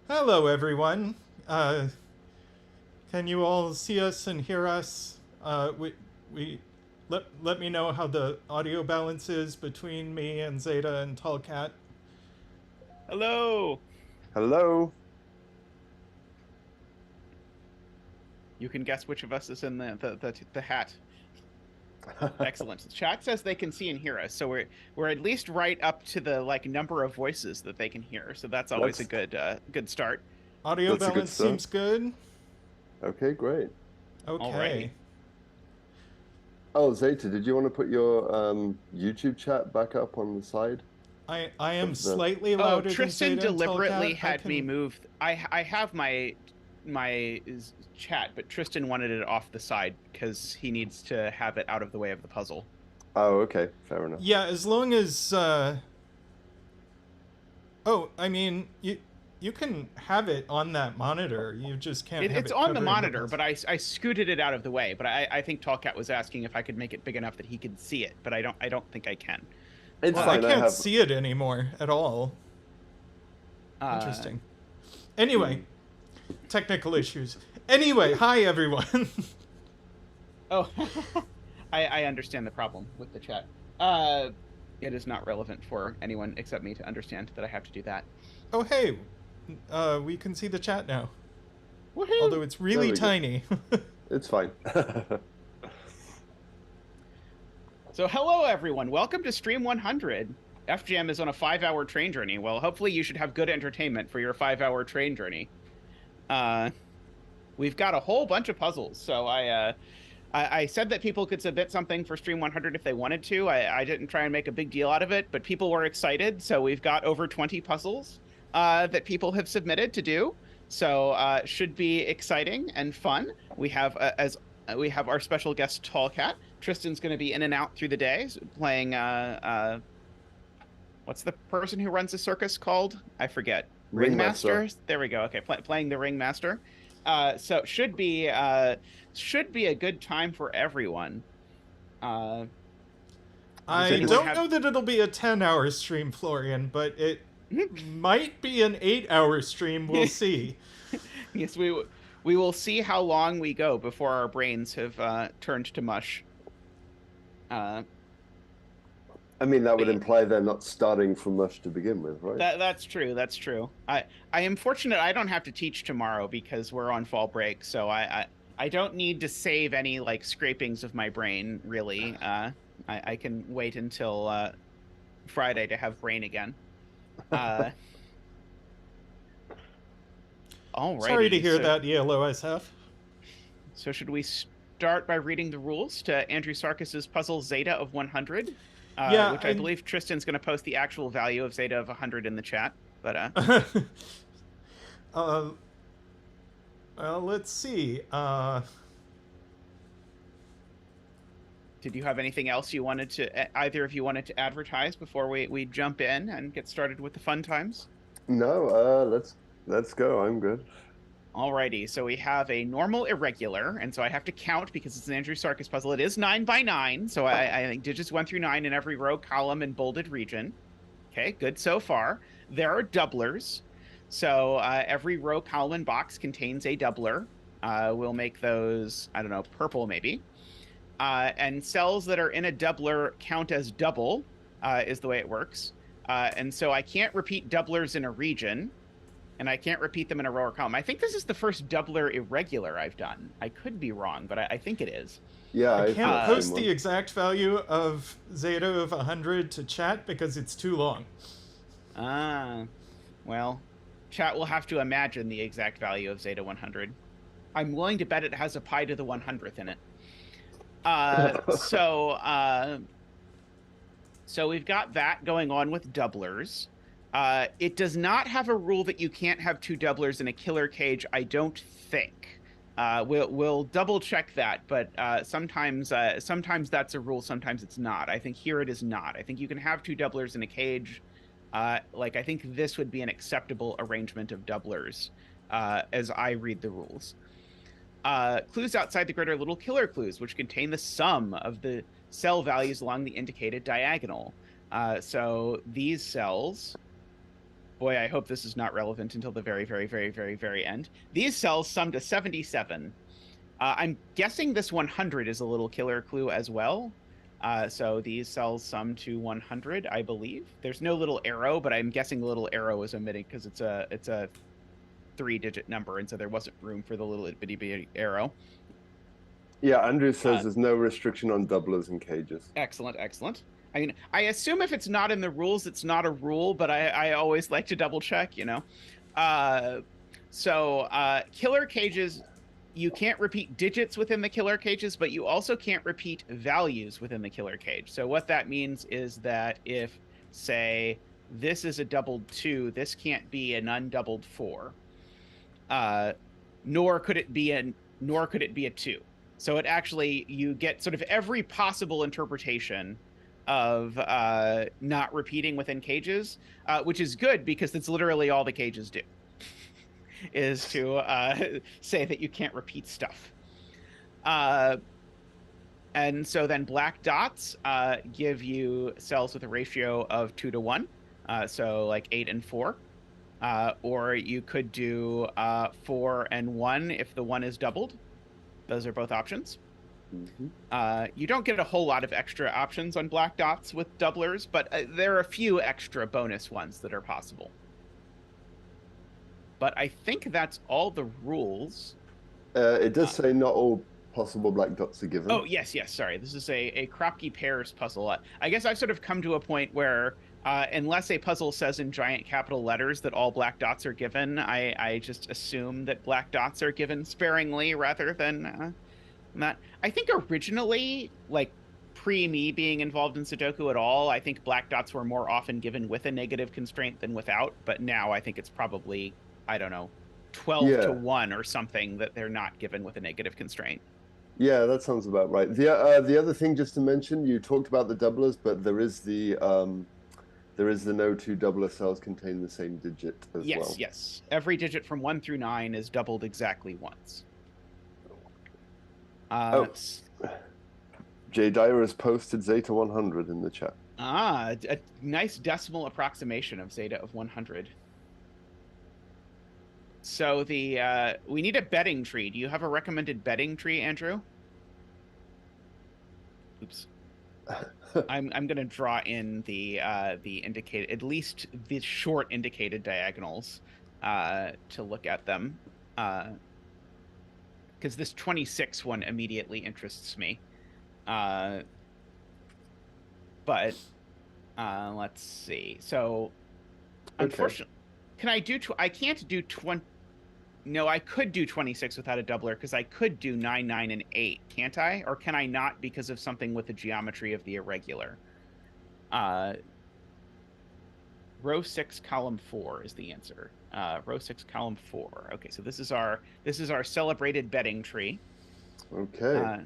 Hello, everyone. Can you all see us and hear us? We let me know how the audio balance is between me and Zeta and Tallcat. Hello. Hello. You can guess which of us is in the hat. Excellent. The chat says they can see and hear us, so we're at least right up to the number of voices that they can hear. So that's always a good start. Audio That's a good balance start. seems good. Okay, great. Okay. Alrighty. Oh, Zeta, did you want to put your YouTube chat back up on the side? I am Of the- slightly Oh, louder than Tristan Zeta and deliberately Tallcat. had me move. I have my chat, but Tristan wanted it off the side because he needs to have it out of the way of the puzzle. Oh, okay, fair enough. Yeah, as long as. Oh, I mean, you can have it on that monitor. You just can't have It's it on the covering monitor, puzzle. but I scooted it out of the way. But I think Tallcat was asking if I could make it big enough that he could see it, but I don't think I can. It's Well, fine. I can't see it anymore at all. Interesting. Anyway, technical issues. Anyway, hi everyone. Oh, I understand the problem with the chat. It is not relevant for anyone except me to understand that I have to do that. Oh hey, we can see the chat now. Woohoo! Although it's really There we go. tiny. It's fine. So hello everyone, welcome to Stream 100. FGM is on a 5-hour train journey. Well, hopefully you should have good entertainment for your 5-hour train journey. We've got a whole bunch of puzzles, so I said that people could submit something for Stream 100 if they wanted to. I didn't try and make a big deal out of it, but people were excited, so we've got over 20 puzzles that people have submitted to do. So should be exciting and fun. We have we have our special guest Tallcat. Tristan's going to be in and out through the day, playing. What's the person who runs the circus called? I forget. Ringmaster. There we go. Okay, playing the ringmaster. So should be a good time for everyone. I don't know that it'll be a 10-hour stream, Florian, but it might be an 8-hour stream. We'll see. Yes, we will see how long we go before our brains have turned to mush. I mean, that would imply they're not starting from much to begin with, right? That's true. That's true. I am fortunate I don't have to teach tomorrow because we're on fall break, so I don't need to save any scrapings of my brain really. I can wait until Friday to have brain again. Alrighty. Sorry to hear that, ELOSF. So should we start by reading the rules to Andrewsarchus's puzzle Zeta of 100? Yeah, which I believe Tristan's going to post the actual value of Zeta of 100 in the chat. But well, let's see. Did you have anything else you wanted to, either of you wanted to advertise before we jump in and get started with the fun times? No, let's go. I'm good. Alrighty, so we have a normal irregular, and so I have to count because it's an Andrewsarchus puzzle. It is 9 by 9, so I think digits 1 through 9 in every row, column, and bolded region. Okay, good so far. There are doublers, so every row, column, and box contains a doubler. We'll make those, I don't know, purple maybe. And cells that are in a doubler count as double, is the way it works. And so I can't repeat doublers in a region. And I can't repeat them in a row or column. I think this is the first doubler irregular I've done. I could be wrong, but I think it is. Yeah, I can't post the exact value of Zeta of 100 to chat because it's too long. Well, chat will have to imagine the exact value of Zeta 100. I'm willing to bet it has a pi to the 100th in it. So we've got that going on with doublers. It does not have a rule that you can't have 2 doublers in a killer cage, I don't think. We'll double check that, but sometimes that's a rule, sometimes it's not. I think here it is not. I think you can have 2 doublers in a cage. I think this would be an acceptable arrangement of doublers, as I read the rules. Clues outside the grid are little killer clues, which contain the sum of the cell values along the indicated diagonal. So these cells boy, I hope this is not relevant until the very, very, very, very, very end. These cells sum to 77. I'm guessing this 100 is a little killer clue as well. So these cells sum to 100, I believe. There's no little arrow, but I'm guessing the little arrow is omitted because it's a 3-digit number, and so there wasn't room for the little bitty arrow. Yeah, Andrew says there's no restriction on doublers and cages. Excellent, excellent. I mean, I assume if it's not in the rules, it's not a rule, but I always like to double check, you know. Killer cages, you can't repeat digits within the killer cages, but you also can't repeat values within the killer cage. So what that means is that if, say, this is a doubled 2, this can't be an undoubled 4. Nor could it be a 2. So it actually, you get sort of every possible interpretation of not repeating within cages, which is good because that's literally all the cages do, is to say that you can't repeat stuff. And so then black dots give you cells with a ratio of 2 to 1, so like 8 and 4. Or you could do 4 and 1 if the 1 is doubled. Those are both options. Mm-hmm. You don't get a whole lot of extra options on black dots with doublers, but there are a few extra bonus ones that are possible. But I think that's all the rules. It does say not all possible black dots are given. Oh, yes, sorry. This is a Kropke pairs puzzle. I guess I've sort of come to a point where unless a puzzle says in giant capital letters that all black dots are given, I just assume that black dots are given sparingly rather than not. I think originally, like pre me being involved in Sudoku at all, I think black dots were more often given with a negative constraint than without. But now I think it's probably, I don't know, 12 to 1 or something that they're not given with a negative constraint. Yeah, that sounds about right. The other thing just to mention, you talked about the doublers, but there is the no 2 doubler cells containing the same digit as well. Yes. Every digit from 1 through 9 is doubled exactly once. Jay Dyer has posted Zeta 100 in the chat. A nice decimal approximation of Zeta of 100. So we need a betting tree. Do you have a recommended betting tree, Andrew? Oops. I'm going to draw in the indicated, at least the short indicated diagonals to look at them. Because this 26 one immediately interests me. But let's see. So, unfortunately, can I do? I can't do 20. No, I could do 26 without a doubler because I could do 9, 9, and 8, can't I? Or can I not because of something with the geometry of the irregular? Row 6, column 4 is the answer. Row 6, column 4. Okay, so this is our celebrated betting tree. Okay.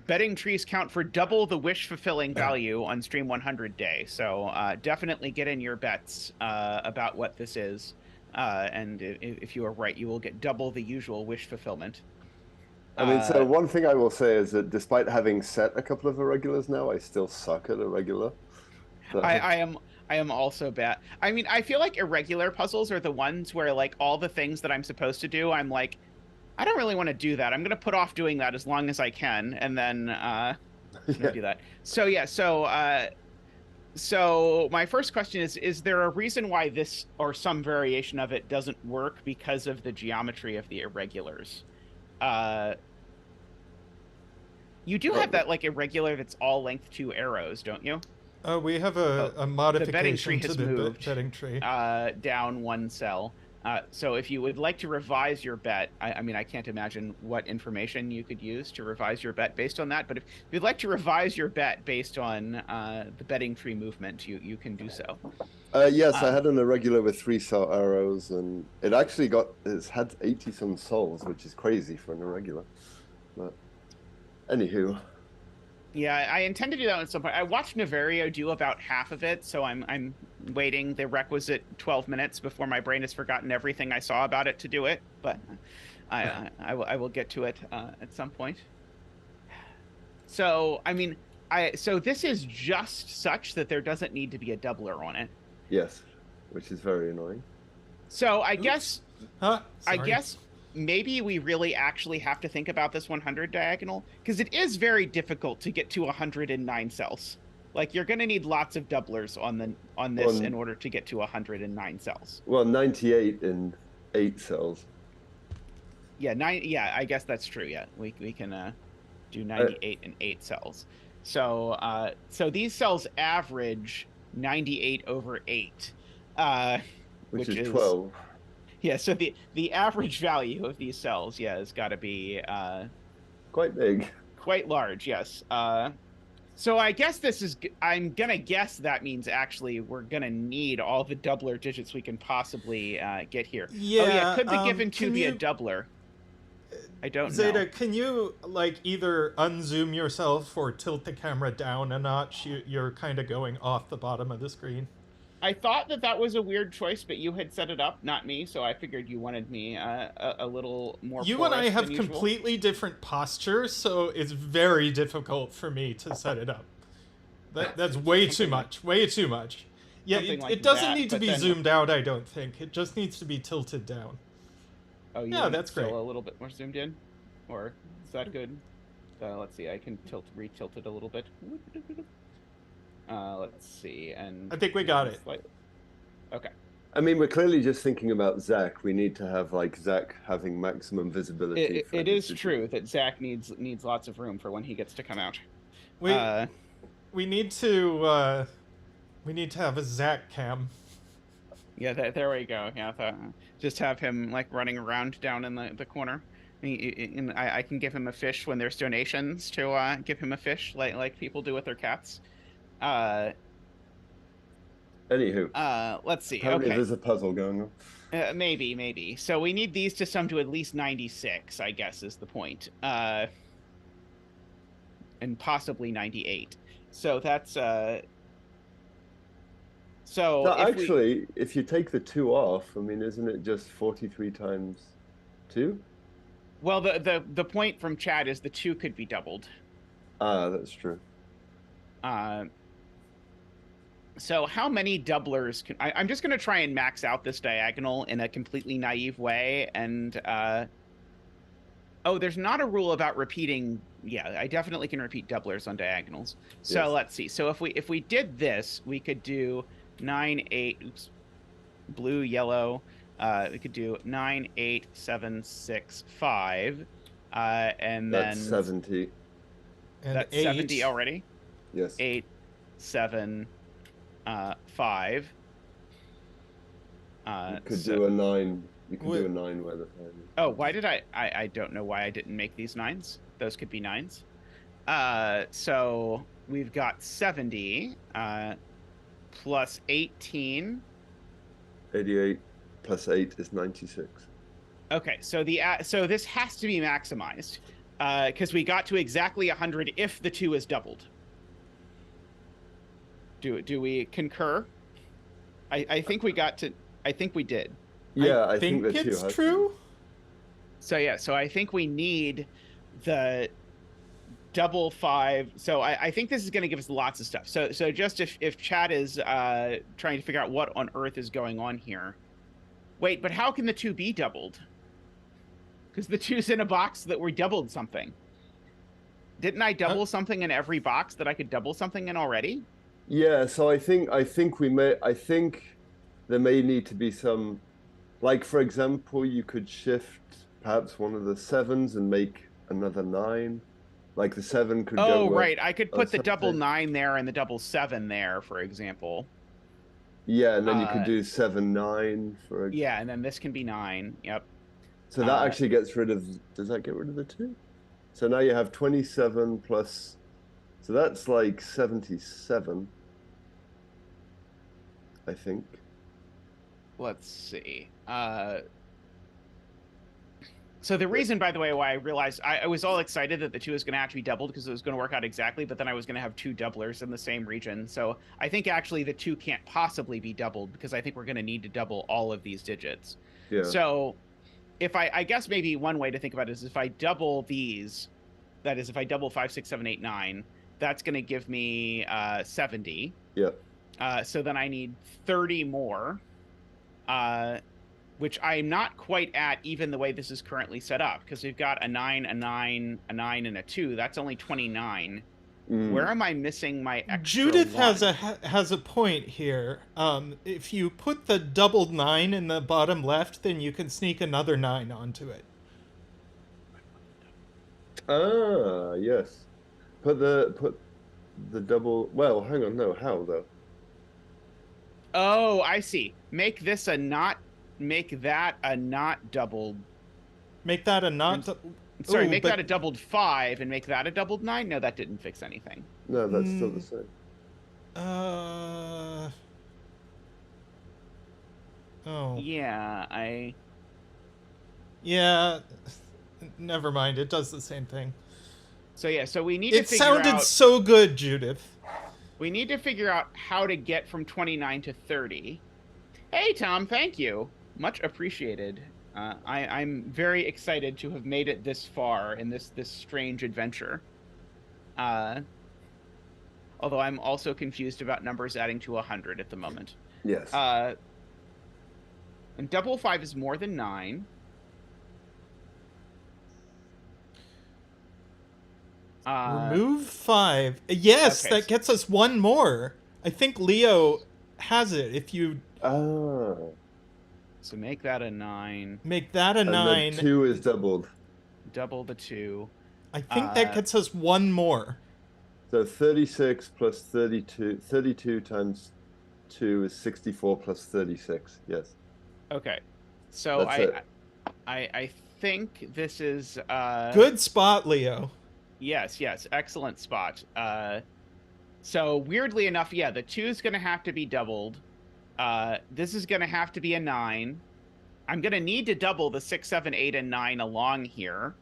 Betting trees count for double the wish-fulfilling value on Stream 100 day. So definitely get in your bets about what this is. And if you are right, you will get double the usual wish fulfillment. I mean, so one thing I will say is that despite having set a couple of irregulars now, I still suck at irregular. So. I am also bad. I mean, I feel like irregular puzzles are the ones where, like, all the things that I'm supposed to do, I'm like, I don't really want to do that. I'm going to put off doing that as long as I can, and then do that. So, yeah, So my first question is there a reason why this or some variation of it doesn't work because of the geometry of the irregulars? You do have that like irregular that's all length 2 arrows, don't you? We have a modification to the betting tree. Down 1 cell. So if you would like to revise your bet, I mean, I can't imagine what information you could use to revise your bet based on that. But if you'd like to revise your bet based on the betting tree movement, you can do so. Yes, I had an irregular with 3 cell arrows, and it actually it's had 80 some souls, which is crazy for an irregular. But anywho. Yeah, I intend to do that at some point. I watched Naverio do about half of it, so I'm waiting the requisite 12 minutes before my brain has forgotten everything I saw about it to do it. But I will get to it at some point. So I mean, so this is just such that there doesn't need to be a doubler on it. Yes. which is very annoying. So I guess Sorry. maybe we really actually have to think about this 100 diagonal, because it is very difficult to get to 109 cells. Like, you're going to need lots of doublers on this in order to get to 109 cells. Well, 98 in 8 cells. Yeah, I guess that's true. Yeah, we can do 98 in 8 cells. So so these cells average 98 over 8, which is 12. Yeah, so the average value of these cells, yeah, has got to be quite big, quite large. Yes. So I guess I'm gonna guess that means actually we're gonna need all the doubler digits we can possibly get here. Yeah. Oh yeah, could the given 2 be a doubler? I don't know. Zeta, can you like either unzoom yourself or tilt the camera down a notch? You're kind of going off the bottom of the screen. I thought that was a weird choice, but you had set it up, not me, so I figured you wanted me a little more. You and I have completely different postures, so it's very difficult for me to set it up. That's way too much. Way too much. Yeah, it doesn't need to be zoomed out, I don't think. It just needs to be tilted down. Oh, yeah, that's great. A little bit more zoomed in, or is that good? Let's see. I can re-tilt it a little bit. Let's see, and I think we got it. Okay. I mean, we're clearly just thinking about Zach. We need to have like Zach having maximum visibility. It is true that Zach needs lots of room for when he gets to come out. We need to have a Zach cam. Yeah, there we go. Yeah, just have him like running around down in the corner. I can give him a fish when there's donations to give him a fish like people do with their cats. Anywho, let's see. Apparently there's a puzzle going on. Maybe. So we need these to sum to at least 96, I guess, is the point. And possibly 98. So that's So actually, if you take the 2 off, I mean, isn't it just 43 times 2? Well, the point from Chad is the 2 could be doubled. That's true. So how many doublers can... I'm just going to try and max out this diagonal in a completely naive way. And, oh, there's not a rule about repeating... Yeah, I definitely can repeat doublers on diagonals. So yes. Let's see. So if we did this, we could do 9, 8... Oops. Blue, yellow. We could do 9, 8, 7, 6, 5. And that's then... 70. And that's 8. 70 already? Yes. 8, 7... 5. You could do a 9. You can do a 9 where the 5 is. Oh, why did I don't know why I didn't make these 9s. Those could be 9s. So we've got 70 plus 18. 88 plus 8 is 96. Okay, so so this has to be maximized because we got to exactly 100 if the 2 is doubled. Do we concur? I think we got to... I think we did. Yeah, I think the 2 it's true. So yeah, so I think we need the double 5. So I think this is going to give us lots of stuff. So just if Chad is trying to figure out what on earth is going on here. Wait, but how can the 2 be doubled? Because the 2's in a box that we doubled something. Didn't I double something in every box that I could double something in already? Yeah, so I think there may need to be some, like for example, you could shift perhaps one of the 7s and make another 9. Like the 7 could go. Oh, right. I could put the double 9 there and the double 7 there, for example. Yeah, and then you could do 7, 9 for example. Yeah, and then this can be 9. Yep. So that actually gets rid of. Does that get rid of the 2? So now you have 27 plus. So that's like 77. I think. Let's see. So the reason, by the way, why I realized I was all excited that the 2 is going to have to be doubled because it was going to work out exactly, but then I was going to have 2 doublers in the same region. So I think actually the 2 can't possibly be doubled because I think we're going to need to double all of these digits. Yeah. So if I guess maybe one way to think about it is if I double these, that is if I double 5, 6, 7, 8, 9, that's going to give me 70. Yeah. So then I need 30 more. which I'm not quite at even the way this is currently set up, because we've got a 9, a 9, a 9, and a 2. That's only 29. Where am I missing my extra Judith 1? has a point here. If you put the doubled 9 in the bottom left, then you can sneak another 9 onto it. Ah, yes. Put the double. Well, hang on. No, how though? Oh, I see. Make this a not. Make that a not doubled. Make that a not. Sorry, make that a doubled 5 and make that a doubled 9. No, that didn't fix anything. No, that's still the same. Oh. Yeah, Yeah. Never mind. It does the same thing. So yeah, so we need to figure out... It sounded so good, Judith. We need to figure out how to get from 29 to 30. Hey, Tom, thank you. Much appreciated. I'm very excited to have made it this far in this strange adventure. Although I'm also confused about numbers adding to 100 at the moment. Yes. And double 5 is more than 9. Remove 5. Yes, okay. That gets us 1 more. I think Leo has it. If you... Oh. So make that a 9. Make that a 9. And the 2 is doubled. Double the 2. I think that gets us 1 more. So 36 plus 32. 32 times 2 is 64 plus 36. Yes. Okay. So I think this is... Good spot, Leo. Yes, excellent spot. So weirdly enough, yeah, the 2 is going to have to be doubled. This is going to have to be a 9. I'm going to need to double the 6, 7, 8, and 9 along here.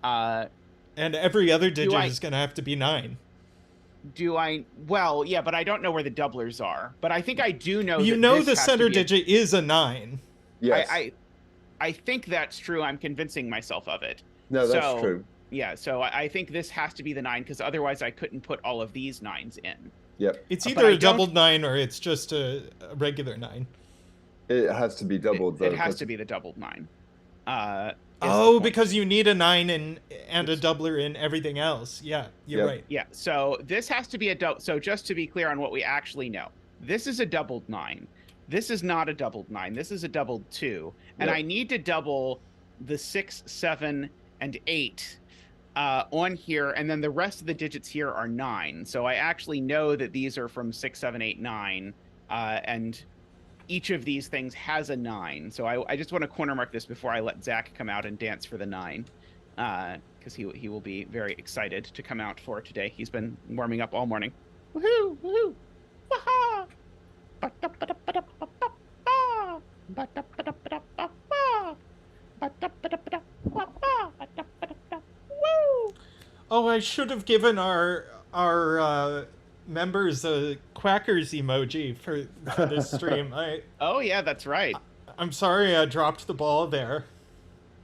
And every other digit is going to have to be 9. Well, yeah, but I don't know where the doublers are. But I think I do know. You know the center digit is a 9. Yes. I think that's true. I'm convincing myself of it. No, that's true. Yeah, so I think this has to be the 9, because otherwise I couldn't put all of these 9s in. Yep. It's either a doubled 9 or it's just a regular 9. It has to be doubled, though. It has to be the doubled 9. Because you need a 9 and a doubler in everything else. Yeah, you're right. Yeah, so this has to be a double. So just to be clear on what we actually know, this is a doubled 9. This is not a doubled 9. This is a doubled 2. And I need to double the 6, 7, and 8 on here, and then the rest of the digits here are 9. So I actually know that these are from 6, 7, 8, 9, and each of these things has a 9. So I just want to corner mark this before I let Zach come out and dance for the 9, because he will be very excited to come out for today. He's been warming up all morning. Woohoo! Woohoo! Waha! Oh, I should have given our members a quackers emoji for this stream. Oh yeah, that's right. I'm sorry I dropped the ball there.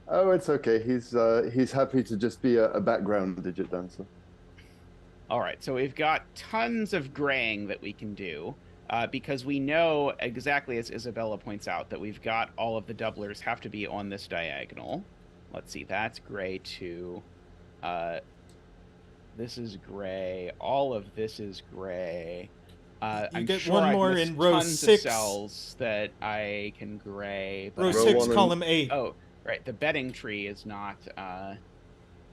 Oh, it's okay. He's happy to just be a background digit dancer. All right, so we've got tons of graying that we can do, because we know exactly, as Isabella points out, that we've got all of the doublers have to be on this diagonal. Let's see, that's gray 2. This is gray. All of this is gray. You get sure 1 more in row 6. Cells that I can gray. Row 6, column 8. Oh, right. The bedding tree is not.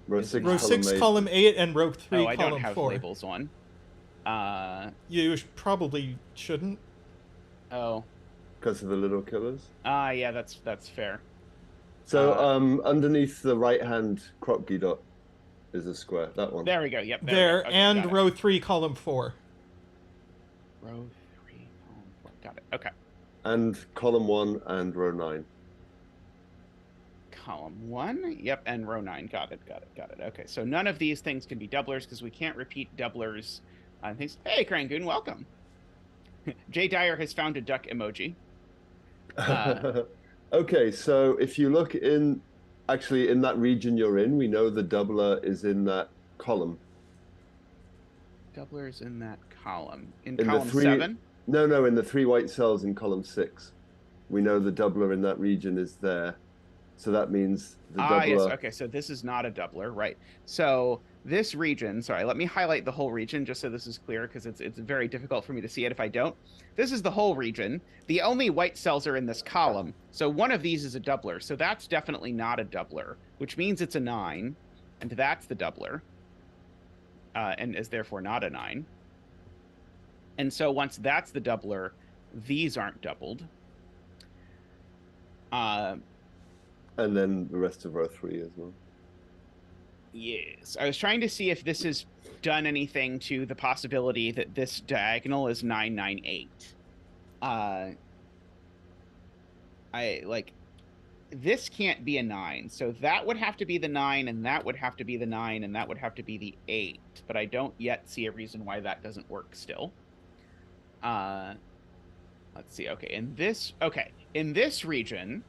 Row 6, column 8, and row 3, column 4. I don't have labels on. You probably shouldn't. Oh. Because of the little killers? Yeah, that's fair. So underneath the right-hand crop dot is a square. That one. There we go. Yep. There, okay, and row 3, column 4. Row 3, column 4. Got it. Okay. And column 1 and row 9. Column 1. Yep, and row 9. Got it. Okay, so none of these things can be doublers because we can't repeat doublers on things. Hey, Krangoon, welcome. Jay Dyer has found a duck emoji. Okay, so if you look in that region you're in, we know the doubler is in that column. Doubler's in that column. In column 7? No, in the 3 white cells in column 6. We know the doubler in that region is there. So that means the doubler... Yes, okay, so this is not a doubler, right. So this region, sorry, let me highlight the whole region just so this is clear, because it's very difficult for me to see it if I don't. This is the whole region. The only white cells are in this column. So one of these is a doubler. So that's definitely not a doubler, which means it's a 9, and that's the doubler, and is therefore not a 9. And so once that's the doubler, these aren't doubled. And then the rest of row 3 as well. Yes. I was trying to see if this has done anything to the possibility that this diagonal is 998. This can't be a 9, so that would have to be the 9, and that would have to be the 9, and that would have to be the 8, but I don't yet see a reason why that doesn't work still. Let's see. Okay, in this region,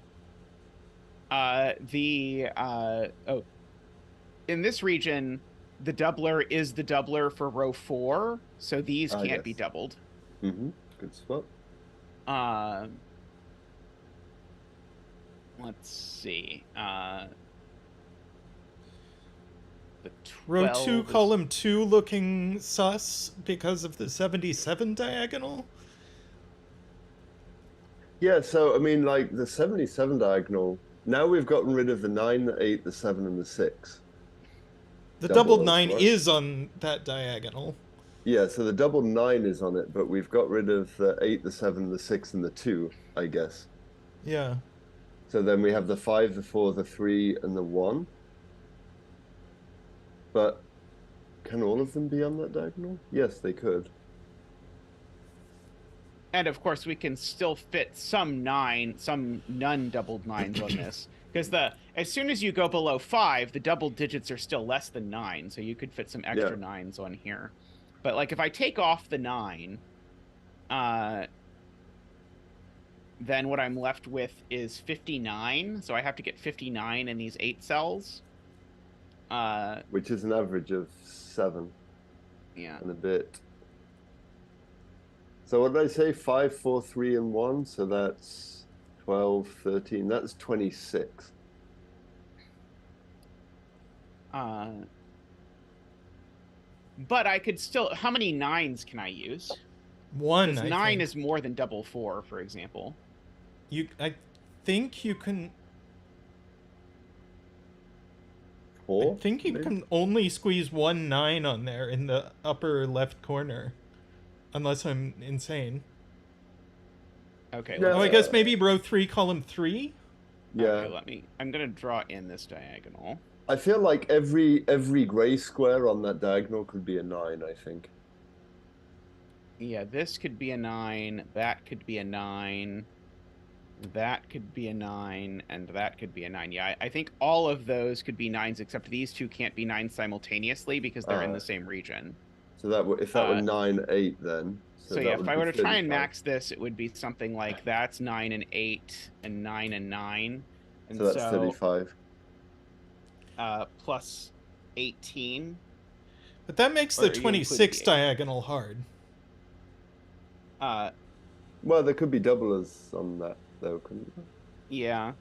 in this region, the doubler is the doubler for row 4, so these can't be doubled. Mm-hmm. Good spot. Let's see. The row 2, column 2 looking sus because of the 77 diagonal? Yeah, so, I mean, like, the 77 diagonal, now we've gotten rid of the 9, the 8, the 7, and the 6. The doubled 9 is on that diagonal. Yeah, so the doubled 9 is on it, but we've got rid of the 8, the 7, the 6, and the 2, I guess. Yeah. So then we have the 5, the 4, the 3, and the 1. But can all of them be on that diagonal? Yes, they could. And of course, we can still fit some non-doubled 9s on this. Because as soon as you go below 5, the double digits are still less than 9, so you could fit some extra 9s on here. But like if I take off the 9, then what I'm left with is 59. So I have to get 59 in these 8 cells. Which is an average of 7. Yeah. And a bit. So what did I say? 5, 4, 3, and 1. So that's 12, 13. That's 26. But I could still... How many 9s can I use? 1, because 9 is more than double 4, for example. I think you can... 4? I think you can only squeeze 1 9 on there in the upper left corner. Unless I'm insane. Okay. No, I guess maybe row 3, column 3? Yeah. Okay, I'm going to draw in this diagonal. I feel like every gray square on that diagonal could be a 9, I think. Yeah, this could be a 9, that could be a 9, that could be a 9, and that could be a 9. Yeah, I think all of those could be 9s, except these two can't be 9s simultaneously because they're in the same region. So that if that were 9, 8, then. So yeah, if I were to try and max this, it would be something like that's 9 and 8, and 9 and 9. And so that's 35. Plus 18. But that makes the 26 diagonal hard. Well, there could be doublers on that, though, couldn't there? Yeah.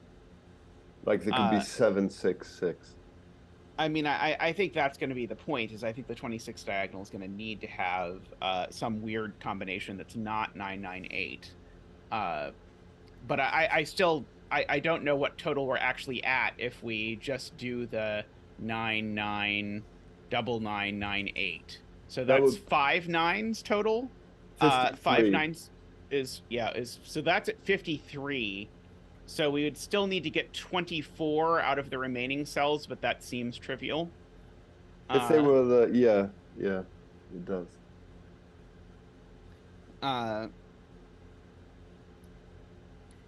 Like there could be 7, 6, 6. I mean, I think that's going to be the point, is I think the 26 diagonal is going to need to have some weird combination that's not 998. But I still don't know what total we're actually at if we just do the 9, 9, double 9, 9, 8. So that's 5 9s total. 5 9s is so that's at 53. So we would still need to get 24 out of the remaining cells, but that seems trivial. If they were the... Yeah, it does.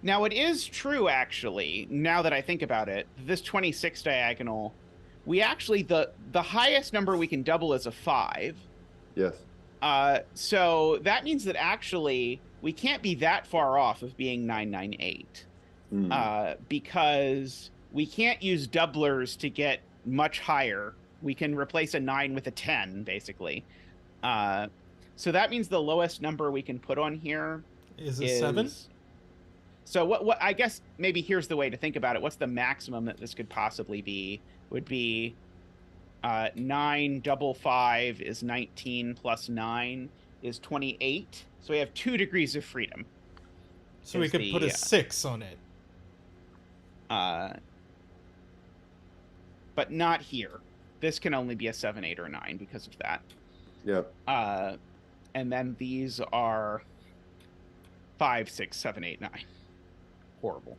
Now, it is true, actually, now that I think about it, this 26 diagonal, we actually... The highest number we can double is a 5. Yes. So that means that actually we can't be that far off of being 998. Because we can't use doublers to get much higher. We can replace a 9 with a 10, basically. So that means the lowest number we can put on here is a 7? So what I guess maybe here's the way to think about it. What's the maximum that this could possibly be? Would be 9 double 5 is 19 plus 9 is 28. So we have 2 degrees of freedom. So we could put a 6 on it. But not here. This can only be a 7, 8, or 9 because of that. Yep. And then these are 5, 6, 7, 8, 9. Horrible.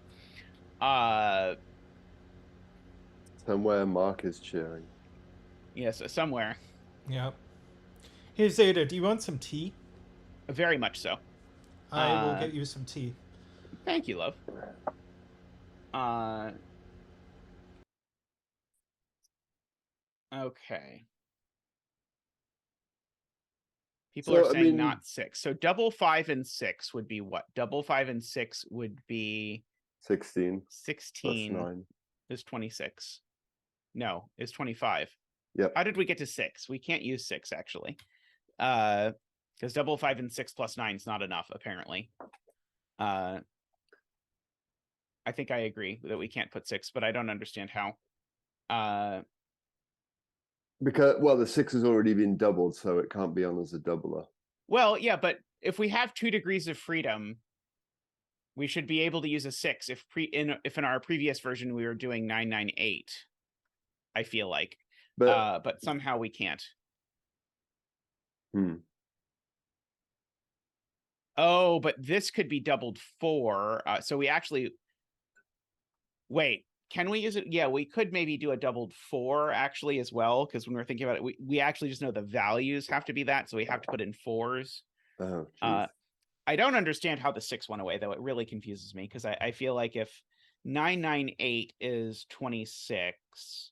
Somewhere Mark is cheering. Yes, somewhere. Yep. Hey, Zeta, do you want some tea? Very much so. I will get you some tea. Thank you, love. Okay. People are saying not 6. So double 5 and 6 would be what? Double 5 and 6 would be 16. 16 plus 9 is 26. No, is 25. Yep. How did we get to 6? We can't use 6 actually. Because double 5 and 6 plus 9 is not enough, apparently. I think I agree that we can't put 6, but I don't understand how. Because, well, the 6 has already been doubled, so it can't be on as a doubler. Well, yeah, but if we have 2 degrees of freedom, we should be able to use a 6 if in our previous version we were doing 998. I feel like, but somehow we can't. Oh, but this could be doubled 4. So we actually wait. Can we use it? Yeah, we could maybe do a doubled 4 actually as well, because when we're thinking about it, we actually just know the values have to be that, so we have to put in 4s. Oh, I don't understand how the 6 went away, though. It really confuses me, because I feel like if 998 is 26,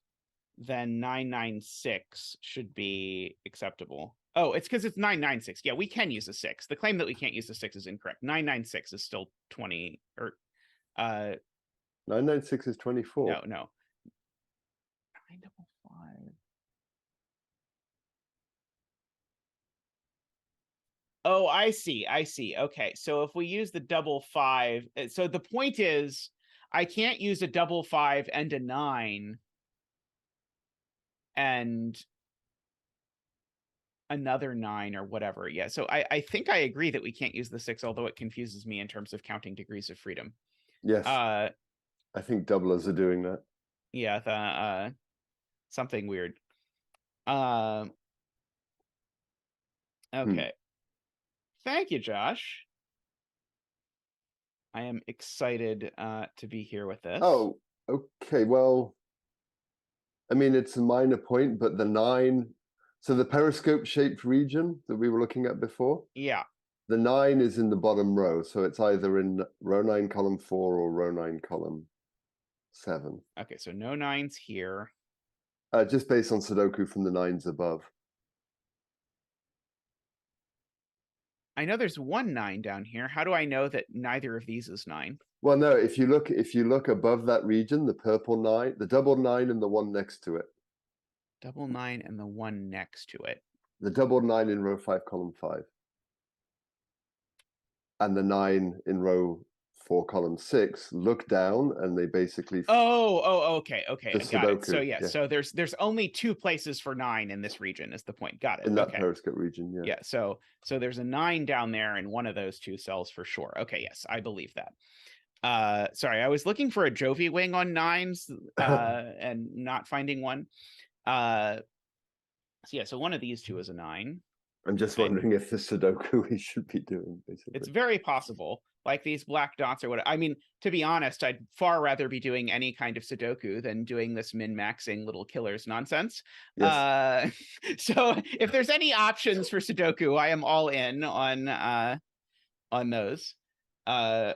then 996 should be acceptable. Oh, it's because it's 996. Yeah, we can use a 6. The claim that we can't use a 6 is incorrect. 996 is still 20, or 996 is 24. No. 955. Oh, I see. Okay, so if we use the double 5, so the point is, I can't use a double 5 and a 9 and another 9 or whatever. Yeah, so I think I agree that we can't use the 6, although it confuses me in terms of counting degrees of freedom. Yes. I think doublers are doing that. Yeah, something weird. Okay. Thank you, Josh. I am excited to be here with this. Oh, okay. Well, I mean, it's a minor point, but the 9, so the periscope shaped region that we were looking at before. Yeah. The 9 is in the bottom row, so it's either in row 9, column 4, or row 9, column 7. Okay, so no 9s here. Just based on Sudoku from the 9s above. I know there's 1 9 down here. How do I know that neither of these is 9? Well, no, if you look above that region, the purple 9, the double 9 and the 1 next to it. Double 9 and the 1 next to it. The double 9 in row 5, column 5. And the 9 in row 4, column 6 look down, and they basically okay, got it. So yeah. So there's only 2 places for 9 in this region is the point. Got it. In that periscope region, yeah. Yeah, so there's a 9 down there in one of those 2 cells for sure. Okay, yes, I believe that. Sorry, I was looking for a Jovi wing on 9s and not finding one. So yeah, so one of these 2 is a 9. I'm just wondering if the Sudoku we should be doing, basically. It's very possible. Like these black dots or what. I mean, to be honest, I'd far rather be doing any kind of Sudoku than doing this min-maxing little killers nonsense. Yes. So if there's any options for Sudoku, I am all in on those. I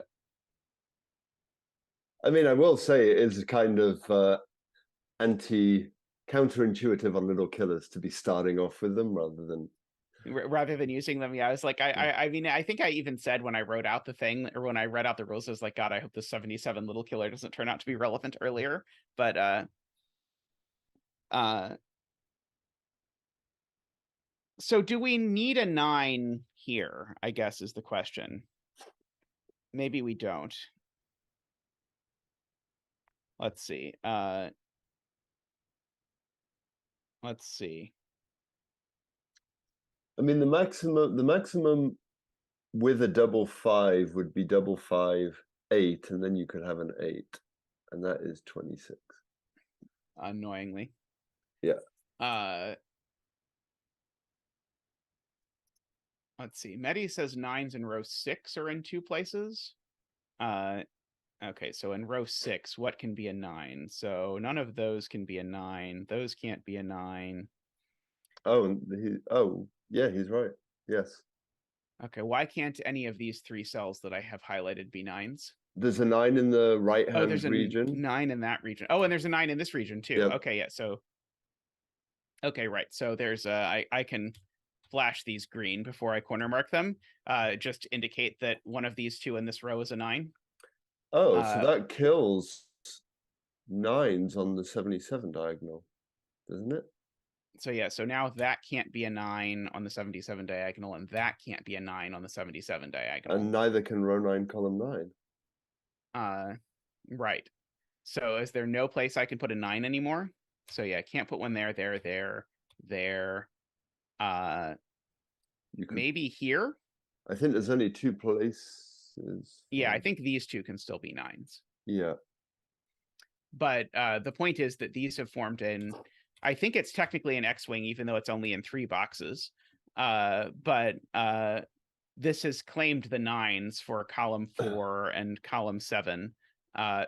mean, I will say it is kind of counterintuitive on little killers to be starting off with them rather than using them. Yeah, I was like, I mean, I think I even said when I wrote out the thing, or when I read out the rules, I was like, God, I hope the 77 little killer doesn't turn out to be relevant earlier. But so do we need a 9 here, I guess is the question. Maybe we don't. Let's see. Let's see. I mean, the maximum with a double 5 would be double 5, 8, and then you could have an 8, and that is 26. Annoyingly. Yeah. Let's see. Medi says 9s in row 6 are in 2 places. Okay, so in row 6, what can be a 9? So none of those can be a 9. Those can't be a 9. Oh, yeah, he's right. Yes. Okay, why can't any of these 3 cells that I have highlighted be 9s? There's a 9 in the right-hand there's region. a 9 in that region. Oh, and there's a 9 in this region too. Yep. Okay, yeah, so... Okay, right. So there's I can flash these green before I corner mark them, just to indicate that one of these 2 in this row is a 9. Oh, so that kills 9s on the 77 diagonal, doesn't it? So yeah, so now that can't be a 9 on the 77 diagonal, and that can't be a 9 on the 77 diagonal. And neither can row 9, column 9. Right. So is there no place I can put a 9 anymore? So yeah, I can't put one there. You could, maybe here? I think there's only 2 places. Yeah, I think these 2 can still be 9s. Yeah. But the point is that these have formed in... I think it's technically an X-wing, even though it's only in 3 boxes. But this has claimed the 9s for column 4 and column 7.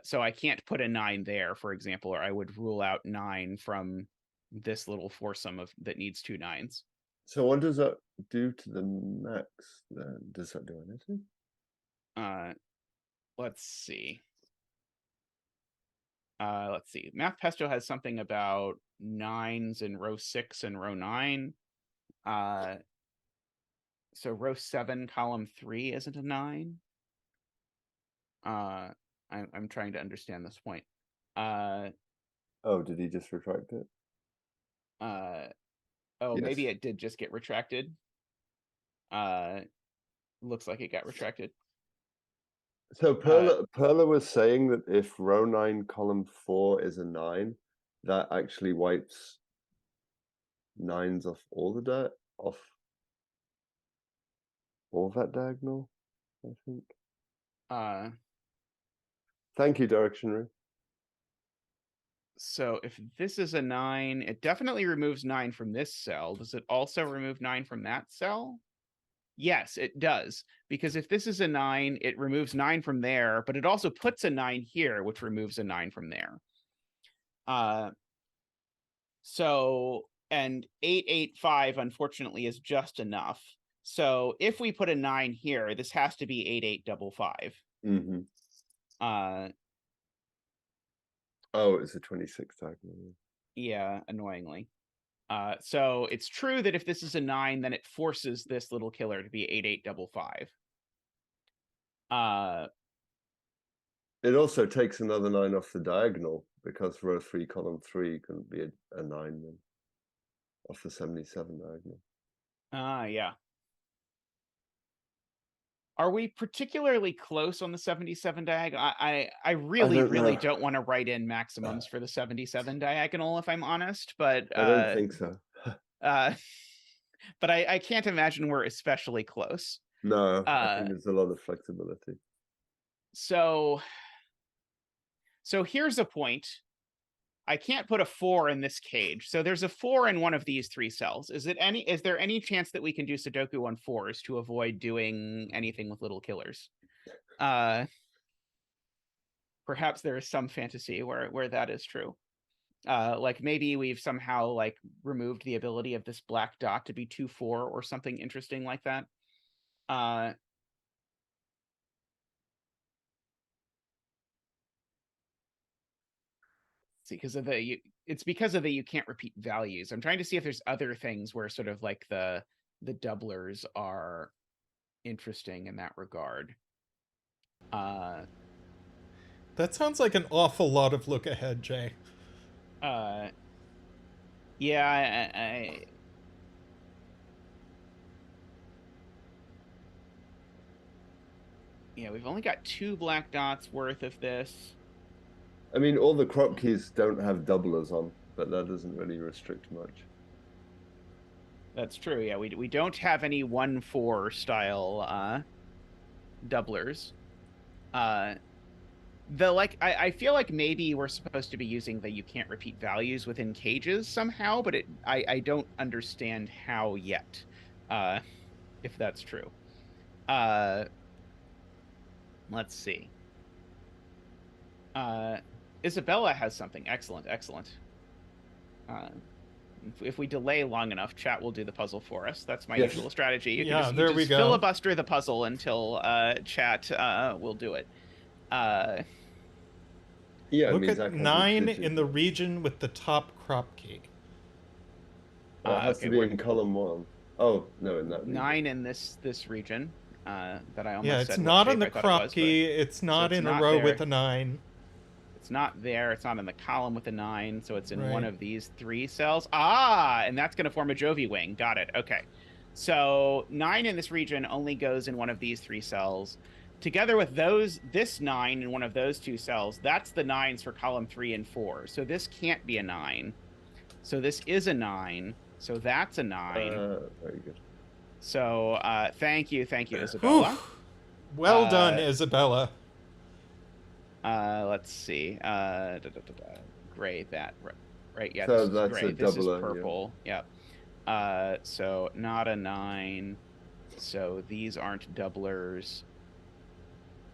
So I can't put a 9 there, for example, or I would rule out 9 from this little foursome that needs 2 9s. So what does that do to the max then? Does that do anything? Let's see. Let's see. Math Pesto has something about 9s in row 6 and row 9. So row 7, column 3 isn't a 9. I'm trying to understand this point. Oh, did he just retract it? Oh, yes. Maybe it did just get retracted. Looks like it got retracted. So Perla was saying that if row 9, column 4 is a 9, that actually wipes 9s off all the off all that diagonal, I think. Thank you, Directionary. So if this is a 9, it definitely removes 9 from this cell. Does it also remove 9 from that cell? Yes, it does. Because if this is a 9, it removes 9 from there, but it also puts a 9 here, which removes a 9 from there. So, and 885, unfortunately, is just enough. So if we put a 9 here, this has to be 8855. Mm-hmm. Oh, it's a 26 diagonal. Yeah, annoyingly. So it's true that if this is a 9, then it forces this little killer to be 8855. It also takes another 9 off the diagonal, because row 3, column 3 couldn't be a 9 then, off the 77 diagonal. Yeah. Are we particularly close on the 77 diagonal? I really don't want to write in maximums for the 77 diagonal, if I'm honest, but I don't think so. But I can't imagine we're especially close. No, I think there's a lot of flexibility. So here's a point. I can't put a 4 in this cage. So there's a 4 in one of these 3 cells. Is there any chance that we can do Sudoku on 4s to avoid doing anything with little killers? Perhaps there is some fantasy where that is true. Like maybe we've somehow like removed the ability of this black dot to be 2-4 or something interesting like that. See, it's because of the you can't repeat values. I'm trying to see if there's other things where sort of like the doublers are interesting in that regard. That sounds like an awful lot of look ahead, Jay. Yeah, yeah, we've only got 2 black dots worth of this. I mean, all the crop keys don't have doublers on, but that doesn't really restrict much. That's true. Yeah, we don't have any 1/4 style doublers. I feel like maybe we're supposed to be using the you can't repeat values within cages somehow, but I don't understand how yet. If that's true. Let's see. Isabella has something. Excellent. If we delay long enough, chat will do the puzzle for us. That's my usual strategy. You can just filibuster the puzzle until chat will do it. Yeah, look at 9 in the region with the top crop key. Well, it has to be in column 1. Oh, no, in that region. 9 in this region. That I almost said. Yeah, it's not in the crop key. It's not in a row with a 9. It's not there. It's not in the column with a 9. So it's in one of these 3 cells. Ah, and that's going to form a Jovi wing. Got it. Okay. So 9 in this region only goes in one of these 3 cells. Together with this 9 in one of those 2 cells, that's the 9s for column 3 and 4. So this can't be a 9. So this is a 9. So that's a 9. Very good. So thank you, Isabella. Oof. Well done, Isabella. Let's see. Gray, that right? Yeah, so this that's is gray. A this doubler, is purple. Yeah. So not a 9. So these aren't doublers.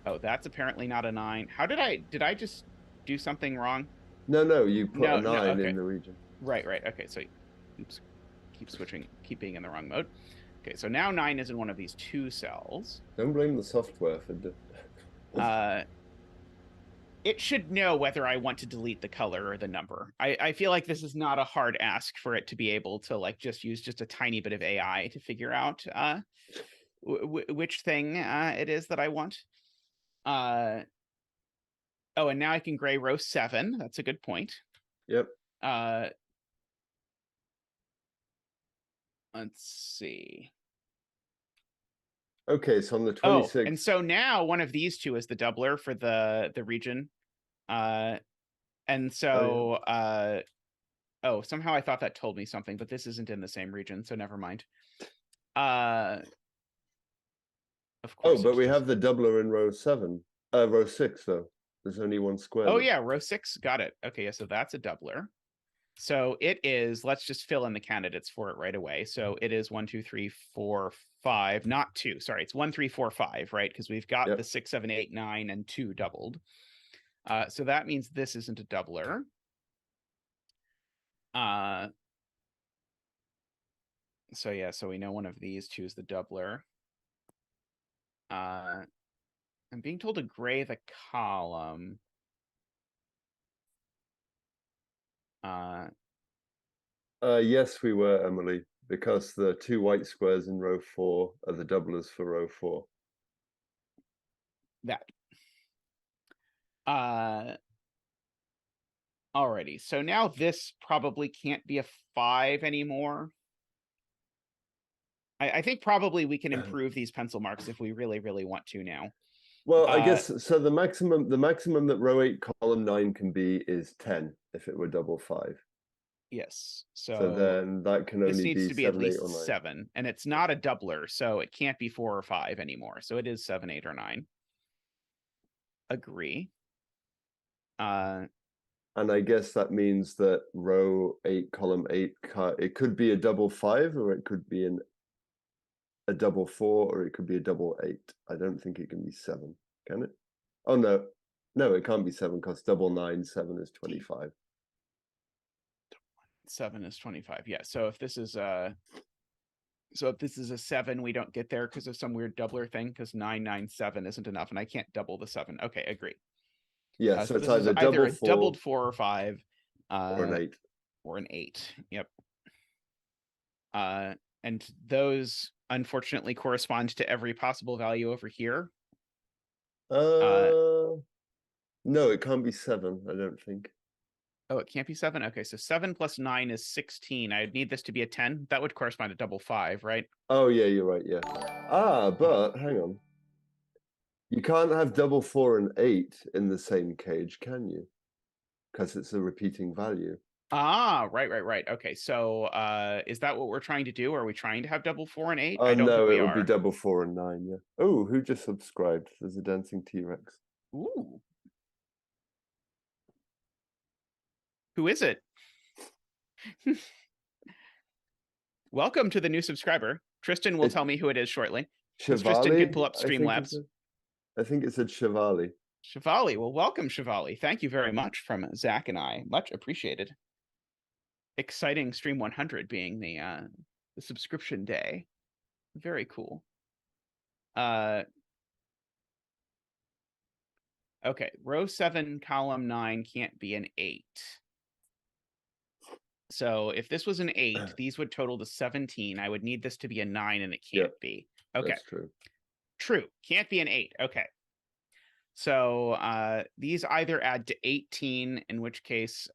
Oh, that's apparently not a 9. How did I just do something wrong? No, you put a 9 in the region. Right. Okay, so oops, keep being in the wrong mode. Okay, so now 9 is in one of these 2 cells. Don't blame the software for it should know whether I want to delete the color or the number. I feel like this is not a hard ask for it to be able to like just use just a tiny bit of AI to figure out which thing it is that I want. Oh, and now I can gray row 7. That's a good point. Yep. Let's see. Okay, so on the 26th. Oh, and so now one of these 2 is the doubler for the region. And so somehow I thought that told me something, but this isn't in the same region, so never mind. Of course. Oh, but we have the doubler in row 6 though. There's only 1 square. Oh yeah, row 6. Got it. Okay, yeah, so that's a doubler. So it is, let's just fill in the candidates for it right away. So it is 1, 2, 3, 4, 5, not 2. Sorry, it's 1, 3, 4, 5, right? Because we've got the 6, 7, 8, 9, and 2 doubled. So that means this isn't a doubler. So yeah, so we know one of these 2 is the doubler. I'm being told to gray the column. Yes, we were, Emily, because the 2 white squares in row 4 are the doublers for row 4. That. Alrighty, so now this probably can't be a 5 anymore. I think probably we can improve these pencil marks if we really, really want to now. Well, I guess so. The maximum that row 8 column 9 can be is 10 if it were double 5. Yes. So then that can only this needs to be at 7, least 8, or 9. 7, and it's not a doubler, so it can't be 4 or 5 anymore. So it is 7, 8, or 9. Agree. And I guess that means that row 8 column 8 it could be a double 5, or it could be a double 4, or it could be a double 8. I don't think it can be 7, can it? Oh no, it can't be 7 because double 9, 7 is 25. 7 is 25. Yeah. So if this is a 7, we don't get there because of some weird doubler thing, because 9, 9, 7 isn't enough, and I can't double the 7. Okay, agree. Yeah, so it's either either a doubled 4 or 5, or an 8. Or an 8. Yep. And those unfortunately correspond to every possible value over here. No, it can't be 7, I don't think. Oh, it can't be 7? Okay, so 7 plus 9 is 16. I'd need this to be a 10. That would correspond to double 5, right? Oh, yeah, you're right, yeah. But hang on. You can't have double 4 and 8 in the same cage, can you? because it's a repeating value. Ah, right. Okay, so is that what we're trying to do? Are we trying to have double 4 and 8? Oh I don't no, think we it would are. be double 4 and 9. Yeah. Oh, who just subscribed? There's a dancing T-Rex. Ooh. Who is it? Welcome to the new subscriber. Tristan will tell me who it is shortly. Tristan can pull up Streamlabs. I think it said Shivali. Shivali. Well, welcome, Shivali. Thank you very much from Zach and I. Much appreciated. Exciting Stream 100 being the subscription day. Very cool. Okay, row 7, column 9 can't be an 8. So if this was an 8, these would total to 17. I would need this to be a 9, and it can't be. Okay. That's true. True. Can't be an 8. Okay. So these either add to 18, in which case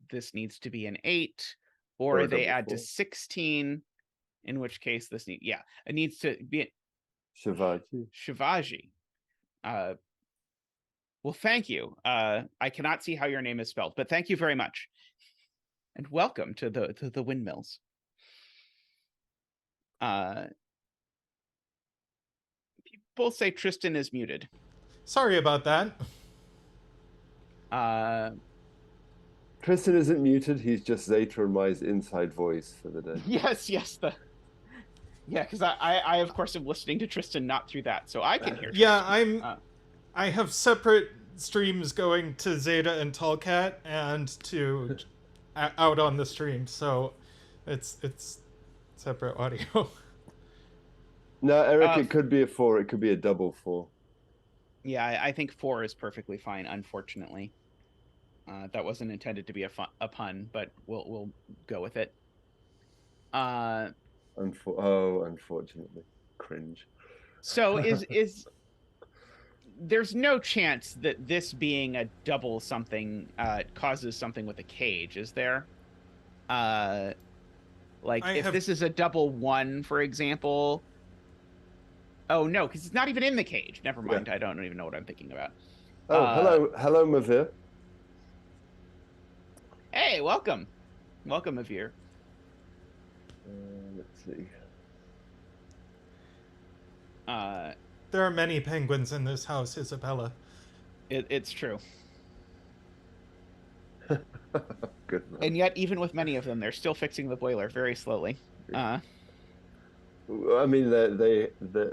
this needs to be an 8, or they add to 16, in which case this it needs to be Shivaji. Well, thank you. I cannot see how your name is spelled, but thank you very much. And welcome to the windmills. People say Tristan is muted. Sorry about that. Tristan isn't muted. He's just Zeta and Mai's inside voice for the day. Yes. Because I of course am listening to Tristan not through that, so I can hear. Yeah, I have separate streams going to Zeta and Tallcat and to out on the stream, so it's separate audio. No, Eric, it could be a 4. It could be a double 4. Yeah, I think 4 is perfectly fine. Unfortunately, that wasn't intended to be a pun, but we'll go with it. Unfortunately, cringe. So is there's no chance that this being a double something causes something with a cage, is there? If this is a double 1, for example. Oh no, because it's not even in the cage. Never mind. Yeah. I don't even know what I'm thinking about. Oh, hello, Mavir. Hey, welcome, Mavir. Let's see. There are many penguins in this house, Isabella. It's true. Good. And yet, even with many of them, they're still fixing the boiler very slowly. I mean,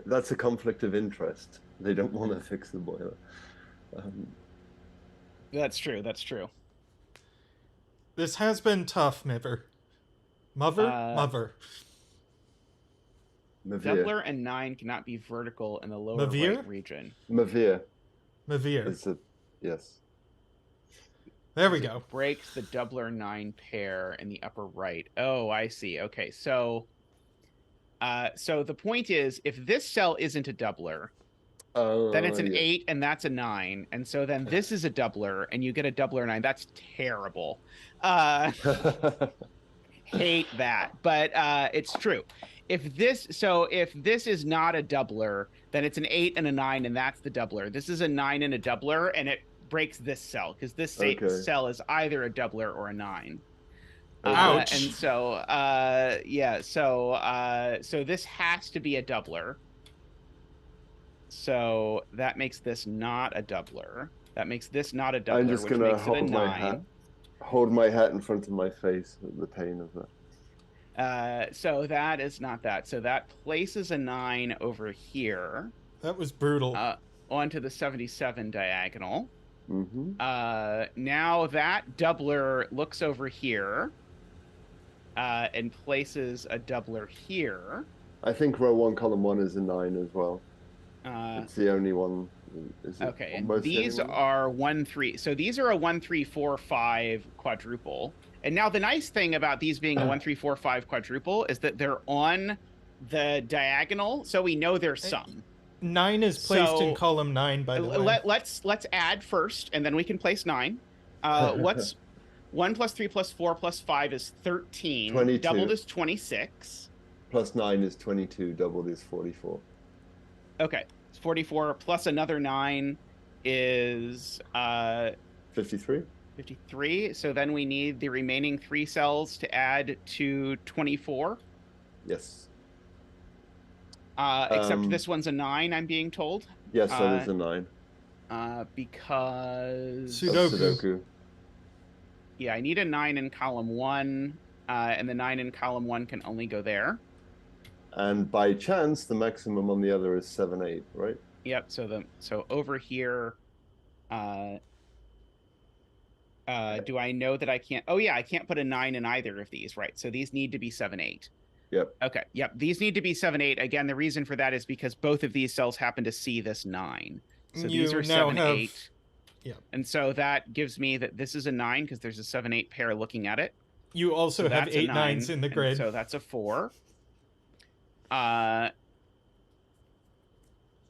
that's a conflict of interest. They don't want to fix the boiler. That's true. This has been tough, Mavir. Mavir. Doubler and 9 cannot be vertical in the lower right region. Mavir. Yes. There we go. Breaks the doubler 9 pair in the upper right. Oh, I see. Okay, so the point is, if this cell isn't a doubler, then it's an 8 and that's a 9, and so then this is a doubler and you get a doubler 9. That's terrible. Hate that, but it's true. If this is not a doubler, then it's an 8 and a 9, and that's the doubler. This is a 9 and a doubler, and it breaks this cell because this cell is either a doubler or a 9. Ouch. And so so this has to be a doubler. So that makes this not a doubler. That makes this not a doubler. I'm just gonna hold my hat in front of my face with the pain of that. So that is not that. So that places a 9 over here. That was brutal. Onto the 77 diagonal. Mm-hmm. Now that doubler looks over here and places a doubler here. I think row 1, column 1 is a 9 as well. It's the only one. Okay, and these are 1, 3. So these are a 1, 3, 4, 5 quadruple. And now the nice thing about these being a 1, 3, 4, 5 quadruple is that they're on the diagonal, so we know there's some. 9 is placed in column 9, by the way. Let's add first, and then we can place 9. What's 1 plus 3 plus 4 plus 5 is 13. 22. Doubled is 26. Plus 9 is 22. Doubled is 44. Okay, it's 44 plus another 9 is 53. 53. So then we need the remaining 3 cells to add to 24. Yes. Except this one's a 9, I'm being told. Yes, that is a 9. Because... Sudoku. Yeah, I need a 9 in column 1, and the 9 in column 1 can only go there. And by chance, the maximum on the other is 7, 8, right? Yep, so over here... do I know that I can't... Oh, yeah, I can't put a 9 in either of these, right? So these need to be 7, 8. Yep. Okay, yep. These need to be 7, 8. Again, the reason for that is because both of these cells happen to see this 9. So these are 7, 8. Yeah. And so that gives me that this is a 9 because there's a 7, 8 pair looking at it. You also So have that's 8 a 9, 9s in the grid. So that's a 4.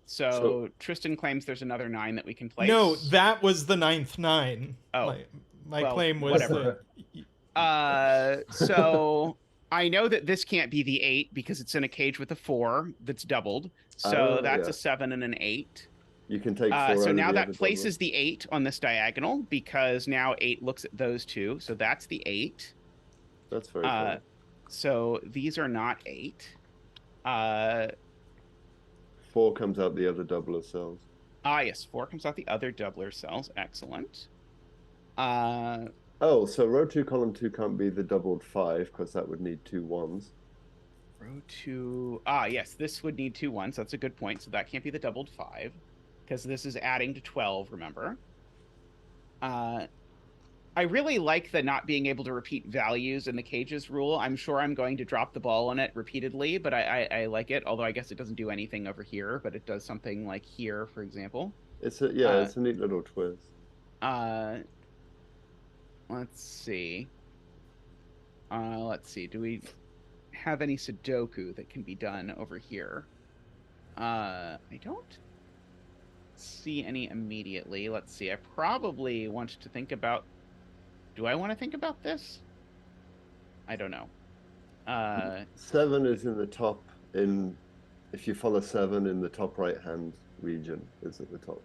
So Tristan claims there's another 9 that we can place. No, that was the 9th 9. Oh. My Well, claim was whatever. So I know that this can't be the 8 because it's in a cage with a 4 that's doubled. So that's a 7 and an 8. You can take 4 so now the that other places the 8 on this diagonal because now 8 looks at those 2. So that's the 8. That's very cool. So these are not 8. 4 comes out the other doubler cells. Yes, 4 comes out the other doubler cells. Excellent. Oh, so row 2, column 2 can't be the doubled 5 because that would need 2 1s. Row 2. Yes, this would need 2 1s. That's a good point. So that can't be the doubled 5 because this is adding to 12, remember? I really like the not being able to repeat values in the cages rule. I'm sure I'm going to drop the ball on it repeatedly, but I like it, although I guess it doesn't do anything over here, but it does something like here, for example. It's a neat little twist. Let's see. Do we have any Sudoku that can be done over here? I don't see any immediately. Let's see. I probably want to think about... Do I want to think about this? I don't know. 7 is in the top if you follow 7 in the top right-hand region, is at the top.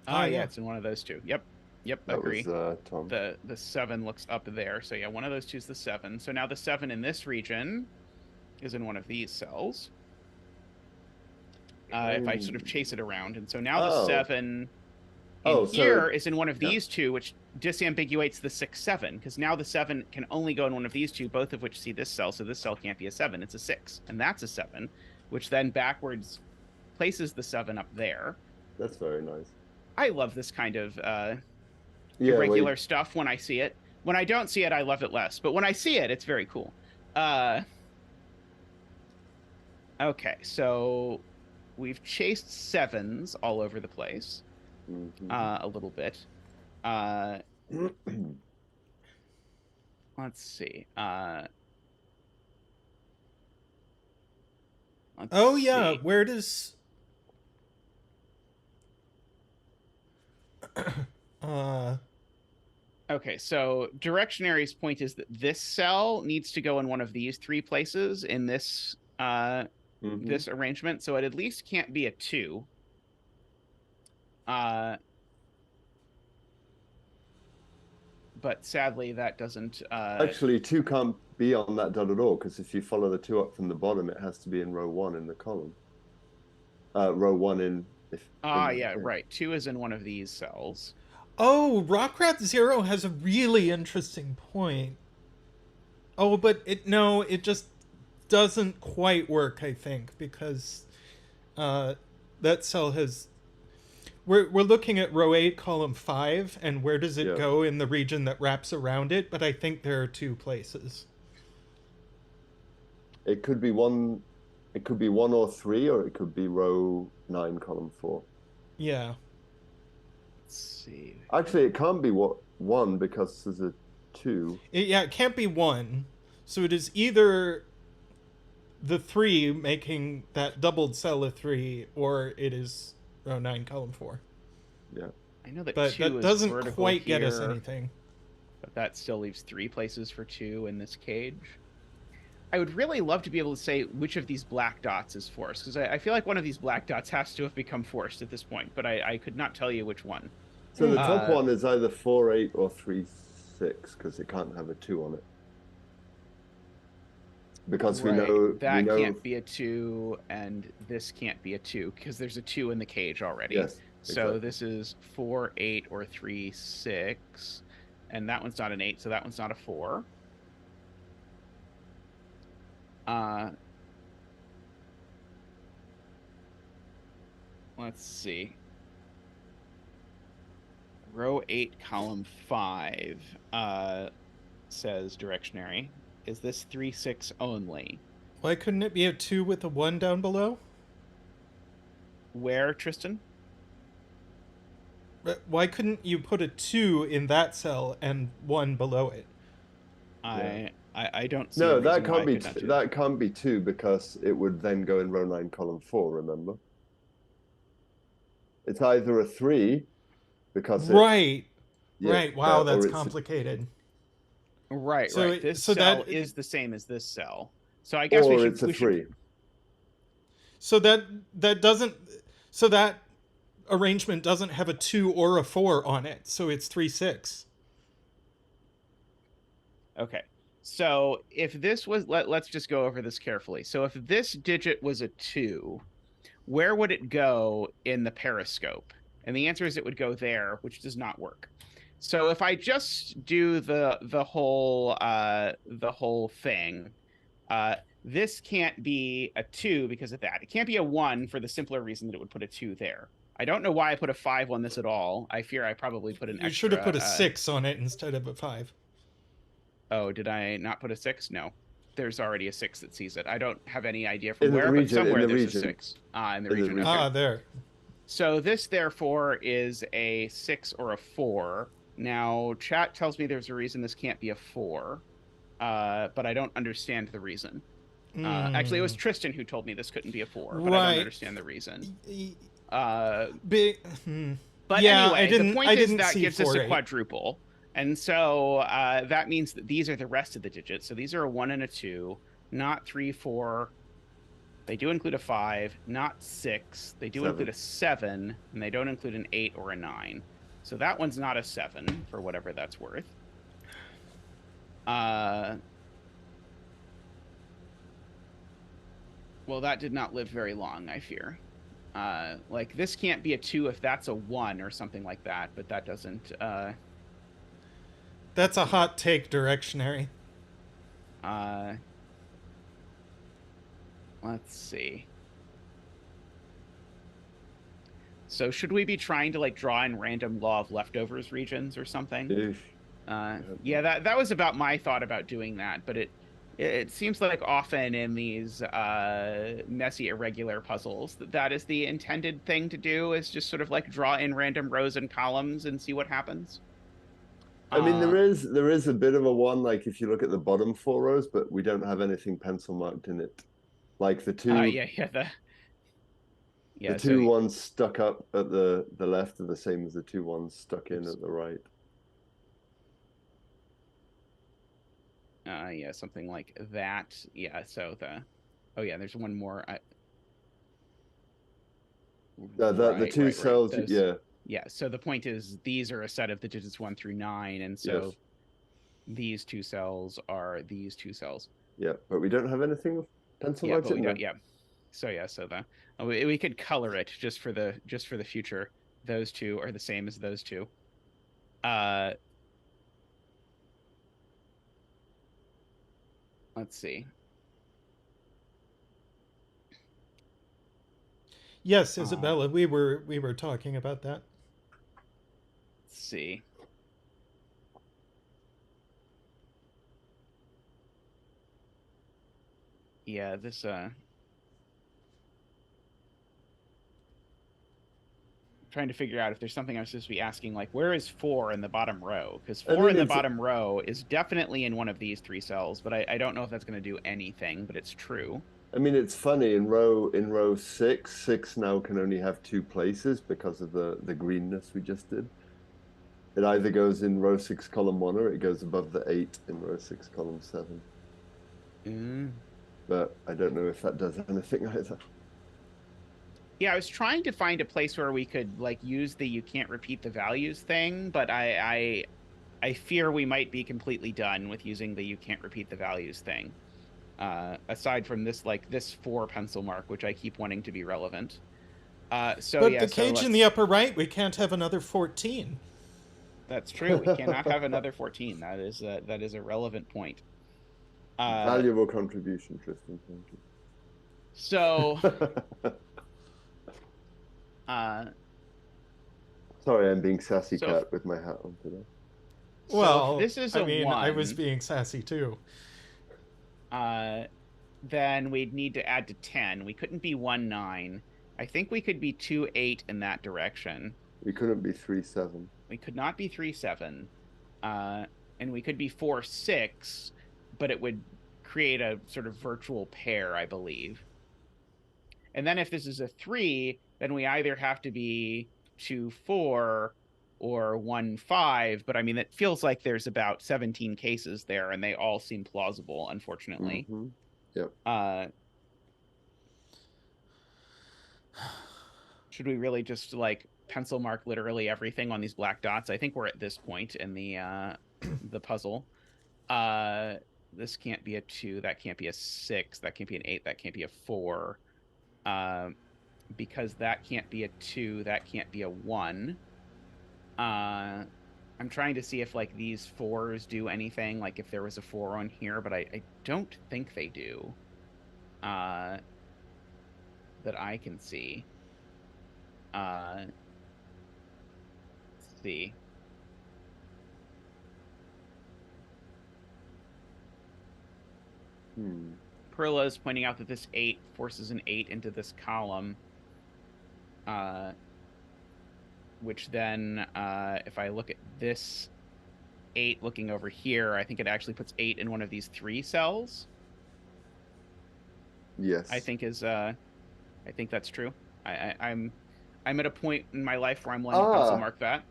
Yeah, it's in one of those 2. Yep, That agree. was Tom. The 7 looks up there. So yeah, one of those 2 is the 7. So now the 7 in this region is in one of these cells. If I sort of chase it around. And so now the 7 here is in one of these 2, which disambiguates the 6, 7, because now the 7 can only go in one of these 2, both of which see this cell, so this cell can't be a 7, it's a 6. And that's a 7, which then backwards places the 7 up there. That's very nice. I love this kind of irregular stuff when I see it. When I don't see it, I love it less. But when I see it, it's very cool. Okay, so we've chased 7s all over the place. A little bit. Let's see. Where does... Okay, so Directionary's point is that this cell needs to go in one of these 3 places in this this arrangement, so it at least can't be a 2. But sadly, that doesn't... Actually, 2 can't be on that dot at all, because if you follow the 2 up from the bottom, it has to be in row 1 in the column. Row 1 in... right. 2 is in one of these cells. Oh, Rockrat Zero has a really interesting point. Oh, but it just doesn't quite work, I think, because that cell has... We're looking at row 8, column 5, and where does it go in the region that wraps around it? But I think there are 2 places. It could be 1. It could be 1 or 3, or it could be row 9, column 4. Yeah. Let's see. Actually, it can't be 1 because there's a 2. It can't be 1. So it is either the 3 making that doubled cell a 3, or it is row 9, column 4. Yeah. I know that but 2 that is doesn't quite here, get us anything. But that still leaves 3 places for 2 in this cage. I would really love to be able to say which of these black dots is forced, because I feel like one of these black dots has to have become forced at this point, but I could not tell you which one. So the top one is either 4-8 or 3-6 because it can't have a 2 on it. Because we know that can't be a 2, and this can't be a 2 because there's a 2 in the cage already. Yes. So this is 4-8 or 3-6, and that one's not an 8, so that one's not a 4. Let's see. Row 8, column 5, says directionary. Is this 3-6 only? Why couldn't it be a 2 with a 1 down below? Where, Tristan? Why couldn't you put a 2 in that cell and 1 below it? I don't see. No, that can't be that can't be 2 because it would then go in row 9, column 4. Remember, it's either a 3 because right. Wow, that's complicated. Right. This cell is the same as this cell, so I guess it's a 3. So that arrangement doesn't have a 2 or a 4 on it, so it's 3-6. Okay. So if this was, let's just go over this carefully. So if this digit was a 2, where would it go in the periscope? And the answer is it would go there, which does not work. So if I just do the whole thing, this can't be a 2 because of that. It can't be a 1 for the simpler reason that it would put a 2 there. I don't know why I put a 5 on this at all. I fear I probably put an extra. You should have put a 6 on it instead of a 5. Oh, did I not put a 6? No. There's already a 6 that sees it. I don't have any idea from where, but somewhere there's a 6. In the region. Okay. There. So this, therefore, is a 6 or a 4. Now, chat tells me there's a reason this can't be a 4, but I don't understand the reason. Actually, it was Tristan who told me this couldn't be a 4, but I don't understand the reason. But yeah, anyway, the point is that gives us a quadruple. And so that means that these are the rest of the digits. So these are a 1 and a 2, not 3, 4. They do include a 5, not 6. They do include a 7, and they don't include an 8 or a 9. So that one's not a 7, for whatever that's worth. Well, that did not live very long, I fear. Like, this can't be a 2 if that's a 1 or something like that, but that doesn't... That's a hot take, directionary. Let's see. So should we be trying to, like, draw in random law of leftovers regions or something? Yeah, that was about my thought about doing that, but it seems like often in these messy, irregular puzzles that is the intended thing to do, is just sort of like draw in random rows and columns and see what happens. I mean, there is a bit of a one, like if you look at the bottom 4 rows, but we don't have anything pencil marked in it. Like the 2 the 2 ones stuck up at the left are the same as the 2 ones stuck in at the right. Yeah, something like that. Yeah, so there's one more. The 2 cells, yeah. Yeah, so the point is these are a set of the digits 1 through 9, and so these 2 cells are these 2 cells. Yeah, but we don't have anything with pencil marks in there. So we could color it just for the future. Those 2 are the same as those 2. Let's see. Yes, Isabella, we were talking about that. Let's see. Yeah, this trying to figure out if there's something I'm supposed to be asking, like, where is 4 in the bottom row? Because 4 in the bottom row is definitely in one of these 3 cells, but I don't know if that's going to do anything, but it's true. I mean, it's funny, in row 6 now can only have 2 places because of the greenness we just did. It either goes in row 6, column 1, or it goes above the 8 in row 6, column 7. But I don't know if that does anything either. Yeah, I was trying to find a place where we could like use the you can't repeat the values thing, but I fear we might be completely done with using the you can't repeat the values thing. Aside from this this 4 pencil mark, which I keep wanting to be relevant. So But yeah, the so cage in the upper right, we can't have another 14. that's true. We cannot have another 14. That is a relevant point. Valuable contribution, Tristan. Thank you. So sorry, I'm being sassy cat with my hat on today. Well, so this is I mean, I was being sassy too. Then we'd need to add to 10. We couldn't be 1, 9. I think we could be 2, 8 in that direction. We couldn't be 3, 7. We could not be 3, 7. And we could be 4, 6, but it would create a sort of virtual pair, I believe. And then if this is a 3, then we either have to be 2, 4 or 1, 5. But I mean, it feels like there's about 17 cases there, and they all seem plausible, unfortunately. Mm-hmm. Yep. Should we really just like pencil mark literally everything on these black dots? I think we're at this point in the puzzle. This can't be a 2. That can't be a 6. That can't be an 8. That can't be a 4. Because that can't be a 2. That can't be a 1. I'm trying to see if like these 4s do anything, like if there was a 4 on here, but I don't think they do. That I can see. Let's see. Perla is pointing out that this 8 forces an 8 into this column. Which then, if I look at this 8 looking over here, I think it actually puts 8 in one of these 3 cells. Yes. I think that's true. I'm at a point in my life where I'm willing to pencil mark that.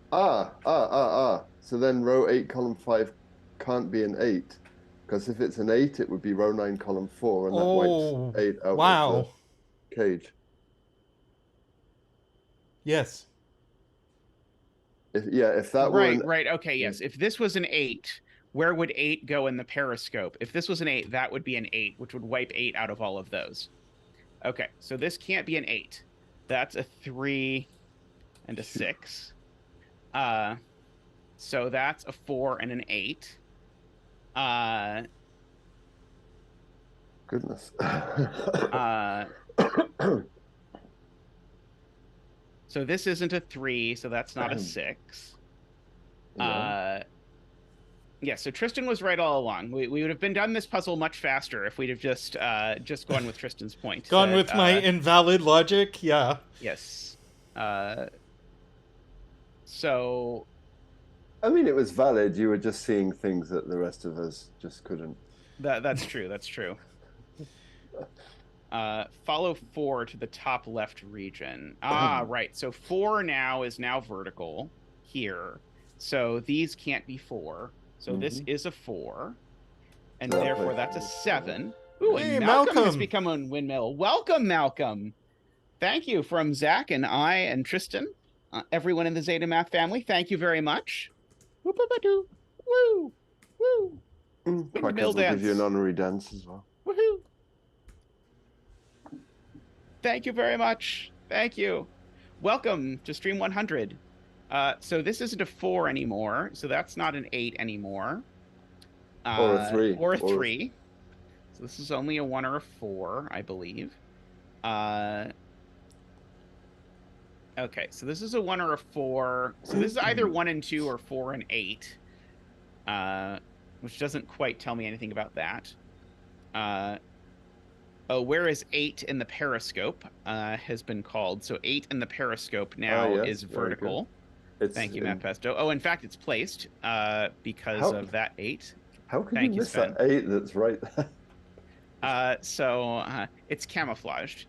So then row 8, column 5 can't be an 8. Because if it's an 8, it would be row 9, column 4, and that wipes 8 out of the cage. Yes. If that were right. Okay, yes. If this was an 8, where would 8 go in the periscope? If this was an 8, that would be an 8, which would wipe 8 out of all of those. Okay, so this can't be an 8. That's a 3 and a 6. So that's a 4 and an 8. Goodness. So this isn't a 3, so that's not a 6. Yeah, so Tristan was right all along. We would have been done this puzzle much faster if we'd have just gone with Tristan's point. Gone with my invalid logic, yeah. Yes. So... I mean, it was valid. You were just seeing things that the rest of us just couldn't. That's true. That's true. Follow 4 to the top left region. Right. So 4 is now vertical here. So these can't be 4. So this is a 4. And therefore that's a 7. Ooh, hey, and Malcolm has become a windmill. Welcome, Malcolm. Thank you from Zach and I and Tristan. Everyone in the Zetamath family, thank you very much. Woo! Woo! Woo! Windmill dance. Will give you an honorary dance as well. Woohoo! Thank you very much. Thank you. Welcome to Stream 100. So this isn't a 4 anymore, so that's not an 8 anymore. Or a 3. Or a 3. So this is only a 1 or a 4, I believe. Okay, so this is a 1 or a 4. So this is either 1 and 2 or 4 and 8. Which doesn't quite tell me anything about that. Where is 8 in the periscope has been called. So 8 in the periscope now is vertical. Thank you, Matt Pesto. Oh, in fact, it's placed because of that 8. How can you miss that 8 that's right there? So it's camouflaged.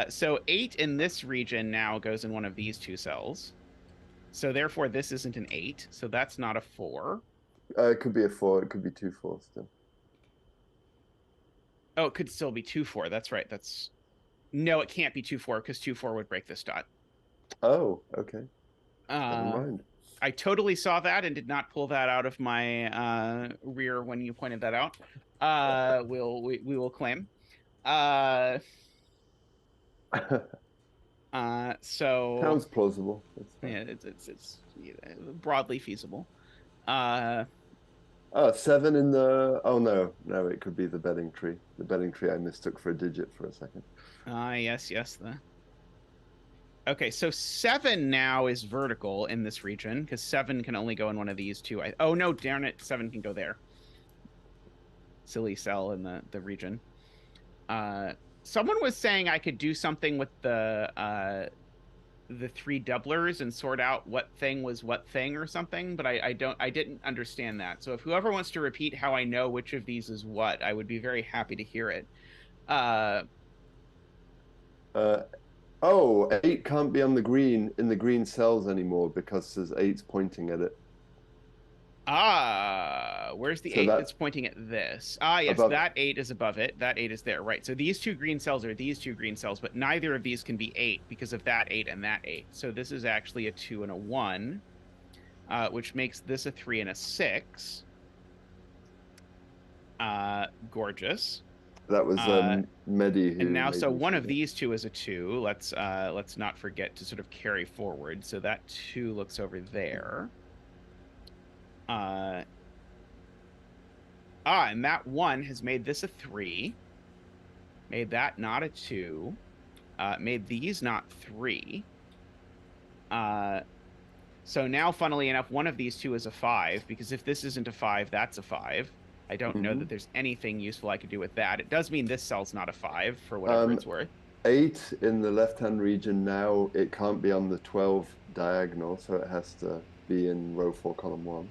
So 8 in this region now goes in one of these 2 cells. So therefore, this isn't an 8. So that's not a 4. It could be a 4. It could be 2 4s still. Oh, it could still be 2 4. That's right. That's No, it can't be 2-4 because 2-4 would break this dot. Oh, okay. Never Uh, mind. I totally saw that and did not pull that out of my rear when you pointed that out. We will claim. So Sounds plausible. That's fine. yeah, it's broadly feasible. 7 in the. Oh no, it could be the bedding tree. The bedding tree I mistook for a digit for a second. Yes. Okay, so 7 now is vertical in this region because 7 can only go in one of these two. Oh no, darn it, 7 can go there. Silly cell in the region. Someone was saying I could do something with the 3 doublers and sort out what thing was what thing or something, but I didn't understand that. So if whoever wants to repeat how I know which of these is what, I would be very happy to hear it. Oh, 8 can't be on the green cells anymore because there's 8's pointing at it. Where's the So 8 that's pointing at this? Yes, above that 8 is above it. That 8 is there, right? So these 2 green cells are these 2 green cells, but neither of these can be 8 because of that 8 and that 8. So this is actually a 2 and a 1, which makes this a 3 and a 6. Gorgeous. That was Medi. And now, so one of these 2 is a 2. Let's not forget to sort of carry forward. So that 2 looks over there. And that 1 has made this a 3. Made that not a 2. Made these not 3. So now, funnily enough, one of these 2 is a 5, because if this isn't a 5, that's a 5. I don't know that there's anything useful I could do with that. It does mean this cell's not a 5, for whatever it's worth. 8 in the left-hand region now, it can't be on the 12 diagonal, so it has to be in row 4, column 1.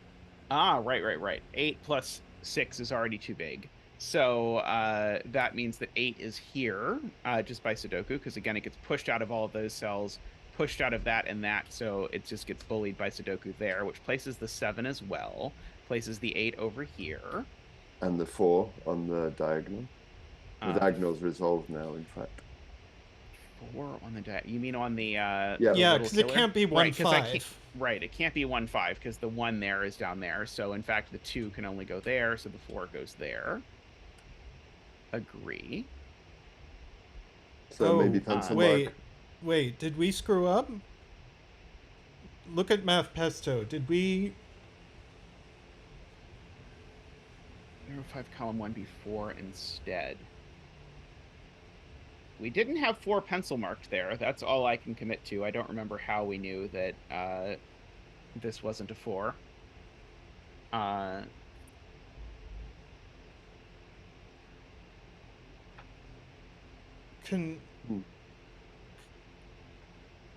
Right. 8 plus 6 is already too big. So that means that 8 is here just by Sudoku, because again, it gets pushed out of all of those cells, pushed out of that and that, so it just gets bullied by Sudoku there, which places the 7 as well, places the 8 over here. And the 4 on the diagonal. The diagonal's resolved now, in fact. 4 on the diagonal. You mean on the yeah, because it can't be 1-5. Right, it can't be 1-5 because the 1 there is down there. So in fact, the 2 can only go there, so the 4 goes there. Agree. So maybe pencil mark. Wait, did we screw up? Look at Math Pesto. Did we... 5 column 1 be 4 instead? We didn't have 4 pencil marked there. That's all I can commit to. I don't remember how we knew that this wasn't a 4.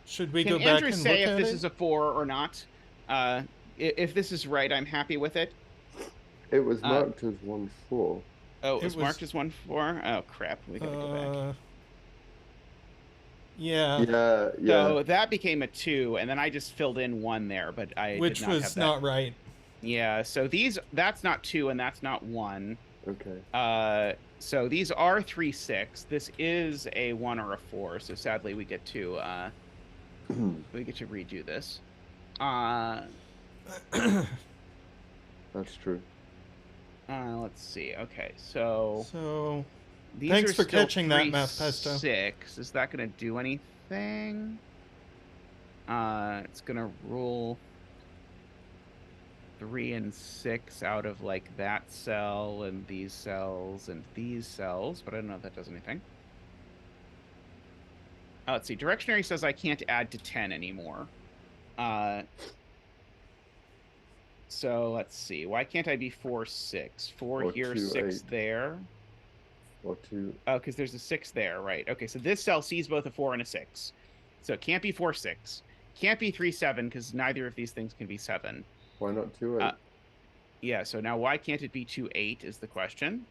Should we go back Andrew and say look if at this it? is a 4 or not? If this is right, I'm happy with it. It was marked as 1-4. Oh, it was marked as 1-4? Oh, crap. We gotta go back. Yeah. So that became a 2, and then I just filled in 1 there, but which did not was have that. not right. Yeah, so that's not 2, and that's not 1. Okay. So these are 3, 6. This is a 1 or a 4, so sadly we get to redo this. That's true. Let's see. Okay, so these thanks are for still catching 3, that, Math Pesto. 6. Is that going to do anything? It's going to rule 3 and 6 out of like that cell and these cells and these cells, but I don't know if that does anything. Let's see. Directionary says I can't add to 10 anymore. So let's see. Why can't I be 4, 6? 4 here, 2, 6 8. there. Or 2. Oh, because there's a 6 there, right? Okay, so this cell sees both a 4 and a 6. So it can't be 4, 6. Can't be 3, 7 because neither of these things can be 7. Why not 2, 8? Yeah. So now why can't it be 2, 8 is the question.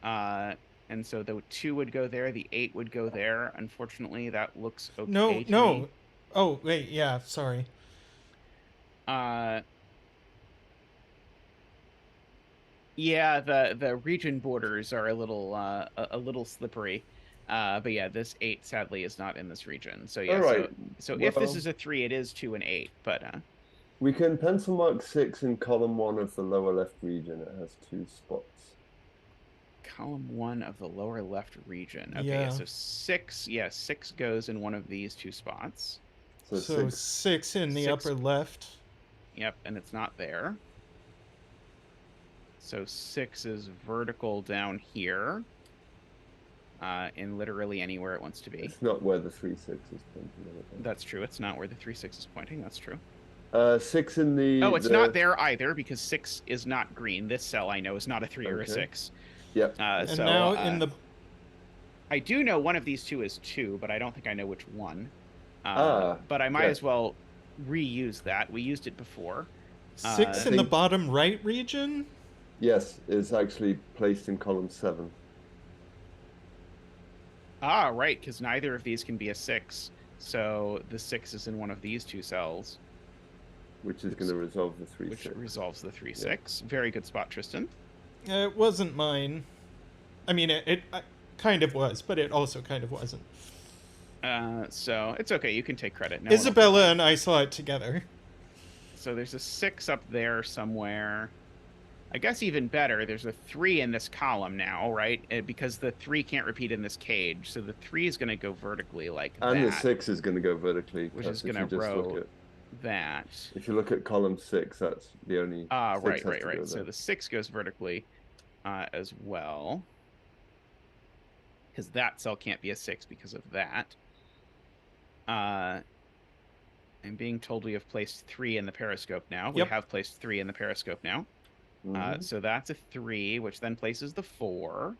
And so the 2 would go there, the 8 would go there. Unfortunately, that looks okay. No. Me. Oh wait, yeah. Sorry. Yeah, the region borders are a little slippery. But yeah, this 8 sadly is not in this region. So yeah, All right. so if this is a 3, it is 2 and 8. But we can pencil mark 6 in column 1 of the lower left region. It has 2 spots. column 1 of the lower left region. Okay, Yeah. so 6. Yeah, 6 goes in one of these 2 spots. So 6 in the upper left. Yep, and it's not there. So 6 is vertical down here. In literally anywhere it wants to be. It's not where the 3-6 is pointing. That's true. It's not where the 3-6 is pointing. That's true. 6 in the... Oh, it's not there either because 6 is not green. This cell I know is not a 3 or a 6. Yep. And so, now in the... I do know one of these 2 is 2, but I don't think I know which one. But I might as well reuse that. We used it before. 6 in the bottom right region? Yes, it's actually placed in column 7. Ah, right, because neither of these can be a 6. So the 6 is in one of these 2 cells. Which is going to resolve the 3-6. Which resolves the 3-6. Very good spot, Tristan. It wasn't mine. I mean, it kind of was, but it also kind of wasn't. So it's okay. You can take credit. No Isabella and I saw it together. So there's a 6 up there somewhere. I guess even better, there's a 3 in this column now, right? Because the 3 can't repeat in this cage. So the 3 is going to go vertically like that. And the 6 is going to go vertically. Which is going to row that. If you look at column 6, that's the only... right. So the 6 goes vertically as well. Because that cell can't be a 6 because of that. I'm being told we have placed 3 in the periscope now. Yep. We have placed 3 in the periscope now. So that's a 3, which then places the 4.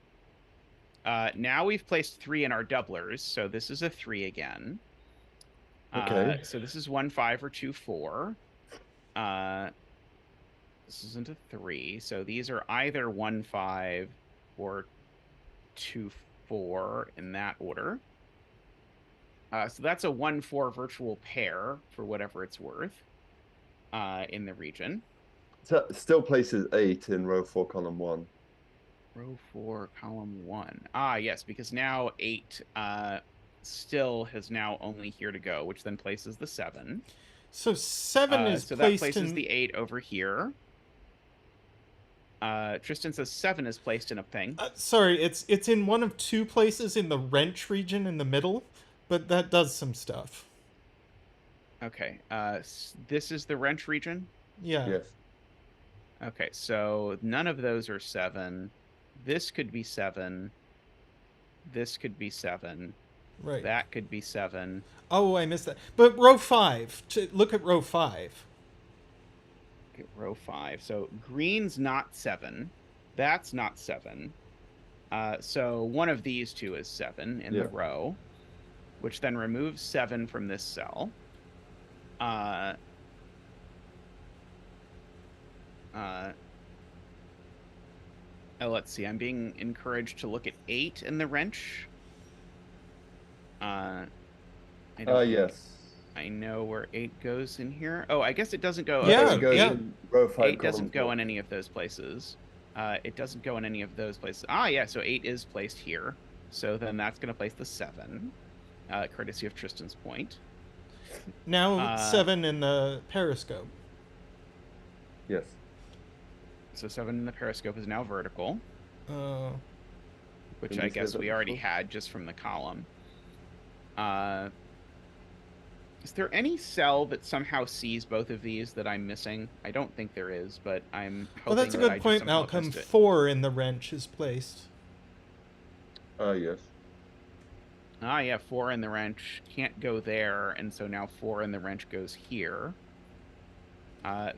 Now we've placed 3 in our doublers, so this is a 3 again. Okay. So this is 1, 5, or 2, 4. This isn't a 3, so these are either 1, 5 or 2, 4 in that order. So that's a 1, 4 virtual pair for whatever it's worth in the region. So still places 8 in row 4, column 1. Row 4, column 1. Ah, yes, because now 8 still has now only here to go, which then places the 7. So 7 is so placed that places in... the 8 over here. Tristan says 7 is placed in a thing. Sorry, it's in one of 2 places in the wrench region in the middle, but that does some stuff. Okay, this is the wrench region? Yeah. Yes. Okay, so none of those are 7. This could be 7. This could be 7. Right. That could be 7. Oh, I missed that. But row 5. Look at row 5. Okay, row 5. So green's not 7. That's not 7. So one of these 2 is 7 in the row, which then removes 7 from this cell. Let's see. I'm being encouraged to look at 8 in the wrench. Yes. I know where 8 goes in here. Oh, I guess it doesn't go. Yeah, okay, yeah. Row 5, 8 doesn't go in any of those places. It doesn't go in any of those places. Ah, yeah. So 8 is placed here. So then that's going to place the 7, courtesy of Tristan's point. Now 7 in the periscope. Yes. So 7 in the periscope is now vertical. Which Did I we say guess that we already before? had just from the column. Is there any cell that somehow sees both of these that I'm missing? I don't think there is, but I'm hoping Well, that's a good point, Malcolm. 4 in the wrench is placed. Yes. Ah, yeah, 4 in the wrench can't go there, and so now 4 in the wrench goes here.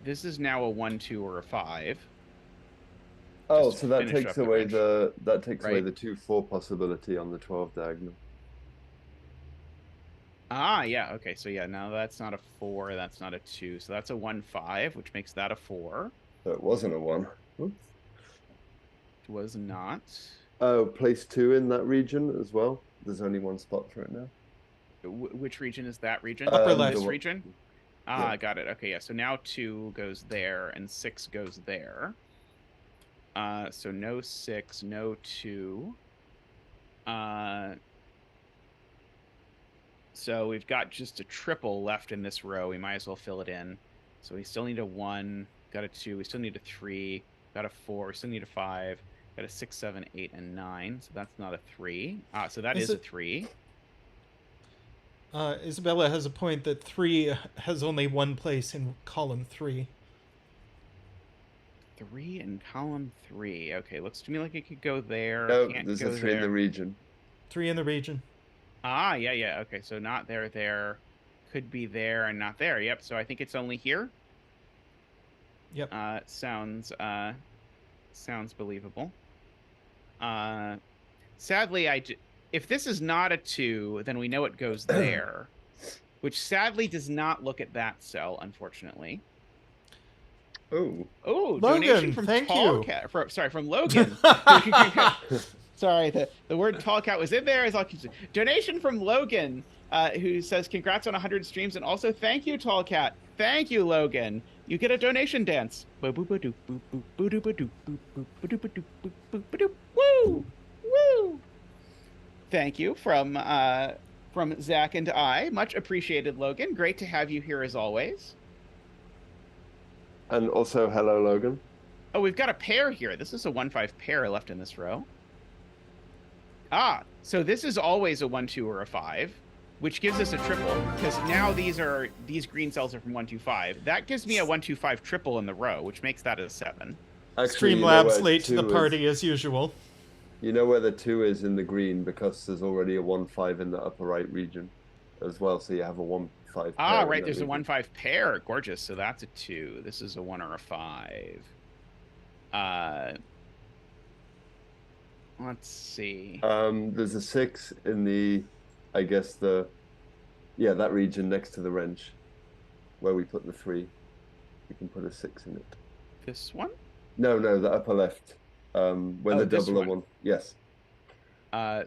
This is now a 1, 2, or a 5. Oh, Just so that finish takes up the away wrench. away Right. the 2-4 possibility on the 12 diagonal. Ah, yeah, okay, so yeah, now that's not a 4, that's not a 2, so that's a 1, 5, which makes that a 4. So it wasn't a 1. Oops. It was not. Oh, place 2 in that region as well. There's only 1 spot for it now. Which region is that region? Upper left. This region? Ah, Yeah. got it. Okay, yeah. So now 2 goes there and 6 goes there. So no 6, no 2. So we've got just a triple left in this row. We might as well fill it in. So we still need a 1, got a 2, we still need a 3, got a 4, we still need a 5, got a 6, 7, 8, and 9. So that's not a 3. So that is a 3. Isabella has a point that 3 has only one place in column 3. 3 in column 3. Okay, looks to me like it could go there. No, Can't there's go a 3 there. in the region. 3 in the region. Ah, yeah. Okay, so not there, there. Could be there and not there. Yep, so I think it's only here. Yep. Sounds believable. Sadly, if this is not a 2, then we know it goes there, which sadly does not look at that cell, unfortunately. Oh, Logan, donation from thank Tallcat. Sorry, from Logan. Sorry, the word Tallcat was in there. Donation from Logan, who says, congrats on 100 streams, and also thank you, Tallcat. Thank you, Logan. You get a donation dance. Woo! Woo! Thank you from Zach and I. Much appreciated, Logan. Great to have you here as always. and also hello, Logan. Oh, we've got a pair here. This is a 1-5 pair left in this row. So this is always a 1-2 or a 5, which gives us a triple, because now these green cells are from 1-2-5. That gives me a 1-2-5 triple in the row, which makes that a 7. Actually, Streamlabs late to the party as usual. You know where the 2 is in the green because there's already a 1-5 in the upper right region as well, so you have a 1-5 pair. Right, there's a 1-5 pair. Gorgeous. So that's a 2. This is a 1 or a 5. Let's see. There's a 6 in the, I guess that region next to the wrench where we put the 3. We can put a 6 in it. This one? No, the upper left. Where the double one. Yes.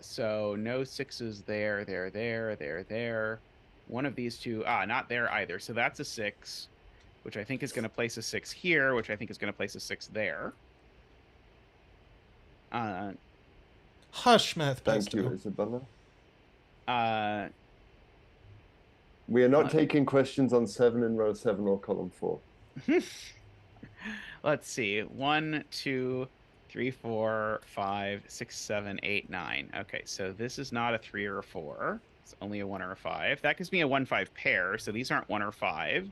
So no 6s there. One of these two, not there either. So that's a 6, which I think is going to place a 6 here, which I think is going to place a 6 there. Hush, Math Thank Pesto. you, Isabella. We are not taking questions on 7 in row 7 or column 4. Let's see. 1, 2, 3, 4, 5, 6, 7, 8, 9. Okay, so this is not a 3 or a 4. It's only a 1 or a 5. That gives me a 1-5 pair, so these aren't 1 or 5,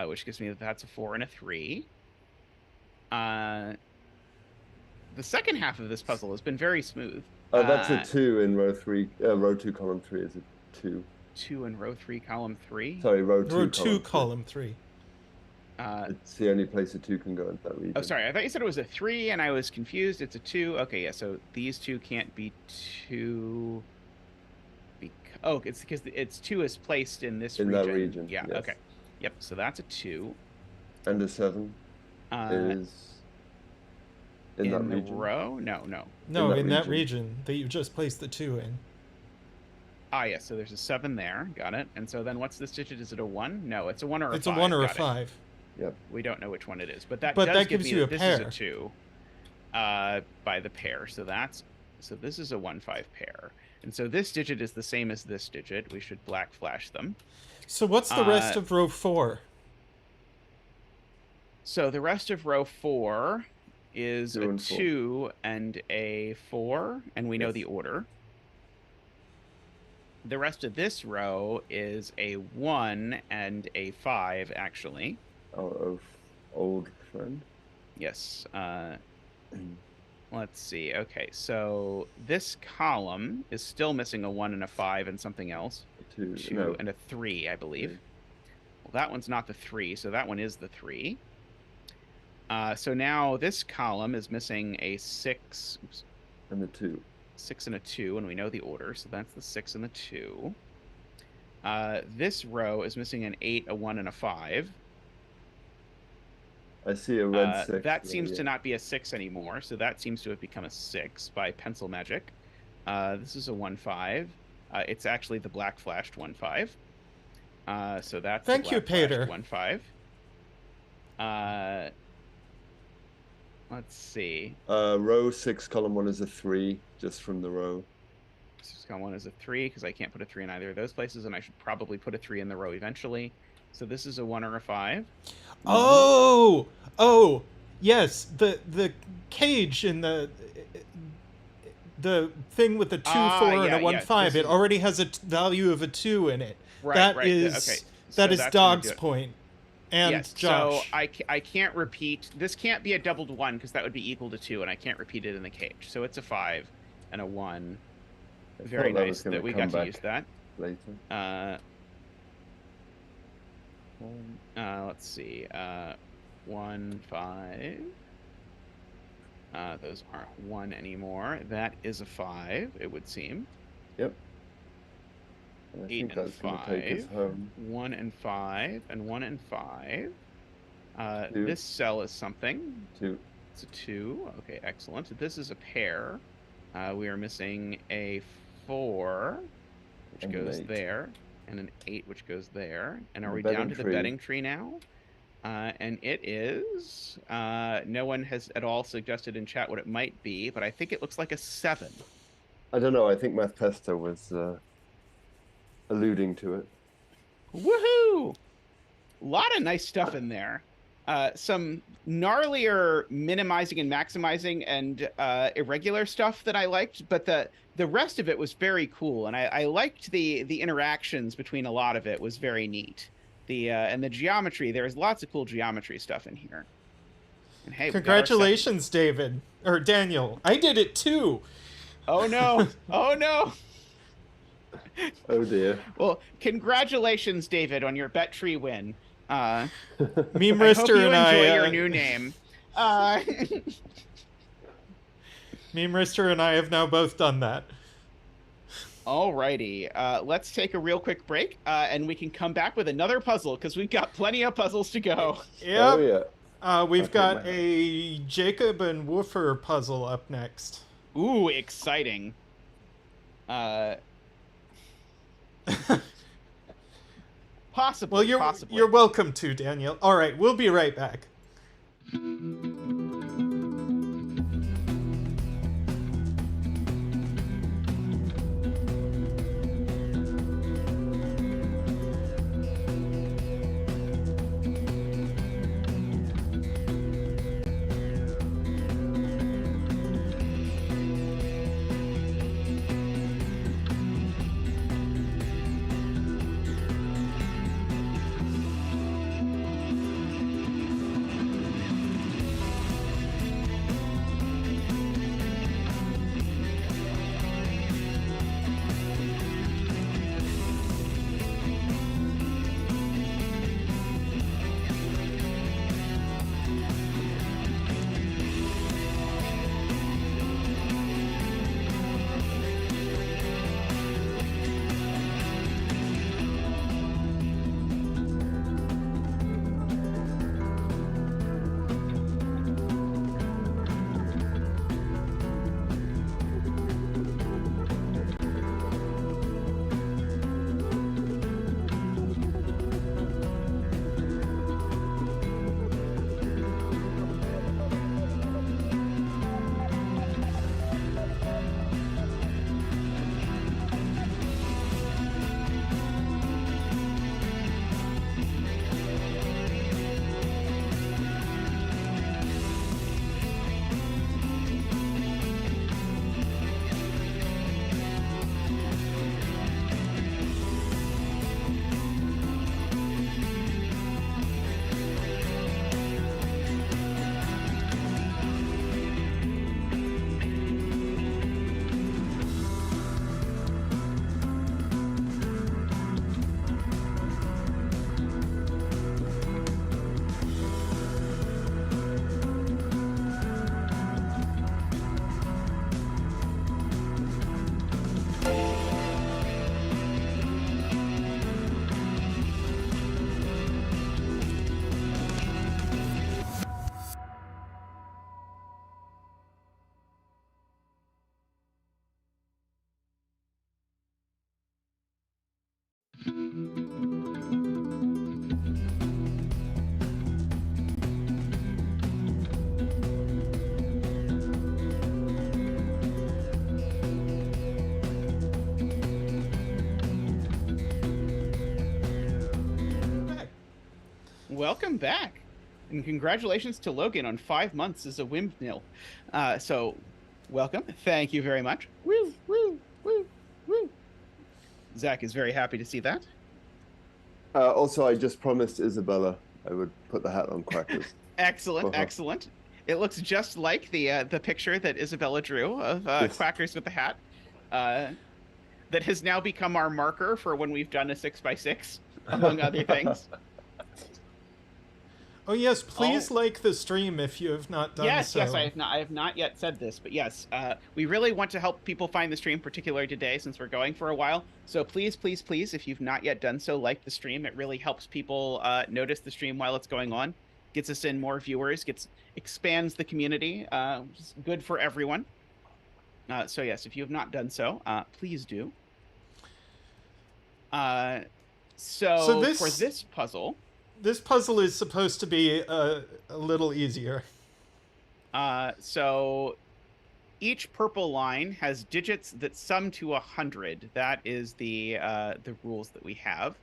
which gives me that's a 4 and a 3. The second half of this puzzle has been very smooth. That's a 2 in row 3. Row 2, column 3 is a 2. 2 in row 3, column 3? Sorry, row 2, Row 2, column 3. It's the only place a 2 can go in that region. Oh, sorry. I thought you said it was a 3, and I was confused. It's a 2. Okay, yeah. So these 2 can't be 2. It's because it's 2 is placed in this region. In that region. Yeah. Yes. Okay. Yep. So that's a 2. And a 7 is in that region. Row? No. No, in that region that you just placed the 2 in. Yeah. So there's a 7 there. Got it. And so then what's this digit? Is it a 1? No, it's a 1 or a 5. It's a 1 or a 5. Yep. We don't know which one it is, but that gives you a pair. This is a 2 by the pair. So this is a 1-5 pair. And so this digit is the same as this digit. We should black flash them. So what's the rest of row 4? So the rest of row 4 is a 2 and a 4, and we know the order. The rest of this row is a 1 and a 5, actually. Oh, old friend? Yes. Let's see. Okay, so this column is still missing a 1 and a 5 and something else. 2 and a 3, I believe. Well, that one's not the 3, so that one is the 3. So now this column is missing a 6. Oops. And a 2. 6 and a 2, and we know the order, so that's the 6 and the 2. This row is missing an 8, a 1, and a 5. I see a red 6. That seems to not be a 6 anymore, so that seems to have become a 6 by pencil magic. This is a 1-5. It's actually the black flashed 1-5. So that's Thank you, Peter. 1-5. Let's see. Row 6, column 1 is a 3, just from the row. 6, column 1 is a 3, because I can't put a 3 in either of those places, and I should probably put a 3 in the row eventually. So this is a 1 or a 5. Oh! Oh! Yes, the cage in the thing with the 2, 4, and a 1, 5, it already has a value of a 2 in it. Right, that right. is Okay. that is Dog's point. And yes, Josh. so I can't repeat. This can't be a doubled 1 because that would be equal to 2, and I can't repeat it in the cage. So it's a 5 and a 1. Very nice that we got to use that. Later. Let's see. 1, 5. Those aren't 1 anymore. That is a 5, it would seem. Yep. 8 and 5. 1 and 5, and 1 and 5. This cell is something. 2. It's a 2. Okay, excellent. This is a pair. We are missing a 4, which and goes there, and an 8, which goes there. And are we down to the betting tree now? And it is. No one has at all suggested in chat what it might be, but I think it looks like a 7. I don't know. I think Math Pesto was alluding to it. Woohoo! A lot of nice stuff in there. Some gnarlier minimizing and maximizing and irregular stuff that I liked, but the rest of it was very cool, and I liked the interactions between a lot of it was very neat. And the geometry, there's lots of cool geometry stuff in here. And hey, congratulations, David or Daniel. I did it too. Oh no! Oh no! Oh dear. Well, congratulations, David, on your Bet Tree win. Meme Rister and I enjoy your new name. Meme Rister and I have now both done that. Alrighty, let's take a real quick break, and we can come back with another puzzle because we've got plenty of puzzles to go. Yep. Oh yeah. We've got a Jakhob and Woofer puzzle up next. Ooh, exciting. Possibly. Well, you're welcome to, Daniel. All right, we'll be right back. welcome back. And congratulations to Logan on 5 months as a windmill. So, welcome. Thank you very much. Woo, woo, woo, woo. Zach is very happy to see that. Also, I just promised Isabella I would put the hat on Quackers. Excellent, excellent. It looks just like the picture that Isabella drew of Yes. Quackers with the hat. That has now become our marker for when we've done a 6x6, among other things. Oh yes, please like the stream if you have not done so. Yes, I have not yet said this, but yes, we really want to help people find the stream, particularly today since we're going for a while. So please, please, please, if you've not yet done so, like the stream. It really helps people notice the stream while it's going on, gets us in more viewers, expands the community, which is good for everyone. So yes, if you have not done so, please do. So for this puzzle. This puzzle is supposed to be a little easier. So each purple line has digits that sum to 100. That is the rules that we have.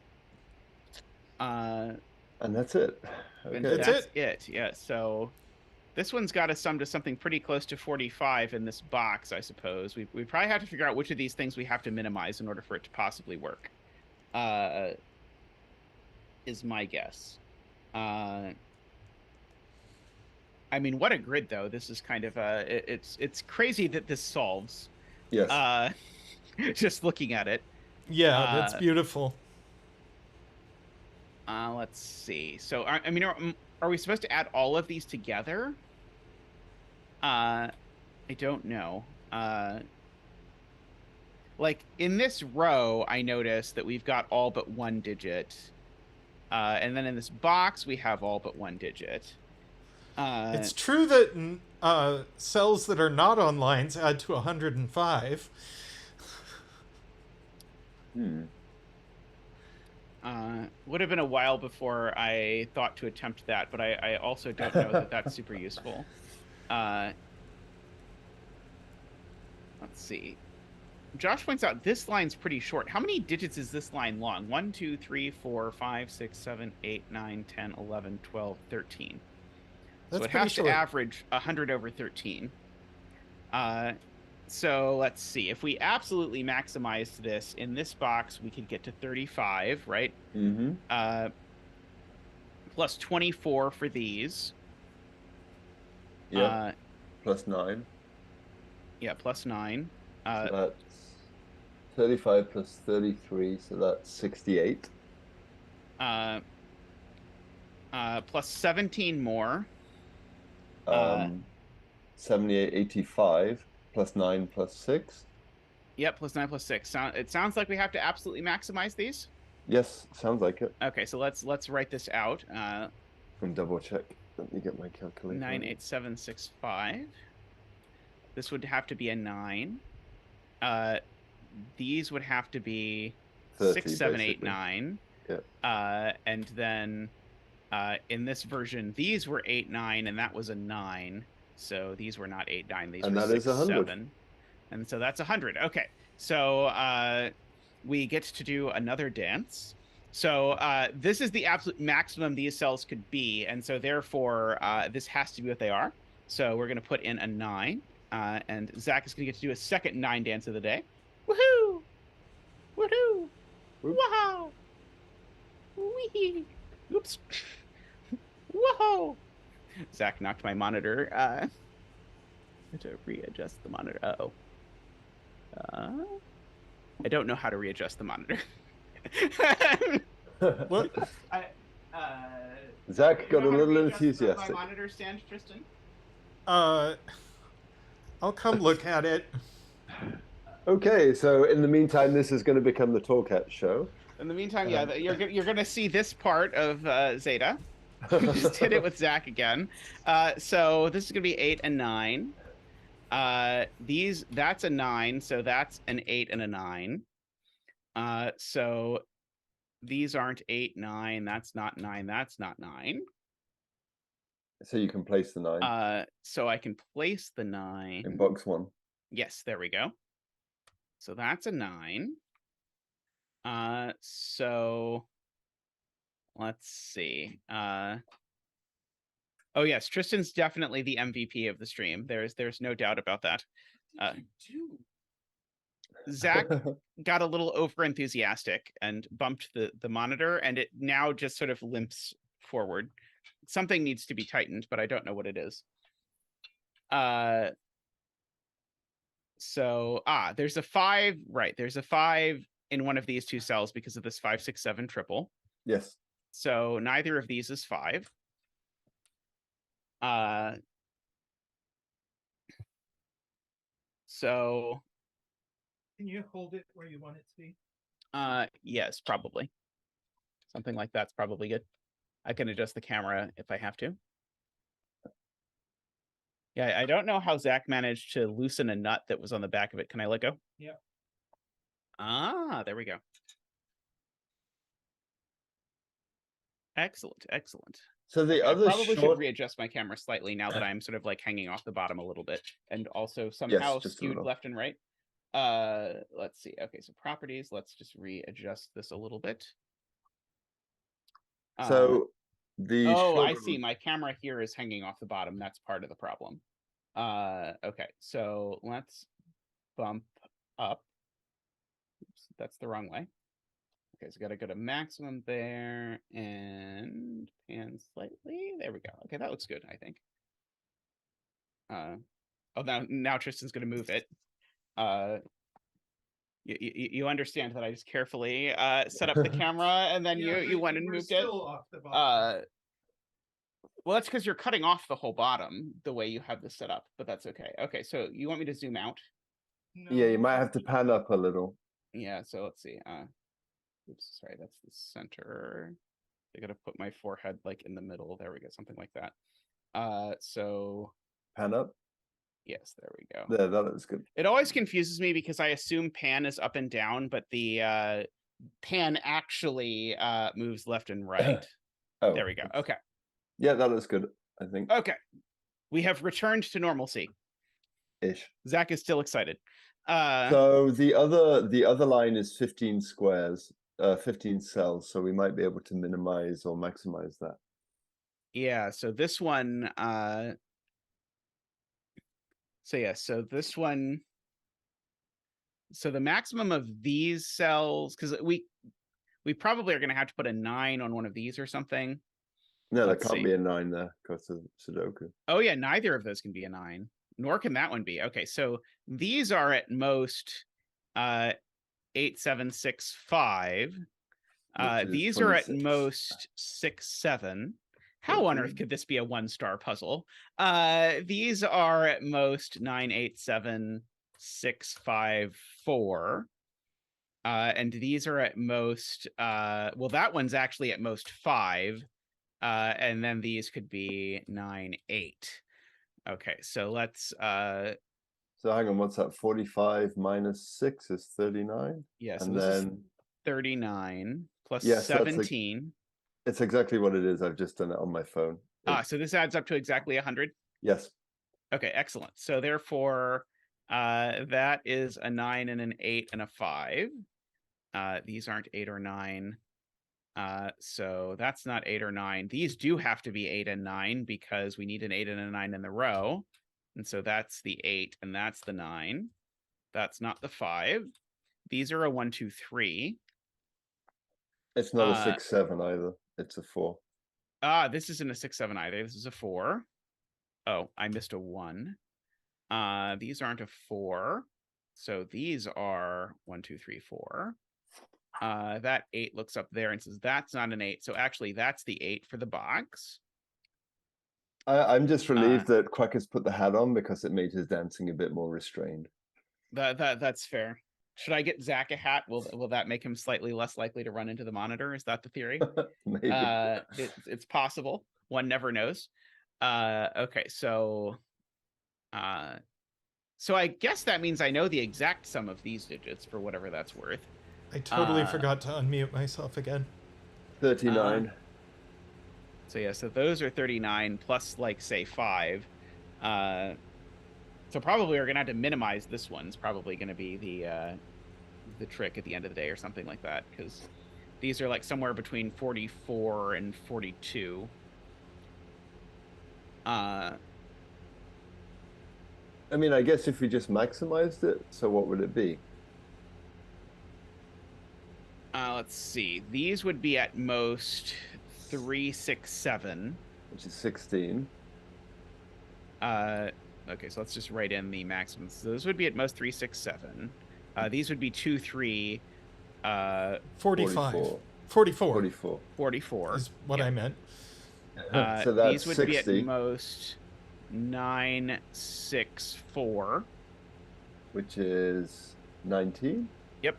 And that's it. Okay. And that's it. Yeah. So this one's got to sum to something pretty close to 45 in this box, I suppose. We probably have to figure out which of these things we have to minimize in order for it to possibly work. Is my guess. I mean, what a grid, though. This is kind of it's crazy that this solves. Yes. Just looking at it. Yeah, that's beautiful. Let's see. So, I mean, are we supposed to add all of these together? I don't know. Like, in this row, I noticed that we've got all but one digit. And then in this box, we have all but one digit. It's true that cells that are not on lines add to 105. Would have been a while before I thought to attempt that, but I also don't know that that's super useful. Let's see. Josh points out this line's pretty short. How many digits is this line long? 1, 2, 3, 4, 5, 6, 7, 8, 9, 10, 11, 12, 13. So it has to average 100 over 13. So let's see. If we absolutely maximized this in this box, we could get to 35, right? Mm-hmm. Plus 24 for these. Yeah. Plus 9. Yeah, plus 9. So that's 35 plus 33, so that's 68. Plus 17 more. 78, 85, plus 9 plus 6. Yep, plus 9 plus 6. It sounds like we have to absolutely maximize these. Yes, sounds like it. Okay, so let's write this out. And double check. Let me get my calculator. 98765. This would have to be a 9. These would have to be 30, 6, 7, basically. 8, 9. Yeah. And then in this version, these were 8, 9, and that was a 9. So these were not 8, 9. These were 6, 7. And so that's 100. Okay. So we get to do another dance. So this is the absolute maximum these cells could be. And so therefore, this has to be what they are. So we're going to put in a 9. And Zach is going to get to do a second 9 dance of the day. Woohoo! Woohoo! Wow! Wee! Oops. Whoa! Zach knocked my monitor. To readjust the monitor. Uh-oh. I don't know how to readjust the monitor. What? Zach got a little enthusiastic. My monitor stand, Tristan? I'll come look at it. Okay, so in the meantime, this is going to become the Tallcat show. In the meantime, yeah, you're going to see this part of Zeta. Just hit it with Zach again. So this is going to be 8 and 9. That's a 9, so that's an 8 and a 9. So these aren't 8, 9, that's not 9, that's not 9. So you can place the 9. So I can place the 9. In box 1. Yes, there we go. So that's a 9. So let's see. Oh yes, Tristan's definitely the MVP of the stream. There's no doubt about that. Zach got a little over enthusiastic and bumped the monitor, and it now just sort of limps forward. Something needs to be tightened, but I don't know what it is. So there's a 5, right? There's a 5 in one of these two cells because of this 5, 6, 7 triple. Yes. So neither of these is 5. So can you hold it where you want it to be? Yes, probably. Something like that's probably good. I can adjust the camera if I have to. Yeah, I don't know how Zach managed to loosen a nut that was on the back of it. Can I let go? Yeah. There we go. Excellent, excellent. So the I other probably should readjust my camera slightly now that I'm sort of like hanging off the bottom a little bit and also somehow skewed left and right. Let's see. Okay, so properties, let's just readjust this a little bit. So I see. My camera here is hanging off the bottom. That's part of the problem. Okay, so let's bump up. Oops, that's the wrong way. Okay, so gotta go to maximum there and pan slightly. There we go. Okay, that looks good, I think. Now Tristan's gonna move it. You understand that I just carefully set up the camera and then you went and moved it. Off the bottom. Well, that's because you're cutting off the whole bottom the way you have this set up, but that's okay. Okay, so you want me to zoom out? No, yeah, you might have to pan up a little. Yeah, so let's see. Oops, sorry, that's the center. I gotta put my forehead like in the middle. There we go, something like that. So pan up. Yes, there we go. There, that looks good. It always confuses me because I assume pan is up and down, but the pan actually moves left and right. Oh, there we go. Okay. Yeah, that looks good, I think. Okay. We have returned to normalcy. Ish. Zach is still excited. So the other line is 15 squares, 15 cells, so we might be able to minimize or maximize that. Yeah, so this one so this one, so the maximum of these cells, because we probably are going to have to put a 9 on one of these or something. No, there can't be a 9 there because of Sudoku. Oh yeah, neither of those can be a 9, nor can that one be. Okay, so these are at most 8, 7, 6, 5. These 26. Are at most 6, 7. How on earth could this be a 1-star puzzle? These are at most 9, 8, 7, 6, 5, 4. And these are at most, well, that one's actually at most 5. And then these could be 9, 8. Okay, so let's... So hang on, what's that? 45 minus 6 is 39? Yes, and then 39 plus yes, 17. It's exactly what it is. I've just done it on my phone. So this adds up to exactly 100? Yes. Okay, excellent. So therefore, that is a 9 and an 8 and a 5. These aren't 8 or 9. So that's not 8 or 9. These do have to be 8 and 9 because we need an 8 and a 9 in the row. And so that's the 8 and that's the 9. That's not the 5. These are a 1, 2, 3. It's not a 6, 7 either. It's a 4. This isn't a 6, 7 either. This is a 4. Oh, I missed a 1. These aren't a 4. So these are 1, 2, 3, 4. That 8 looks up there and says that's not an 8. So actually that's the 8 for the box. I'm just relieved that Quack has put the hat on because it made his dancing a bit more restrained. That's fair. Should I get Zach a hat? Will that make him slightly less likely to run into the monitor? Is that the theory? Maybe. It's possible. One never knows. Okay, so I guess that means I know the exact sum of these digits for whatever that's worth. I totally forgot to unmute myself again. 39. So yeah, so those are 39 plus, like, say 5. So probably we're gonna have to minimize this one. It's probably gonna be the trick at the end of the day or something like that, because These are like somewhere between 44 and 42. I mean, I guess if we just maximized it, so what would it be? Let's see. These would be at most 3, 6, 7. Which is 16. Okay, so let's just write in the maximum. So those would be at most 3, 6, 7. These would be 2, 3. 45. 44. 44 is what I meant. So that's these would 60. be at most 9, 6, 4. Which is 19? Yep.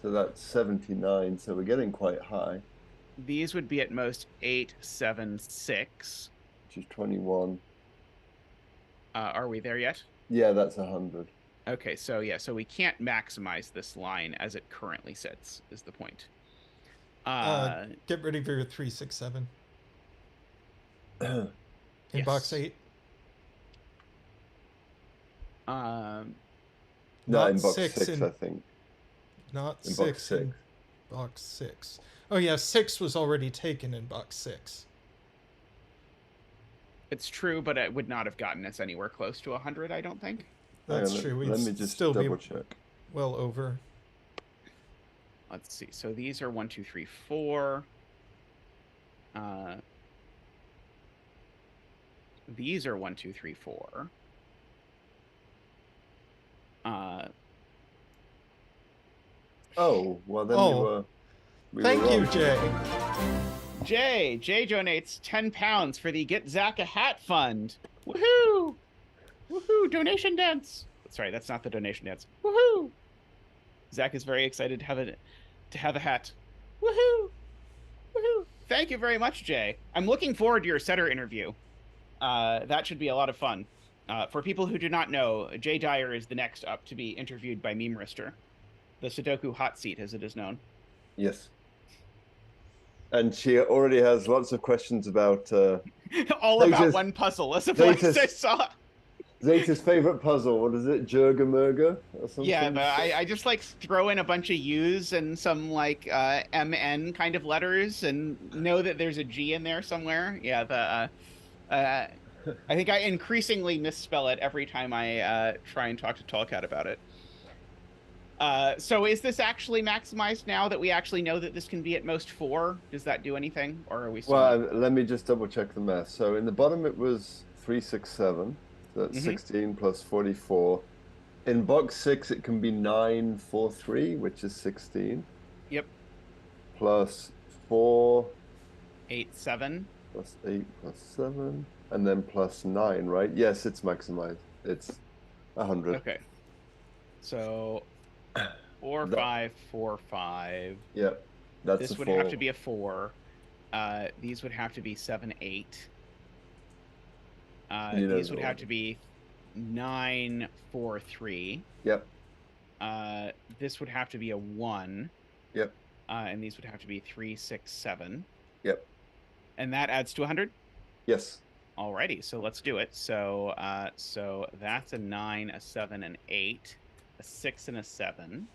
So that's 79, so we're getting quite high. These would be at most 8, 7, 6. Which is 21. Are we there yet? Yeah, that's 100. Okay, so yeah, so we can't maximize this line as it currently sits, is the point. Get ready for your 3, 6, 7. In Yes. box 8. No, Not in box 6 6, I think. Not In 6 box 6. in box 6. Oh yeah, 6 was already taken in box 6. It's true, but it would not have gotten us anywhere close to 100, I don't think. That's true. We'd Let me just still double be check. well over. Let's see. So these are 1, 2, 3, 4. These are 1, 2, 3, 4. Oh, well then Oh. we Thank were you, wrong. Jay. Jay donates £10 for the Get Zach a Hat Fund. Woohoo! Woohoo! Donation dance. Sorry, that's not the donation dance. Woohoo! Zach is very excited to have a hat. Woohoo! Woohoo! Thank you very much, Jay. I'm looking forward to your setter interview. That should be a lot of fun. For people who do not know, Jay Dyer is the next up to be interviewed by Meme Rister, the Sudoku hot seat, as it is known. Yes. And she already has lots of questions about... All about one puzzle, as of last I saw. Zeta's favorite puzzle. What is it? Jurga-murga or something? Yeah, but I just like throw in a bunch of U's and some like MN kind of letters and know that there's a G in there somewhere. Yeah, I think I increasingly misspell it every time I try and talk to Tallcat about it. So is this actually maximized now that we actually know that this can be at most 4? Does that do anything, or are we still... Well, let me just double check the math. So in the bottom it was 3, 6, 7. So that's 16 plus 44. In box 6 it can be 9, 4, 3, which is 16. Yep. Plus 4. 8, 7. Plus 8 plus 7. And then plus 9, right? Yes, it's maximized. It's 100. Okay. So 4, 5, 4, 5. Yep. That's this would 4. have to be a 4. These would have to be 7, 8. These would have to be 9, 4, 3. Yep. This would have to be a 1. Yep. And these would have to be 3, 6, 7. Yep. And that adds to 100? Yes. Alrighty, so let's do it. So so that's a 9, a 7, an 8, a 6, and a 7.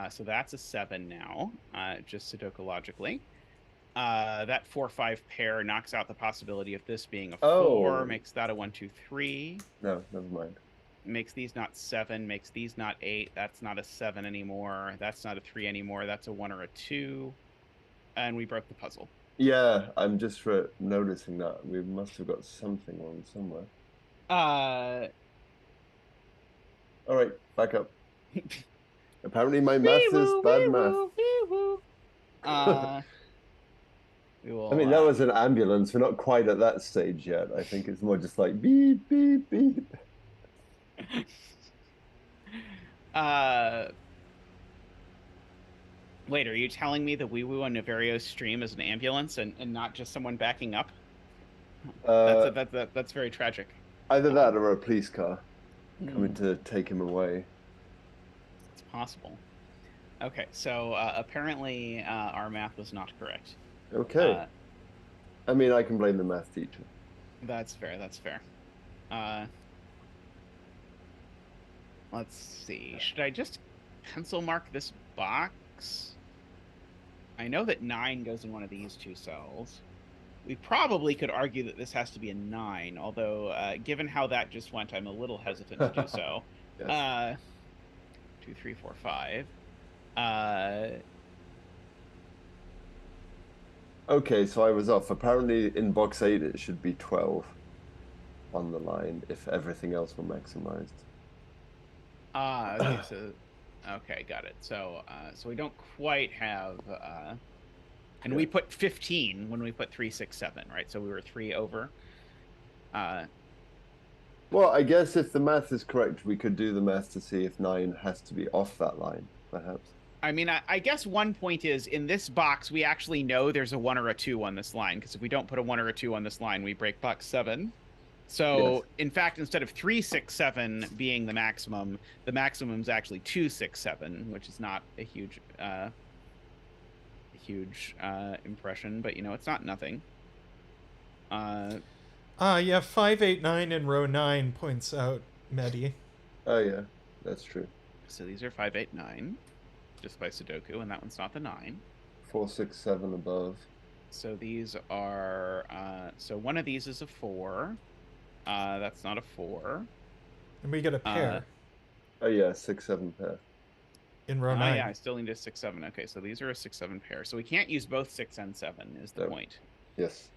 So that's a 7 now, just Sudoku-logically. That 4-5 pair knocks out the possibility of this being a 4, makes that a 1, 2, 3. No, never mind. Makes these not 7, makes these not 8. That's not a 7 anymore. That's not a 3 anymore. That's a 1 or a 2. And we broke the puzzle. Yeah, I'm just noticing that. We must have got something wrong somewhere. All right, back up. Apparently my math is bad math. I mean, that was an ambulance. We're not quite at that stage yet. I think it's more just like beep, beep, beep. Wait, are you telling me the Wee Woo on Navario's stream is an ambulance and not just someone backing up? That's very tragic. Either that or a police car coming to take him away. It's possible. Okay, so apparently our math was not correct. Okay. I mean, I can blame the math teacher. That's fair, that's fair. Let's see. Should I just pencil mark this box? I know that 9 goes in one of these two cells. We probably could argue that this has to be a 9, although given how that just went, I'm a little hesitant to do so. Yes. 2, 3, 4, 5. Okay, so I was off. Apparently in box 8 it should be 12 on the line if everything else were maximized. Okay, so okay, got it. So so we don't quite have and we put 15 when we put 3, 6, 7, right? So we were 3 over. Well, I guess if the math is correct, we could do the math to see if 9 has to be off that line, perhaps. I mean, I guess one point is, in this box, we actually know there's a 1 or a 2 on this line, because if we don't put a 1 or a 2 on this line, we break box 7. So, yes. In fact, instead of 3, 6, 7 being the maximum is actually 2, 6, 7, which is not a huge impression, but, you know, it's not nothing. Yeah, 5, 8, 9 in row 9 points out Medi. Oh, yeah, that's true. So these are 5, 8, 9. Just by Sudoku, and that one's not the 9. 4, 6, 7 above. So these are so one of these is a 4. That's not a 4. And we get a pair. Oh yeah, 6, 7 pair. In row 9. Yeah, I still need a 6, 7. Okay, so these are a 6, 7 pair. So we can't use both 6 and 7 is the point. Yes.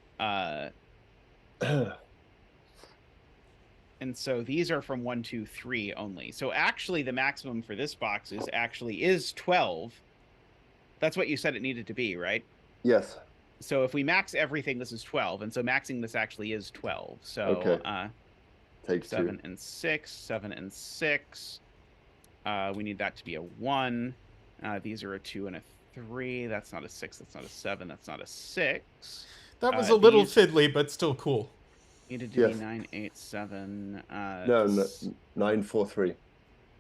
And so these are from 1, 2, 3 only. So actually the maximum for this box is 12. That's what you said it needed to be, right? Yes. So if we max everything, this is 12. And so maxing this actually is 12. So okay. Take 7 2. and 6, 7 and 6. We need that to be a 1. These are a 2 and a 3. That's not a 6. That's not a 7. That's not a 6. That was a little fiddly, but still cool. Needed to be 9, 8, 7. No, 9, 4, 3.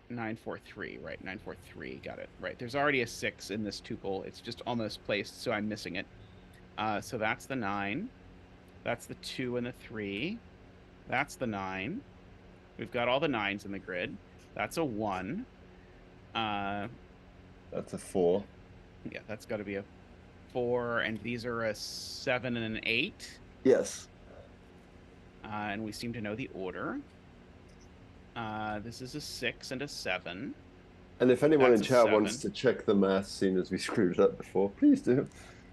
9, 4, 3, right? 9, 4, 3. Got it. Right. There's already a 6 in this tuple. It's just almost placed, so I'm missing it. So that's the 9. That's the 2 and the 3. That's the 9. We've got all the 9s in the grid. That's a 1. That's a 4. Yeah, that's got to be a 4. And these are a 7 and an 8. Yes. And we seem to know the order. This is a 6 and a 7. And if anyone in chat wants to check the math, seeing as we screwed it up before, please do.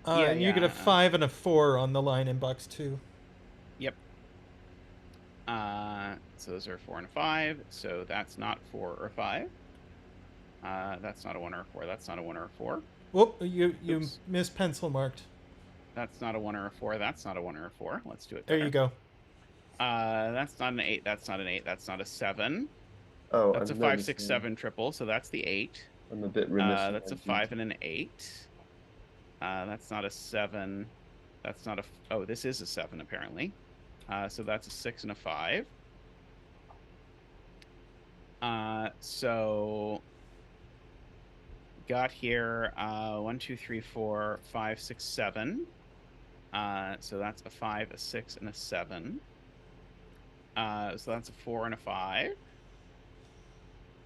And you get a 5 and a 4 on the line in box 2. Yep. So those are 4 and a 5. So that's not 4 or 5. That's not a 1 or a 4. That's not a 1 or a 4. Whoop, you missed pencil marked. That's not a 1 or a 4. That's not a 1 or a 4. Let's do it better. There you go. That's not an 8. That's not an 8. That's not a 7. Oh, that's a 5, 6, 7 triple. So that's the 8. I'm a bit remiss. That's a 5 and an 8. That's not a 7. That's not a. Oh, this is a 7 apparently. So that's a 6 and a 5. So got here 1, 2, 3, 4, 5, 6, 7. So that's a 5, a 6, and a 7. So that's a 4 and a 5.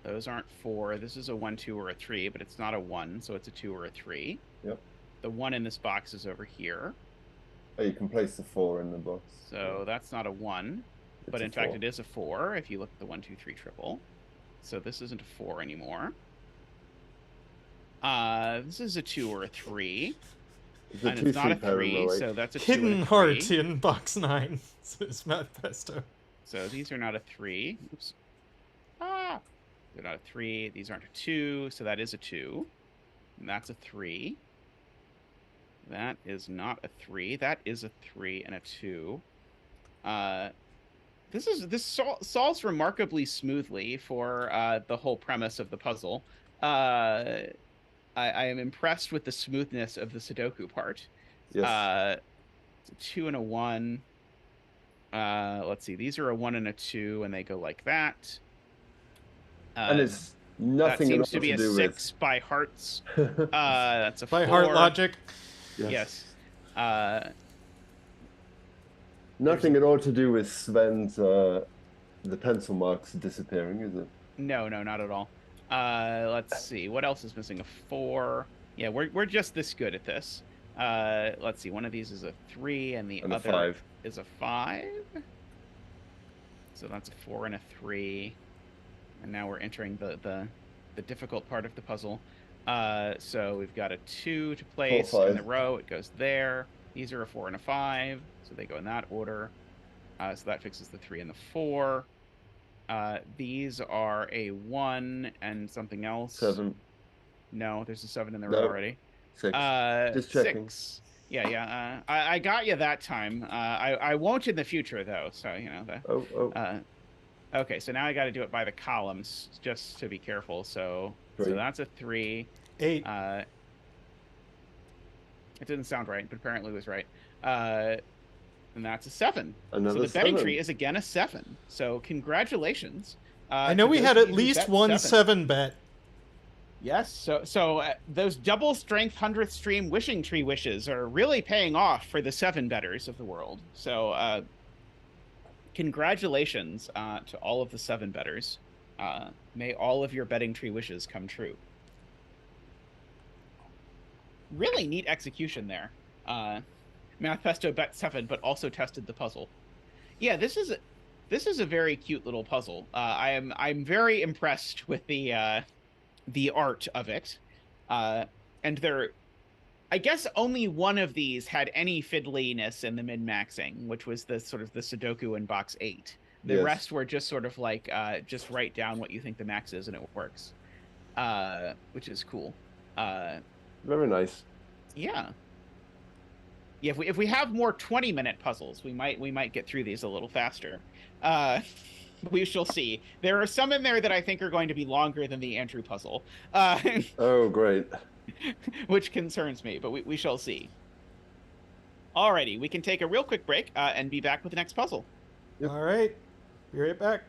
Those aren't 4. This is a 1, 2, or a 3, but it's not a 1, so it's a 2 or a 3. Yep. The 1 in this box is over here. Oh, you can place the 4 in the box. So that's not a 1, but in fact it is a 4 if you look at the 1, 2, 3 triple. So this isn't a 4 anymore. This is a 2 or a 3. And it's not a 3, so that's a 2 and a 3. Hidden heart in box 9, says Matt Pesto. So these are not a 3. Oops. They're not a 3. These aren't a 2, so that is a 2. And that's a 3. That is not a 3. That is a 3 and a 2. This solves remarkably smoothly for the whole premise of the puzzle. I am impressed with the smoothness of the Sudoku part. Yes. It's a 2 and a 1. Let's see. These are a 1 and a 2, and they go like that. And it's nothing that seems to be to a 6 by hearts. That's a 4. By heart logic. Yes. Nothing at all to do with Sven's the pencil marks disappearing, is it? No, not at all. Let's see. What else is missing? A 4. Yeah, we're just this good at this. Let's see. One of these is a 3, and the other 5. is a 5. So that's a 4 and a 3. And now we're entering the difficult part of the puzzle. So we've got a 2 to place 4, in the row. It goes there. These are a 4 and a 5, so they go in that order. So that fixes the 3 and the 4. These are a 1 and something else. 7. No, there's a 7 in the row already. 6. Just checking. 6. Yeah. I got you that time. I won't in the future though. So you know. Okay, so now I got to do it by the columns just to be careful. So 3. So that's a 3. 8. It didn't sound right, but apparently it was right. And that's a 7. Another so the betting 7. tree is again a 7. So congratulations. I know we had at least one 7 bet. Yes, so those double strength 100th stream wishing tree wishes are really paying off for the 7 betters of the world. So congratulations to all of the 7 betters. May all of your betting tree wishes come true. Really neat execution there. Math Pesto bet 7, but also tested the puzzle. Yeah, this is a very cute little puzzle. I'm very impressed with the art of it. And I guess only one of these had any fiddliness in the min-maxing, which was the sort of the Sudoku in box 8. The rest were just sort of like just write down what you think the max is and it works, which is cool. Very nice. Yeah. Yeah, if we have more 20-minute puzzles, we might get through these a little faster. We shall see. There are some in there that I think are going to be longer than the Andrew puzzle. Oh, great. Which concerns me, but we shall see. Alrighty, we can take a real quick break and be back with the next puzzle. Yep. All right. Be right back.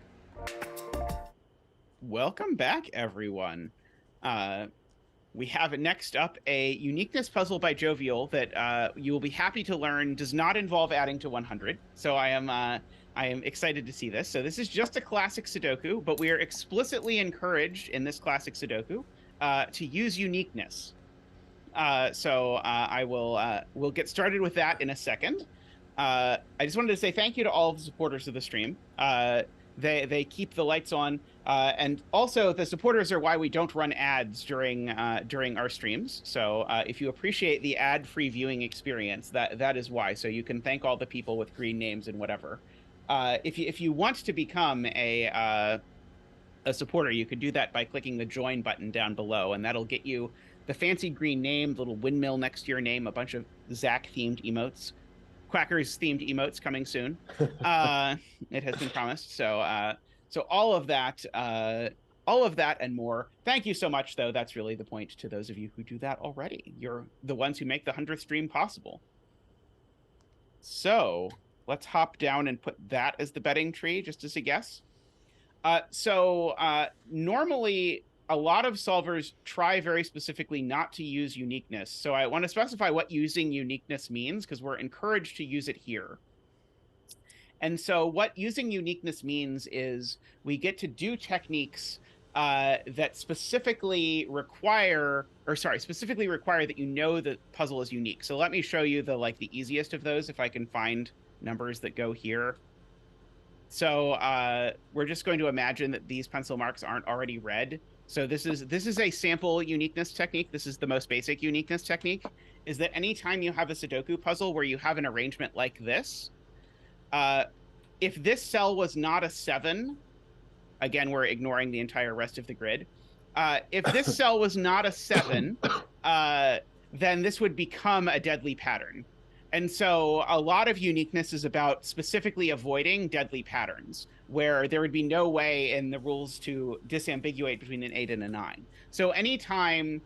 Welcome back, everyone. We have next up a uniqueness puzzle by Jovial that you will be happy to learn does not involve adding to 100. So I am excited to see this. So this is just a classic Sudoku, but we are explicitly encouraged in this classic Sudoku to use uniqueness. So we'll get started with that in a second. I just wanted to say thank you to all of the supporters of the stream. They keep the lights on, and also the supporters are why we don't run ads during our streams. So if you appreciate the ad-free viewing experience, that is why. So you can thank all the people with green names and whatever. If you want to become a supporter, you could do that by clicking the join button down below, and that'll get you the fancy green name, the little windmill next to your name, a bunch of Zach-themed emotes. Quackers-themed emotes coming soon. It has been promised. So all of that and more. Thank you so much, though. That's really the point to those of you who do that already. You're the ones who make the 100th stream possible. So let's hop down and put that as the betting tree, just as a guess. Normally, a lot of solvers try very specifically not to use uniqueness. So I want to specify what using uniqueness means, because we're encouraged to use it here. And so what using uniqueness means is we get to do techniques that specifically require that you know the puzzle is unique. So let me show you the easiest of those, if I can find numbers that go here. So we're just going to imagine that these pencil marks aren't already red. So this is a sample uniqueness technique. This is the most basic uniqueness technique, is that anytime you have a Sudoku puzzle where you have an arrangement like this, if this cell was not a 7, again, we're ignoring the entire rest of the grid. If this cell was not a 7, then this would become a deadly pattern. And so a lot of uniqueness is about specifically avoiding deadly patterns, where there would be no way in the rules to disambiguate between an 8 and a 9. So anytime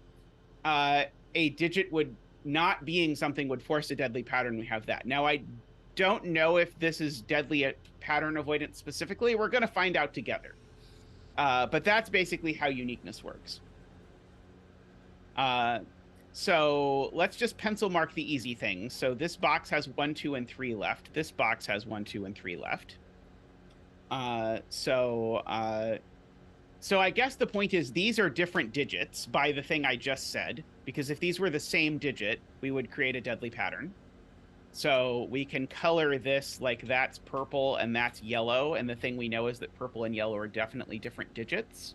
a digit would not being something would force a deadly pattern, we have that. Now, I don't know if this is deadly pattern avoidance specifically. We're going to find out together. But that's basically how uniqueness works. So let's just pencil mark the easy things. So this box has 1, 2, and 3 left. This box has 1, 2, and 3 left. So So I guess the point is these are different digits by the thing I just said, because if these were the same digit, we would create a deadly pattern. So we can color this like that's purple and that's yellow, and the thing we know is that purple and yellow are definitely different digits.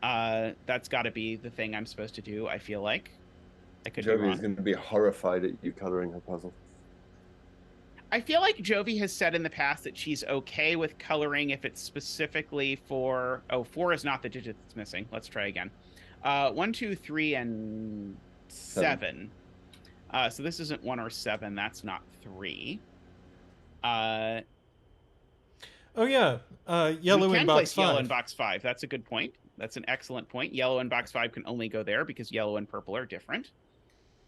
That's got to be the thing I'm supposed to do, I feel like. I could be Jovi wrong. is going to be horrified at you coloring her puzzle. I feel like Jovi has said in the past that she's okay with coloring if it's specifically for... Oh, 4 is not the digit that's missing. Let's try again. 1, 2, 3, and 7. So this isn't 1 or 7. That's not 3. Oh yeah, yellow in box 5. Yellow in box 5. That's a good point. That's an excellent point. Yellow in box 5 can only go there because yellow and purple are different.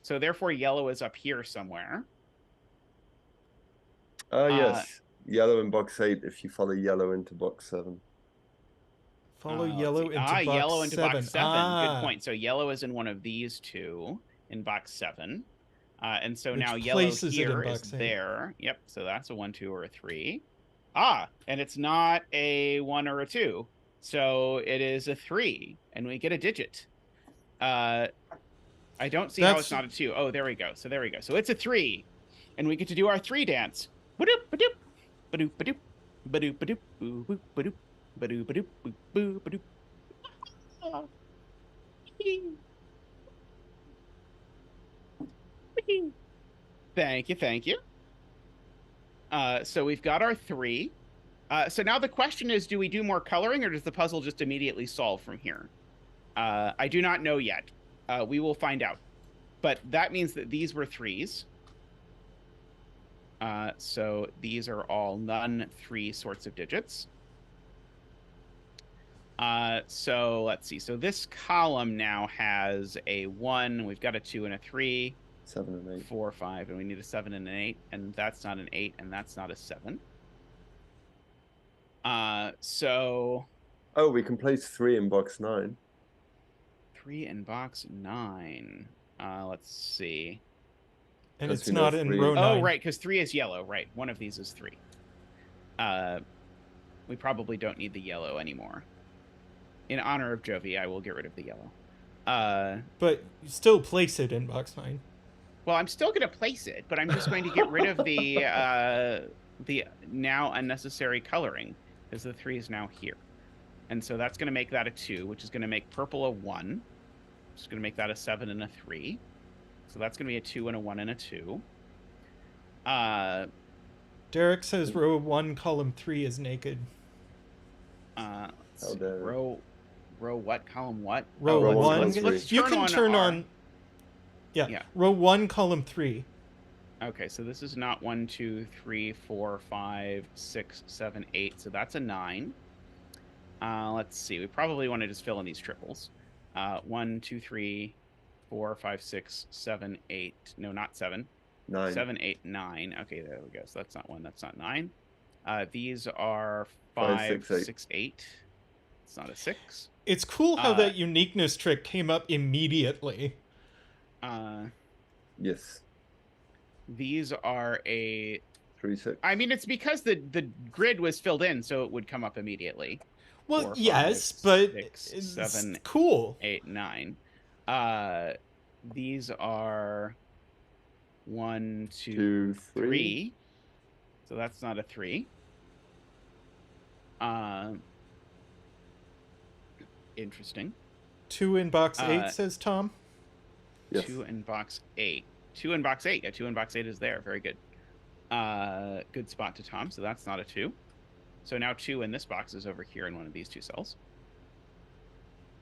So therefore, yellow is up here somewhere. Yes. Yellow in box 8 if you follow yellow into box 7. Follow yellow into box 7. Yellow into box 7. Good point. So yellow is in one of these two in box 7. And so now yellow here is there. Yep. So that's a 1, 2, or a 3. And it's not a 1 or a 2. So it is a 3. And we get a digit. I don't see how it's not a 2. Oh, there we go. So there we go. So it's a 3. And we get to do our 3 dance. Ba-doop, ba-doop, ba-doop, ba-doop, ba-doop, ba-doop, boo-boop, ba-doop, ba-doop, ba-doop, boo-boo, ba-doop. Thank you, thank you. So we've got our 3. So now the question is, do we do more coloring, or does the puzzle just immediately solve from here? I do not know yet. We will find out. But that means that these were 3s. So these are all none 3 sorts of digits. So let's see. So this column now has a 1. We've got a 2 and a 3. 7 and 8. 4, 5, and we need a 7 and an 8, and that's not an 8, and that's not a 7. So... Oh, we can place 3 in box 9. 3 in box 9. Let's see. And it's not in row 9. Oh, right, because 3 is yellow. Right, one of these is 3. We probably don't need the yellow anymore. In honor of Jovi, I will get rid of the yellow. But you still place it in box 9. Well, I'm still going to place it, but I'm just going to get rid of the now unnecessary coloring, because the 3 is now here. And so that's going to make that a 2, which is going to make purple a 1. It's going to make that a 7 and a 3. So that's going to be a 2 and a 1 and a 2. Derek says row 1, column 3 is naked. Row what? Column what? Row 1. You can turn on... Yeah. Row 1, column 3. Okay, so this is not 1, 2, 3, 4, 5, 6, 7, 8. So that's a 9. Let's see. We probably want to just fill in these triples. 1, 2, 3, 4, 5, 6, 7, 8. No, not 7. 9. 7, 8, 9. Okay, there we go. So that's not 1. That's not 9. These are 5, 6, 8. It's not a 6. It's cool how that uniqueness trick came up immediately. Yes. These are a 3, 6. I mean, it's because the grid was filled in, so it would come up immediately. Well, 4, 5, yes, but 6, it's 7, cool. 8, 9. These are 1, 2, 3. So that's not a 3. Interesting. 2 in box 8, says Tom. Yes. 2 in box 8. 2 in box 8. Yeah, 2 in box 8 is there. Very good. Good spot to Tom. So that's not a 2. So now 2 in this box is over here in one of these 2 cells.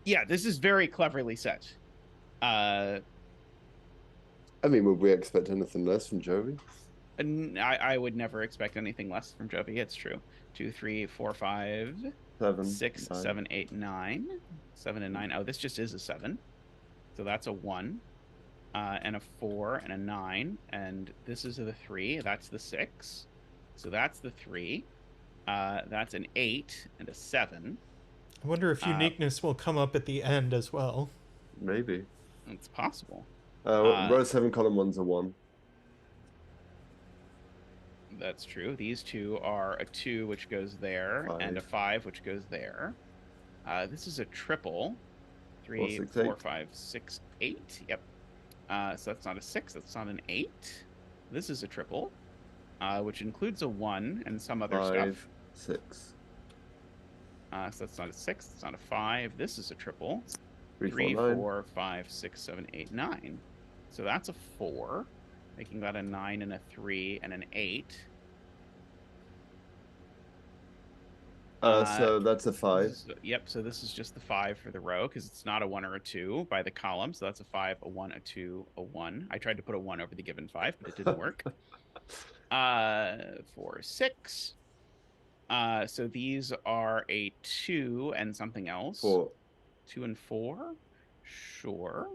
Yeah, this is very cleverly set. I mean, would we expect anything less from Jovi? I would never expect anything less from Jovi. It's true. 2, 3, 4, 5, 6, 9. 7, 8, 9. 7 and 9. Oh, this just is a 7. So that's a 1. And a 4 and a 9. And this is the 3. That's the 6. So that's the 3. That's an 8 and a 7. I wonder if uniqueness will come up at the end as well. Maybe. It's possible. Row 7, column 1's a 1. That's true. These two are a 2, which goes there, 5. and a 5, which goes there. This is a triple. 3, 6, 4, 8. 5, 6, 8. Yep. So that's not a 6. That's not an 8. This is a triple, which includes a 1 and some other 5, stuff. 6. So that's not a 6. That's not a 5. This is a triple. 3, 4, 5, 6, 7, 8, 9. So that's a 4, making that a 9 and a 3 and an 8. So that's a 5. Yep, so this is just the 5 for the row, because it's not a 1 or a 2 by the column. So that's a 5, a 1, a 2, a 1. I tried to put a 1 over the given 5, but it didn't work. 4, 6. So these are a 2 and something else. 4. 2 and 4? Sure.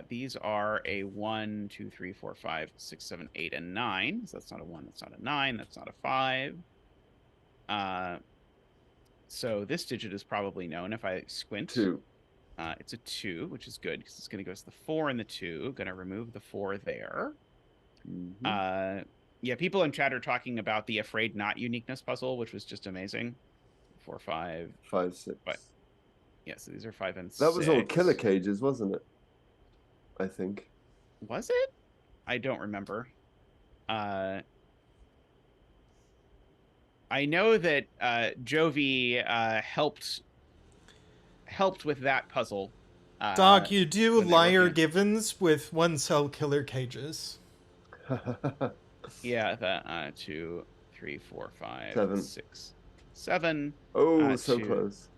These are a 1, 2, 3, 4, 5, 6, 7, 8, and 9. So that's not a 1, that's not a 9, that's not a 5. So this digit is probably known if I squint. 2. It's a 2, which is good because it's going to go as the 4 and the 2. Going to remove the 4 there. Mm-hmm. Yeah, people in chat are talking about the Afraid Not uniqueness puzzle, which was just amazing. 4, 5, 5, 6. 5. Yeah, so these are 5 and 6. That was all killer cages, wasn't it? I think. Was it? I don't remember. I know that Jovi helped with that puzzle. Dog, you do when they liar were- givens with 1-cell killer cages. Yeah, that 2, 3, 4, 5, 7. 6, 7. Oh, so 2, close.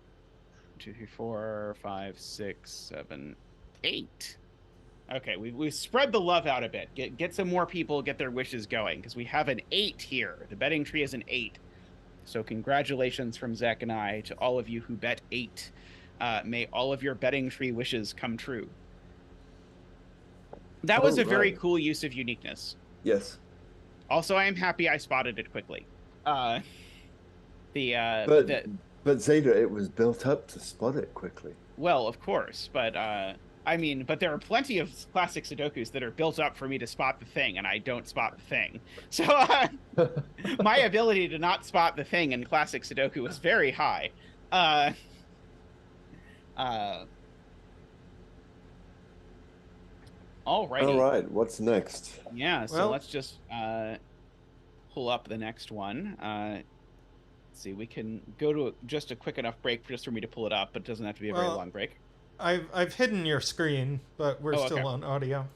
2, 3, 4, 5, 6, 7, 8. Okay, we spread the love out a bit. Get some more people, get their wishes going, because we have an 8 here. The betting tree is an 8. So congratulations from Zach and I to all of you who bet 8. May all of your betting tree wishes come true. That was a very cool use of uniqueness. Yes. Also, I am happy I spotted it quickly. But Zeta, it was built up to spot it quickly. Well, of course, but I mean, but there are plenty of classic Sudokus that are built up for me to spot the thing, and I don't spot the thing. So my ability to not spot the thing in classic Sudoku is very high. Alrighty. All right, what's next? Yeah, so let's just pull up the next one. Let's see, we can go to just a quick enough break just for me to pull it up, but it doesn't have to be a very long break. I've hidden your screen, but we're still on audio.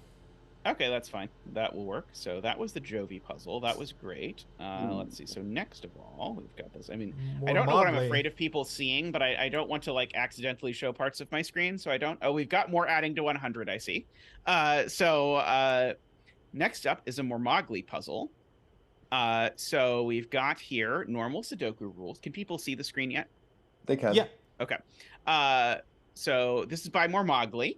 Okay, that's fine. That will work. So that was the Jovi puzzle. That was great. Let's see. So next of all, we've got this. I mean, I don't know what I'm afraid of people seeing, but I don't want to like accidentally show parts of my screen, so I don't. Oh, we've got more adding to 100, I see. So next up is a mormagli puzzle. So we've got here normal Sudoku rules. Can people see the screen yet? They can. Yeah. Okay. So this is by mormagli.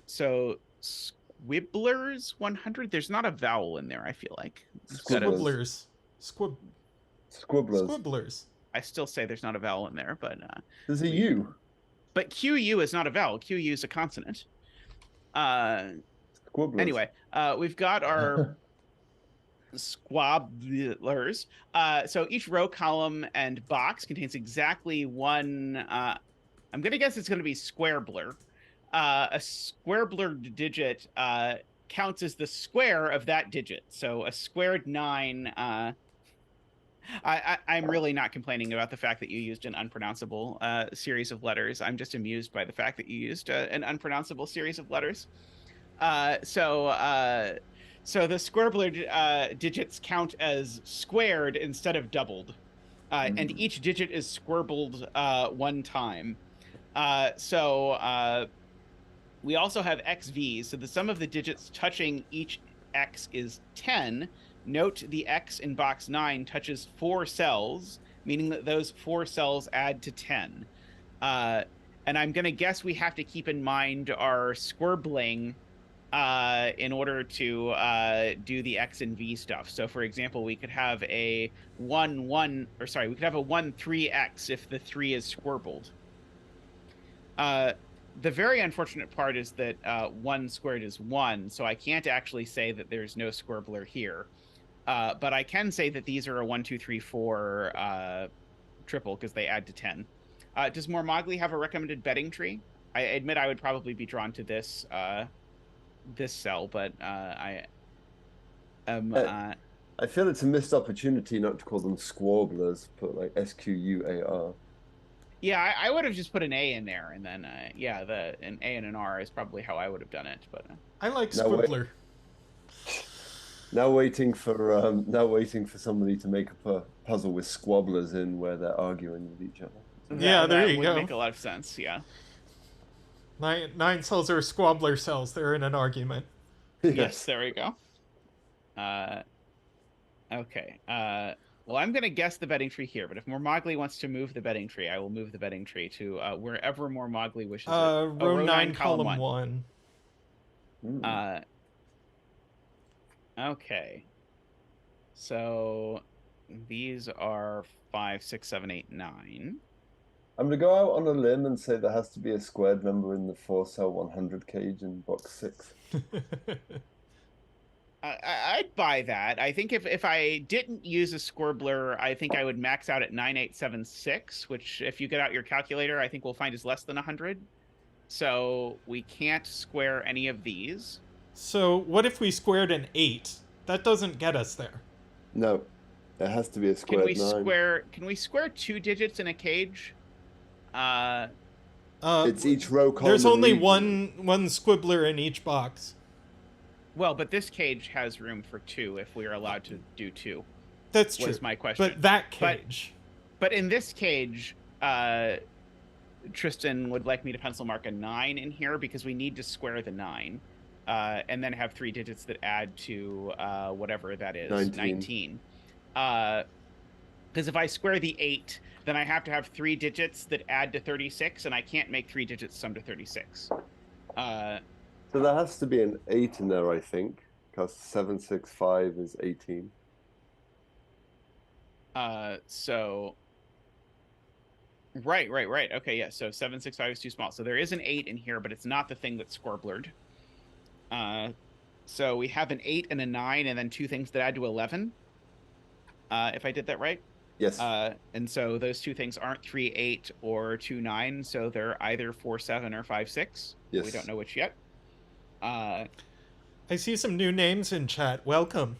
So Squbler's 100. There's not a vowel in there, I feel like. Squbler's. Squbler's. I still say there's not a vowel in there, but there's a U. But QU is not a vowel. QU is a consonant. Anyway, we've got our Squbler's. So each row, column, and box contains exactly one. I'm gonna guess it's gonna be Squbler. A Squbler digit counts as the square of that digit. So a squared 9. I'm really not complaining about the fact that you used an unpronounceable series of letters. I'm just amused by the fact that you used an unpronounceable series of letters. So the Squbler digits count as squared instead of doubled. And each digit is squirbled one time. We also have XVs, so the sum of the digits touching each X is 10. Note the X in box 9 touches 4 cells, meaning that those 4 cells add to 10. And I'm going to guess we have to keep in mind our squirbling in order to do the X and V stuff. So, for example, we could have a 1-3X if the 3 is squirbled. The very unfortunate part is that 1 squared is 1, so I can't actually say that there's no Squbler here. But I can say that these are a 1, 2, 3, 4 triple because they add to 10. Does mormagli have a recommended betting tree? I admit I would probably be drawn to this this cell, but I feel it's a missed opportunity not to call them squarblers, put like SQUAR. Yeah, I would have just put an A in there, and then yeah, an A and an R is probably how I would have done it. But I like Squbler. Now waiting for somebody to make up a puzzle with squabblers in where they're arguing with each other. Yeah, there you go. That would make a lot of sense. Yeah. 9 cells are Squbler cells. They're in an argument. Yes, there we go. Okay. Well, I'm going to guess the betting tree here, but if mormagli wants to move the betting tree, I will move the betting tree to wherever mormagli wishes it. Row 9, column 1. Okay. So these are 5, 6, 7, 8, 9. I'm going to go out on a limb and say there has to be a squared number in the 4-cell 100 cage in box 6. I'd buy that. I think if I didn't use a Squbler, I think I would max out at 9876, which if you get out your calculator, I think we'll find is less than 100. So we can't square any of these. So what if we squared an 8? That doesn't get us there. No, it has to be a squared 9. Can we square 2 digits in a cage? It's each row column. There's only one Squbler in each box. Well, but this cage has room for 2 if we are allowed to do 2. That's true. Was my question. But that cage. But in this cage, Tristan would like me to pencil mark a 9 in here because we need to square the 9. And then have 3 digits that add to whatever that is. 19. Because if I square the 8, then I have to have 3 digits that add to 36, and I can't make 3 digits sum to 36. So there has to be an 8 in there, I think, because 765 is 18. So... Right. Okay, yeah, so 765 is too small. So there is an 8 in here, but it's not the thing that's Squblered. So we have an 8 and a 9, and then 2 things that add to 11. If I did that right? Yes. And so those 2 things aren't 3, 8 or 2, 9, so they're either 4, 7 or 5, 6. Yes. We don't know which yet. I see some new names in chat. Welcome.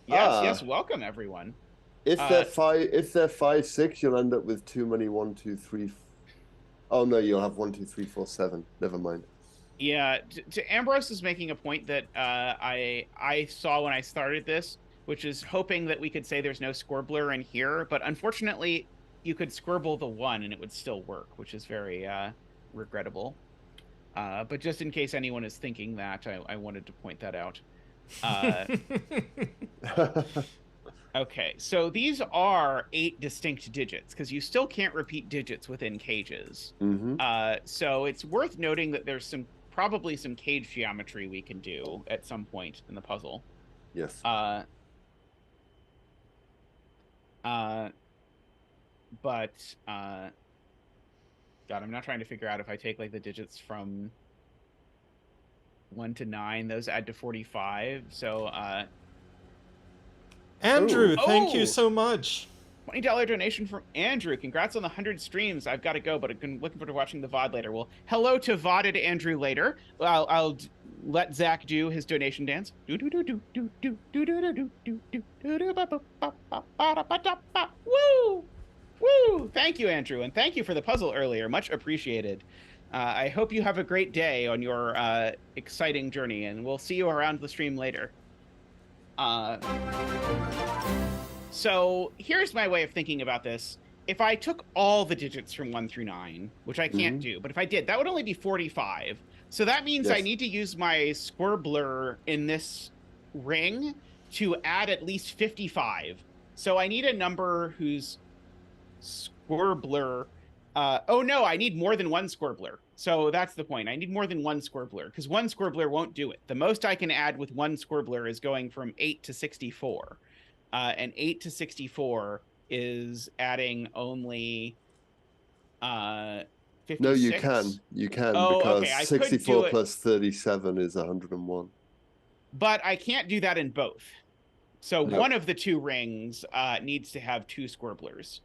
Yes, welcome everyone. If they're 5, 6, you'll end up with too many 1, 2, 3. Oh no, you'll have 1, 2, 3, 4, 7. Never mind. Yeah, to Ambrose is making a point that I saw when I started this, which is hoping that we could say there's no Squbler in here, but unfortunately, you could squirble the 1 and it would still work, which is very regrettable. But just in case anyone is thinking that, I wanted to point that out. Okay, so these are 8 distinct digits, because you still can't repeat digits within cages. Mm-hmm. So it's worth noting that there's probably some cage geometry we can do at some point in the puzzle. Yes. But God, I'm not trying to figure out if I take like the digits from 1 to 9, those add to 45. So Andrew, thank you so much. $20 donation from Andrew. Congrats on the 100 streams. I've got to go, but I'm looking forward to watching the VOD later. Well, hello to VODed Andrew later. I'll let Zach do his donation dance. Woo! Woo! Thank you, Andrew, and thank you for the puzzle earlier. Much appreciated. I hope you have a great day on your exciting journey, and we'll see you around the stream later. So here's my way of thinking about this. If I took all the digits from 1 through 9, which I can't do, but if I did, that would only be 45. So that means I need to use my Squbler in this ring to add at least 55. So I need a number whose Squbler... oh no, I need more than 1 Squbler. So that's the point. I need more than 1 Squbler, because 1 Squbler won't do it. The most I can add with 1 Squbler is going from 8 to 64. And 8 to 64 is adding only 56. No, you can, because okay, 64 plus 37 is 101. But I can't do that in both. So one of the 2 rings needs to have 2 Squrblers.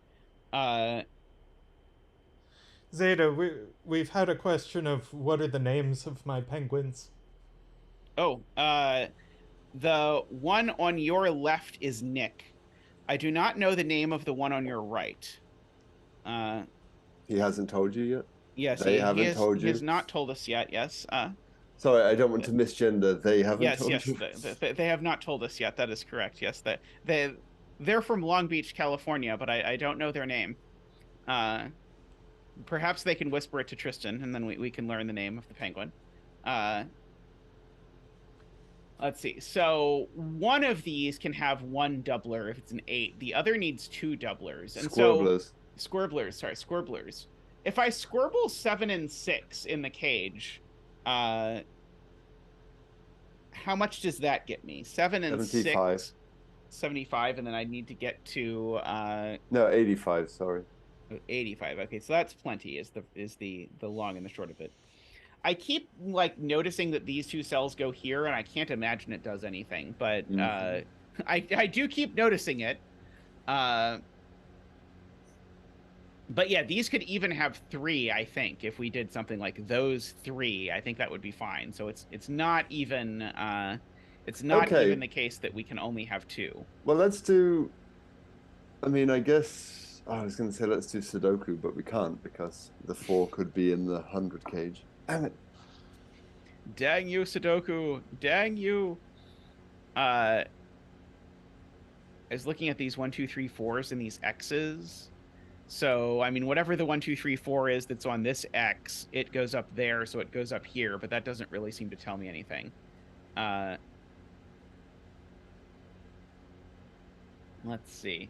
Zeta, we've had a question of what are the names of my penguins. The one on your left is Nick. I do not know the name of the one on your right. He hasn't told you yet? Yes, They haven't told you? He has not told us yet, yes. Sorry, I don't want to misgender. They haven't told you? They have not told us yet. That is correct, yes. They're from Long Beach, California, but I don't know their name. Perhaps they can whisper it to Tristan, and then we can learn the name of the penguin. Let's see. So one of these can have one doubler if it's an 8. The other needs 2 doublers. And Squbblers. Squbblers. If I squirble 7 and 6 in the cage, how much does that get me? 7 and 75. 6. 75, and then I need to get to No, 85, sorry. 85. Okay, so that's plenty is the long and the short of it. I keep like noticing that these 2 cells go here, and I can't imagine it does anything, but I do keep noticing it. But yeah, these could even have 3, I think, if we did something like those 3. I think that would be fine. So it's not even even the case that we can only have 2. Well, let's do. I mean, I guess I was going to say let's do Sudoku, but we can't because the 4 could be in the 100 cage. Damn it! Dang you, Sudoku! Dang you! I was looking at these 1, 2, 3, 4s and these X's. So, I mean, whatever the 1, 2, 3, 4 is that's on this X, it goes up there, so it goes up here, but that doesn't really seem to tell me anything. Let's see.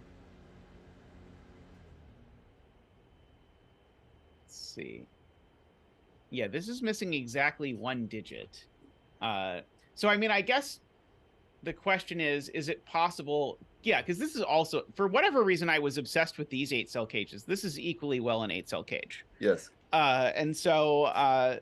Yeah, this is missing exactly 1 digit. So, I mean, I guess the question is it possible... Yeah, because this is also, for whatever reason, I was obsessed with these 8-cell cages. This is equally well an 8-cell cage. Yes. And so,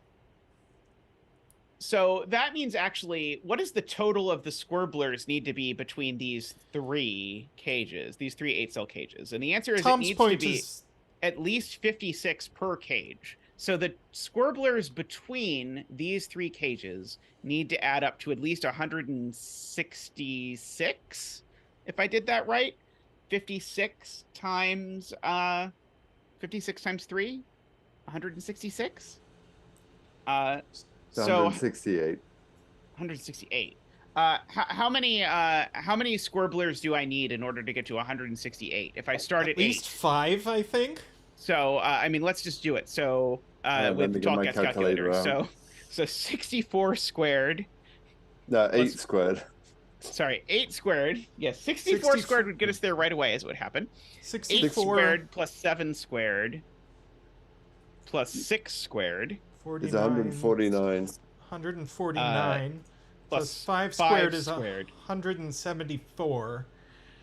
so that means actually, what does the total of the Squbblers need to be between these 3 cages, these 3 8-cell cages? And the answer is Tom's it needs point to be is... at least 56 per cage. So the Squbblers between these 3 cages need to add up to at least 166. If I did that right, 56 times 3, 166. So 168. 168. How many Squbblers do I need in order to get to 168? If I start at 8, at least 5, I think. So I mean, let's just do it. So with Tallcat's calculator. So 64 squared. No, 8 squared. Sorry, 8 squared. Yes, 64 squared would get us there right away, is what happened. 64 8 squared plus 7 squared plus 6 squared 49, is 149. 149 plus 5 squared is 174.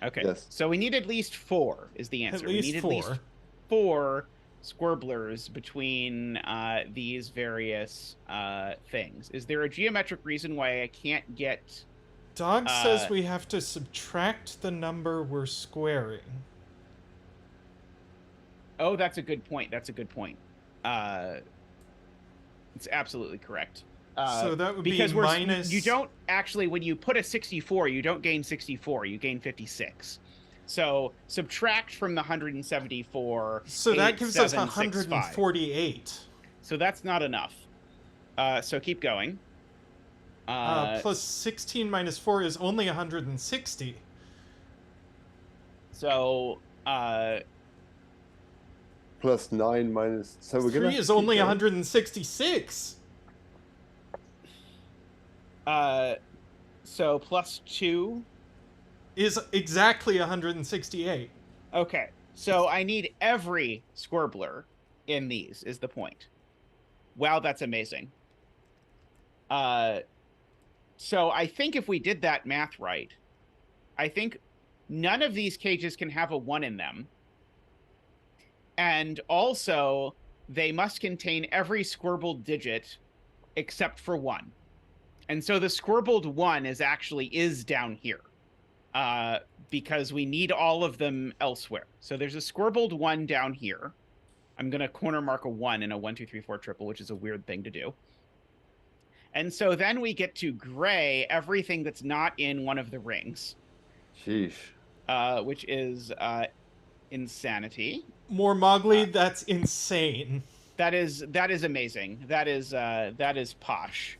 Okay, yes. So we need at least 4 is the answer. At least we need 4. At least 4 Squbblers between these various things. Is there a geometric reason why I can't get... Dog says we have to subtract the number we're squaring. Oh, that's a good point. It's absolutely correct. So that would because be minus... You don't actually, when you put a 64, you don't gain 64, you gain 56. So subtract from the 174. So that gives us 148. 148. So that's not enough. So keep going. Plus 16 minus 4 is only 160. So, plus 9 minus... So we're 3 is only 166. So plus 2... is exactly 168. Okay, so I need every Squbler in these, is the point. Wow, that's amazing. So I think if we did that math right, I think none of these cages can have a 1 in them. And also, they must contain every squirbled digit except for 1. And so the squirbled 1 is down here. because we need all of them elsewhere. So there's a scorbled 1 down here. I'm going to corner mark a 1 in a 1, 2, 3, 4 triple, which is a weird thing to do. And so then we get to gray everything that's not in one of the rings. Sheesh. Which is insanity. Mormagli, that's insane. That is amazing. That is posh,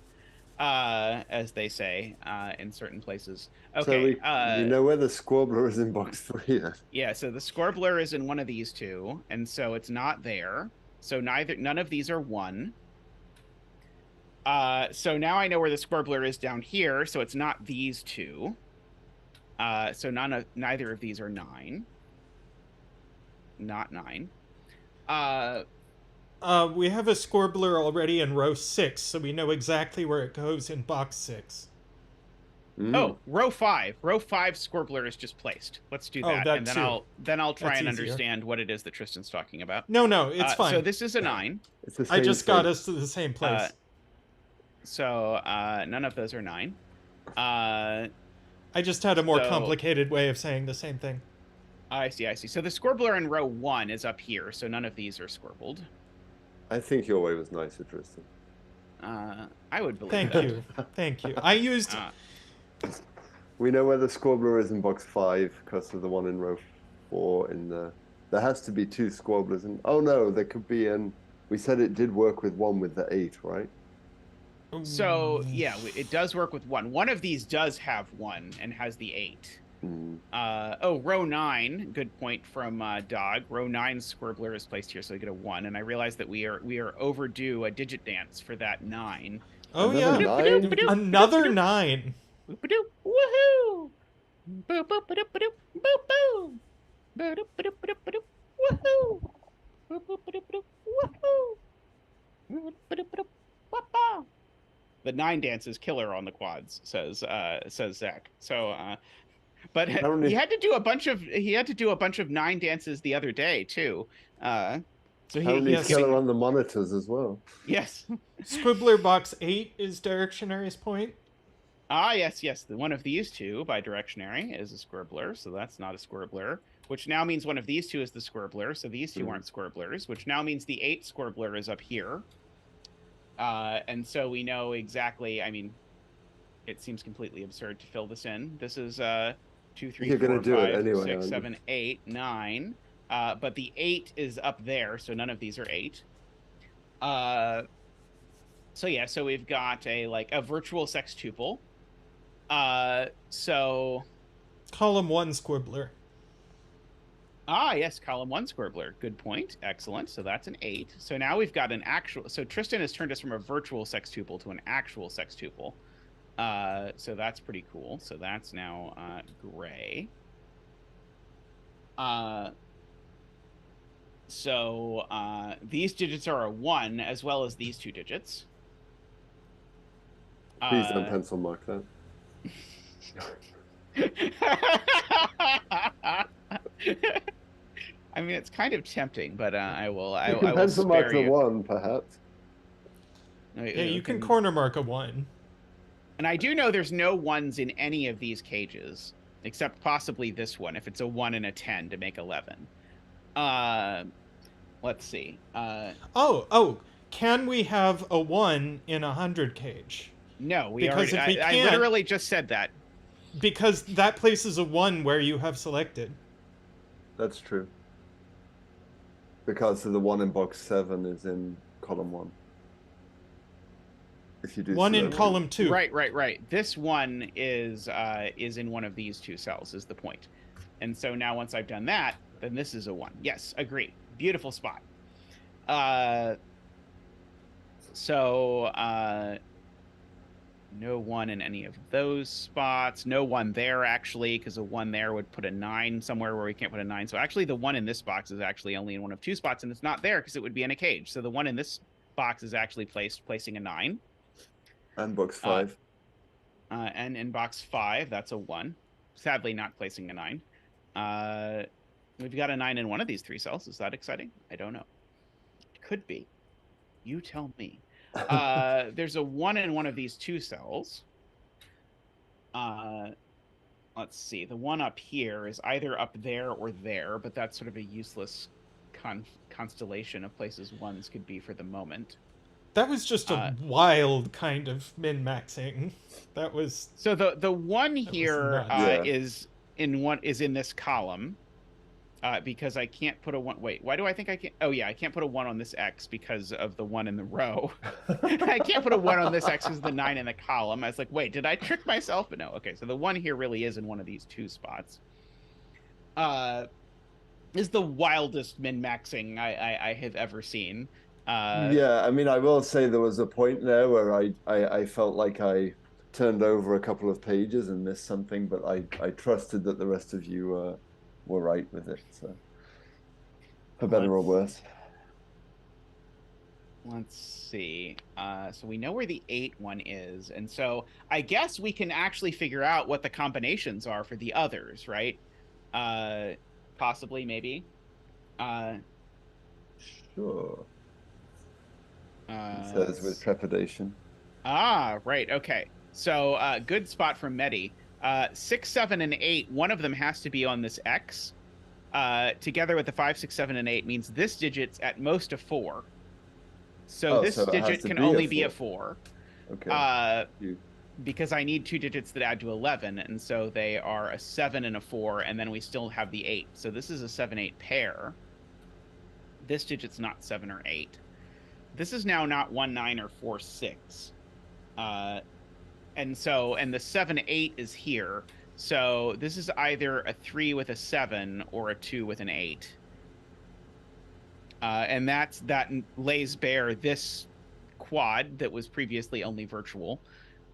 as they say in certain places. Okay. So we know where the Squbler is in box 3 then. Yeah, so the Squbler is in one of these two, and so it's not there. So none of these are 1. So now I know where the Squbler is down here, so it's not these two. So neither of these are 9. Not 9. We have a Squbler already in row 6, so we know exactly where it goes in box 6. Oh, row 5. Row 5 Squbler is just placed. Let's do that, and then I'll try and understand what it is that Tristan's talking about. No, it's fine. So this is a 9. It's the same I just thing. got us to the same place. So none of those are 9. I just had a more complicated way of saying the same thing. I see. So the Squbler in row 1 is up here, so none of these are squirbled. I think your way was nicer, Tristan. I would believe Thank that. you. Thank you. I used... We know where the Squbler is in box 5 because of the one in row 4 in the... There has to be 2 Squubblers in... Oh no, there could be an... We said it did work with 1 with the 8, right? So, yeah, it does work with 1. One of these does have 1 and has the 8. Row 9, good point from Dog. Row 9 Squbler is placed here, so I get a 1. And I realize that we are overdue a digit dance for that 9. Oh, Another yeah. 9? Another 9. Woohoo! Boop-boop-a-doop-a-doop. Boop-boop. Ba-doop-a-doop-a-doop-a-doop. Woohoo! Boop-boop-a-doop-a-doop. Woohoo! Boop-a-doop-a-doop. Wah-bah. The 9 dance is killer on the quads, says Zach. So, but he had to do a bunch of 9 dances the other day too. So he's killer on the monitors as well. Yes. Squbler box 8 is Directionary's point. Yes. The one of these two by Directionary is a Squbler, so that's not a Squbler. Which now means one of these two is the Squbler, so these two aren't Squrblers. Which now means the 8 Squbler is up here. And so we know exactly. I mean, it seems completely absurd to fill this in. This is 2, 3, You're 4, gonna 5, do it anyway, 6, 7, 8, 9. But the 8 is up there, so none of these are 8. So yeah, so we've got a virtual sextuple. So column 1 Squbler. Yes, column 1 Squbler. Good point. Excellent. So that's an 8. So now we've got an actual. So Tristan has turned us from a virtual sextuple to an actual sextuple. So that's pretty cool. So that's now gray. So these digits are a 1 as well as these 2 digits. Please don't pencil mark that. I mean, it's kind of tempting, but I will. You can pencil mark the 1, perhaps. Yeah, you can corner mark a 1. And I do know there's no 1s in any of these cages, except possibly this one, if it's a 1 and a 10 to make 11. Let's see. Can we have a 1 in a 100 cage? No, I literally just said that. Because that places a 1 where you have selected. That's true. Because the 1 in box 7 is in column 1. If you do 1 in column 2. Right. This 1 is in one of these 2 cells, is the point. And so now once I've done that, then this is a 1. Yes, agree. Beautiful spot. No 1 in any of those spots. No 1 there, actually, because a 1 there would put a 9 somewhere where we can't put a 9. So actually the 1 in this box is actually only in one of 2 spots, and it's not there because it would be in a cage. So the 1 in this box is actually placing a 9. And box 5. And in box 5, that's a 1. Sadly, not placing a 9. We've got a 9 in one of these 3 cells. Is that exciting? I don't know. It could be. You tell me. There's a 1 in one of these 2 cells. let's see. The one up here is either up there or there, but that's sort of a useless constellation of places ones could be for the moment. That was just a wild kind of min-maxing. That was so the one here is in this column. Because I can't put a 1. Wait, why do I think I can't? Oh, yeah, I can't put a 1 on this X because of the 1 in the row. I can't put a 1 on this X because of the 9 in the column. I was like, wait, did I trick myself? But no, okay, so the 1 here really is in one of these 2 spots. Is the wildest min-maxing I have ever seen. Yeah, I mean, I will say there was a point there where I felt like I turned over a couple of pages and missed something, but I trusted that the rest of you were right with it, so for better or worse. Let's see. So we know where the 8 one is, and so I guess we can actually figure out what the combinations are for the others, right? Possibly, maybe. Sure. It says with trepidation. Ah, right. Okay. So good spot from Medi. 6, 7, and 8. One of them has to be on this X. Together with the 5, 6, 7, and 8 means this digit's at most a 4. So this digit can only be a 4. Okay. Because I need 2 digits that add to 11, and so they are a 7 and a 4, and then we still have the 8. So this is a 7-8 pair. This digit's not 7 or 8. This is now not 1, 9 or 4, 6. And the 7, 8 is here. So this is either a 3 with a 7 or a 2 with an 8. And that lays bare this quad that was previously only virtual.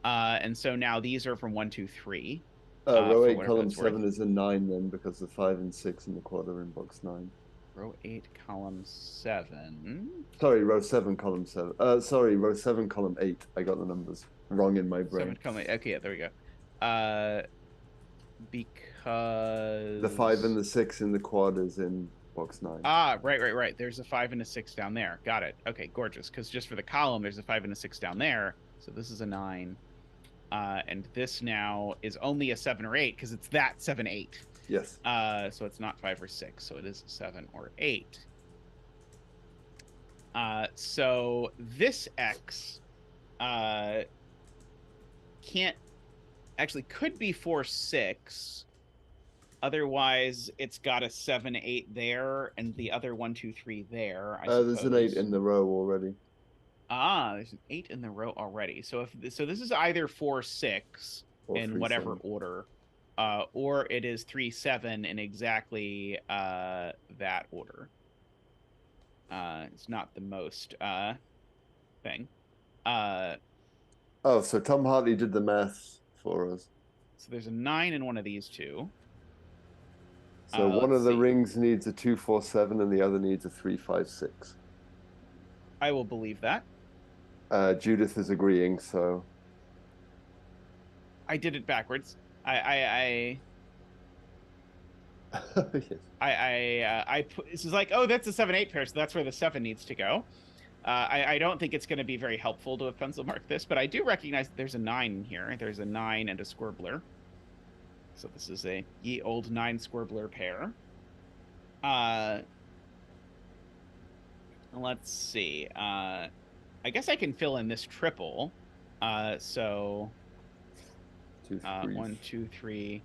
And so now these are from 1, 2, 3. Row 8, column 7 is a 9 then, because the 5 and 6 in the quad are in box 9. Row 8, column 7. Sorry, row 7, column 7. Sorry, row 7, column 8. I got the numbers wrong in my brain. 7, column 8. Okay, yeah, there we go. Because the 5 and the 6 in the quad is in box 9. Ah, right. There's a 5 and a 6 down there. Got it. Okay, gorgeous. Because just for the column, there's a 5 and a 6 down there. So this is a 9. And this now is only a 7 or 8 because it's that 7, 8. Yes. So it's not 5 or 6. So it is 7 or 8. So this X could be 4, 6. Otherwise, it's got a 7, 8 there, and the other 1, 2, 3 there. There's an 8 in the row already. There's an 8 in the row already. So this is either 4, 6 in whatever order, or it is 3, 7 in exactly that order. It's not the most thing. So Tom Hartley did the math for us. So there's a 9 in one of these two. So one of the rings needs a 2, 4, 7, and the other needs a 3, 5, 6. I will believe that. Judith is agreeing, so I did it backwards. I this is like, oh, that's a 7, 8 pair, so that's where the 7 needs to go. I don't think it's going to be very helpful to have pencil marked this, but I do recognize that there's a 9 here. There's a 9 and a Squbler. So this is a ye old 9 Squbler pair. Let's see. I guess I can fill in this triple. So 1, 2, 3,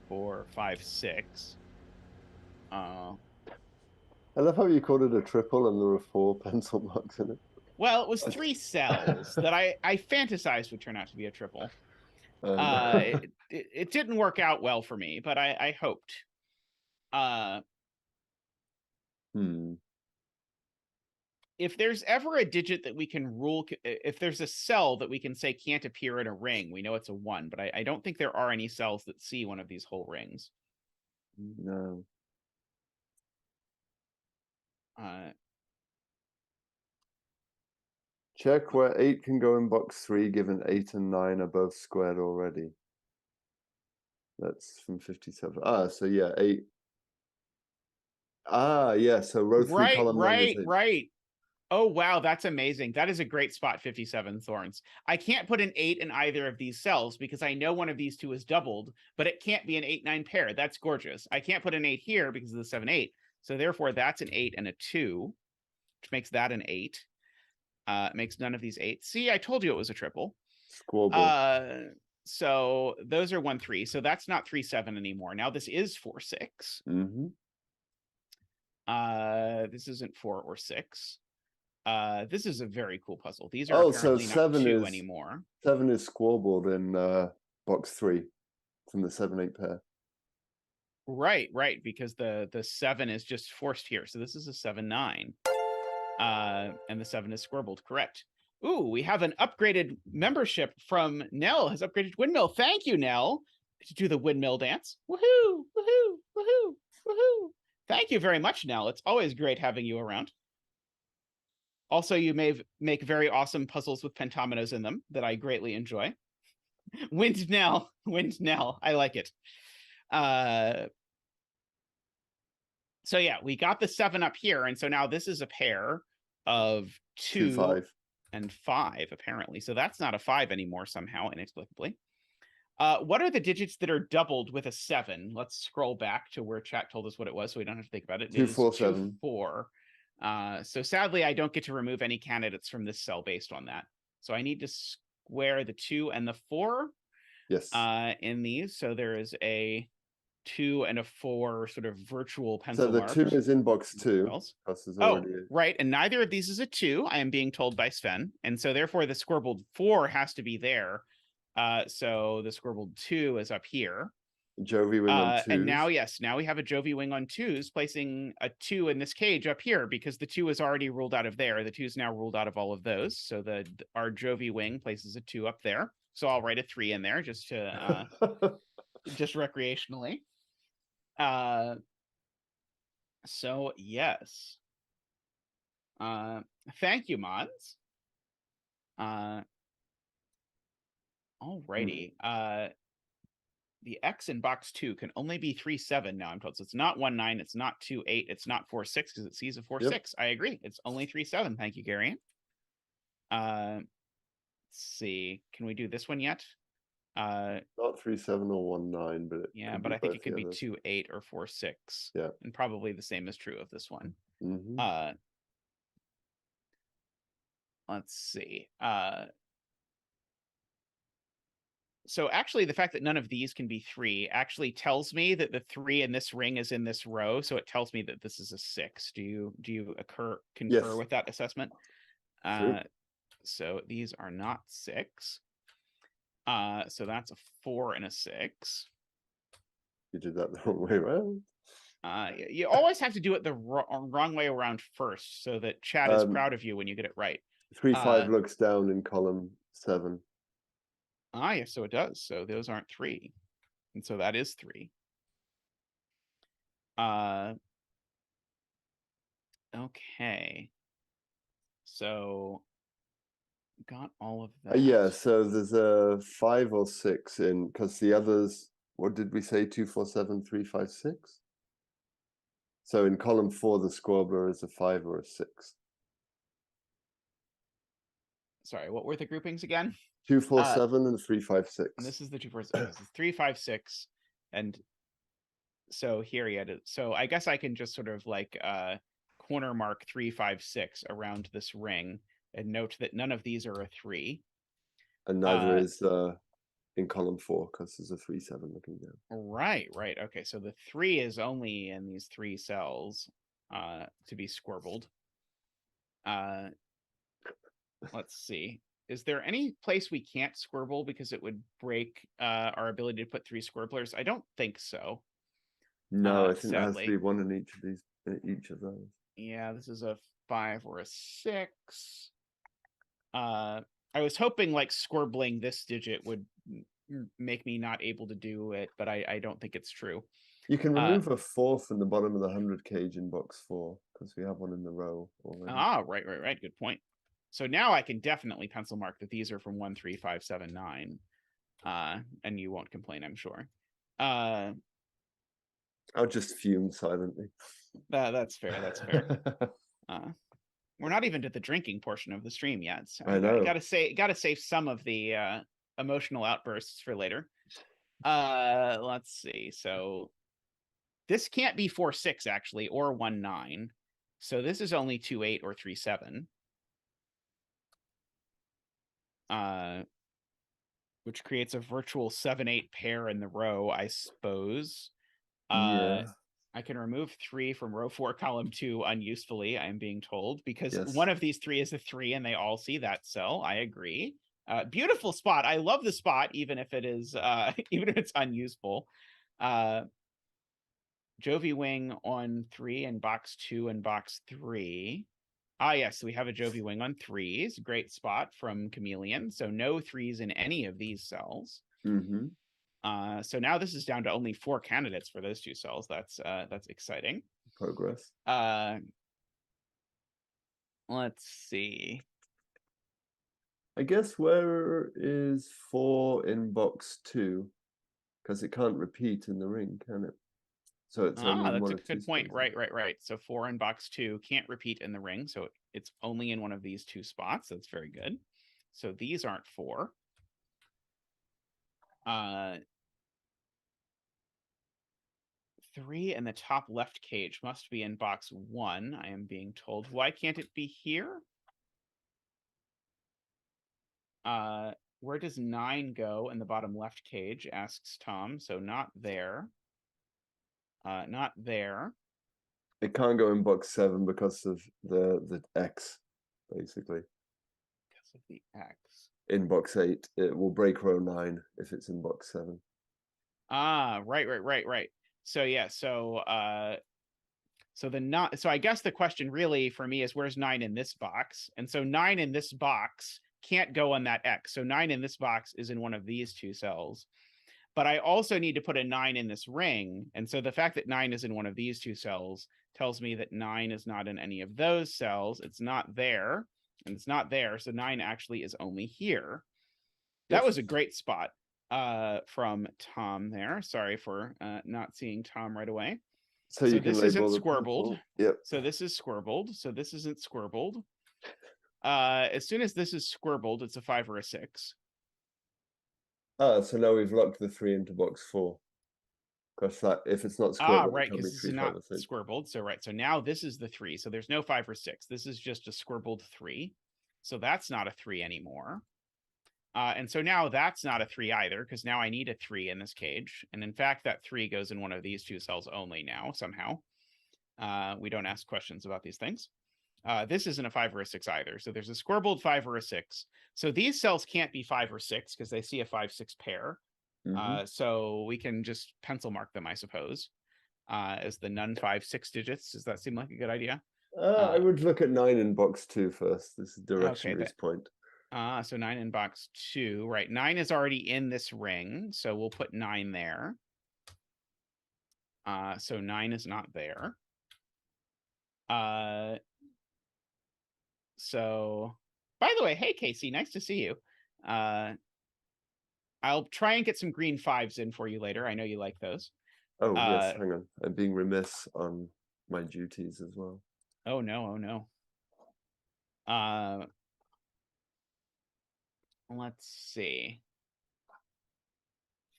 4, 5, 6. I love how you called it a triple and there were 4 pencil marks in it. Well, it was 3 cells that I fantasized would turn out to be a triple. It didn't work out well for me, but I hoped. If there's ever a digit that we can rule, if there's a cell that we can say can't appear in a ring, we know it's a 1, but I don't think there are any cells that see one of these whole rings. No. Check where 8 can go in box 3, given 8 and 9 are both squared already. That's from 57. So yeah, 8. Yeah, so row 3, column 9 is 8. Right. Oh, wow, that's amazing. That is a great spot, 57 thorns. I can't put an 8 in either of these cells because I know one of these two is doubled, but it can't be an 8-9 pair. That's gorgeous. I can't put an 8 here because of the 7-8. So therefore, that's an 8 and a 2, which makes that an 8. Makes none of these 8. See, I told you it was a triple. Squbler. So those are 1-3. So that's not 3-7 anymore. Now this is 4-6. Mm-hmm. This isn't 4 or 6. This is a very cool puzzle. These are apparently not 2 anymore. 7 is squabbled in box 3 from the 7-8 pair. Right, because the 7 is just forced here. So this is a 7-9. And the 7 is squirbled, correct. Ooh, we have an upgraded membership from Nell, has upgraded Windmill. Thank you, Nell, to do the windmill dance. Woohoo, woohoo, woohoo, woohoo. Thank you very much, Nell. It's always great having you around. Also, you may make very awesome puzzles with pentominoes in them that I greatly enjoy. Wind Nell, I like it. So yeah, we got the 7 up here, and so now this is a pair of 2, 5. and 5, apparently. So that's not a 5 anymore somehow, inexplicably. What are the digits that are doubled with a 7? Let's scroll back to where chat told us what it was so we don't have to think about it. 2, 4, 7. 4. So sadly, I don't get to remove any candidates from this cell based on that. So I need to square the 2 and the 4 Yes. In these. So there is a 2 and a 4 sort of virtual pencil So the marks. 2 is in box 2. Oh, right. And neither of these is a 2, I am being told by Sven. And so therefore the squirbled 4 has to be there. So the squirbled 2 is up here. Jovi wing on 2s. And now, yes, now we have a Jovi wing on 2s, placing a 2 in this cage up here because the 2 is already ruled out of there. The 2 is now ruled out of all of those. So our Jovi wing places a 2 up there. So I'll write a 3 in there just to just recreationally. So yes. Thank you, mods. Alrighty. The X in box 2 can only be 3-7 now, I'm told. So it's not 1-9, it's not 2-8, it's not 4-6 because it sees a 4-6. Yep. I agree. It's only 3-7. Thank you, Gary. Let's see. Can we do this one yet? Not 3-7 or 1-9, but yeah, but I think it could be 2-8 or 4-6. Yeah, and probably the same is true of this one. Mm-hmm. Let's see. So actually, the fact that none of these can be 3 actually tells me that the 3 in this ring is in this row. So it tells me that this is a 6. Do you concur with that assessment? So these are not 6. So that's a 4 and a 6. You did that the wrong way around. You always have to do it the wrong way around first, so that chat is proud of you when you get it right. 3-5 looks down in column 7. Yes, so it does. So those aren't 3, and so that is 3. Okay. So got all of that. Yeah, so there's a 5 or 6 in, because the others, what did we say, 2, 4, 7, 3, 5, 6? So in column 4, the Squbler is a 5 or a 6. Sorry, what were the groupings again? 2, 4, 7 and 3, 5, 6. And this is the 2, 4, 7. This is 3, 5, 6. And so here you had it. So I guess I can just sort of like corner mark 3, 5, 6 around this ring and note that none of these are a 3. And neither is in column 4 because there's a 3, 7 looking down. Right. Okay, so the 3 is only in these 3 cells to be squirbled. Let's see. Is there any place we can't squirble because it would break our ability to put 3 squirblers? I don't think so. No, I think there has to be one in each of those. Yeah, this is a 5 or a 6. I was hoping like squirbling this digit would make me not able to do it, but I don't think it's true. You can remove a 4 from the bottom of the 100 cage in box 4 because we have one in the row already. Right. Good point. So now I can definitely pencil mark that these are from 1, 3, 5, 7, 9. And you won't complain, I'm sure. I'll just fume silently. That's fair. We're not even to the drinking portion of the stream yet. So I know. Gotta save some of the emotional outbursts for later. Let's see. So this can't be 4-6 actually, or 1-9. So this is only 2-8 or 3-7. Which creates a virtual 7-8 pair in the row, I suppose. Yeah. I can remove 3 from row 4, column 2 unusefully, I am being told, because Yes. one of these 3 is a 3 and they all see that cell. I agree. Beautiful spot. I love the spot, even if it is even if it's unuseful. Jovi Wing on 3 and box 2 and box 3. Ah, yes, we have a Jovi Wing on 3s. Great spot from Chameleon. So no 3s in any of these cells. Mm-hmm. So now this is down to only 4 candidates for those 2 cells. That's exciting. Progress. Let's see. I guess where is 4 in box 2? Because it can't repeat in the ring, can it? So it's only that's one a of 2 good point. spaces. Right. So 4 in box 2 can't repeat in the ring, so it's only in one of these 2 spots. That's very good. So these aren't 4. 3 in the top left cage must be in box 1, I am being told. Why can't it be here? Where does 9 go in the bottom left cage, asks Tom. So not there. Not there. It can't go in box 7 because of the X, basically. Because of the X. In box 8, it will break row 9 if it's in box 7. Ah, right. So yeah, so I guess the question really for me is where's 9 in this box? And so 9 in this box can't go on that X. So 9 in this box is in one of these 2 cells. But I also need to put a 9 in this ring. And so the fact that 9 is in one of these 2 cells tells me that 9 is not in any of those cells. It's not there, and it's not there. So 9 actually is only here. That was a great spot from Tom there. Sorry for not seeing Tom right away. So you can this isn't label the squirbled. purple. Yep. So this is squirbled. So this isn't squirbled. As soon as this is squirbled, it's a 5 or a 6. So now we've locked the 3 into box 4. Because that if it's not squirbled, Right, it can be because this 3, is 5, not or 6. squirbled. So right, so now this is the 3. So there's no 5 or 6. This is just a squirbled 3. So that's not a 3 anymore. And so now that's not a 3 either, because now I need a 3 in this cage. And in fact, that 3 goes in one of these 2 cells only now, somehow. We don't ask questions about these things. This isn't a 5 or a 6 either. So there's a squirbled 5 or a 6. So these cells can't be 5 or 6 because they see a 5-6 pair. So we can just pencil mark them, I suppose, as the none 5-6 digits. Does that seem like a good idea? I would look at 9 in box 2 first. This is directionary's point. So 9 in box 2. Right, 9 is already in this ring, so we'll put 9 there. So 9 is not there. So, by the way, hey, Casey, nice to see you. I'll try and get some green 5s in for you later. I know you like those. Oh, yes, hang on. I'm being remiss on my duties as well. Oh, no. Let's see.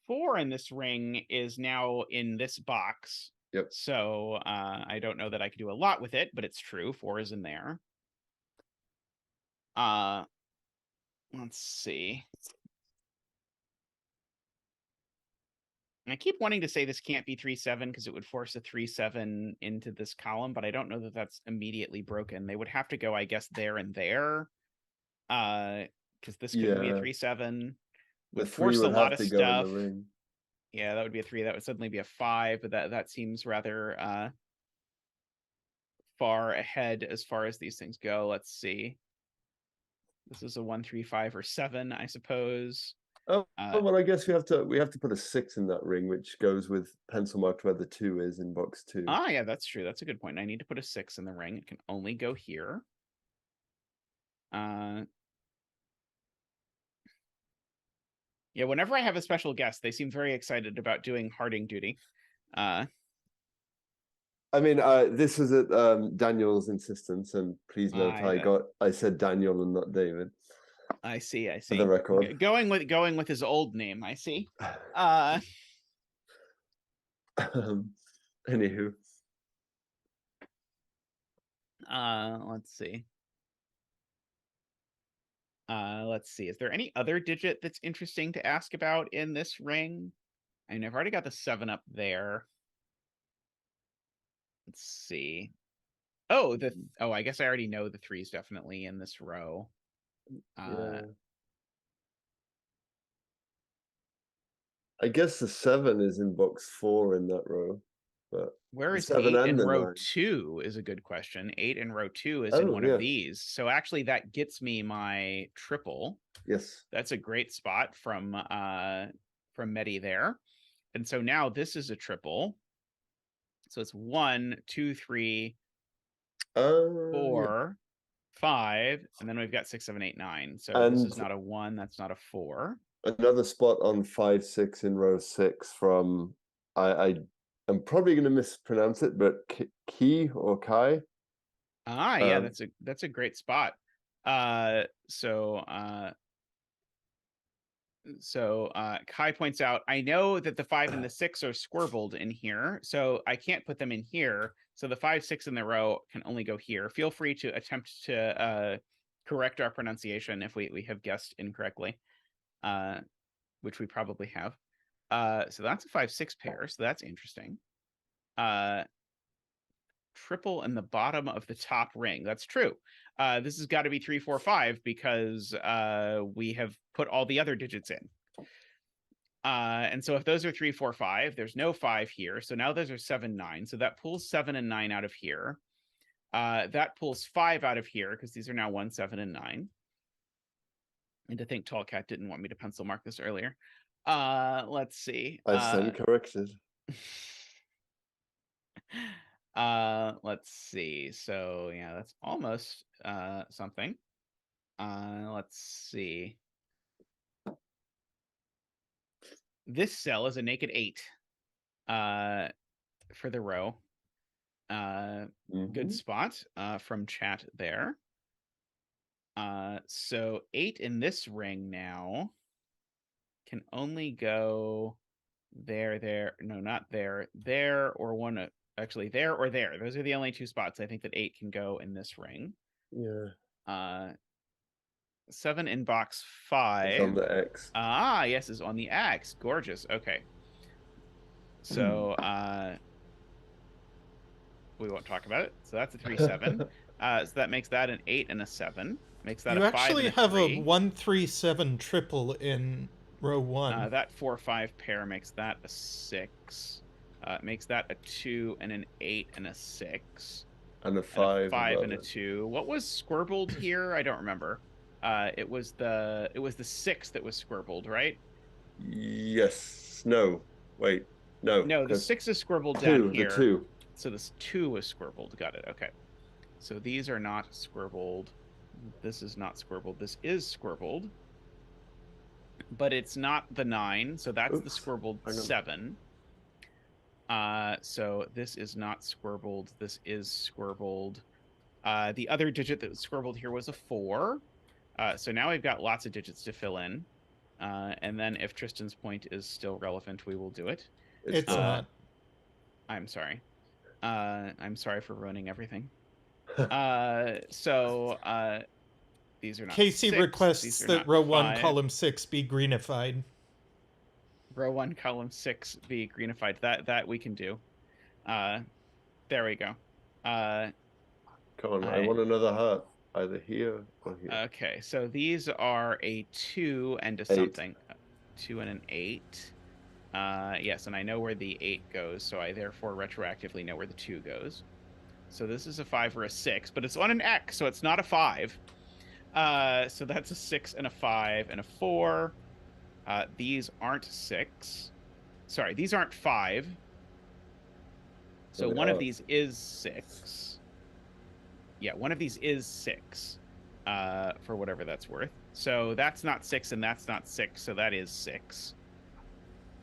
4 in this ring is now in this box. Yep. So I don't know that I could do a lot with it, but it's true. 4 is in there. Let's see. And I keep wanting to say this can't be 3-7 because it would force a 3-7 into this column, but I don't know that that's immediately broken. They would have to go, I guess, there and there. Because this couldn't be a 3-7. The Would 3 force would a lot have of to stuff. go in the ring. Yeah, that would be a 3. That would suddenly be a 5, but that seems rather far ahead as far as these things go. Let's see. This is a 1, 3, 5, or 7, I suppose. Well, I guess we have to put a 6 in that ring, which goes with pencil marked where the 2 is in box 2. Yeah, that's true. That's a good point. I need to put a 6 in the ring. It can only go here. Yeah, whenever I have a special guest, they seem very excited about doing harding duty. I mean, this was at Daniel's insistence, and please note I said Daniel and not David. I see. For the record, going with his old name. I see. Anywho, let's see. Let's see. Is there any other digit that's interesting to ask about in this ring? I mean, I've already got the 7 up there. Let's see. Oh, I guess I already know the 3 is definitely in this row. Yeah. I guess the 7 is in box 4 in that row. But where is 8 in row 9. 2 is a good question. 8 in row 2 is in one of these. So actually that gets me my triple. Yes. That's a great spot from Medi there. And so now this is a triple. So it's 1, 2, 3, 4, 5, and then we've got 6, 7, 8, 9. So this is not a 1, that's not a 4. Another spot on 5, 6 in row 6 from I'm probably going to mispronounce it, but Ki or Kai. Yeah, that's a great spot. So Kai points out, I know that the 5 and the 6 are squirbled in here, so I can't put them in here. So the 5, 6 in the row can only go here. Feel free to attempt to correct our pronunciation if we have guessed incorrectly, which we probably have. So that's a 5, 6 pair, so that's interesting. Triple in the bottom of the top ring. That's true. This has got to be 3, 4, 5 because we have put all the other digits in. And so if those are 3, 4, 5, there's no 5 here. So now those are 7, 9. So that pulls 7 and 9 out of here. That pulls 5 out of here because these are now 1, 7, and 9. And to think Tallcat didn't want me to pencil mark this earlier. Let's see. I stand corrected. Let's see. So yeah, that's almost something. Let's see. This cell is a naked 8 for the row. Good spot from chat there. So 8 in this ring now can only go there. No, not there. There or one. Actually, there or there. Those are the only 2 spots I think that 8 can go in this ring. Yeah. 7 in box 5. It's on the X. Yes, is on the X. Gorgeous. Okay. So we won't talk about it. So that's a 3, 7. So that makes that an 8 and a 7. Makes that you a 5 actually and a have 3. a 1, 3, 7 triple in row 1. That 4, 5 pair makes that a 6. Makes that a 2 and an 8 and a 6. And a 5. And a 5 and a 2. What was squirbled here? I don't remember. It was the 6 that was squirbled, right? Yes. No. Wait. No. No, the 6 is squirbled down here. The 2. So this 2 was squirbled. Got it. Okay. So these are not squirbled. This is not squirbled. This is squirbled. But it's not the 9, so that's the squirbled 7. So this is not squirbled. This is squirbled. The other digit that was squirbled here was a 4. So now we've got lots of digits to fill in. And then if Tristan's point is still relevant, we will do it. It's not. I'm sorry. I'm sorry for ruining everything. So these are not Casey 6. requests that row 1, column 6 be greenified. Row 1, column 6 be greenified. That we can do. There we go. Come on, I want another heart. Either here or here. Okay, so these are a 2 and a something. 2 and an 8. Yes, and I know where the 8 goes, so I therefore retroactively know where the 2 goes. So this is a 5 or a 6, but it's on an X, so it's not a 5. So that's a 6 and a 5 and a 4. These aren't 6. Sorry, these aren't 5. So one of these is 6. Yeah, one of these is 6, for whatever that's worth. So that's not 6 and that's not 6, so that is 6.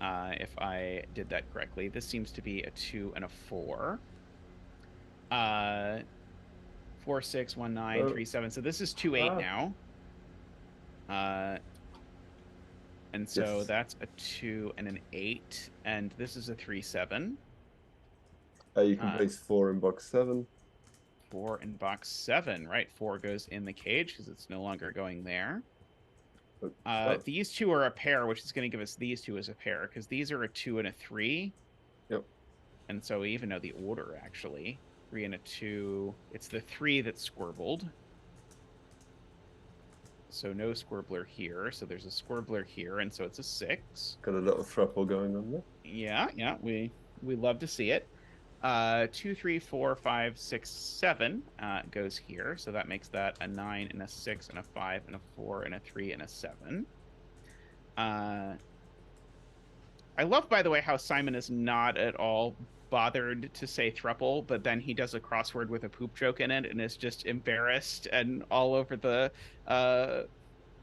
If I did that correctly. This seems to be a 2 and a 4. 4, 6, 1, 9, 3, 7. So this is 2, 8 now. And so that's a 2 and an 8, and this is a 3, 7. You can place 4 in box 7. 4 in box 7, right? 4 goes in the cage because it's no longer going there. These two are a pair, which is going to give us these two as a pair, because these are a 2 and a 3. Yep. And so we even know the order, actually. 3 and a 2. It's the 3 that's squirbled. So no Squbler here. So there's a Squbler here, and so it's a 6. Got a little thruple going on there. Yeah, we love to see it. 2, 3, 4, 5, 6, 7 goes here, so that makes that a 9 and a 6 and a 5 and a 4 and a 3 and a 7. I love, by the way, how Simon is not at all bothered to say thruple, but then he does a crossword with a poop joke in it and is just embarrassed and all over the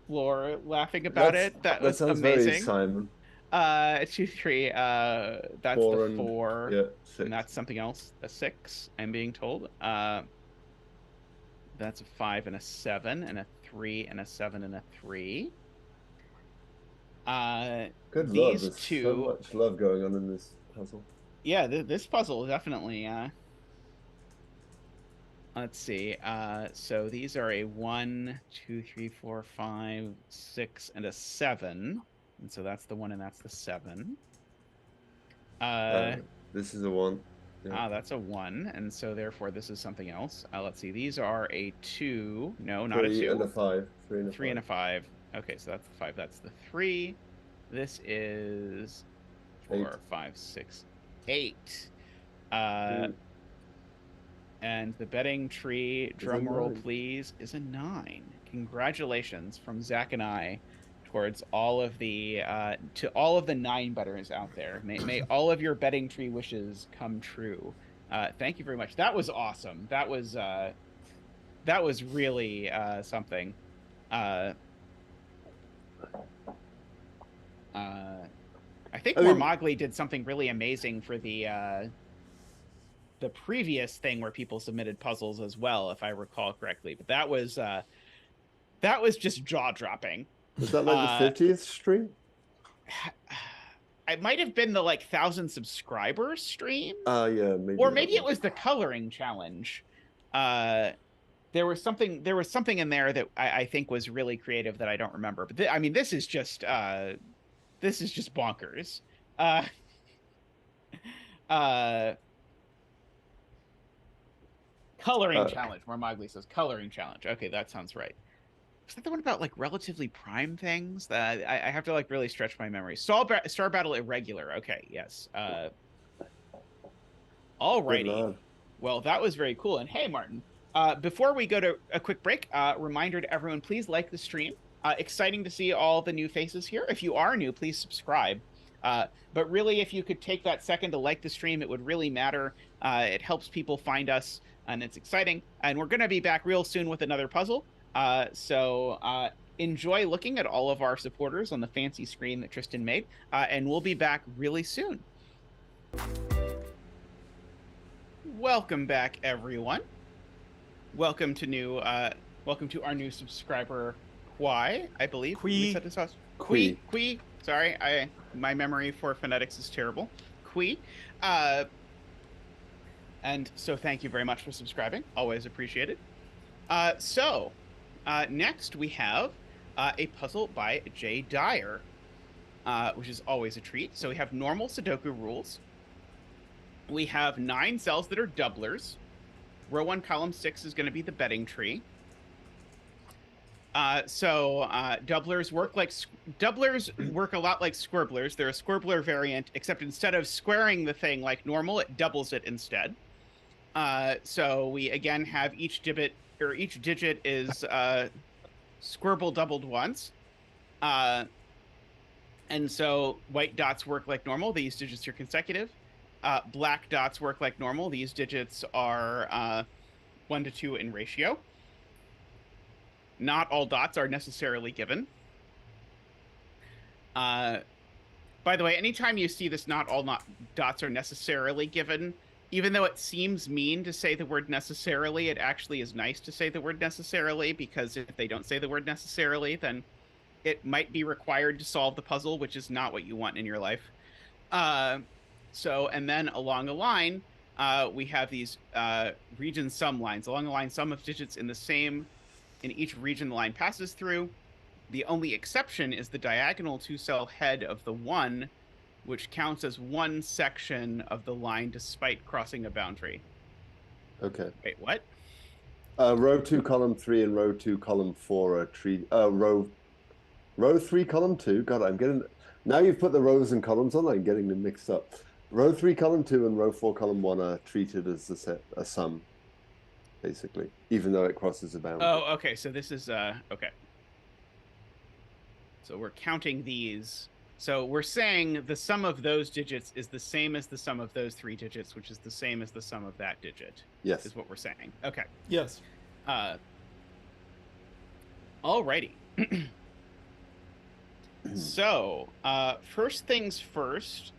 floor laughing about it. That was sounds amazing. Very Simon. 2, 3. That's 4 the 4. Yeah, 6. And that's something else. A 6, I'm being told. That's a 5 and a 7 and a 3 and a 7 and a 3. Good these love. There's two. So much love going on in this puzzle. Yeah, this puzzle definitely. Let's see. So these are a 1, 2, 3, 4, 5, 6, and a 7. And so that's the 1 and that's the 7. This is a 1. Yeah. That's a 1, and so therefore this is something else. Let's see. These are a 2. No, not a 2. 3 and a 5. 3 and a 5. Okay, so that's the 5. That's the 3. This is 4, 8. 5, 6, 8. And the betting tree, drum roll please, is a 9. Congratulations from Zach and I towards all of the to all of the 9 bettors out there. May all of your betting tree wishes come true. Thank you very much. That was awesome. That was really something. I think mormagli did something really amazing for the previous thing where people submitted puzzles as well, if I recall correctly. But that was just jaw-dropping. Was that like the 50th stream? It might have been the 1,000 subscribers stream. Yeah, maybe. Or maybe it was the coloring challenge. There was something in there that I think was really creative that I don't remember. But I mean, this is just bonkers. Coloring challenge. Mormagli says coloring challenge. Okay, that sounds right. Was that the one about relatively prime things? That I have to really stretch my memory. Star Battle Irregular. Okay, yes. Alrighty. Well, that was very cool. And hey, Martin, before we go to a quick break, reminder to everyone: please like the stream. Exciting to see all the new faces here. If you are new, please subscribe. But really, if you could take that second to like the stream, it would really matter. It helps people find us, and it's exciting. And we're going to be back real soon with another puzzle. So enjoy looking at all of our supporters on the fancy screen that Tristan made, and we'll be back really soon. Welcome back, everyone. Welcome to our new subscriber, Kwai, I believe. Kui. Sorry, my memory for phonetics is terrible. Kui. And so thank you very much for subscribing. Always appreciated. Next we have a puzzle by Jay Dyer, which is always a treat. So we have normal Sudoku rules. We have 9 cells that are doublers. Row 1, column 6 is going to be the betting tree. Doublers work a lot like Squbblers. They're a Squbler variant, except instead of squaring the thing like normal, it doubles it instead. So we again have each digit is Squbble doubled once. And so white dots work like normal. These digits are consecutive. Black dots work like normal. These digits are 1 to 2 in ratio. Not all dots are necessarily given. By the way, anytime you see this not all dots are necessarily given, even though it seems mean to say the word necessarily, it actually is nice to say the word necessarily, because if they don't say the word necessarily, then it might be required to solve the puzzle, which is not what you want in your life. And then along a line, we have these region sum lines. Along the line, sum of digits in each region the line passes through. The only exception is the diagonal 2-cell head of the 1, which counts as one section of the line despite crossing a boundary. Okay. Wait, what? Row 2, column 3, and row 2, column 4 are treated. Row 3, column 2. God, I'm getting. Now you've put the rows and columns on. I'm getting them mixed up. Row 3, column 2, and row 4, column 1 are treated as a sum, basically, even though it crosses a boundary. Oh, okay. So this is okay. So we're counting these. So we're saying the sum of those digits is the same as the sum of those 3 digits, which is the same as the sum of that digit. Yes. Is what we're saying. Okay. Yes. Alrighty. So, first things first,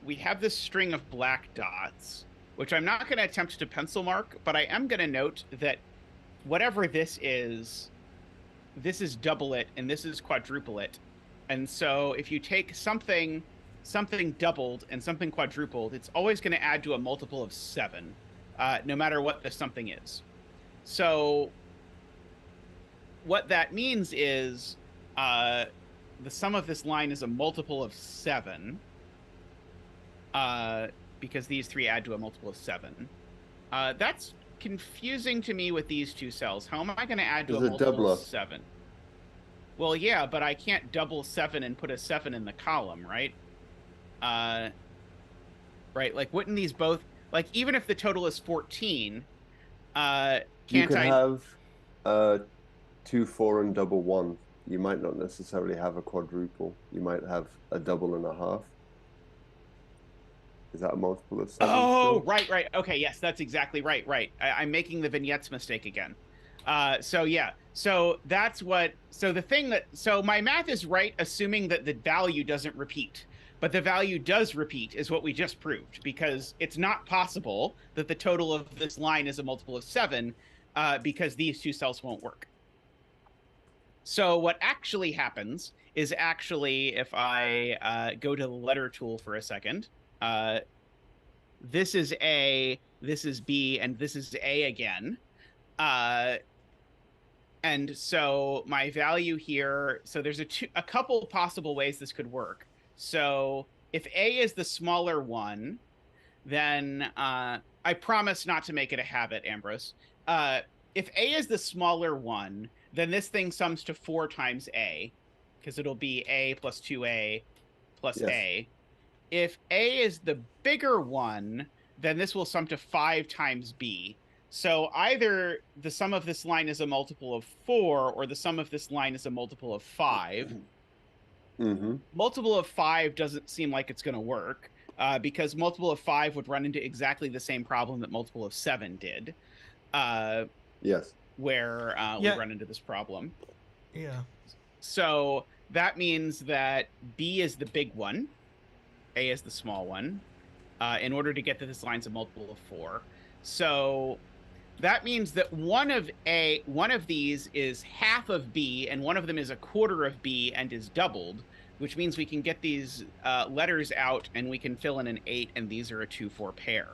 we have this string of black dots, which I'm not going to attempt to pencil mark, but I am going to note that whatever this is double it, and this is quadruple it. And so if you take something doubled and something quadrupled, it's always going to add to a multiple of 7, no matter what the something is. So what that means is the sum of this line is a multiple of 7, because these 3 add to a multiple of 7. That's confusing to me with these 2 cells. How am I going to add to a multiple of 7? Well, yeah, but I can't double 7 and put a 7 in the column, right? Right, like, wouldn't these both... Like, even if the total is 14, can't you could have 2, 4, and double 1. You might not necessarily have a quadruple. You might have a double and a half. Is that a multiple of 7? Oh, still? Right. Okay, yes, that's exactly right. I'm making the vignettes mistake again. So yeah, so that's what, so the thing that, so my math is right, assuming that the value doesn't repeat, but the value does repeat is what we just proved, because it's not possible that the total of this line is a multiple of 7, because these 2 cells won't work. So what actually happens is actually, if I go to the letter tool for a second, this is A, this is B, and this is A again. And so my value here, so there's a couple possible ways this could work. So if A is the smaller one, then I promise not to make it a habit, Ambrose. If A is the smaller one, then this thing sums to 4 times A, because it'll be A plus 2A plus A. If A is the bigger one, then this will sum to 5 times B. So either the sum of this line is a multiple of 4, or the sum of this line is a multiple of 5. Mm-hmm. Multiple of 5 doesn't seem like it's going to work, because multiple of 5 would run into exactly the same problem that multiple of 7 did. Yes. Where we run into this problem. Yeah. So that means that B is the big one, A is the small one, in order to get to this line's a multiple of 4. So that means that one of these is half of B, and one of them is a quarter of B and is doubled, which means we can get these letters out and we can fill in an 8, and these are a 2-4 pair.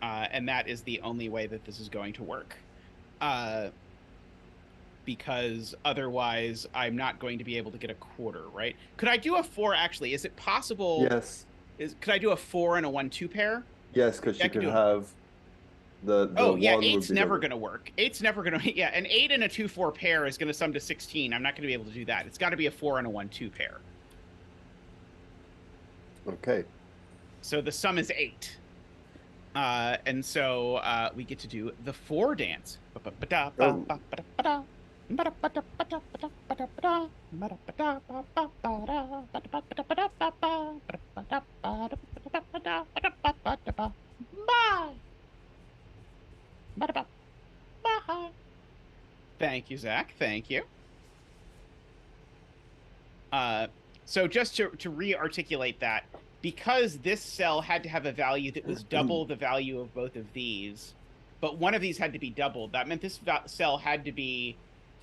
And that is the only way that this is going to work. Because otherwise I'm not going to be able to get a quarter, right? Could I do a 4 actually? Is it possible? Yes. Could I do a 4 and a 1-2 pair? Yes, because you could have the oh yeah, 8's never going to work. 8's never going to, yeah, an 8 and a 2-4 pair is going to sum to 16. I'm not going to be able to do that. It's got to be a 4 and a 1-2 pair. Okay. So the sum is 8. And so we get to do the 4 dance. Thank you, Zach. Thank you. So just to re-articulate that, because this cell had to have a value that was double the value of both of these, but one of these had to be doubled. That meant this cell had to be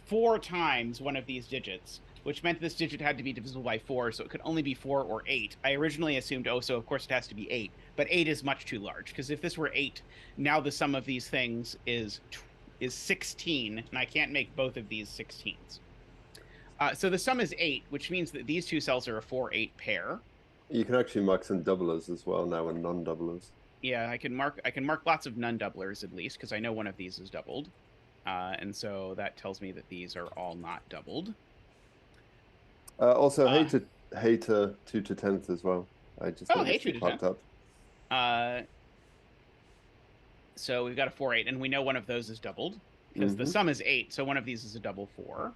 4 times one of these digits, which meant this digit had to be divisible by 4, so it could only be 4 or 8. I originally assumed, oh, so of course it has to be 8, but 8 is much too large, because if this were 8, now the sum of these things is 16, and I can't make both of these 16s. So the sum is 8, which means that these two cells are a 4-8 pair. You can actually mark some doublers as well now, and non-doublers. Yeah, I can mark lots of non-doublers at least, because I know one of these is doubled. And so that tells me that these are all not doubled. Also, hater 2 to 10th as well. I just hey, 2 to 10th. Up. So we've got a 4-8, and we know one of those is doubled, because the sum is 8, so one of these is a double 4.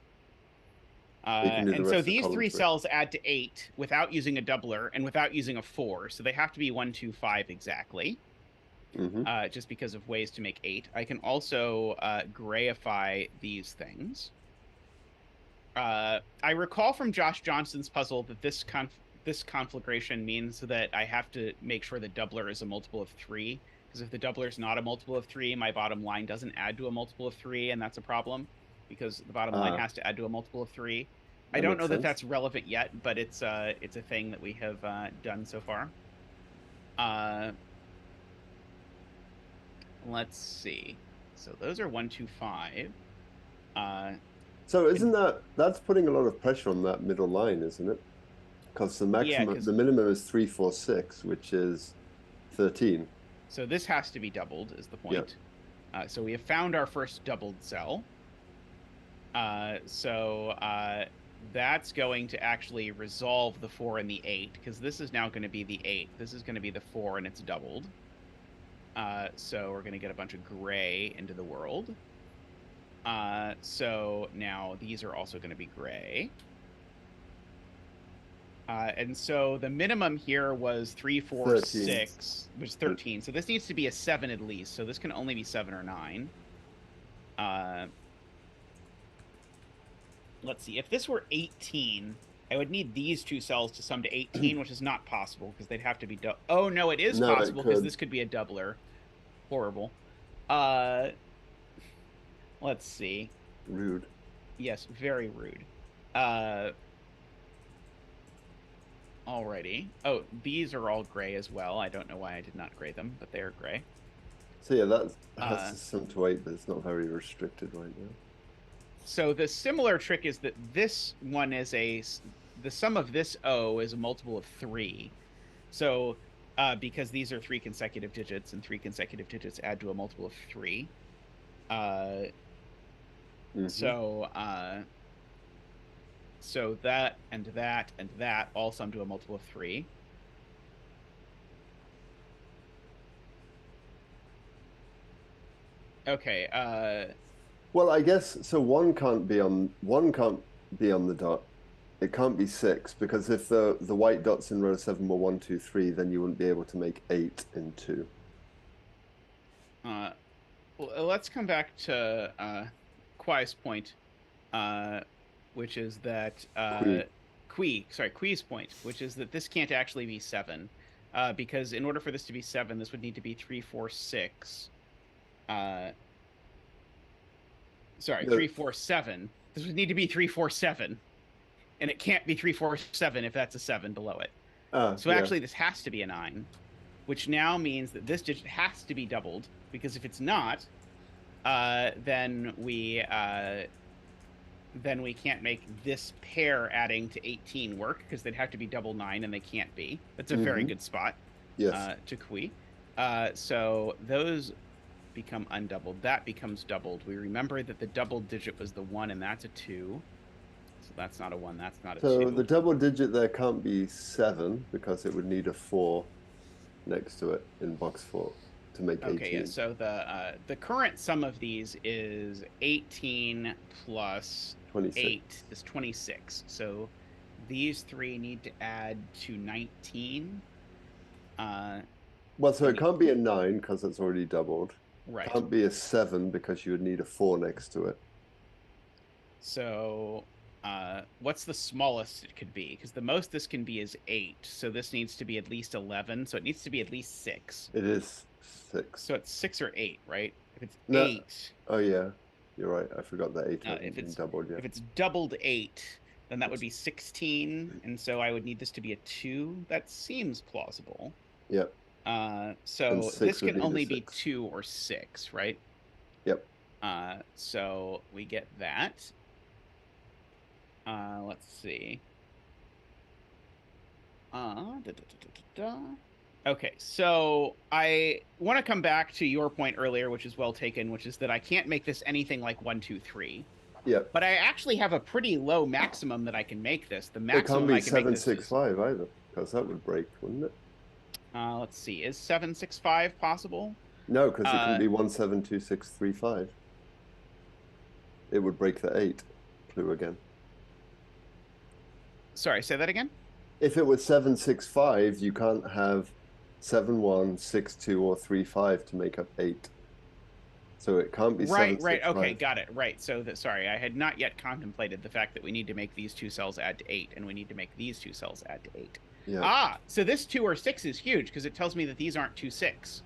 And so these 3 cells add to 8 without using a doubler and without using a 4. So they have to be 1, 2, 5 exactly. Just because of ways to make 8. I can also grayify these things. I recall from Josh Johnson's puzzle that this conflagration means that I have to make sure the doubler is a multiple of 3. Because if the doubler is not a multiple of 3, my bottom line doesn't add to a multiple of 3, and that's a problem. Because the bottom line has to add to a multiple of 3. I don't know that that's relevant yet, but it's a thing that we have done so far. Let's see. So those are 1, 2, 5. So isn't that's putting a lot of pressure on that middle line, isn't it? Because the maximum, the minimum is 3, 4, 6, which is 13. So this has to be doubled, is the point. Yep. So we have found our first doubled cell. That's going to actually resolve the 4 and the 8, because this is now going to be the 8. This is going to be the 4, and it's doubled. So we're going to get a bunch of gray into the world. So now these are also going to be gray. And so the minimum here was 3, 4, 13. 6, which is 13. So this needs to be a 7 at least. So this can only be 7 or 9. Let's see. If this were 18, I would need these 2 cells to sum to 18, which is not possible because they'd have to be oh, no, it is possible because this could be a doubler. Horrible. Let's see. Rude. Yes, very rude. Alrighty. Oh, these are all gray as well. I don't know why I did not gray them, but they're gray. So yeah, that has to sum to 8, but it's not very restricted right now. So the similar trick is that this one is the sum of this O is a multiple of 3. So because these are 3 consecutive digits, and 3 consecutive digits add to a multiple of 3. So that and that and that all sum to a multiple of 3. Okay. Well, I guess so. One can't be on the dot. It can't be 6 because if the white dots in row 7 were 1, 2, 3, then you wouldn't be able to make 8 in 2. Well, let's come back to Quai's point, which is that Quai's point, which is that this can't actually be 7, because in order for this to be 7, this would need to be 3, 4, 6. 3, 4, 7. This would need to be 3, 4, 7. And it can't be 3, 4, 7 if that's a 7 below it. So actually this has to be a 9, which now means that this digit has to be doubled, because if it's not, then we can't make this pair adding to 18 work, because they'd have to be double 9, and they can't be. That's a very good spot to Qui. So those become undoubled. That becomes doubled. We remember that the doubled digit was the 1, and that's a 2. So that's not a 1, that's not a 2. So the double digit there can't be 7, because it would need a 4 next to it in box 4 to make 18. Okay, yeah, so the current sum of these is 18 plus 26. 8 is 26. So these 3 need to add to 19. Well, so it can't be a 9 because it's already doubled. Right. Can't be a 7 because you would need a 4 next to it. So what's the smallest it could be? Because the most this can be is 8. So this needs to be at least 11. So it needs to be at least 6. It is 6. So it's 6 or 8, right? If it's No. 8. Oh yeah, you're right. I forgot that 8 hasn't if been it's doubled yet. If it's doubled 8, then that would be 16, and so I would need this to be a 2. That seems plausible. Yep. So this can only be 2 or 6, right? Yep. So we get that. Let's see. Okay, so I want to come back to your point earlier, which is well taken, which is that I can't make this anything like 1, 2, 3. Yeah. But I actually have a pretty low maximum that I can make this. The maximum it can't be I can make this 765 either, because that would break, wouldn't it? Let's see. Is 765 possible? No, because it can be 172635. It would break the 8 clue again. Sorry, say that again? If it was 765, you can't have 7162 or 35 to make up 8. So it can't be right. 765. Okay, got it. Right. So sorry, I had not yet contemplated the fact that we need to make these 2 cells add to 8, and we need to make these 2 cells add to 8. Yeah. So this 2 or 6 is huge because it tells me that these aren't 2, 6.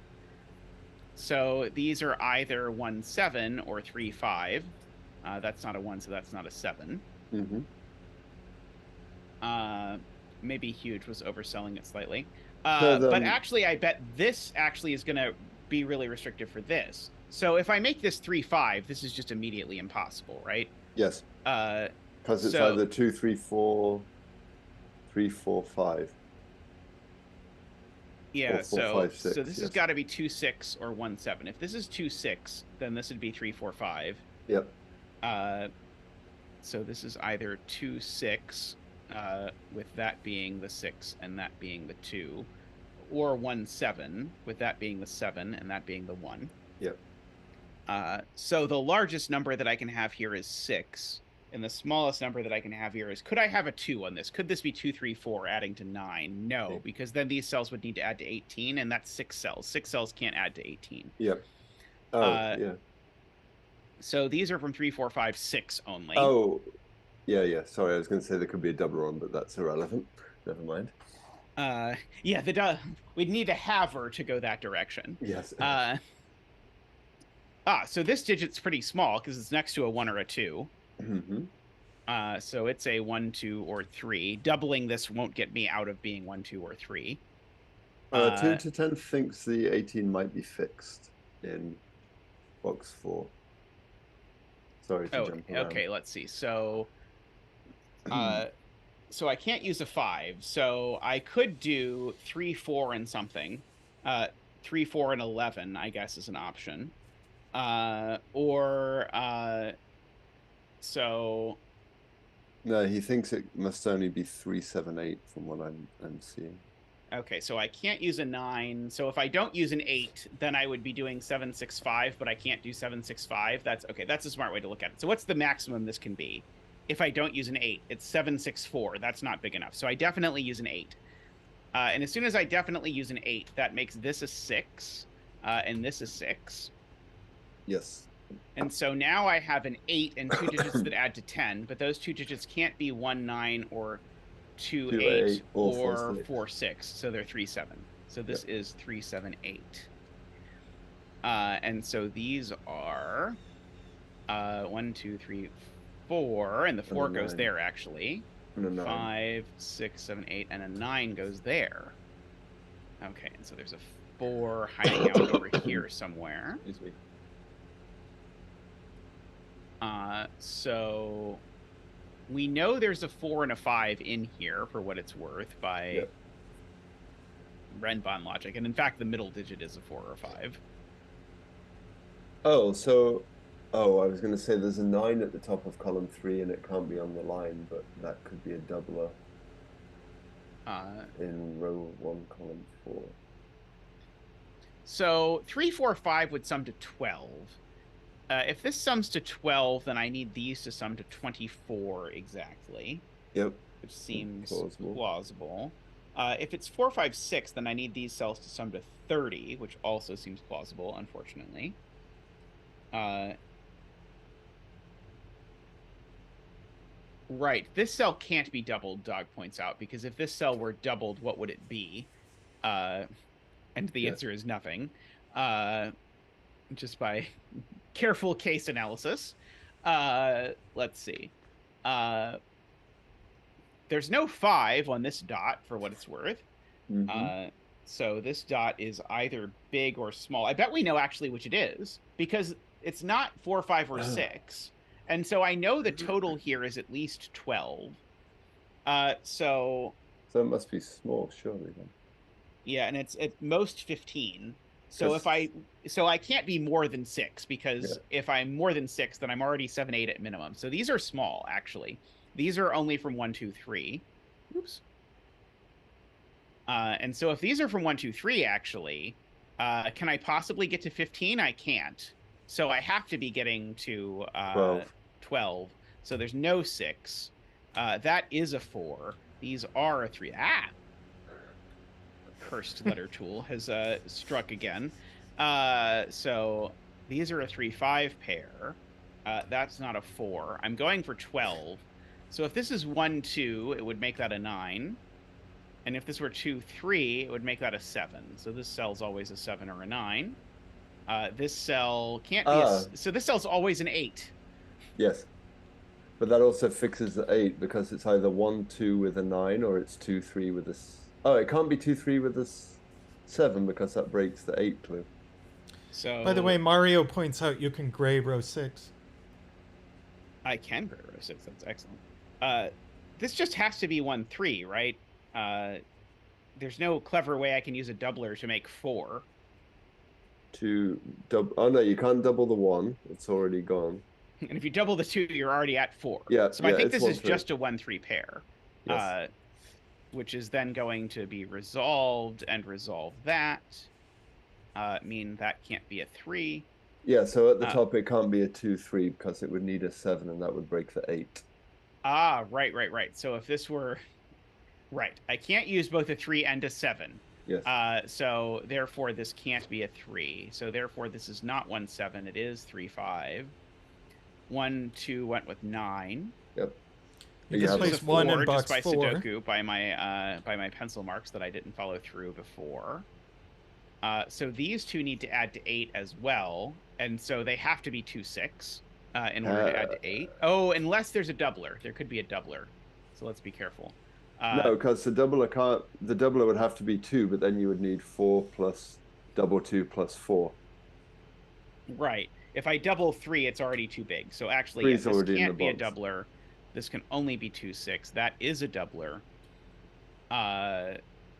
So these are either 1, 7 or 3, 5. That's not a 1, so that's not a 7. Mm-hmm. Maybe huge was overselling it slightly. But actually, I bet this actually is going to be really restrictive for this. So if I make this 3, 5, this is just immediately impossible, right? Yes. Because it's either 2, 3, 4, 3, 4, 5. Yeah, 4, 5, 6, so this has got to be 2, 6 or 1, 7. If this is 2, 6, then this would be 3, 4, 5. Yep. So this is either 2, 6, with that being the 6 and that being the 2, or 1, 7, with that being the 7 and that being the 1. Yep. So the largest number that I can have here is 6, and the smallest number that I can have here is, could I have a 2 on this? Could this be 2, 3, 4 adding to 9? No, because then these cells would need to add to 18, and that's 6 cells. 6 cells can't add to 18. Yep. Yeah. So these are from 3, 4, 5, 6 only. Oh, yeah. Sorry, I was going to say there could be a double run, but that's irrelevant. Never mind. Yeah, we'd need a haver to go that direction. Yes. So this digit's pretty small because it's next to a 1 or a 2. Mm-hmm. So it's a 1, 2, or 3. Doubling this won't get me out of being 1, 2, or 3. 2 to 10 thinks the 18 might be fixed in box 4. Sorry to jump around. Okay, let's see. So, so I can't use a 5. So I could do 3, 4, and something. 3, 4, and 11, I guess, is an option. So. No, he thinks it must only be 3, 7, 8 from what I'm seeing. Okay, so I can't use a 9. So if I don't use an 8, then I would be doing 7, 6, 5, but I can't do 7, 6, 5. That's okay. That's a smart way to look at it. So what's the maximum this can be? If I don't use an 8, it's 7, 6, 4. That's not big enough. So I definitely use an 8. And as soon as I definitely use an 8, that makes this a 6, and this a 6. Yes. And so now I have an 8 and 2 digits that add to 10, but those 2 digits can't be 1, 9, or 2, 8, or 4, 6. So they're 3, 7. So this is 3, 7, 8. And so these are 1, 2, 3, 4, and the 4 goes there actually. 5, 6, 7, 8, and a 9 goes there. Okay, and so there's a 4 hiding out over here somewhere. Excuse me. So we know there's a 4 and a 5 in here for what it's worth by Renbon logic, and in fact the middle digit is a 4 or 5. Oh, so I was going to say there's a 9 at the top of column 3 and it can't be on the line, but that could be a doubler in row 1, column 4. So 3, 4, 5 would sum to 12. If this sums to 12, then I need these to sum to 24 exactly. Yep. Which seems plausible. If it's 4, 5, 6, then I need these cells to sum to 30, which also seems plausible, unfortunately. Right. This cell can't be doubled, Dog points out, because if this cell were doubled, what would it be? And the answer is nothing. Just by careful case analysis. Let's see. There's no 5 on this dot for what it's worth. So this dot is either big or small. I bet we know actually which it is, because it's not 4, 5, or 6. And so I know the total here is at least 12. So it must be small, surely then. Yeah, and it's at most 15. So I can't be more than 6, because if I'm more than 6, then I'm already 7, 8 at minimum. So these are small, actually. These are only from 1, 2, 3. Oops. And so if these are from 1, 2, 3, actually, can I possibly get to 15? I can't. So I have to be getting to 12. So there's no 6. That is a 4. These are a 3. Cursed letter tool has struck again. So these are a 3, 5 pair. That's not a 4. I'm going for 12. So if this is 1, 2, it would make that a 9. And if this were 2, 3, it would make that a 7. So this cell's always a 7 or a 9. This cell can't be so this cell's always an 8. Yes. But that also fixes the 8, because it's either 1, 2 with a 9, or it's 2, 3 with a... Oh, it can't be 2, 3 with a 7, because that breaks the 8 clue. So, by the way, Mario points out you can gray row 6. I can gray row 6. That's excellent. This just has to be 1, 3, right? There's no clever way I can use a doubler to make 4. Oh no, you can't double the 1. It's already gone. And if you double the 2, you're already at 4. Yeah. So I think this is 3. just a 1, 3 pair. Yes. Which is then going to be resolved and resolve that. Mean that can't be a 3. Yeah, so at the top it can't be a 2, 3, because it would need a 7, and that would break the 8. Right. So if this were... Right. I can't use both a 3 and a 7. Yes. So therefore this can't be a 3. So therefore this is not 1, 7. It is 3, 5. 1, 2 went with 9. Yep. You just place 1 in box 4. Just by Sudoku, by my pencil marks that I didn't follow through before. So these two need to add to 8 as well, and so they have to be 2, 6 in order to add to 8. Oh, unless there's a doubler. There could be a doubler. So let's be careful. No, because the doubler can't. The doubler would have to be 2, but then you would need 4 plus double 2 plus 4. Right. If I double 3, it's already too big. So actually, this can't be a doubler. This can only be 2, 6. That is a doubler.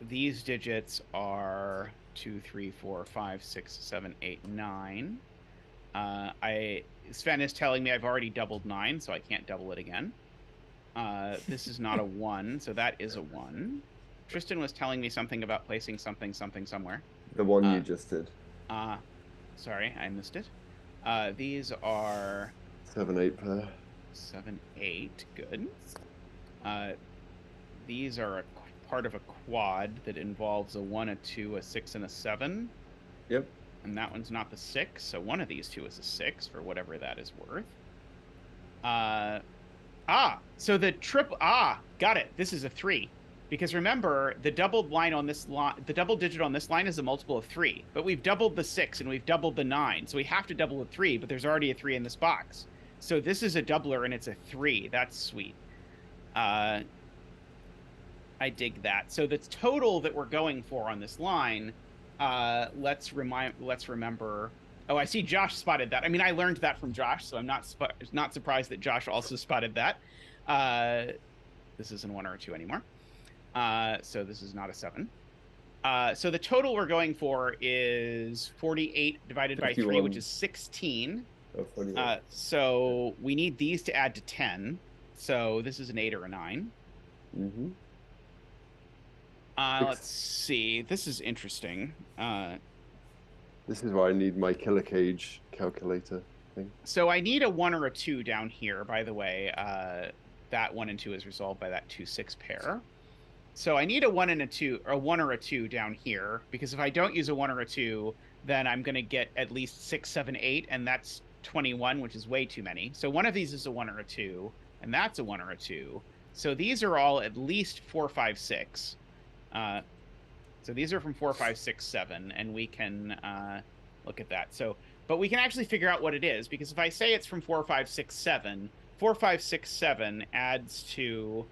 These digits are 2, 3, 4, 5, 6, 7, 8, 9. Sven is telling me I've already doubled 9, so I can't double it again. This is not a 1, so that is a 1. Tristan was telling me something about placing something somewhere. The one you just did. Sorry, I missed it. These are 7, 8 pair. 7, 8. Good. These are a part of a quad that involves a 1, a 2, a 6, and a 7. Yep. And that one's not the 6, so one of these two is a 6 for whatever that is worth. So the got it. This is a 3. Because remember, the doubled line on this line, the double digit on this line is a multiple of 3. But we've doubled the 6 and we've doubled the 9. So we have to double the 3, but there's already a 3 in this box. So this is a doubler and it's a 3. That's sweet. I dig that. So the total that we're going for on this line, let's remember. Oh, I see Josh spotted that. I mean, I learned that from Josh, so I'm not surprised that Josh also spotted that. This isn't 1 or a 2 anymore. So this is not a 7. So the total we're going for is 48 divided 51. By 3, which is 16. Oh, 48. So we need these to add to 10. So this is an 8 or a 9. Mm-hmm. Let's see. This is interesting. This is why I need my killer cage calculator thing. So I need a 1 or a 2 down here, by the way. That 1 and 2 is resolved by that 2, 6 pair. So I need a 1 and a 2, or a 1 or a 2 down here, because if I don't use a 1 or a 2, then I'm going to get at least 6, 7, 8, and that's 21, which is way too many. So one of these is a 1 or a 2, and that's a 1 or a 2. So these are all at least 4, 5, 6. So these are from 4, 5, 6, 7, and we can look at that. So, but we can actually figure out what it is, because if I say it's from 4, 5, 6, 7, 4, 5, 6, 7 adds to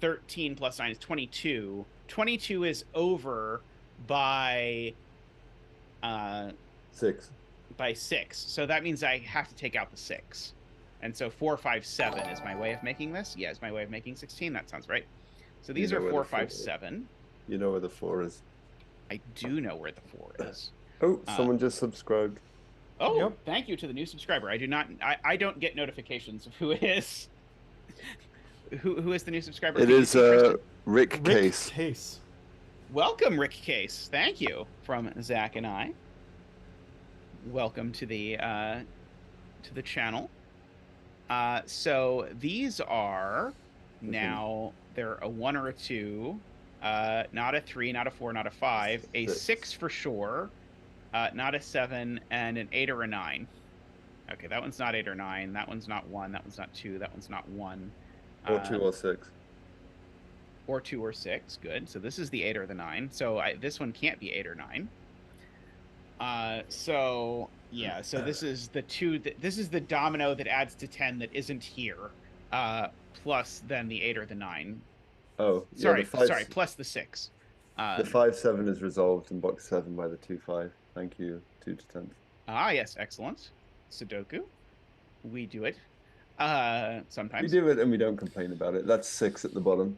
13 plus 9 is 22. 22 is over by 6. By 6. So that means I have to take out the 6. And so 4, 5, 7 is my way of making this. Yeah, it's my way of making 16. That sounds right. So these are 4, 5, 7. You know where the 4 is. I do know where the 4 is. Oh, someone just subscribed. Oh, yep. Thank you to the new subscriber. I don't get notifications of who it is. Who is the new subscriber? It is Rick Case. Case. Welcome, Rick Case. Thank you from Zach and I. Welcome to the channel. So these are now they're a 1 or a 2, not a 3, not a 4, not a 5, a 6 for sure, not a 7, and an 8 or a 9. Okay, that one's not 8 or 9. That one's not 1. That one's not 2. That one's not 1. Or 2 or 6. Or 2 or 6. Good. So this is the 8 or the 9. So this one can't be 8 or 9. So yeah. So this is the 2. This is the domino that adds to 10 that isn't here. Plus then the 8 or the 9. Oh, sorry. Yeah, sorry. Plus the 6. The 5-7 is resolved in box 7 by the 2-5. Thank you. 2 to 10. Ah, yes. Excellent. Sudoku. We do it. Sometimes. We do it and we don't complain about it. That's 6 at the bottom.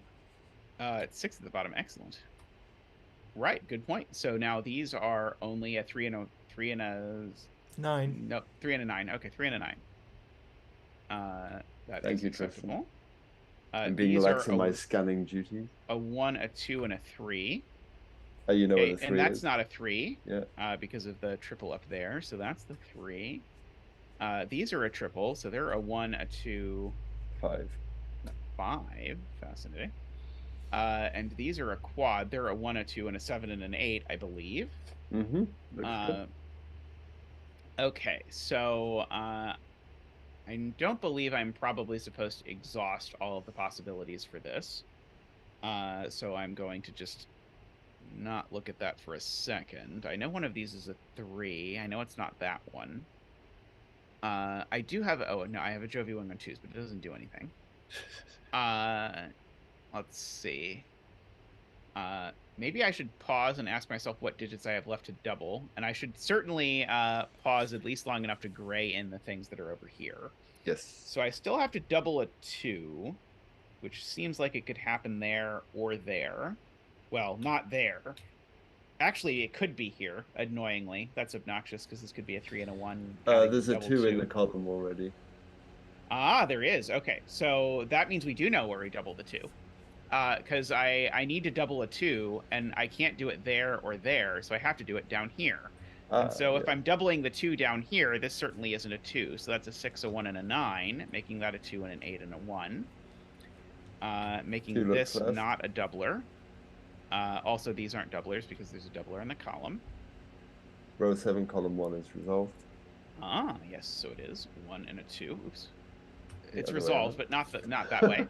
It's 6 at the bottom. Excellent. Right. Good point. So now these are only a 3 and a 9. No, 3 and a 9. Okay, 3 and a 9. Thank you, acceptable. I'm being relaxed in my scanning duties. A 1, a 2, and a 3. Oh, you know what the 3 and that's is. not a 3. Yeah. Because of the triple up there. So that's the 3. These are a triple, so they're a 1, a 2, 5. 5. Fascinating. And these are a quad. They're a 1, a 2, and a 7, and an 8, I believe. Mm-hmm. Okay, so I don't believe I'm probably supposed to exhaust all of the possibilities for this. So I'm going to just not look at that for a second. I know one of these is a 3. I know it's not that one. I do have... Oh, no, I have a Jovi 1 on 2s, but it doesn't do anything. Let's see. Maybe I should pause and ask myself what digits I have left to double. And I should certainly pause at least long enough to gray in the things that are over here. Yes. So I still have to double a 2, which seems like it could happen there or there. Well, not there. Actually, it could be here, annoyingly. That's obnoxious, because this could be a 3 and a 1. There's a 2 in the column already. Ah, there is. Okay, so that means we do know where we double the 2. Because I need to double a 2, and I can't do it there or there, so I have to do it down here. And so if I'm doubling the 2 down here, this certainly isn't a 2. So that's a 6, a 1, and a 9, making that a 2 and an 8 and a 1. Making this not a doubler. Also, these aren't doublers because there's a doubler in the column. Row 7, column 1 is resolved. Ah, yes, so it is. 1 and a 2. Oops. It's resolved, but not that way.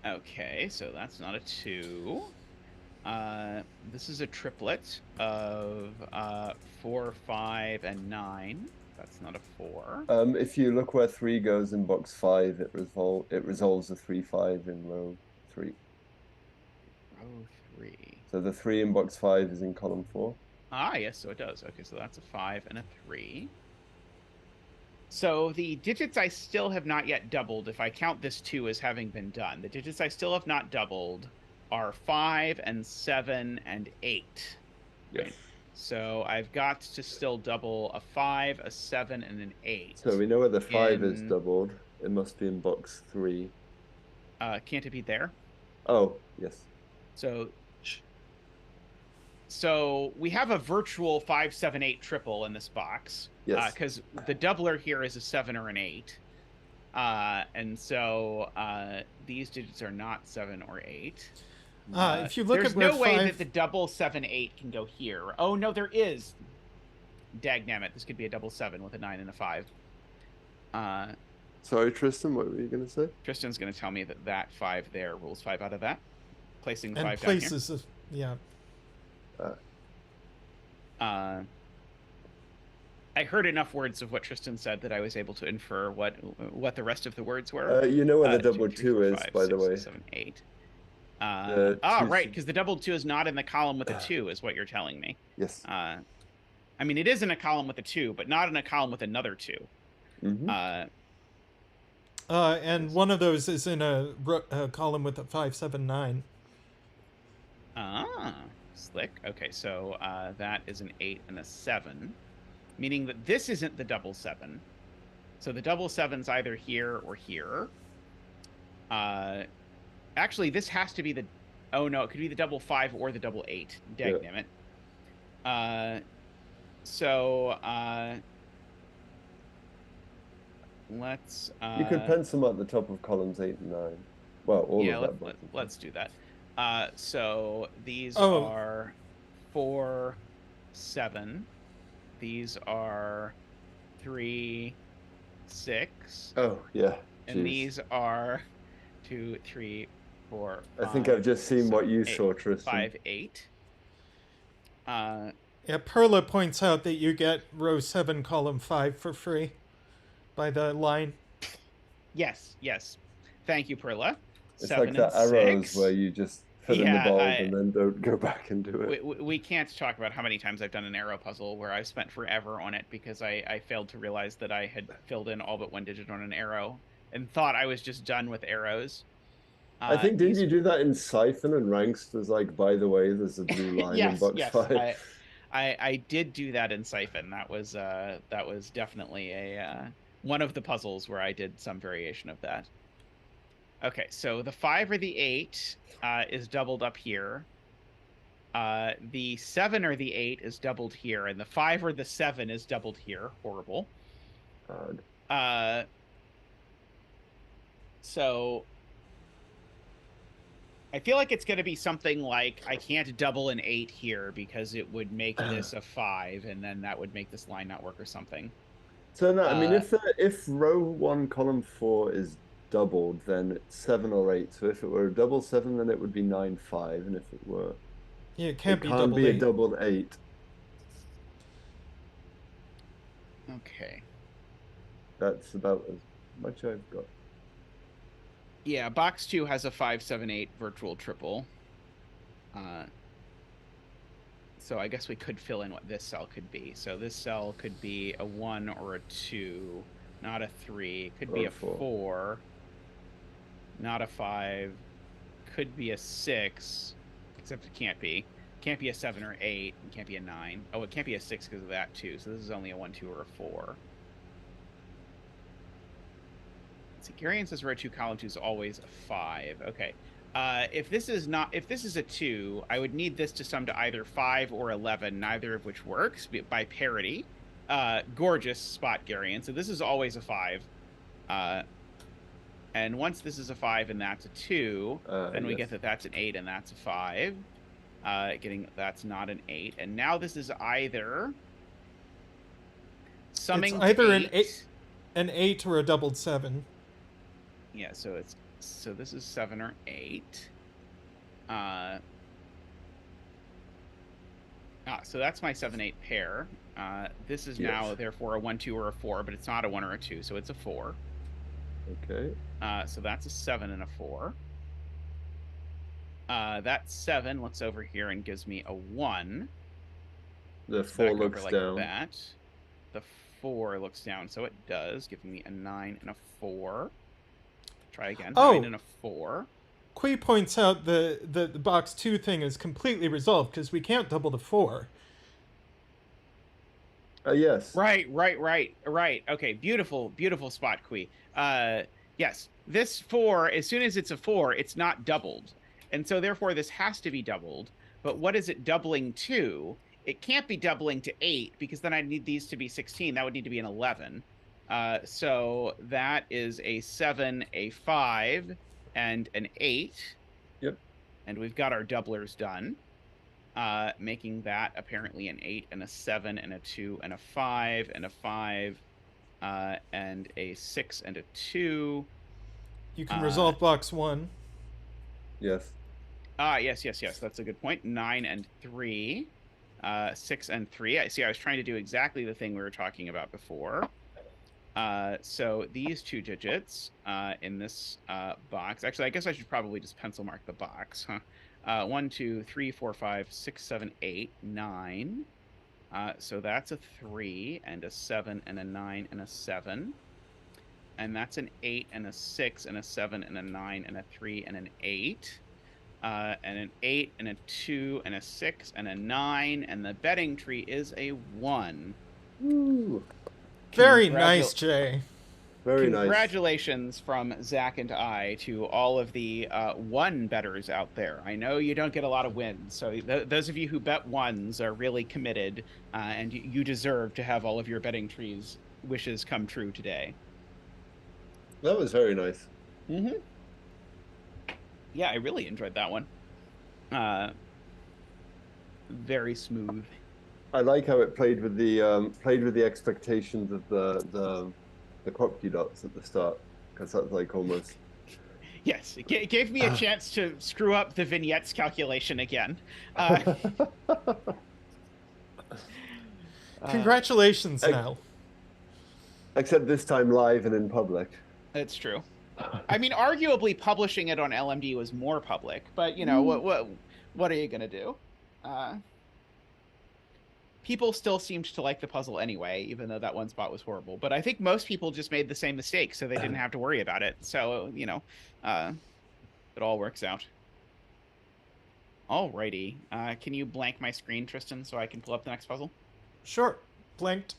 Okay, so that's not a 2. This is a triplet of 4, 5, and 9. That's not a 4. If you look where 3 goes in box 5, it resolves a 3, 5 in row 3. Row 3. So the 3 in box 5 is in column 4. Ah, yes, so it does. Okay, so that's a 5 and a 3. So the digits I still have not yet doubled, if I count this 2 as having been done, the digits I still have not doubled are 5 and 7 and 8. Yes. Right? So I've got to still double a 5, a 7, and an 8. So we know where the 5 is doubled. It must be in box 3. Can't it be there? Oh, yes. So we have a virtual 5, 7, 8 triple in this box. Yes. Because the doubler here is a 7 or an 8. And so these digits are not 7 or 8. If you look there's at where no way that the double 7, 8 can go here. Oh, no, there is. Dagnammit, this could be a double 7 with a 9 and a 5. Sorry, Tristan, what were you going to say? Tristan's going to tell me that that 5 there rules 5 out of that. Placing the and 5 places down here. Yeah. I heard enough words of what Tristan said that I was able to infer what the rest of the words were. You know where the double 2, 3, 2 4, is, 5, by 6, the way. 7, 8. Two Right, because the double 2 is not in the column with a 2, is what you're telling me. Yes. I mean, it is in a column with a 2, but not in a column with another 2. Mm-hmm. And one of those is in a column with a 5, 7, 9. Slick. Okay, so that is an 8 and a 7, meaning that this isn't the double 7. So the double 7's either here or here. Actually, this has to be the... Oh, no, it could be the double 5 or the double 8. Dagnammit. Let's... you could pencil them at the top of columns 8 and 9. Well, all of that. Let's do that. So these are 4, 7. These are 3, 6. Oh, yeah. And these are 2, 3, 4, 5, I think I've just seen 7, what you 8, saw, Tristan. 5, 8. Yeah, Perla points out that you get row 7, column 5 for free by the line. Yes. Thank you, Perla. It's 7 like the and arrows 6. where you just fill in the bulb and then don't go back and do it. We can't talk about how many times I've done an arrow puzzle where I've spent forever on it because I failed to realize that I had filled in all but one digit on an arrow and thought I was just done with arrows. I think, didn't you do that in Siphon and Ranks? There's like, by the way, there's a blue line in box 5. I did do that in Siphon. That was definitely a one of the puzzles where I did some variation of that. Okay, so the 5 or the 8 is doubled up here. The 7 or the 8 is doubled here, and the 5 or the 7 is doubled here. Horrible. So I feel like it's going to be something like I can't double an 8 here because it would make this a 5, and then that would make this line not work or something. So no, I mean, if row 1, column 4 is doubled, then it's 7 or 8. So if it were a double 7, then it would be 9, 5, and if it were, yeah, it can't be a double 8. Okay. That's about as much I've got. Yeah, box 2 has a 5, 7, 8 virtual triple. So I guess we could fill in what this cell could be. So this cell could be a 1 or a 2, not a 3. It could be a 4, not a 5. Could be a 6, except it can't be. Can't be a 7 or 8. It can't be a 9. Oh, it can't be a 6 because of that too. So this is only a 1, 2, or a 4. See, Garion says row 2, column 2 is always a 5. Okay. If this is a 2, I would need this to sum to either 5 or 11, neither of which works by parity. Gorgeous spot, Garion. So this is always a 5. And once this is a 5 and that's a 2, then we get that that's an 8 and that's a 5. That's not an 8. And now this is either summing it's either to an 8 or a doubled 7. Yeah, so this is 7 or 8. So that's my 7-8 pair. This is now therefore a 1, 2, or a 4, but it's not a 1 or a 2, so it's a 4. Okay. So that's a 7 and a 4. That 7 looks over here and gives me a 1. The 4 looks down. Like that. The 4 looks down, so it does, giving me a 9 and a 4. Try again. 9 and a 4. Qui points out the box 2 thing is completely resolved because we can't double the 4. Yes. Right. Okay, beautiful spot, Qui. Yes, this 4, as soon as it's a 4, it's not doubled. And so therefore this has to be doubled. But what is it doubling to? It can't be doubling to 8 because then I'd need these to be 16. That would need to be an 11. So that is a 7, a 5, and an 8. Yep. And we've got our doublers done, making that apparently an 8 and a 7 and a 2 and a 5 and a 5 and a 6 and a 2. You can resolve box 1. Yes. Yes. That's a good point. 9 and 3. 6 and 3. I see. I was trying to do exactly the thing we were talking about before. So these 2 digits in this box. Actually, I guess I should probably just pencil mark the box, huh? 1, 2, 3, 4, 5, 6, 7, 8, 9. So that's a 3 and a 7 and a 9 and a 7. And that's an 8 and a 6 and a 7 and a 9 and a 3 and an 8. And an 8 and a 2 and a 6 and a 9. And the betting tree is a 1. Ooh. Very nice, Jay. Very nice. Congratulations from Zach and I to all of the 1 bettors out there. I know you don't get a lot of wins, so those of you who bet 1s are really committed, and you deserve to have all of your betting trees wishes come true today. That was very nice. Mm-hmm. Yeah, I really enjoyed that one. Very smooth. I like how it played with the expectations of the property dots at the start, because that's like almost. Yes, it gave me a chance to screw up the vignettes calculation again. Congratulations now. Except this time live and in public. That's true. I mean, arguably publishing it on LMD was more public, but you know what are you gonna do? People still seemed to like the puzzle anyway, even though that one spot was horrible. But I think most people just made the same mistake, so they didn't have to worry about it. So, you know, it all works out. Alrighty. Can you blank my screen, Tristan, so I can pull up the next puzzle? Sure. Blanked.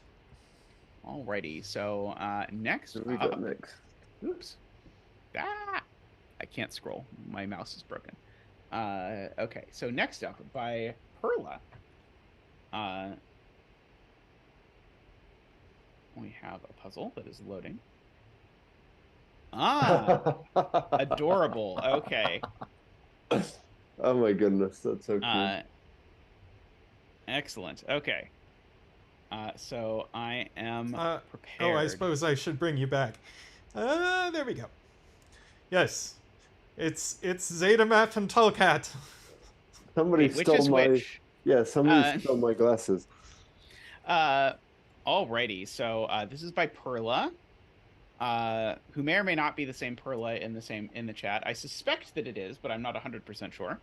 Alrighty. So, next What we got next? Oops. I can't scroll. My mouse is broken. Okay. So next up, by Perla. We have a puzzle that is loading. Adorable. Okay. Oh my goodness, that's so cool. Excellent. Okay. So I am prepared. Oh, I suppose I should bring you back. There we go. Yes. It's Zetamath and Tallcat. Somebody stole my... Which? Yeah, somebody stole my glasses. Alrighty, so this is by Perla, who may or may not be the same Perla in the chat. I suspect that it is, but I'm not 100% sure.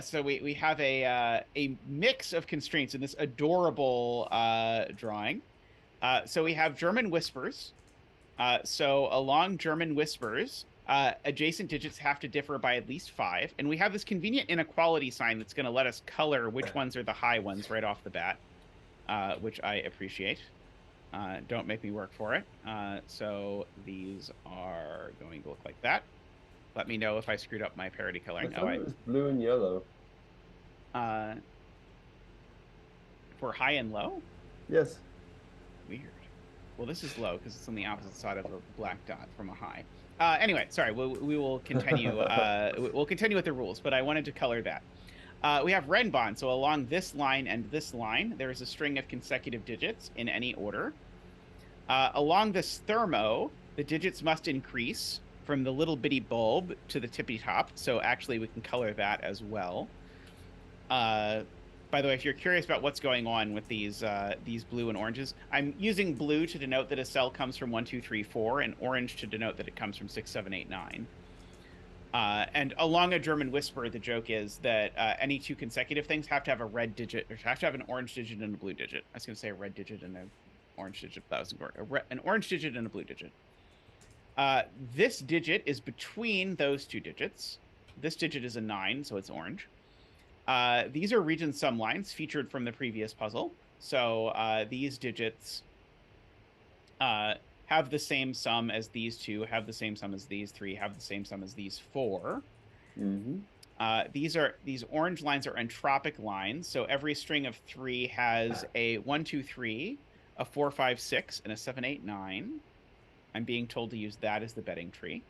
So we have a mix of constraints in this adorable drawing. So we have German whispers. So along German whispers, adjacent digits have to differ by at least 5, and we have this convenient inequality sign that's going to let us color which ones are the high ones right off the bat, which I appreciate. Don't make me work for it. So these are going to look like that. Let me know if I screwed up my parity coloring. I thought it was blue and yellow. For high and low? Yes. Weird. Well, this is low because it's on the opposite side of a black dot from a high. Anyway, sorry, we will continue. We'll continue with the rules, but I wanted to color that. We have Renbon, so along this line and this line, there is a string of consecutive digits in any order. Along this thermo, the digits must increase from the little bitty bulb to the tippy top, so actually we can color that as well. By the way, if you're curious about what's going on with these blue and oranges, I'm using blue to denote that a cell comes from 1, 2, 3, 4, and orange to denote that it comes from 6, 7, 8, 9. And along a German whisper, the joke is that any 2 consecutive things have to have a red digit, or have to have an orange digit and a blue digit. I was going to say a red digit and an orange digit, but that wasn't correct. An orange digit and a blue digit. This digit is between those 2 digits. This digit is a 9, so it's orange. These are region sum lines featured from the previous puzzle. So these digits have the same sum as these 2, have the same sum as these 3, have the same sum as these 4. Mm-hmm. These orange lines are entropic lines. So every string of 3 has a 1, 2, 3, a 4, 5, 6, and a 7, 8, 9. I'm being told to use that as the betting tree.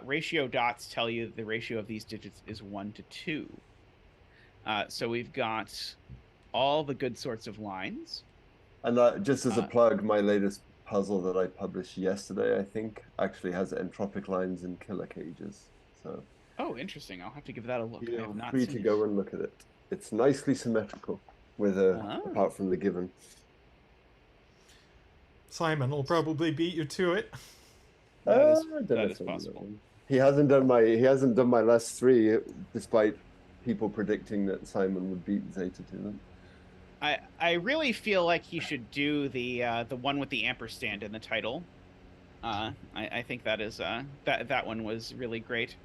Ratio dots tell you the ratio of these digits is 1 to 2. So we've got all the good sorts of lines. And just as a plug, my latest puzzle that I published yesterday, I think, actually has entropic lines and killer cages. So. Oh, interesting. I'll have to give that a look. I have Feel not free seen to it. go and look at it. It's nicely symmetrical, with apart from the given. Simon will probably beat you to it. That is possible. He hasn't done my last three, despite people predicting that Simon would beat Zetatude. I really feel like he should do the one with the ampersand in the title. I think that is that one was really great.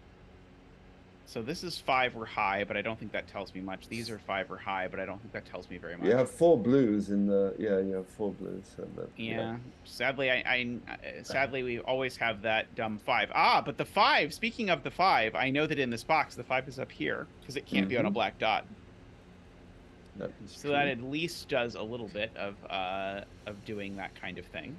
So this is 5 or high, but I don't think that tells me much. These are 5 or high, but I don't think that tells me very much. You have 4 blues in the you have 4 blues. So yeah. Sadly, sadly we always have that dumb 5. But the 5. Speaking of the 5, I know that in this box the 5 is up here because it can't be on a black dot. So that at least does a little bit of doing that kind of thing.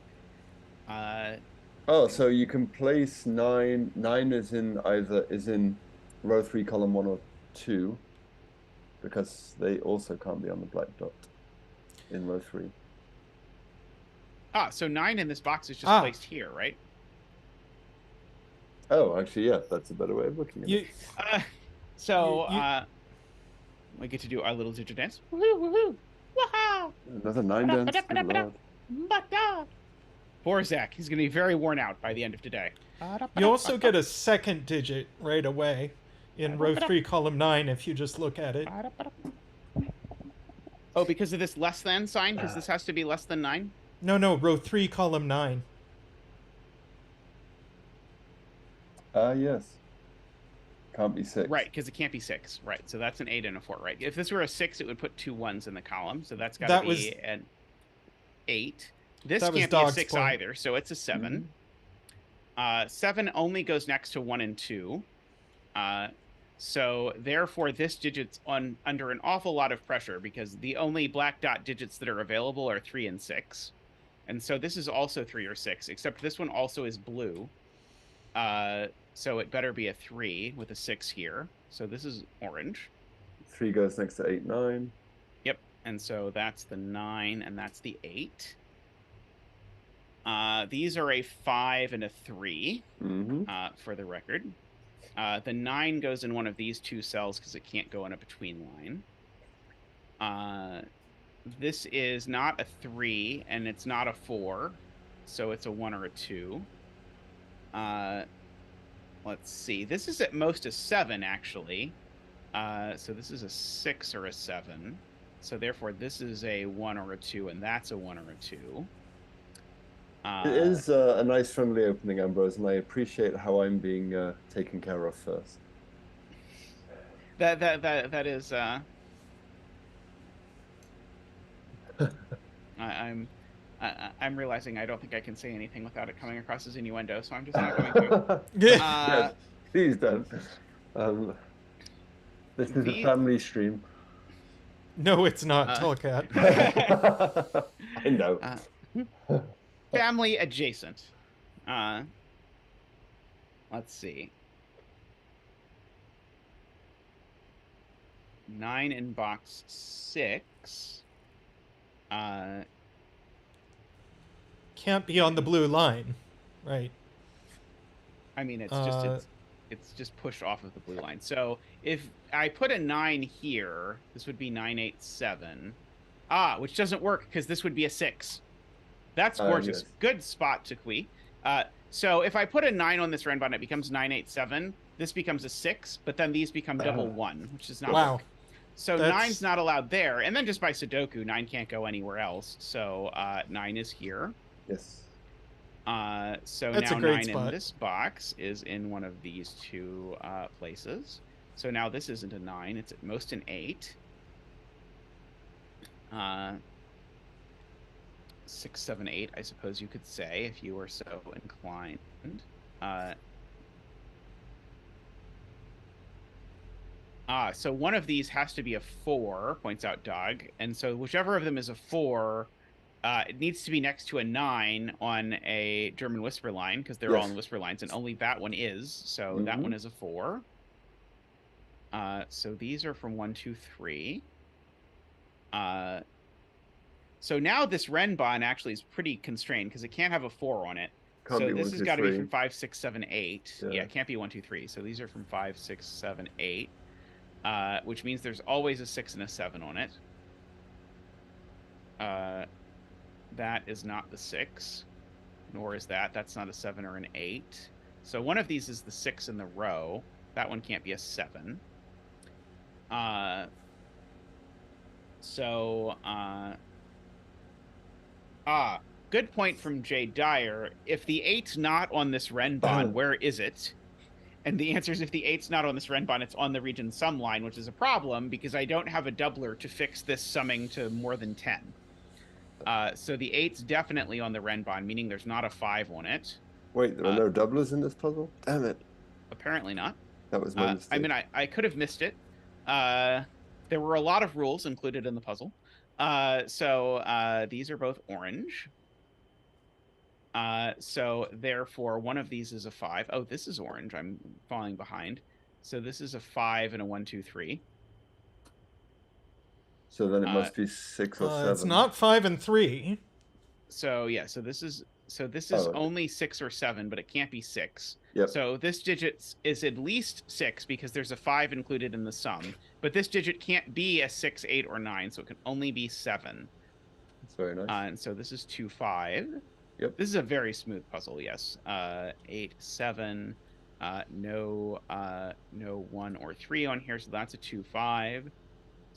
So you can place 9. 9 is in row 3, column 1 or 2, because they also can't be on the black dot in row 3. So 9 in this box is just placed here, right? Oh, actually, yeah, that's a better way of looking at it. We get to do our little digit dance. Woohoo, woohoo, woohoo! Another 9 dance. Good Lord. Poor Zach. He's going to be very worn out by the end of today. You also get a second digit right away in row 3, column 9, if you just look at it. Oh, because of this less than sign? Because this has to be less than 9? No, row 3, column 9. Yes. Can't be 6. Right, because it can't be 6. Right, so that's an 8 and a 4, right? If this were a 6, it would put 2 1s in the column, so that's got to be an 8. This can't be a 6 either, so it's a 7. 7 only goes next to 1 and 2. So therefore, this digit's under an awful lot of pressure because the only black dot digits that are available are 3 and 6. And so this is also 3 or 6, except this one also is blue. So it better be a 3 with a 6 here. So this is orange. 3 goes next to 8, 9. Yep. And so that's the 9 and that's the 8. These are a 5 and a 3, for the record. The 9 goes in one of these 2 cells because it can't go in a between line. This is not a 3, and it's not a 4, so it's a 1 or a 2. Let's see. This is at most a 7, actually. So this is a 6 or a 7. So therefore, this is a 1 or a 2, and that's a 1 or a 2. It is a nice friendly opening, Ambrose, and I appreciate how I'm being taken care of first. That is I'm realizing I don't think I can say anything without it coming across as innuendo, so I'm just not going to. Yes, please don't. This is a family stream. No, it's not, Tallcat. I know. Family adjacent. Let's see. 9 in box 6. Can't be on the blue line, right? I mean, it's just pushed off of the blue line. So if I put a 9 here, this would be 9, 8, 7. Which doesn't work because this would be a 6. That's gorgeous. Yes. Good spot, Tukui. So if I put a 9 on this Renbon, it becomes 9, 8, 7. This becomes a 6, but then these become double 1, which is not work. So 9's not allowed there. And then just by Sudoku, 9 can't go anywhere else. So 9 is here. Yes. So that's now 9 spot. In this box is in one of these 2 places. So now this isn't a 9. It's at most an 8. 6, 7, 8, I suppose you could say, if you were so inclined. So one of these has to be a 4, points out Dog. And so whichever of them is a 4, it needs to be next to a 9 on a German whisper line, because they're all in whisper lines, and only that one is. So that one is a 4. So these are from 1, 2, 3. So now this Renbon actually is pretty constrained because it can't have a 4 on it. Can't So be this 1, has 2, got to be 3. from 5, 6, 7, 8. Yeah. Yeah, it can't be 1, 2, 3. So these are from 5, 6, 7, 8. Which means there's always a 6 and a 7 on it. That is not the 6, nor is that. That's not a 7 or an 8. So one of these is the 6 in the row. That one can't be a 7. Good point from Jay Dyer. If the 8's not on this Renbon, where is it? And the answer is if the 8's not on this Renbon, it's on the region sum line, which is a problem because I don't have a doubler to fix this summing to more than 10. So the 8's definitely on the Renbon, meaning there's not a 5 on it. Wait, there are no doublers in this puzzle? Damn it. Apparently not. That was my mistake. I mean, I could have missed it. There were a lot of rules included in the puzzle. So these are both orange. So therefore, one of these is a 5. Oh, this is orange. I'm falling behind. So this is a 5 and a 1, 2, 3. So then it must be 6 or 7. It's not 5 and 3. So yeah, so this is only 6 or 7, but it can't be 6. Yep. So this digit is at least 6 because there's a 5 included in the sum. But this digit can't be a 6, 8, or 9, so it can only be 7. That's very nice. And so this is 2, 5. Yep. This is a very smooth puzzle, yes. 8, 7. No 1 or 3 on here, so that's a 2, 5.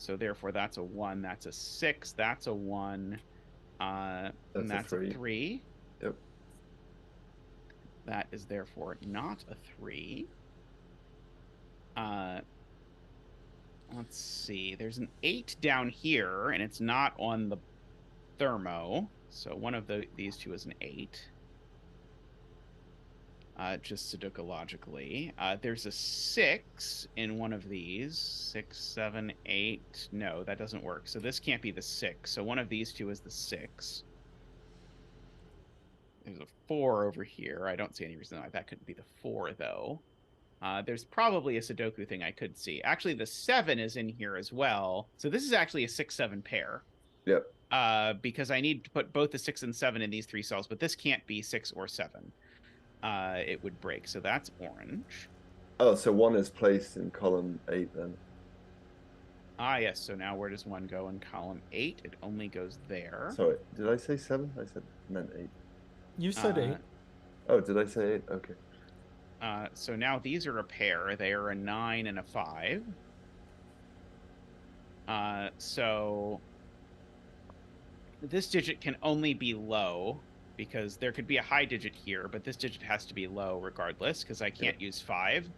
So therefore, that's a 1. That's a 6. That's a 1. And that's a 3. Yep. That is therefore not a 3. Let's see. There's an 8 down here, and it's not on the thermo. So one of these two is an 8. Just Sudoku-logically. There's a 6 in one of these. 6, 7, 8. No, that doesn't work. So this can't be the 6. So one of these two is the 6. There's a 4 over here. I don't see any reason why that couldn't be the 4, though. There's probably a Sudoku thing I could see. Actually, the 7 is in here as well. So this is actually a 6-7 pair. Yep. Because I need to put both the 6 and 7 in these 3 cells, but this can't be 6 or 7. It would break. So that's orange. Oh, so 1 is placed in column 8 then. Yes. So now where does 1 go in column 8? It only goes there. Sorry, did I say 7? I meant 8. You said 8. Oh, did I say 8? Okay. So now these are a pair. They are a 9 and a 5. So this digit can only be low because there could be a high digit here, but this digit has to be low regardless because I can't use 5.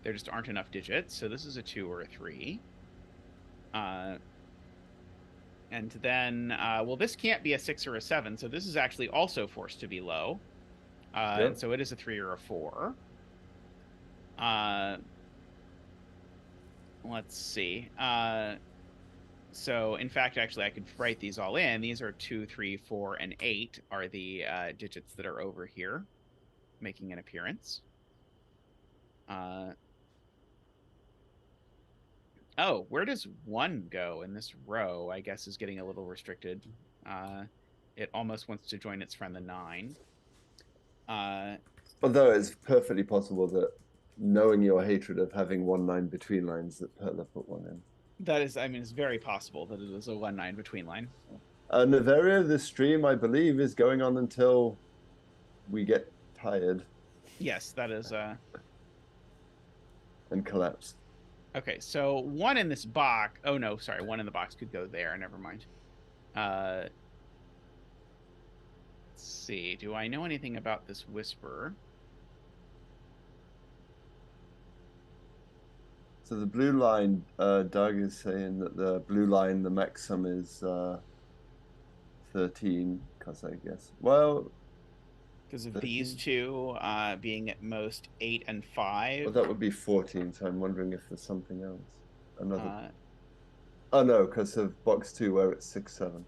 There just aren't enough digits. So this is a 2 or a 3. And then, well, this can't be a 6 or a 7, so this is actually also forced to be low. And so it is a 3 or a 4. Let's see. So, in fact, actually, I could write these all in. These are 2, 3, 4, and 8 are the digits that are over here, making an appearance. Oh, where does 1 go in this row? I guess is getting a little restricted. It almost wants to join its friend, the 9. Although it's perfectly possible that, knowing your hatred of having 1 9 between lines, that Perla put 1 in. That is, I mean, it's very possible that it is a 1 9 between line. Neveria, this stream, I believe, is going on until we get tired. Yes, that is. And collapse. Okay, so 1 in this box. Oh no, sorry, 1 in the box could go there. Never mind. Let's see. Do I know anything about this whisper? So the blue line, Doug is saying that the blue line, the max sum is 13, because I guess. Well, because of 13? These two being at most 8 and 5. Well, that would be 14, so I'm wondering if there's something else. Another. Oh no, because of box 2 where it's 6, 7.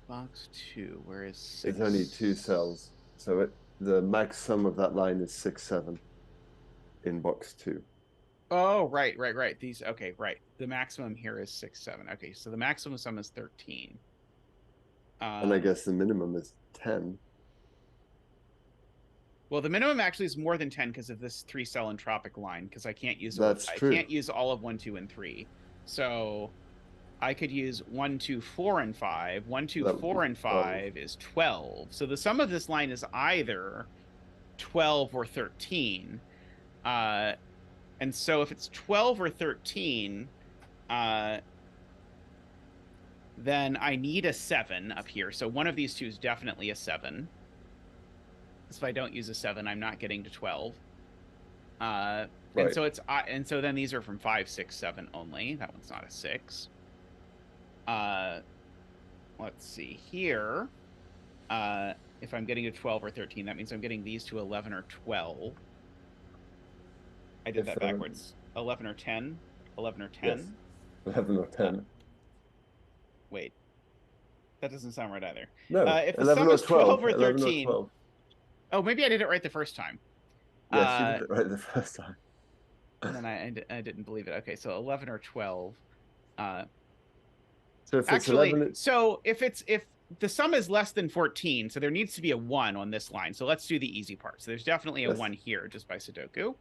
Box 2, where is 6? It's only 2 cells, so the max sum of that line is 6, 7 in box 2. Oh, right. These, okay, right. The maximum here is 6, 7. Okay, so the maximum sum is 13. And I guess the minimum is 10. Well, the minimum actually is more than 10 because of this 3-cell entropic line, because I can't use That's true. I can't use all of 1, 2, and 3. So I could use 1, 2, 4, and 5. 1, 2, 4, and 5 is 12. So the sum of this line is either 12 or 13. And so if it's 12 or 13, then I need a 7 up here. So one of these two is definitely a 7. If I don't use a 7, I'm not getting to 12. And so it's and so then these are from 5, 6, 7 only. That one's not a 6. Let's see here. If I'm getting to 12 or 13, that means I'm getting these to 11 or 12. I did that backwards. 11 or 10? 11 or 10? Yes. 11 or 10. Wait. That doesn't sound right either. No, if the sum is 12 or 13... Or 12. Oh, maybe I did it right the first time. Yes, you did it right the first time. And then I didn't believe it. Okay, so 11 or 12. So if it's actually, 11... So if the sum is less than 14, so there needs to be a 1 on this line. So let's do the easy part. So there's definitely a 1 here just by Sudoku.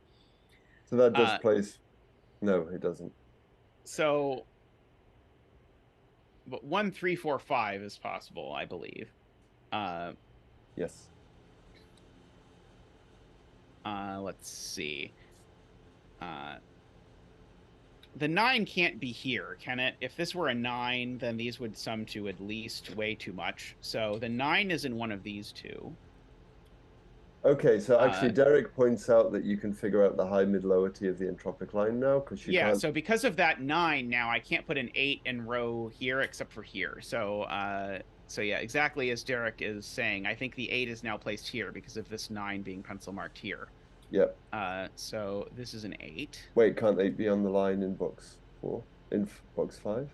So that just plays... No, it doesn't. So... But 1, 3, 4, 5 is possible, I believe. Yes. Let's see. The 9 can't be here, can it? If this were a 9, then these would sum to at least way too much. So the 9 is in one of these two. Okay, so actually Derek points out that you can figure out the high, mid, lower T of the entropic line now, because you can't... so because of that 9 now, I can't put an 8 in row here except for here. So yeah, exactly as Derek is saying, I think the 8 is now placed here because of this 9 being pencil marked here. Yep. So this is an 8. Wait, can't 8 be on the line in box 4? In box 5?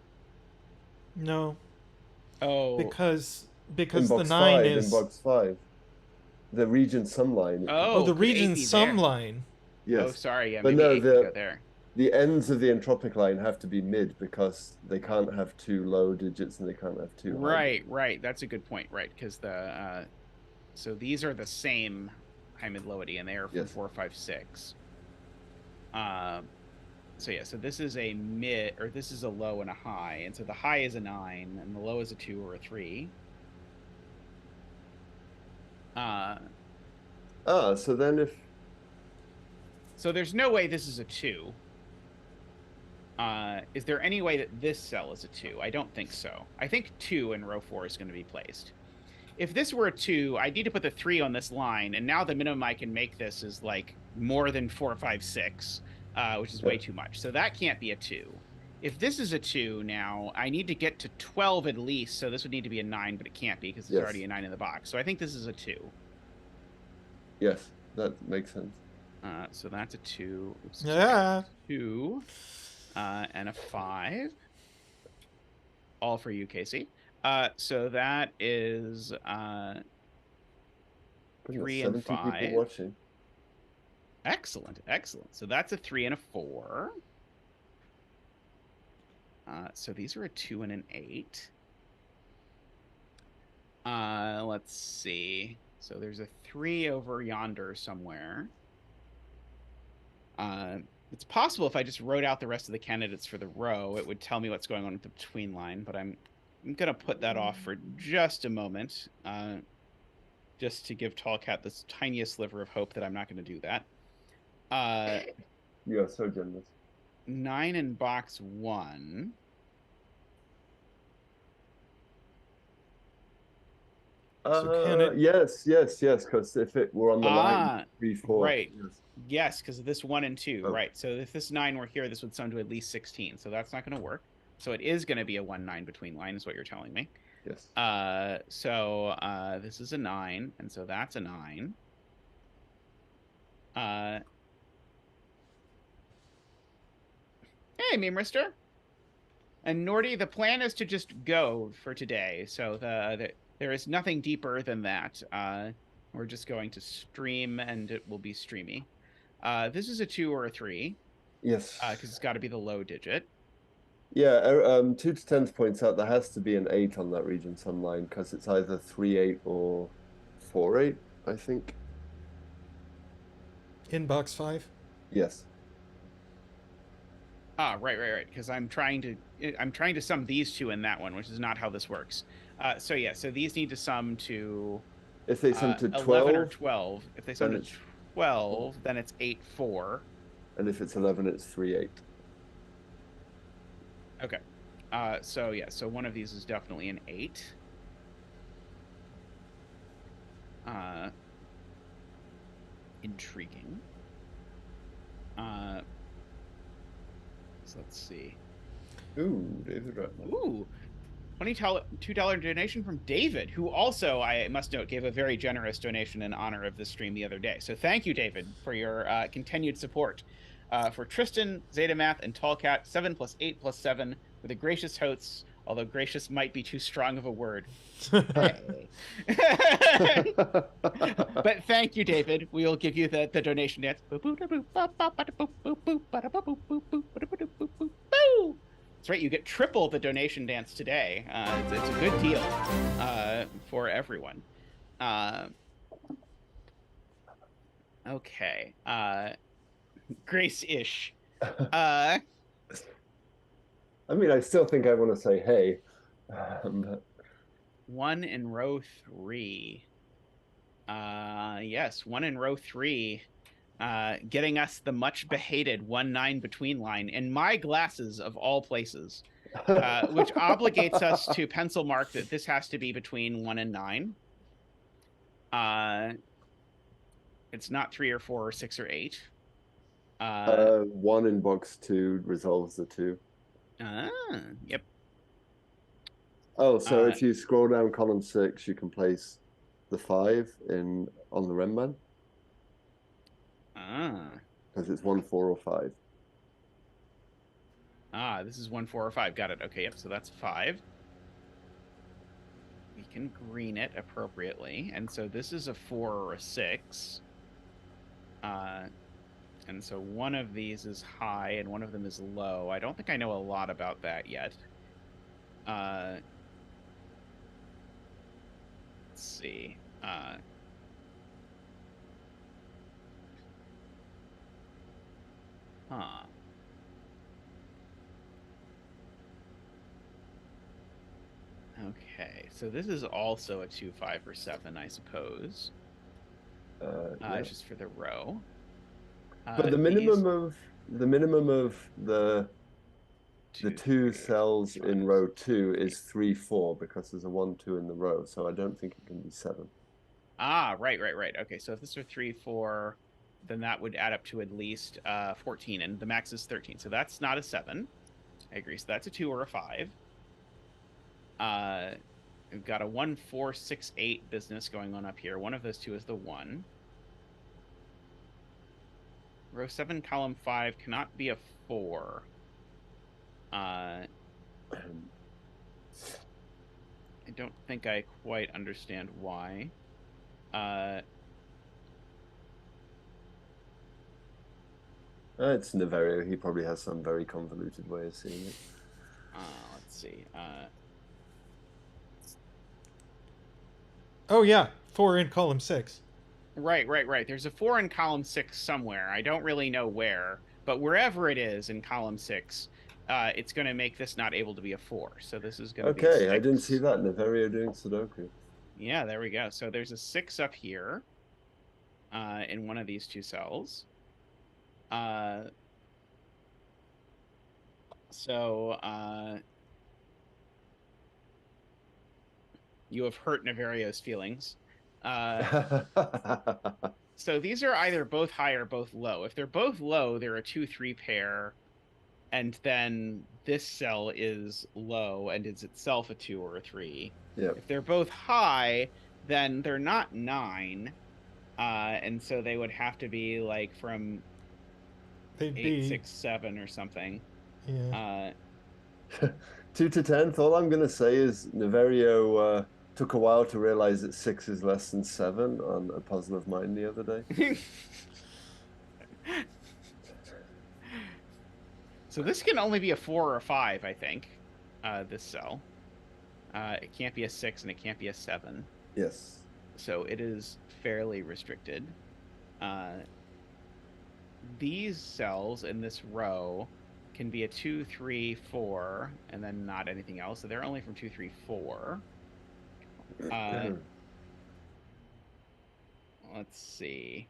No. Oh. Because in the 9 is... In box 5. The region sum line. Oh, the region sum line. Yes. Oh, sorry. Yeah, but maybe no, 8 go there. The ends of the entropic line have to be mid because they can't have 2 low digits and they can't have 2 high. Right. That's a good point. Right, because the so these are the same high, mid, low D, and they are from 4, 5, 6. So yeah, so this is a mid, or this is a low and a high, and so the high is a 9 and the low is a 2 or a 3. So then if... So there's no way this is a 2. Is there any way that this cell is a 2? I don't think so. I think 2 in row 4 is going to be placed. If this were a 2, I need to put the 3 on this line, and now the minimum I can make this is like more than 4, 5, 6, which is way too much. So that can't be a 2. If this is a 2 now, I need to get to 12 at least, so this would need to be a 9, but it can't be because there's already a 9 in the box. So I think this is a 2. Yes, that makes sense. So that's a 2. Oops, yeah. 2 and a 5. All for you, Casey. So that is 3 and 5. People watching. Excellent. So that's a 3 and a 4. So these are a 2 and an 8. Let's see. So there's a 3 over yonder somewhere. It's possible if I just wrote out the rest of the candidates for the row, it would tell me what's going on with the between line, but I'm going to put that off for just a moment, just to give Tallcat this tiniest sliver of hope that I'm not going to do that. You are so generous. 9 in box 1. Yes, because if it were on the line 3, 4. Right. Yes, because of this 1 and 2. Right. So if this 9 were here, this would sum to at least 16. So that's not going to work. So it is going to be a 1-9 between line is what you're telling me. Yes. So this is a 9, and so that's a 9. Hey, Memrister. And Nordy, the plan is to just go for today. So there is nothing deeper than that. We're just going to stream, and it will be streamy. This is a 2 or a 3. Yes. Because it's got to be the low digit. Yeah, 2 to 10 points out there has to be an 8 on that region sum line because it's either 3-8 or 4-8, I think. In box 5? Yes. Right. Because I'm trying to sum these two in that one, which is not how this works. So these need to sum to. If they sum to 11 or 12, 12. If they sum to 12, then it's 8-4. And if it's 11, it's 3-8. Okay. So one of these is definitely an 8. Intriguing. So let's see. Ooh, David Ratman. Ooh, $22 donation from David, who also, I must note, gave a very generous donation in honor of this stream the other day. So thank you, David, for your continued support. For Tristan, Zetamath, and Tallcat, 7 + 8 + 7 with a gracious hosts, although gracious might be too strong of a word. Hey. But thank you, David. We will give you the donation dance. That's right, you get triple the donation dance today. It's a good deal for everyone. Okay. Grace-ish. I mean, I still think I want to say hey. But... 1 in row 3. Yes, 1 in row 3. Getting us the much behated 1-9 between line in my glasses of all places, which obligates us to pencil mark that this has to be between 1 and 9. It's not 3 or 4 or 6 or 8. 1 in box 2 resolves the 2. Yep. Oh, so if you scroll down column 6, you can place the 5 on the Remman. Because it's 1, 4, or 5. This is 1, 4, or 5. Got it. Okay, yep. So that's 5. We can green it appropriately, and so this is a 4 or a 6. And so one of these is high and one of them is low. I don't think I know a lot about that yet. Let's see. Okay, so this is also a 2, 5, or 7, I suppose. Yeah. Just for the row. But the minimum of the 2 cells in row 2 is 3, 4 because there's a 1, 2 in the row. So I don't think it can be 7. Right. Okay, so if this were 3, 4, then that would add up to at least 14, and the max is 13. So that's not a 7. I agree. So that's a 2 or a 5. We've got a 1, 4, 6, 8 business going on up here. One of those two is the 1. Row 7, column 5 cannot be a 4. I don't think I quite understand why. It's Naverio. He probably has some very convoluted way of seeing it. Let's see. Oh, yeah. 4 in column 6. Right. There's a 4 in column 6 somewhere. I don't really know where, but wherever it is in column 6, it's going to make this not able to be a 4. So this is going to be a 6. I didn't see that. Naverio doing Sudoku. Yeah, there we go. So there's a 6 up here in one of these 2 cells. You have hurt Navario's feelings. So these are either both high or both low. If they're both low, they're a 2, 3 pair, and then this cell is low and is itself a 2 or a 3. Yep. If they're both high, then they're not 9, and so they would have to be like from 8, 6, 7 or something. Yeah. 2 to 10th. All I'm gonna say is Naverio took a while to realize that 6 is less than 7 on a puzzle of mine the other day. So this can only be a 4 or a 5, I think. This cell. It can't be a 6 and it can't be a 7. Yes. So it is fairly restricted. These cells in this row can be a 2, 3, 4, and then not anything else. So they're only from 2, 3, 4. Let's see.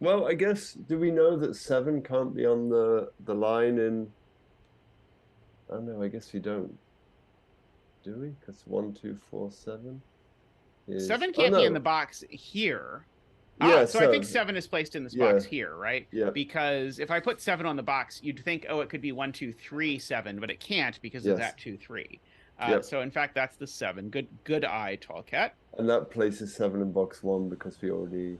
Well, I guess, do we know that 7 can't be on the line in... Oh no, I guess we don't. Do we? Because 1, 2, 4, 7 is... 7 can't be in the box here. Yeah, so I think 7 is placed in this box here, right? Yeah. Because if I put 7 on the box, you'd think, oh, it could be 1, 2, 3, 7, but it can't because of that 2, 3. So in fact, that's the 7. Good eye, Tallcat. And that places 7 in box 1 because we already...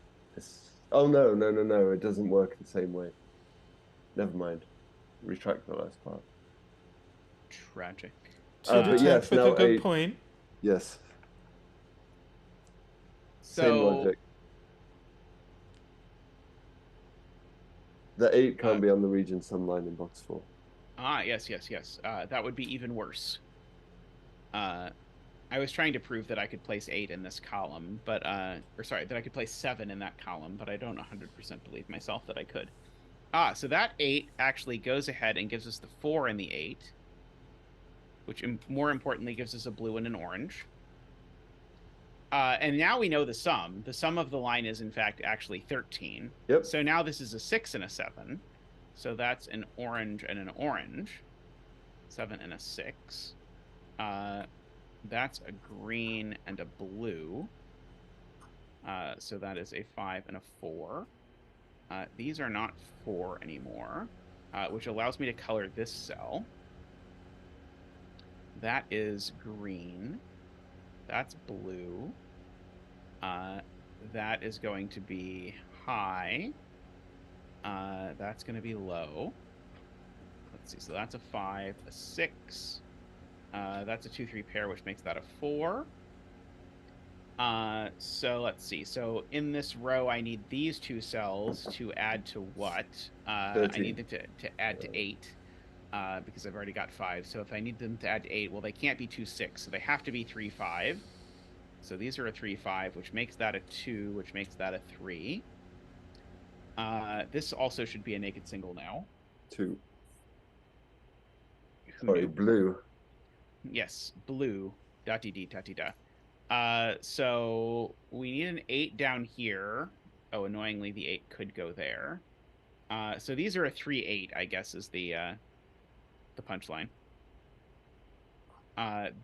Oh, no. It doesn't work the same way. Never mind. Retract the last part. Tragic. But yes, with a good point. Yes. So, same logic. The 8 can't be on the region sum line in box 4. Yes. That would be even worse. I was trying to prove that I could place 8 in this column, but that I could place 7 in that column, but I don't 100% believe myself that I could. So that 8 actually goes ahead and gives us the 4 in the 8, which more importantly gives us a blue and an orange. And now we know the sum. The sum of the line is in fact actually 13. Yep. So now this is a 6 and a 7. So that's an orange and an orange. 7 and a 6. That's a green and a blue. So that is a 5 and a 4. These are not 4 anymore, which allows me to color this cell. That is green. That's blue. That is going to be high. That's going to be low. Let's see. So that's a 5, a 6. That's a 2, 3 pair, which makes that a 4. So let's see. So in this row, I need these 2 cells to add to what? I need them to add to 8. Because I've already got 5. So if I need them to add to 8, well, they can't be 2, 6. So they have to be 3, 5. So these are a 3, 5, which makes that a 2, which makes that a 3. This also should be a naked single now. 2. Sorry, blue. Yes, blue. Da-dee-dee-da-dee-da. So we need an 8 down here. Oh, annoyingly, the 8 could go there. So these are a 3, 8, I guess, is the punchline.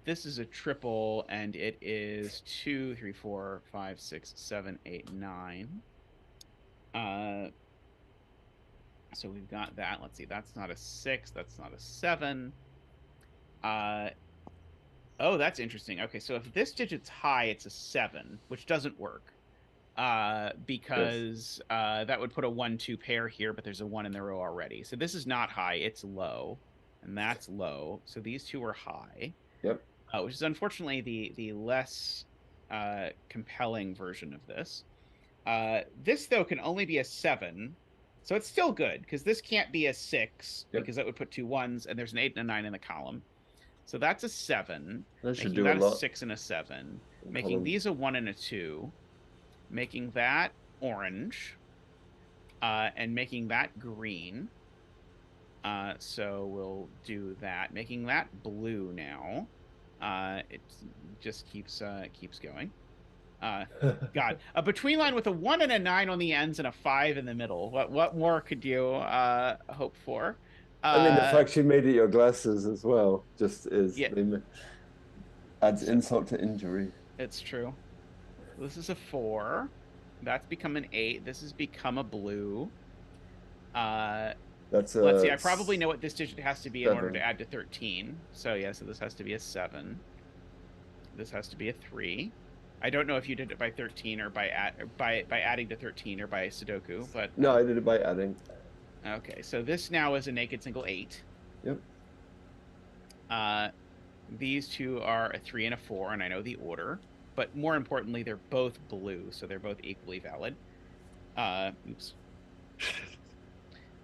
This is a triple, and it is 2, 3, 4, 5, 6, 7, 8, 9. So we've got that. Let's see. That's not a 6. That's not a 7. Oh, that's interesting. Okay, so if this digit's high, it's a 7, which doesn't work. Because that would put a 1, 2 pair here, but there's a 1 in the row already. So this is not high, it's low. And that's low. So these 2 are high. Yep. Which is unfortunately the less compelling version of this. This, though, can only be a 7. So it's still good, because this can't be a 6, because that would put 2 1s, and there's an 8 and a 9 in the column. So that's a 7. That should making do a lot. A 6 and a 7. Making these a 1 and a 2. Making that orange. And making that green. So we'll do that. Making that blue now. It just keeps going. God, a between line with a 1 and a 9 on the ends and a 5 in the middle. What more could you hope for? I mean, the fact she made it your glasses as well just is adds insult to injury. It's true. This is a 4. That's become an 8. This has become a blue. Let's see. I probably know what this digit has to be 7. In order to add to 13. So yeah. So this has to be a 7. This has to be a 3. I don't know if you did it by 13 or by adding to 13 or by Sudoku, but no, I did it by adding. Okay, so this now is a naked single 8. Yep. These 2 are a 3 and a 4, and I know the order. But more importantly, they're both blue, so they're both equally valid. Oops.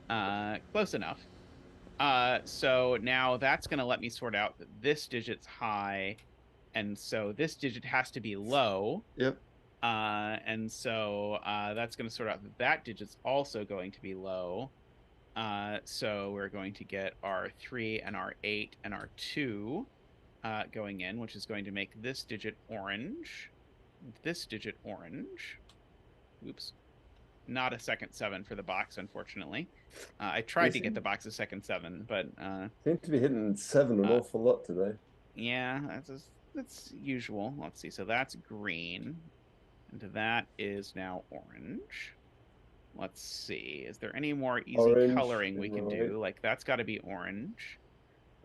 Close enough. So now that's going to let me sort out that this digit's high, and so this digit has to be low. Yep. And so that's going to sort out that that digit's also going to be low. So we're going to get our 3 and our 8 and our 2 going in, which is going to make this digit orange, this digit orange. Oops. Not a second 7 for the box, unfortunately. I tried to get the box a second 7, but seem to be hitting 7 an awful lot today. Yeah, that's usual. Let's see. So that's green, and that is now orange. Let's see. Is there any more easy Orange, coloring we can do? Like that's got to be orange.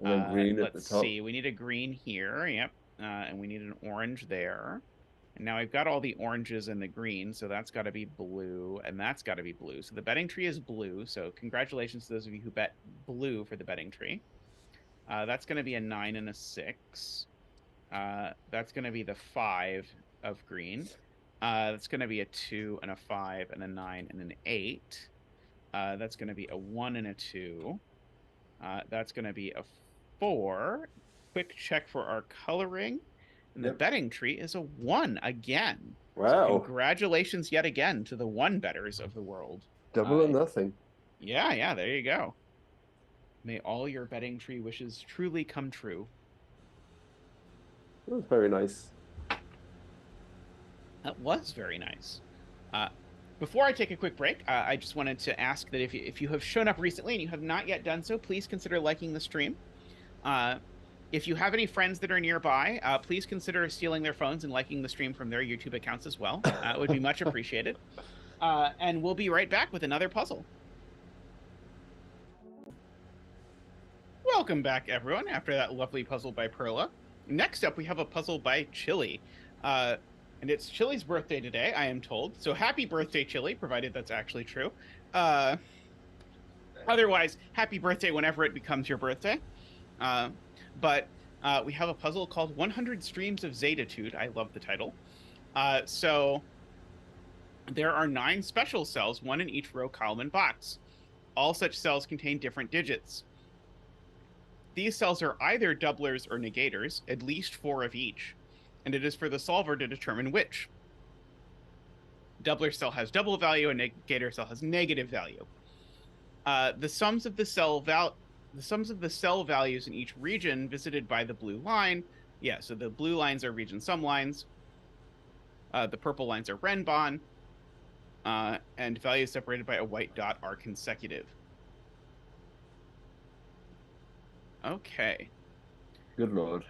And then green at the Let's top. see. We need a green here. Yep. And we need an orange there. And now I've got all the oranges and the green, so that's got to be blue, and that's got to be blue. So the betting tree is blue. So congratulations to those of you who bet blue for the betting tree. That's going to be a 9 and a 6. That's going to be the 5 of green. That's going to be a 2 and a 5 and a 9 and an 8. That's going to be a 1 and a 2. That's going to be a 4. Quick check for our coloring. And the betting tree is a 1 again. Wow. So congratulations yet again to the 1 betters of the world. Double or nothing. Yeah, there you go. May all your betting tree wishes truly come true. That was very nice. That was very nice. Before I take a quick break, I just wanted to ask that if you have shown up recently and you have not yet done so, please consider liking the stream. If you have any friends that are nearby, please consider stealing their phones and liking the stream from their YouTube accounts as well. It would be much appreciated. And we'll be right back with another puzzle. Welcome back, everyone, after that lovely puzzle by Perla. Next up, we have a puzzle by Chili. And it's Chili's birthday today, I am told. So happy birthday, Chili, provided that's actually true. Otherwise, happy birthday whenever it becomes your birthday. But we have a puzzle called 100 Streams of Zetatude. I love the title. So there are 9 special cells, 1 in each row, column, and box. All such cells contain different digits. These cells are either doublers or negators, at least 4 of each, and it is for the solver to determine which. Doubler cell has double value, and negator cell has negative value. The sums of the cell values in each region visited by the blue line. Yeah, so the blue lines are region sum lines. The purple lines are Renbon. And values separated by a white dot are consecutive. Okay. Good lord.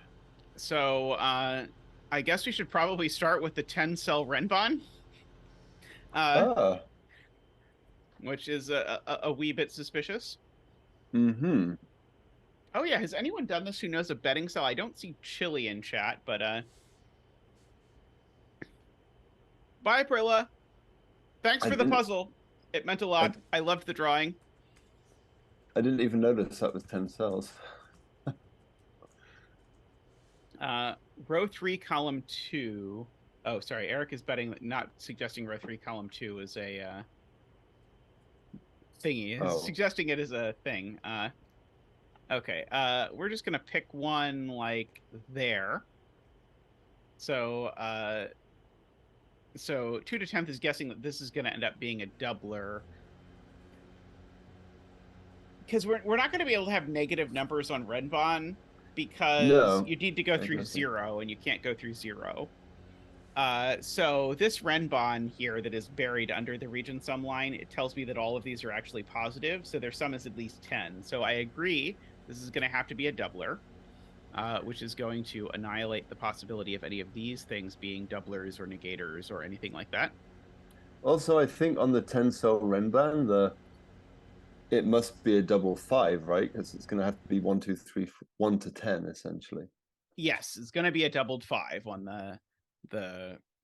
So I guess we should probably start with the 10-cell Renbon. Which is a wee bit suspicious. Mm-hmm. Oh yeah, has anyone done this who knows a betting cell? I don't see Chili in chat, but bye, Prilla. Thanks for the puzzle. It meant a lot. I loved the drawing. I didn't even notice that was 10 cells. Row 3, column 2. Oh, sorry. Eric is betting, not suggesting row 3, column 2 is a thingy. He's suggesting it is a thing. Okay. We're just gonna pick one like there. So 2 to 10th is guessing that this is gonna end up being a doubler. Because we're not going to be able to have negative numbers on Renbon because you need to go through 0 and you can't go through 0. So this Renbon here that is buried under the region sum line, it tells me that all of these are actually positive, so their sum is at least 10. So I agree this is going to have to be a doubler, which is going to annihilate the possibility of any of these things being doublers or negators or anything like that. Also, I think on the 10-cell Renbon, it must be a double 5, right? Because it's going to have to be 1, 2, 3, 1 to 10, essentially. Yes, it's going to be a doubled 5 on the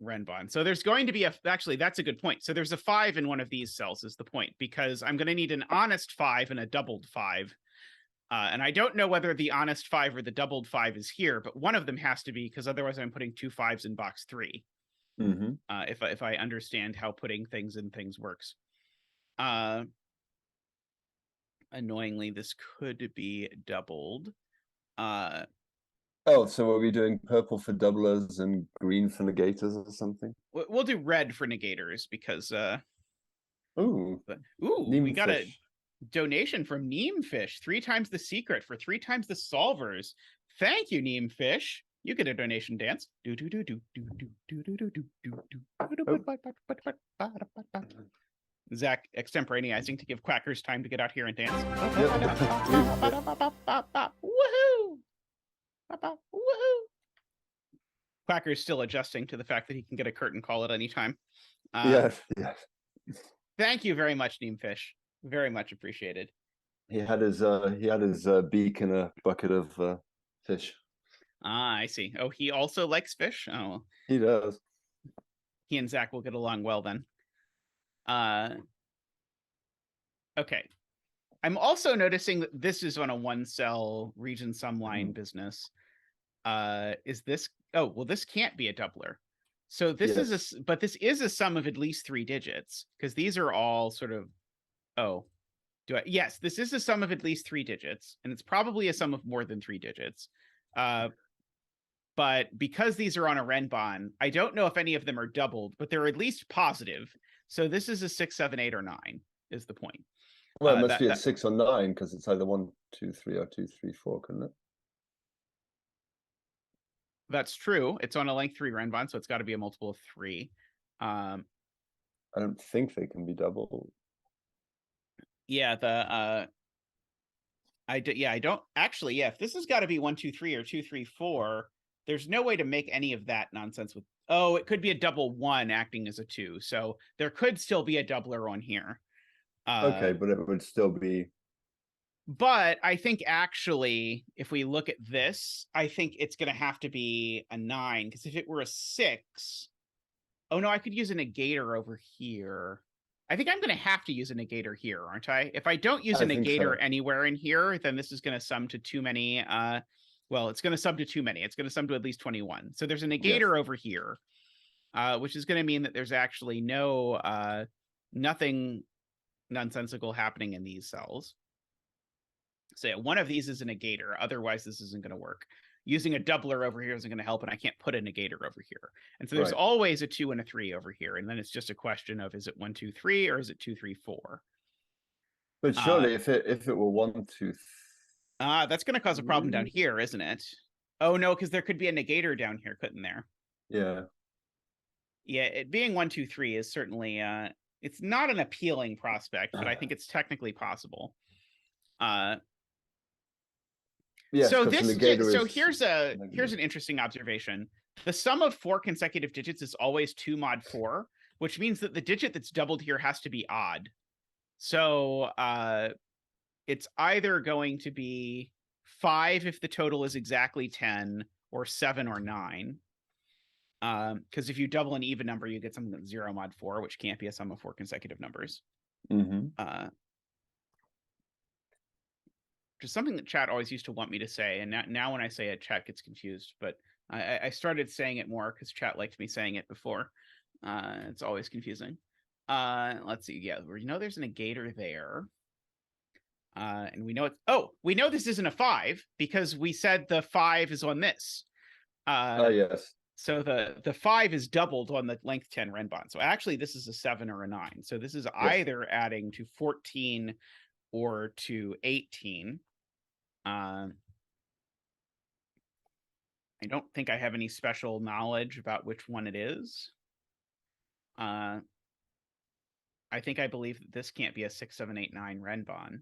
Renbon. So there's going to be actually, that's a good point. So there's a 5 in one of these cells is the point, because I'm going to need an honest 5 and a doubled 5. And I don't know whether the honest 5 or the doubled 5 is here, but one of them has to be, because otherwise I'm putting 2 5s in box 3. Mm-hmm. If I understand how putting things in things works. Annoyingly, this could be doubled. Oh, so are we doing purple for doublers and green for negators or something? We'll do red for negators because Ooh, we got a fish. donation from Neemfish, 3 times the secret for 3 times the solvers. Thank you, Neemfish. You get a donation dance. Zach extemporaneizing to give quackers time to get out here and dance. Woohoo! Woohoo! Quacker's still adjusting to the fact that he can get a curtain call at any time. Yes. Thank you very much, Neemfish. Very much appreciated. He had his beak in a bucket of fish. Ah, I see. Oh, he also likes fish? Oh. He does. He and Zach will get along well then. Okay. I'm also noticing that this is on a 1-cell region sum line business. Is this... Oh, well, this can't be a doubler. So this is but this is a sum of at least 3 digits, because these are all sort of... Oh, yes, this is a sum of at least 3 digits, and it's probably a sum of more than 3 digits. But because these are on a Renbon, I don't know if any of them are doubled, but they're at least positive. So this is a 6, 7, 8, or 9 is the point. Well, it must be a 6 or 9 because it's either 1, 2, 3 or 2, 3, 4, couldn't it? That's true. It's on a length 3 Renbon, so it's got to be a multiple of 3. I don't think they can be doubled. Yeah, I don't actually. Yeah, if this has got to be 1, 2, 3 or 2, 3, 4, there's no way to make any of that nonsense with. Oh, it could be a double 1 acting as a 2, so there could still be a doubler on here. Okay, but it would still be. But I think actually, if we look at this, I think it's going to have to be a 9, because if it were a 6, oh no, I could use a negator over here. I think I'm going to have to use a negator here, aren't I? If I don't use a negator anywhere in here, then this is going to sum to too many. Well, it's going to sum to too many. It's going to sum to at least 21. So there's a negator over here, which is going to mean that there's actually nothing nonsensical happening in these cells. So one of these is a negator. Otherwise, this isn't going to work. Using a doubler over here isn't going to help, and I can't put a negator over here. And so there's always a 2 and a 3 over here. And then it's just a question of, is it 1, 2, 3, or is it 2, 3, 4? But surely if it were 1, 2, 3... that's going to cause a problem down here, isn't it? Oh, no, because there could be a negator down here, couldn't there? Yeah. Yeah, it being 1, 2, 3 is certainly... it's not an appealing prospect, but I think it's technically possible. Yes, so here's an interesting observation. The sum of 4 consecutive digits is always 2 mod 4, which means that the digit that's doubled here has to be odd. So it's either going to be 5 if the total is exactly 10, or 7 or 9. Because if you double an even number, you get something that's 0 mod 4, which can't be a sum of 4 consecutive numbers. Which is something that chat always used to want me to say, and now when I say it, chat gets confused. But I started saying it more because chat liked me saying it before. It's always confusing. Let's see. Yeah, we know there's a negator there. And we know it's... Oh, we know this isn't a 5 because we said the 5 is on this. Yes. So the 5 is doubled on the length 10 Renbon. So actually, this is a 7 or a 9. So this is either adding to 14 or to 18. I don't think I have any special knowledge about which one it is. I believe that this can't be a 6, 7, 8, 9 Renbon.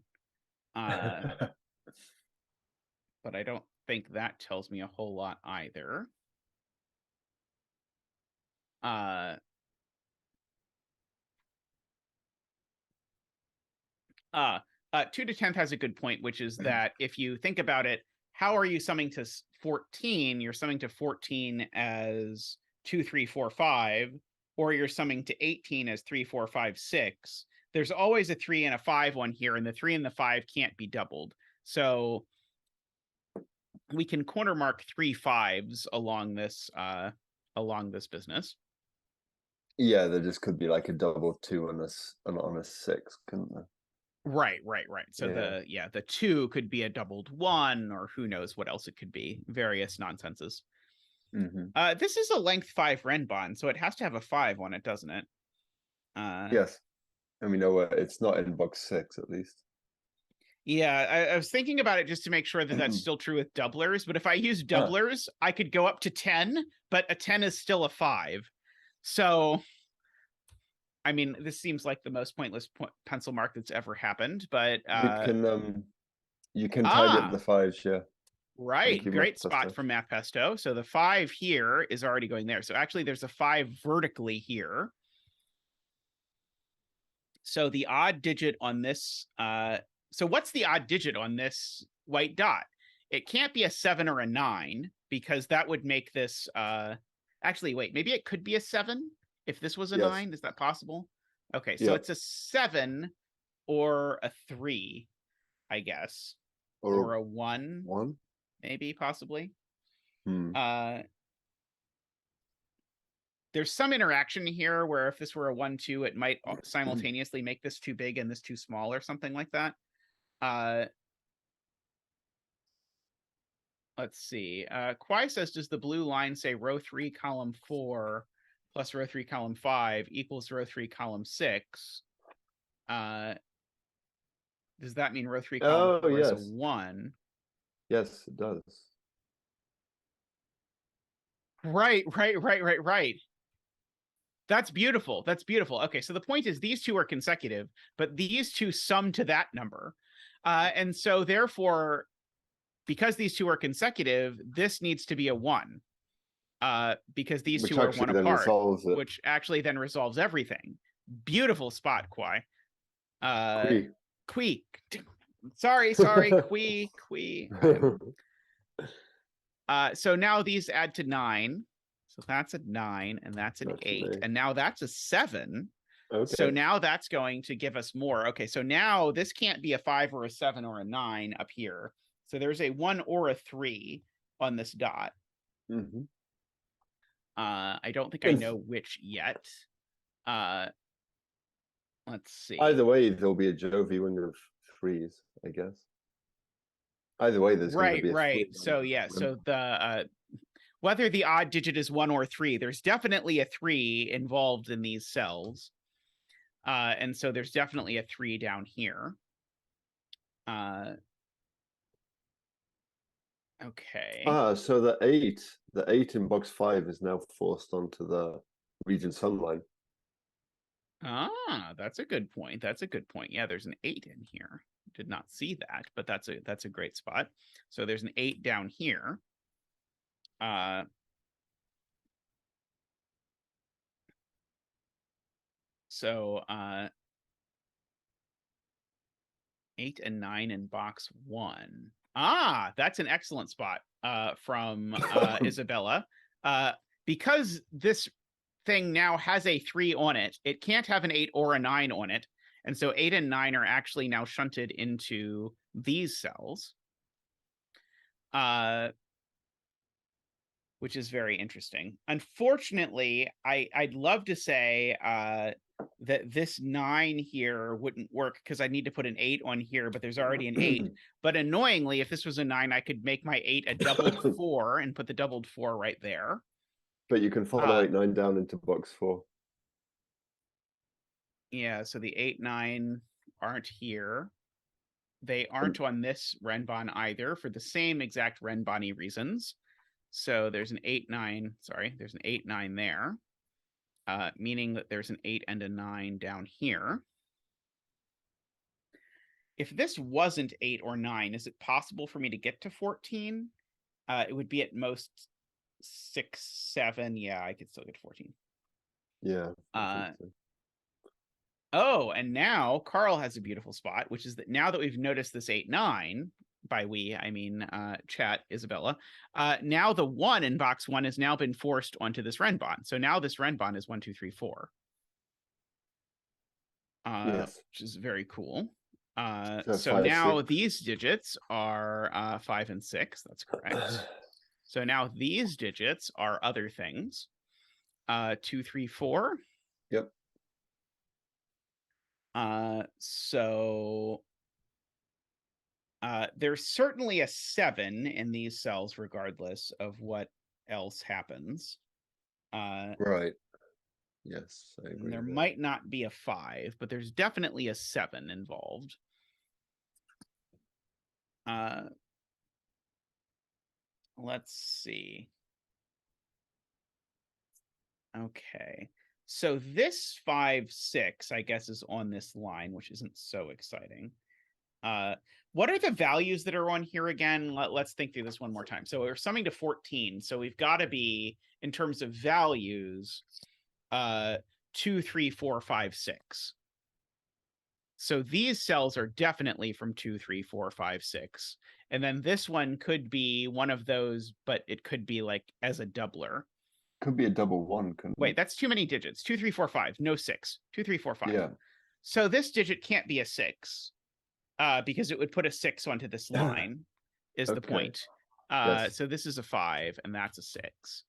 But I don't think that tells me a whole lot either. 2 to 10th has a good point, which is that if you think about it, how are you summing to 14? You're summing to 14 as 2, 3, 4, 5, or you're summing to 18 as 3, 4, 5, 6. There's always a 3 and a 5 on here, and the 3 and the 5 can't be doubled. So we can corner mark 3 5s along this business. Yeah, there just could be like a double 2 on a 6, couldn't there? Right. So Yeah. the 2 could be a doubled 1, or who knows what else it could be. Various nonsenses. This is a length 5 Renbon, so it has to have a 5 on it, doesn't it? Yes. And we know it's not in box 6, at least. Yeah, I was thinking about it just to make sure that that's still true with doublers. But if I use doublers, I could go up to 10, but a 10 is still a 5. So, I mean, this seems like the most pointless pencil mark that's ever happened. But you can tidy up the 5s, yeah. Right, great spot from Math Pesto. So the 5 here is already going there. So actually, there's a 5 vertically here. So the odd digit on this. So what's the odd digit on this white dot? It can't be a 7 or a 9, because that would make this actually, wait, maybe it could be a 7 if this was a 9. Is that possible? Okay, so it's a 7 or a 3, I guess. Or a 1. Maybe, possibly. There's some interaction here where if this were a 1-2, it might simultaneously make this too big and this too small, or something like that. Let's see. Kwai says, does the blue line say row 3, column 4 plus row 3, column 5 equals row 3, column 6? Does that mean row 3, column 4 is a 1? Yes, it does. Right. That's beautiful. Okay, so the point is these two are consecutive, but these two sum to that number. And so therefore, because these two are consecutive, this needs to be a 1. Because these two are 1 apart, which actually then resolves everything. Beautiful spot, Kwai. Qui. Sorry, Qui. So now these add to 9. So that's a 9, and that's an 8, and now that's a 7. Okay. So now that's going to give us more. Okay, so now this can't be a 5 or a 7 or a 9 up here. So there's a 1 or a 3 on this dot. I don't think I know which yet. Let's see. Either way, there'll be a Jovi wing of 3s, I guess. Either way, there's going to be a 3. So yeah, so the whether the odd digit is 1 or 3, there's definitely a 3 involved in these cells. And so there's definitely a 3 down here. Okay. So the 8 in box 5 is now forced onto the region sunline. That's a good point. Yeah, there's an 8 in here. Did not see that, but that's a great spot. So there's an 8 down here. So 8 and 9 in box 1. That's an excellent spot from Isabella. Because this thing now has a 3 on it, it can't have an 8 or a 9 on it. And so 8 and 9 are actually now shunted into these cells. Which is very interesting. Unfortunately, I'd love to say that this 9 here wouldn't work because I need to put an 8 on here, but there's already an 8. But annoyingly, if this was a 9, I could make my 8 a doubled 4 and put the doubled 4 right there. But you can follow 8, 9 down into box 4. Yeah, so the 8, 9 aren't here. They aren't on this Renbon either for the same exact Renbon-y reasons. So there's an 8, 9, there's an 8, 9 there, meaning that there's an 8 and a 9 down here. If this wasn't 8 or 9, is it possible for me to get to 14? It would be at most 6, 7. Yeah, I could still get to 14. Yeah. Oh, and now Carl has a beautiful spot, which is that now that we've noticed this 8, 9, by we, I mean chat, Isabella, now the 1 in box 1 has now been forced onto this Renbon. So now this Renbon is 1, 2, 3, 4. Yes. Which is very cool. So now 6. These digits are 5 and 6. That's correct. So now these digits are other things. 2, 3, 4. Yep. So there's certainly a 7 in these cells, regardless of what else happens. Right. Yes, I agree. And there might not be a 5, but there's definitely a 7 involved. Let's see. Okay. So this 5, 6, I guess, is on this line, which isn't so exciting. What are the values that are on here again? Let's think through this one more time. So we're summing to 14. So we've got to be, in terms of values, 2, 3, 4, 5, 6. So these cells are definitely from 2, 3, 4, 5, 6. And then this one could be one of those, but it could be like as a doubler. Could be a double 1. Wait, that's too many digits. 2, 3, 4, 5. No 6. 2, 3, 4, 5. Yeah. So this digit can't be a 6 because it would put a 6 onto this line is the point. Yes. So this is a 5 and that's a 6.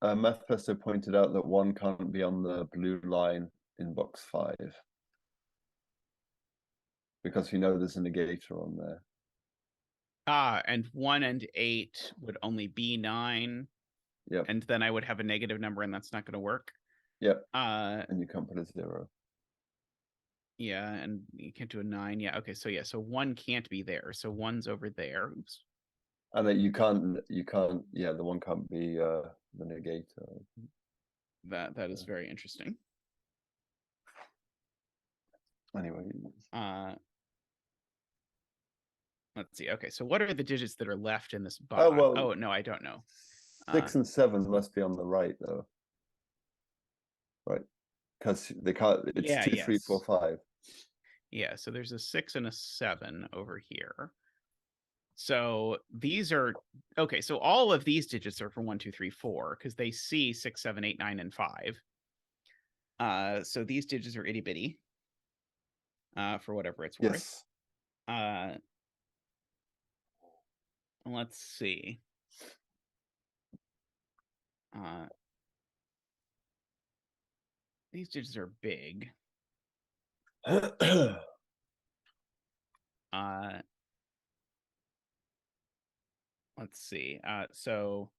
Math Pesto pointed out that 1 can't be on the blue line in box 5 because there's a negator on there. And 1 and 8 would only be 9. Yep. And then I would have a negative number, and that's not going to work. Yep. And you can't put a 0. Yeah, and you can't do a 9. Yeah. Okay. So yeah. So 1 can't be there. So 1's over there. Oops. And that you can't. Yeah, the 1 can't be the negator. That is very interesting. Anyway. Let's see. Okay, so what are the digits that are left in this box? Oh, no, I don't know. 6 and 7 must be on the right, though. Right, because they can't. It's 2, 3, 4, 5. Yeah, so there's a 6 and a 7 over here. So these are okay. So all of these digits are for 1, 2, 3, 4 because they see 6, 7, 8, 9, and 5. So these digits are itty bitty. For whatever it's worth. Yes. Let's see. These digits are big. Let's see. So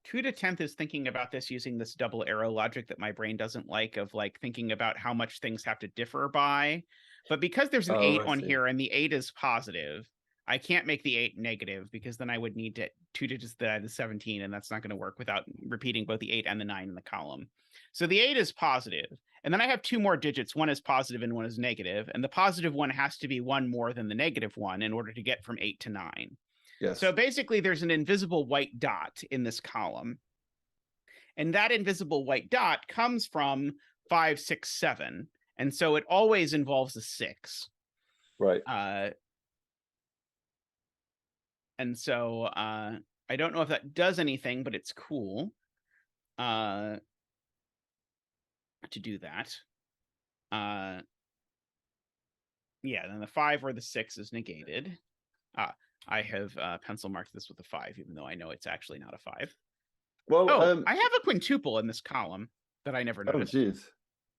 2 to 10th is thinking about this using this double arrow logic that my brain doesn't like, of like thinking about how much things have to differ by. But because there's an 8 on here and the 8 is positive, I can't make the 8 negative because then I would need to 2 digits that add the 17, and that's not going to work without repeating both the 8 and the 9 in the column. So the 8 is positive, and then I have 2 more digits. 1 is positive and 1 is negative, and the positive one has to be 1 more than the negative one in order to get from 8 to 9. Yes. So basically, there's an invisible white dot in this column, and that invisible white dot comes from 5, 6, 7, and so it always involves a 6. Right. And so I don't know if that does anything, but it's cool to do that. Yeah, then the 5 or the 6 is negated. I have pencil marked this with a 5, even though I know it's actually not a 5. Well, I have a quintuple in this column that I never noticed. Oh, jeez.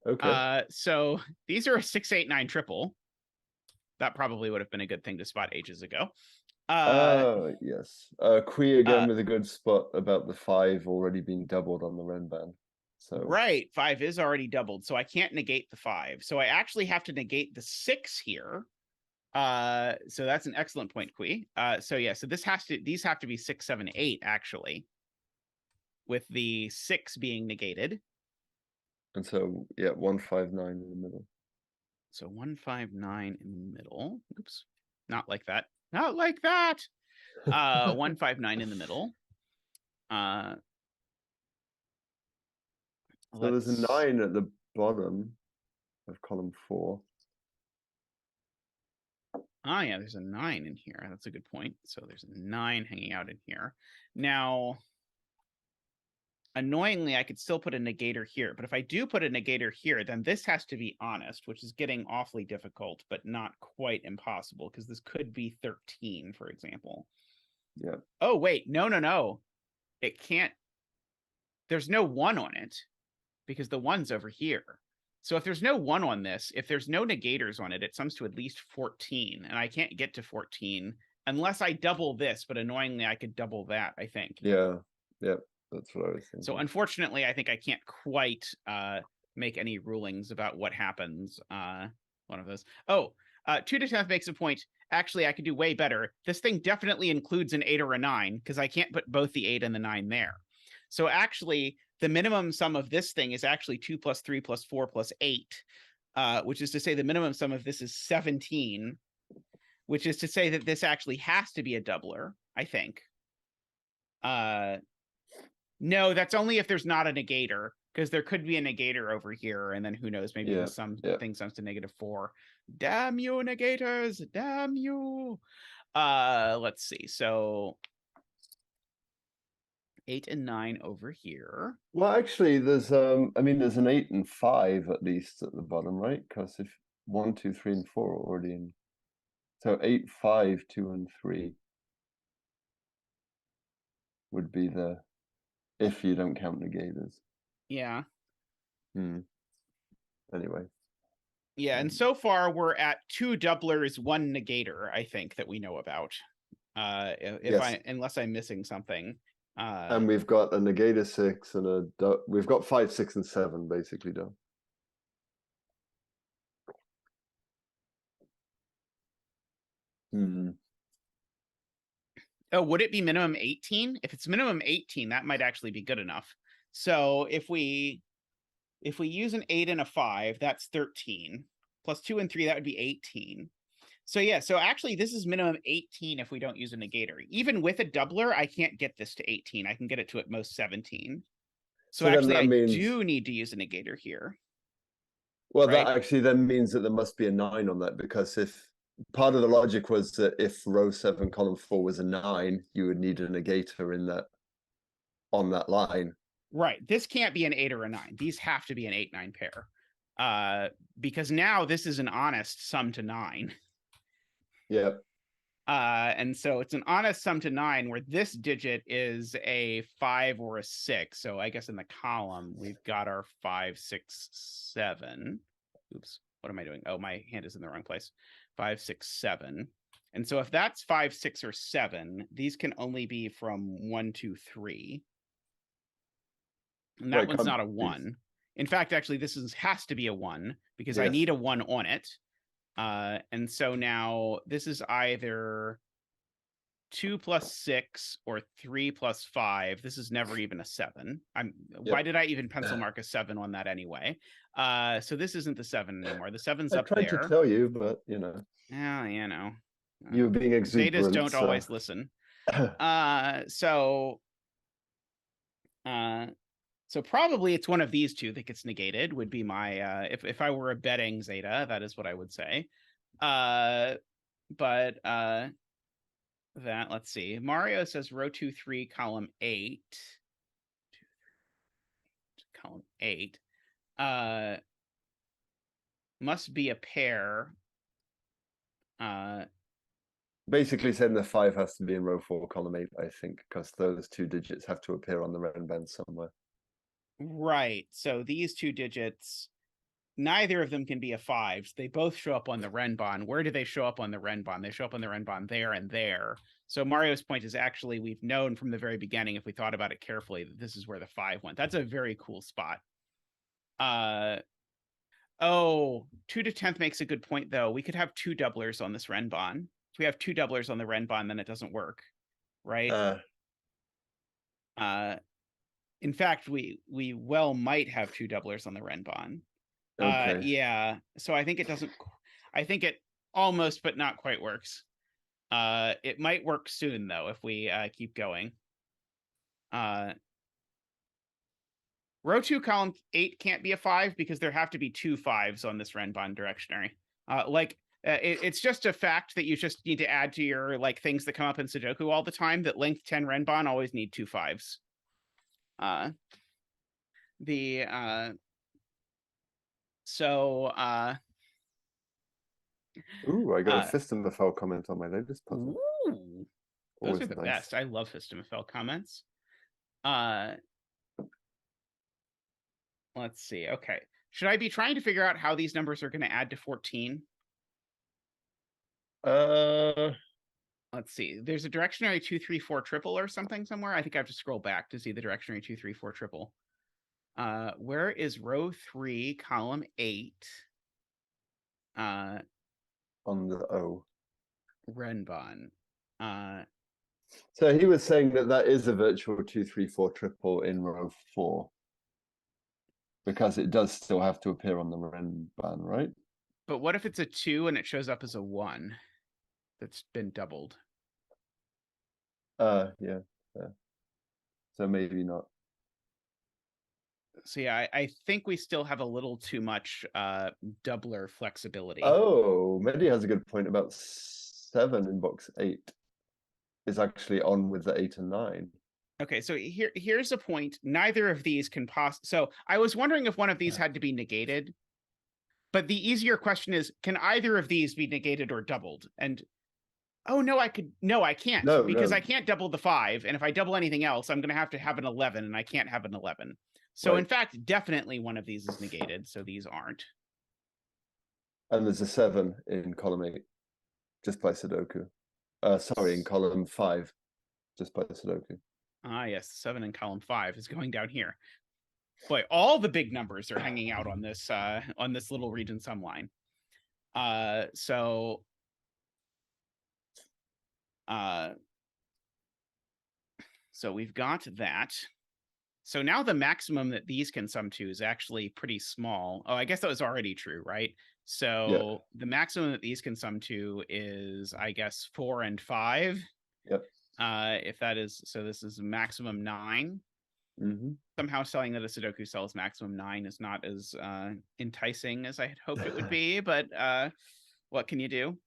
Okay. So these are a 6, 8, 9 triple. That probably would have been a good thing to spot ages ago. Yes. Kui again with a good spot about the 5 already being doubled on the Renban. So right, 5 is already doubled, so I can't negate the 5. So I actually have to negate the 6 here. So that's an excellent point, Kui. So yeah, so these have to be 6, 7, 8 actually, with the 6 being negated. And so yeah, 1, 5, 9 in the middle. So 1, 5, 9 in the middle. Oops, not like that. Not like that. 1, 5, 9 in the middle. So there's a 9 at the bottom of column 4. Oh yeah, there's a 9 in here. That's a good point. So there's a 9 hanging out in here. Now, annoyingly, I could still put a negator here, but if I do put a negator here, then this has to be honest, which is getting awfully difficult, but not quite impossible, because this could be 13, for example. Yeah. Oh, wait, no. It can't. there's no 1 on it because the 1's over here. So if there's no 1 on this, if there's no negators on it, it sums to at least 14, and I can't get to 14 unless I double this, but annoyingly I could double that, I think. Yeah, that's what I was thinking. So unfortunately, I think I can't quite make any rulings about what happens. One of those. Oh, 2 to 10th makes a point. Actually, I could do way better. This thing definitely includes an 8 or a 9 because I can't put both the 8 and the 9 there. So actually, the minimum sum of this thing is actually 2 plus 3 plus 4 plus 8, which is to say the minimum sum of this is 17, which is to say that this actually has to be a doubler, I think. No, that's only if there's not a negator, because there could be a negator over here, and then who knows, maybe the thing sums to -4. Damn you, negators! Damn you! Let's see. So 8 and 9 over here. Well, actually, there's there's an 8 and 5 at least at the bottom, right? Because if 1, 2, 3, and 4 are already in, so 8, 5, 2, and 3 would be the, if you don't count negators. Yeah. Anyway. Yeah, and so far we're at 2 doublers, 1 negator, I think, that we know about. Unless I'm missing something. And we've got a negator 6 and we've got 5, 6, and 7 basically done. Oh, would it be minimum 18? If it's minimum 18, that might actually be good enough. So if we use an 8 and a 5, that's 13. Plus 2 and 3, that would be 18. So yeah, so actually this is minimum 18 if we don't use a negator. Even with a doubler, I can't get this to 18. I can get it to at most 17. So actually I do need to use a negator here. Well, right? That actually then means that there must be a 9 on that, because if part of the logic was that if row 7, column 4 was a 9, you would need a negator in that, on that line. Right. This can't be an 8 or a 9. These have to be an 8-9 pair. Because now this is an honest sum to 9. Yeah. And so it's an honest sum to 9 where this digit is a 5 or a 6. So I guess in the column, we've got our 5, 6, 7. Oops. What am I doing? Oh, my hand is in the wrong place. 5, 6, 7. And so if that's 5, 6, or 7, these can only be from 1, 2, 3. And that one's not a 1. In fact, actually, this has to be a 1 because I need a 1 on it. And so now this is either 2 plus 6 or 3 plus 5. This is never even a 7. Why did I even pencil mark a 7 on that anyway? So this isn't the 7 anymore. The 7's up there. I tried to tell you, but you know. Yeah, you know. You were being exuberant. Zetas don't always listen. So probably it's one of these two that gets negated would be my if I were a betting zeta, that is what I would say. That, let's see. Mario says row 2, 3, column 8. 2, 3, column 8. Must be a pair. Basically saying the 5 has to be in row 4, column 8, I think, because those 2 digits have to appear on the red band somewhere. Right. So these 2 digits, neither of them can be a 5. They both show up on the Renbon. Where do they show up on the Renbon? They show up on the Renbon there and there. So Mario's point is actually we've known from the very beginning, if we thought about it carefully, that this is where the 5 went. That's a very cool spot. 2 to 10th makes a good point, though. We could have 2 doublers on this Renbon. If we have 2 doublers on the Renbon, then it doesn't work, right? In fact, we well might have 2 doublers on the Renbon. Okay. Yeah, so I think it doesn't. I think it almost, but not quite works. It might work soon though if we keep going. Row 2, column 8 can't be a 5 because there have to be 2 5s on this Renbon directionary. It's just a fact that you just need to add to your things that come up in Sudoku all the time. That length 10 Renbon always need 2 5s. Ooh, I got a Fiveful comment on my latest puzzle. Ooh, those are the best. I love Fiveful comments. Let's see. Okay. Should I be trying to figure out how these numbers are going to add to 14? Let's see. There's a directionary 2, 3, 4 triple or something somewhere. I think I have to scroll back to see the directionary 2, 3, 4 triple. Where is row 3, column 8? On the O. Renban. So he was saying that is a virtual 2, 3, 4 triple in row 4. Because it does still have to appear on the Renban, right? But what if it's a 2 and it shows up as a 1 that's been doubled? Yeah. So maybe not. So yeah, I think we still have a little too much doubler flexibility. Oh, Mehdi has a good point about 7 in box 8 is actually on with the 8 and 9. Okay, so here's a point. Neither of these can so I was wondering if one of these had to be negated. But the easier question is, can either of these be negated or doubled? And oh no, I can't, because I can't double the 5, and if I double anything else, I'm going to have an 11, and I can't have an 11. So in fact, definitely one of these is negated, so these aren't. And there's a 7 in column 8, just by Sudoku. Sorry, in column 5, just by Sudoku. Ah, yes, 7 in column 5 is going down here. Boy, all the big numbers are hanging out on this little region sum line. So we've got that. So now the maximum that these can sum to is actually pretty small. Oh, I guess that was already true, right? So the maximum that these can sum to is, I guess, 4 and 5. Yep. If that is, so this is maximum 9. Mm-hmm. Somehow selling that a Sudoku sells maximum 9 is not as enticing as I had hoped it would be, but what can you do?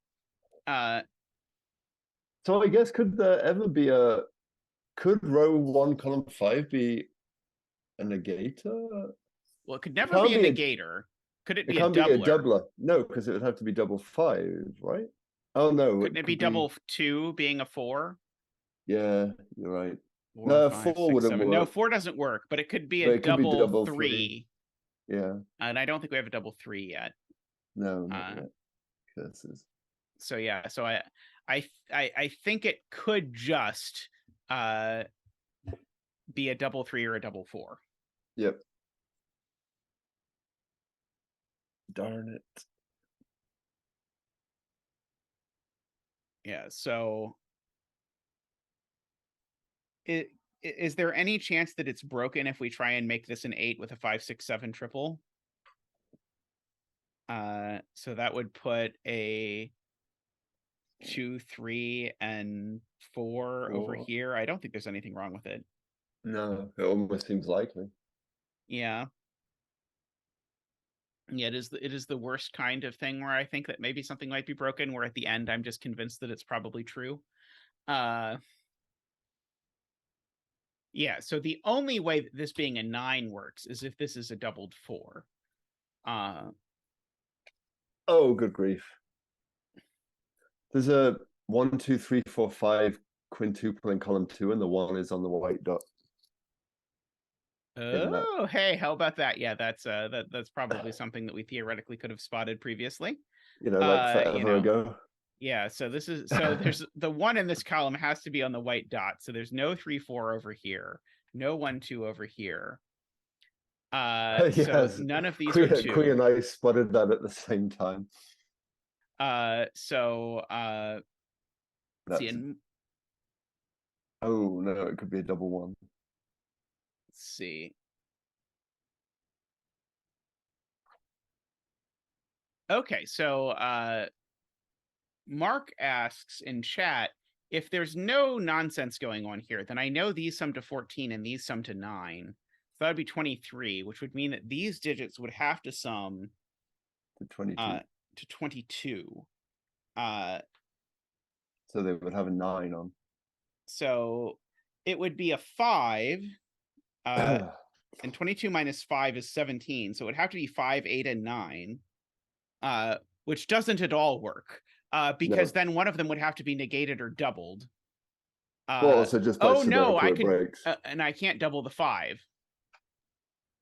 So I guess could row 1, column 5 be a negator? Well, it could never be a negator. Could it be a doubler? It can't be a doubler. No, because it would have to be double 5, right? Oh no. Couldn't it be double 2 being a 4? Yeah, you're right. 4, No, 5, 4 6, wouldn't 7. work. No, 4 doesn't work, but it could be a double 3. Yeah. And I don't think we have a double 3 yet. No, not yet. Curses. So yeah, so I think it could just be a double 3 or a double 4. Yep. Darn it. Yeah, so is there any chance that it's broken if we try and make this an 8 with a 5, 6, 7 triple? So that would put a 2, 3, and 4 over here. I don't think there's anything wrong with it. No, it almost seems likely. Yeah. Yeah, it is the worst kind of thing where I think that maybe something might be broken, where at the end I'm just convinced that it's probably true. Yeah, so the only way that this being a 9 works is if this is a doubled 4. Oh, good grief. There's a 1, 2, 3, 4, 5 quintuple in column 2, and the 1 is on the white dot. Oh, hey, how about that? Yeah, that's probably something that we theoretically could have spotted previously. Like forever ago. Yeah, so there's the 1 in this column has to be on the white dot. So there's no 3, 4 over here, no 1, 2 over here. Yes. So none of these are 2. Queen and I spotted that at the same time. Oh no, it could be a double 1. Let's see. Okay, so Mark asks in chat, if there's no nonsense going on here, then I know these sum to 14 and these sum to 9. So that would be 23, which would mean that these digits would have to sum to 22. So they would have a 9 on. So it would be a 5. And 22 minus 5 is 17. So it would have to be 5, 8, and 9, which doesn't at all work, because then one of them would have to be negated or doubled. Well, so just by Sudoku, I it breaks. And I can't double the 5.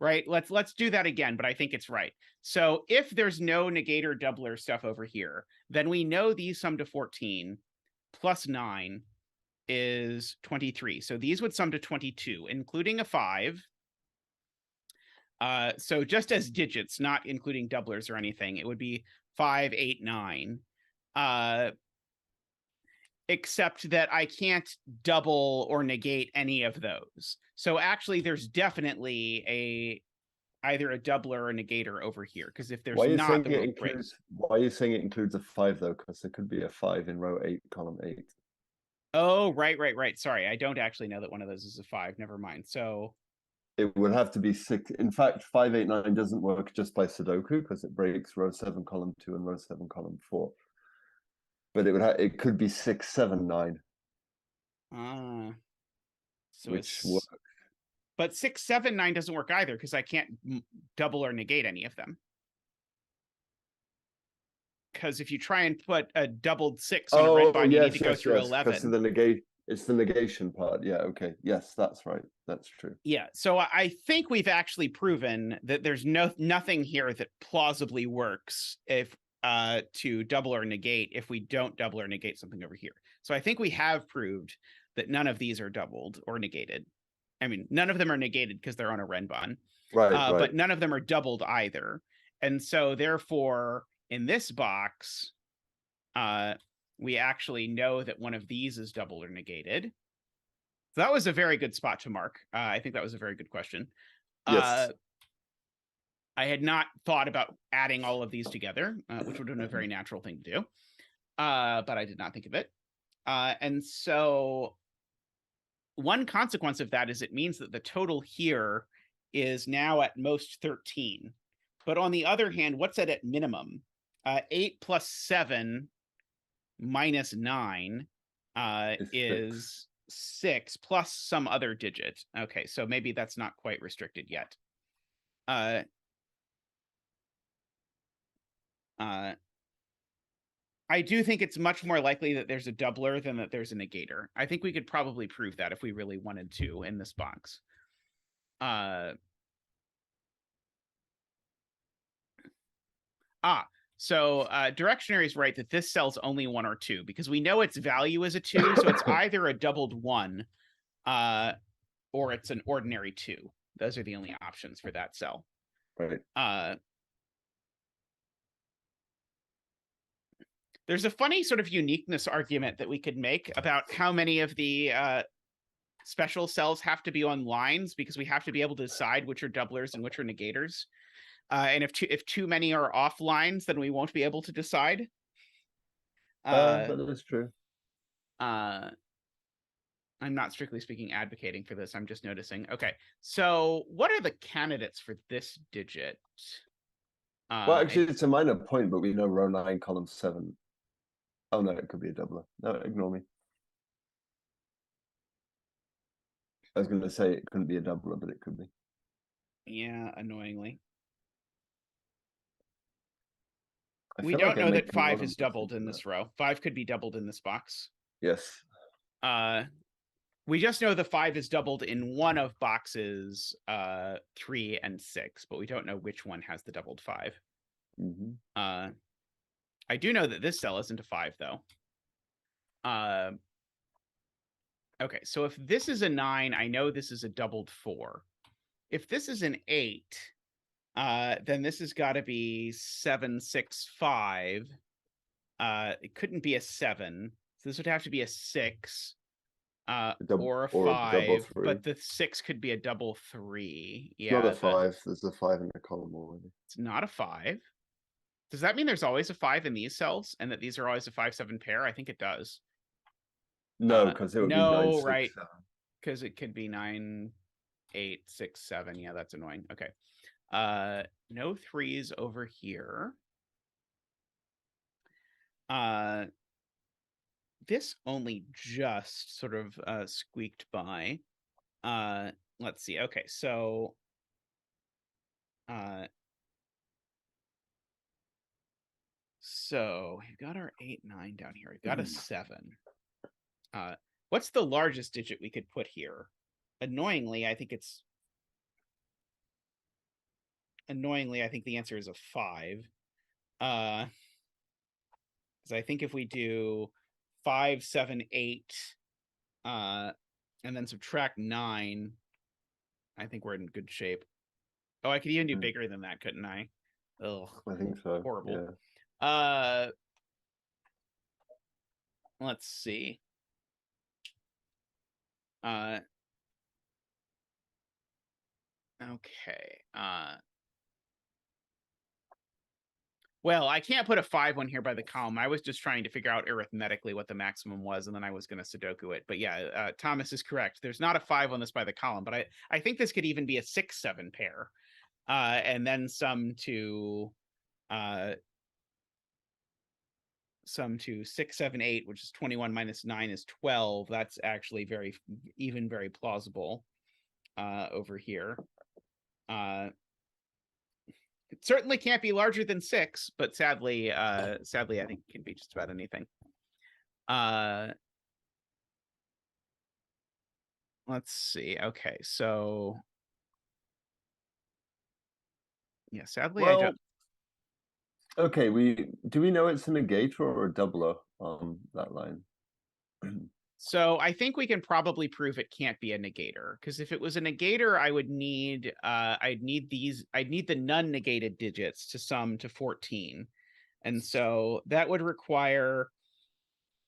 right? Let's do that again, but I think it's right. So if there's no negator doubler stuff over here, then we know these sum to 14 plus 9 is 23. So these would sum to 22, including a 5. So just as digits, not including doublers or anything, it would be 5, 8, 9. Except that I can't double or negate any of those. So actually, there's definitely either a doubler or a negator over here. Because if there's not, then we'll break. Why are you saying it includes a 5 though? Because there could be a 5 in row 8, column 8. Oh, right. Sorry, I don't actually know that one of those is a 5. Never mind. So it would have to be 6. In fact, 5, 8, 9 doesn't work just by Sudoku because it breaks row 7, column 2, and row 7, column 4. But it could be 6, 7, 9. So which works. But 6, 7, 9 doesn't work either because I can't double or negate any of them. Because if you try and put a doubled 6 on a red bond, you need to go through 11. It's the negation part. Yeah, okay. Yes, that's right. That's true. Yeah, so I think we've actually proven that there's nothing here that plausibly works if to double or negate if we don't double or negate something over here. So I think we have proved that none of these are doubled or negated. I mean, none of them are negated because they're on a Renbon. Right, But none of them are doubled either. And so therefore, in this box, we actually know that one of these is doubled or negated. So that was a very good spot to mark. I think that was a very good question. Yes. I had not thought about adding all of these together, which would have been a very natural thing to do. But I did not think of it. And so one consequence of that is it means that the total here is now at most 13. But on the other hand, what's it at minimum? 8 plus 7 minus 9 is 6 plus some other digit. Okay, so maybe that's not quite restricted yet. I do think it's much more likely that there's a doubler than that there's a negator. I think we could probably prove that if we really wanted to in this box. So Directionary is right that this cell's only 1 or 2 because we know its value is a 2, so it's either a doubled 1 or it's an ordinary 2. Those are the only options for that cell. Right. There's a funny sort of uniqueness argument that we could make about how many of the special cells have to be on lines because we have to be able to decide which are doublers and which are negators. And if too many are off lines, then we won't be able to decide. That is true. I'm not strictly speaking advocating for this. I'm just noticing. Okay, so what are the candidates for this digit? Well, actually, it's a minor point, but we know row 9, column 7. Oh, no, it could be a doubler. No, ignore me. I was going to say it couldn't be a doubler, but it could be. Yeah, annoyingly. We don't know that 5 is doubled in this row. 5 could be doubled in this box. Yes. We just know the 5 is doubled in one of boxes 3 and 6, but we don't know which one has the doubled 5. Mm-hmm. I do know that this cell isn't a 5, though. Okay, so if this is a 9, I know this is a doubled 4. If this is an 8, then this has got to be 7, 6, 5. It couldn't be a 7. So this would have to be a 6 or a 5, but the 6 could be a double 3. Yeah, not a 5. There's a 5 in the column already. It's not a 5. Does that mean there's always a 5 in these cells and that these are always a 5-7 pair? I think it does. No, because it would be 9, 6, right. 7. Because it could be 9, 8, 6, 7. Yeah, that's annoying. Okay. No 3s over here. This only just sort of squeaked by. Let's see. Okay, so we've got our 8, 9 down here. We've got a 7. What's the largest digit we could put here? Annoyingly, I think it's annoyingly, I think the answer is a 5. Because I think if we do 5, 7, 8, and then subtract 9, I think we're in good shape. Oh, I could even do bigger than that, couldn't I? Ugh. I think so. Horrible. Yeah. Let's see. Okay. Well, I can't put a 5 on here by the column. I was just trying to figure out arithmetically what the maximum was, and then I was going to Sudoku it. But yeah, Thomas is correct. There's not a 5 on this by the column, but I think this could even be a 6-7 pair. And then some to 6, 7, 8, which is 21 minus 9 is 12. That's actually very plausible over here. It certainly can't be larger than 6, but sadly, I think it can be just about anything. Let's see. Okay, so yeah, sadly, I don't. Okay, do we know it's a negator or a doubler on that line? So I think we can probably prove it can't be a negator, because if it was a negator, I would need I'd need the non-negated digits to sum to 14. And so that would require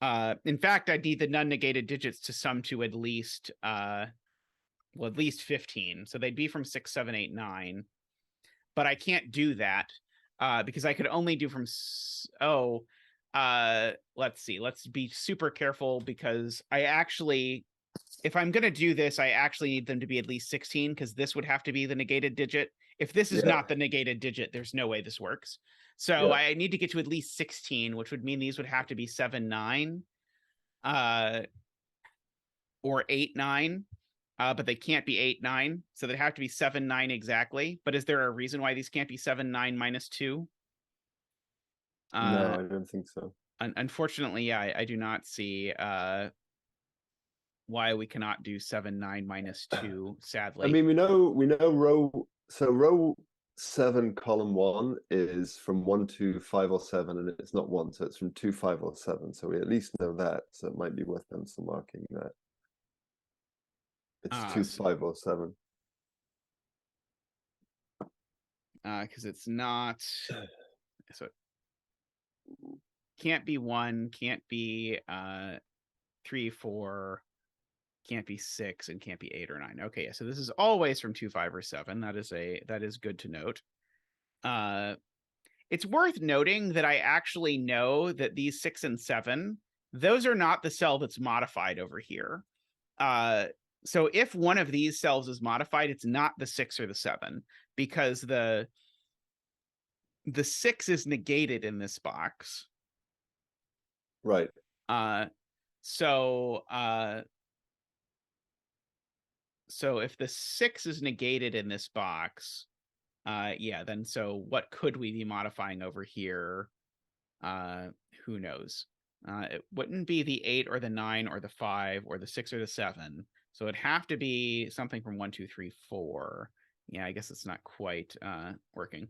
in fact, I'd need the non-negated digits to sum to at least 15. So they'd be from 6, 7, 8, 9. But I can't do that because I could only do from let's see. Let's be super careful, because if I'm going to do this, I actually need them to be at least 16, because this would have to be the negated digit. If this is not the negated digit, there's no way this works. So I need to get to at least 16, which would mean these would have to be 7, 9, or 8, 9. But they can't be 8, 9. So they'd have to be 7, 9 exactly. But is there a reason why these can't be 7, 9 minus 2? No, I don't think so. Unfortunately, yeah, I do not see why we cannot do 7, 9 minus 2, sadly. I mean, we know row 7, column 1 is from 1 to 5 or 7, and it's not 1, so it's from 2, 5 or 7. So we at least know that. So it might be worth pencil marking that. It's 2, 5 or 7. Because it's not. So it can't be 1, can't be 3, 4, can't be 6, and can't be 8 or 9. Okay, so this is always from 2, 5, or 7. That is good to note. It's worth noting that I actually know that these 6 and 7, those are not the cell that's modified over here. So if one of these cells is modified, it's not the 6 or the 7, because the 6 is negated in this box. Right. So if the 6 is negated in this box, then so what could we be modifying over here? Who knows? It wouldn't be the 8 or the 9 or the 5 or the 6 or the 7. So it'd have to be something from 1, 2, 3, 4. Yeah, I guess it's not quite working.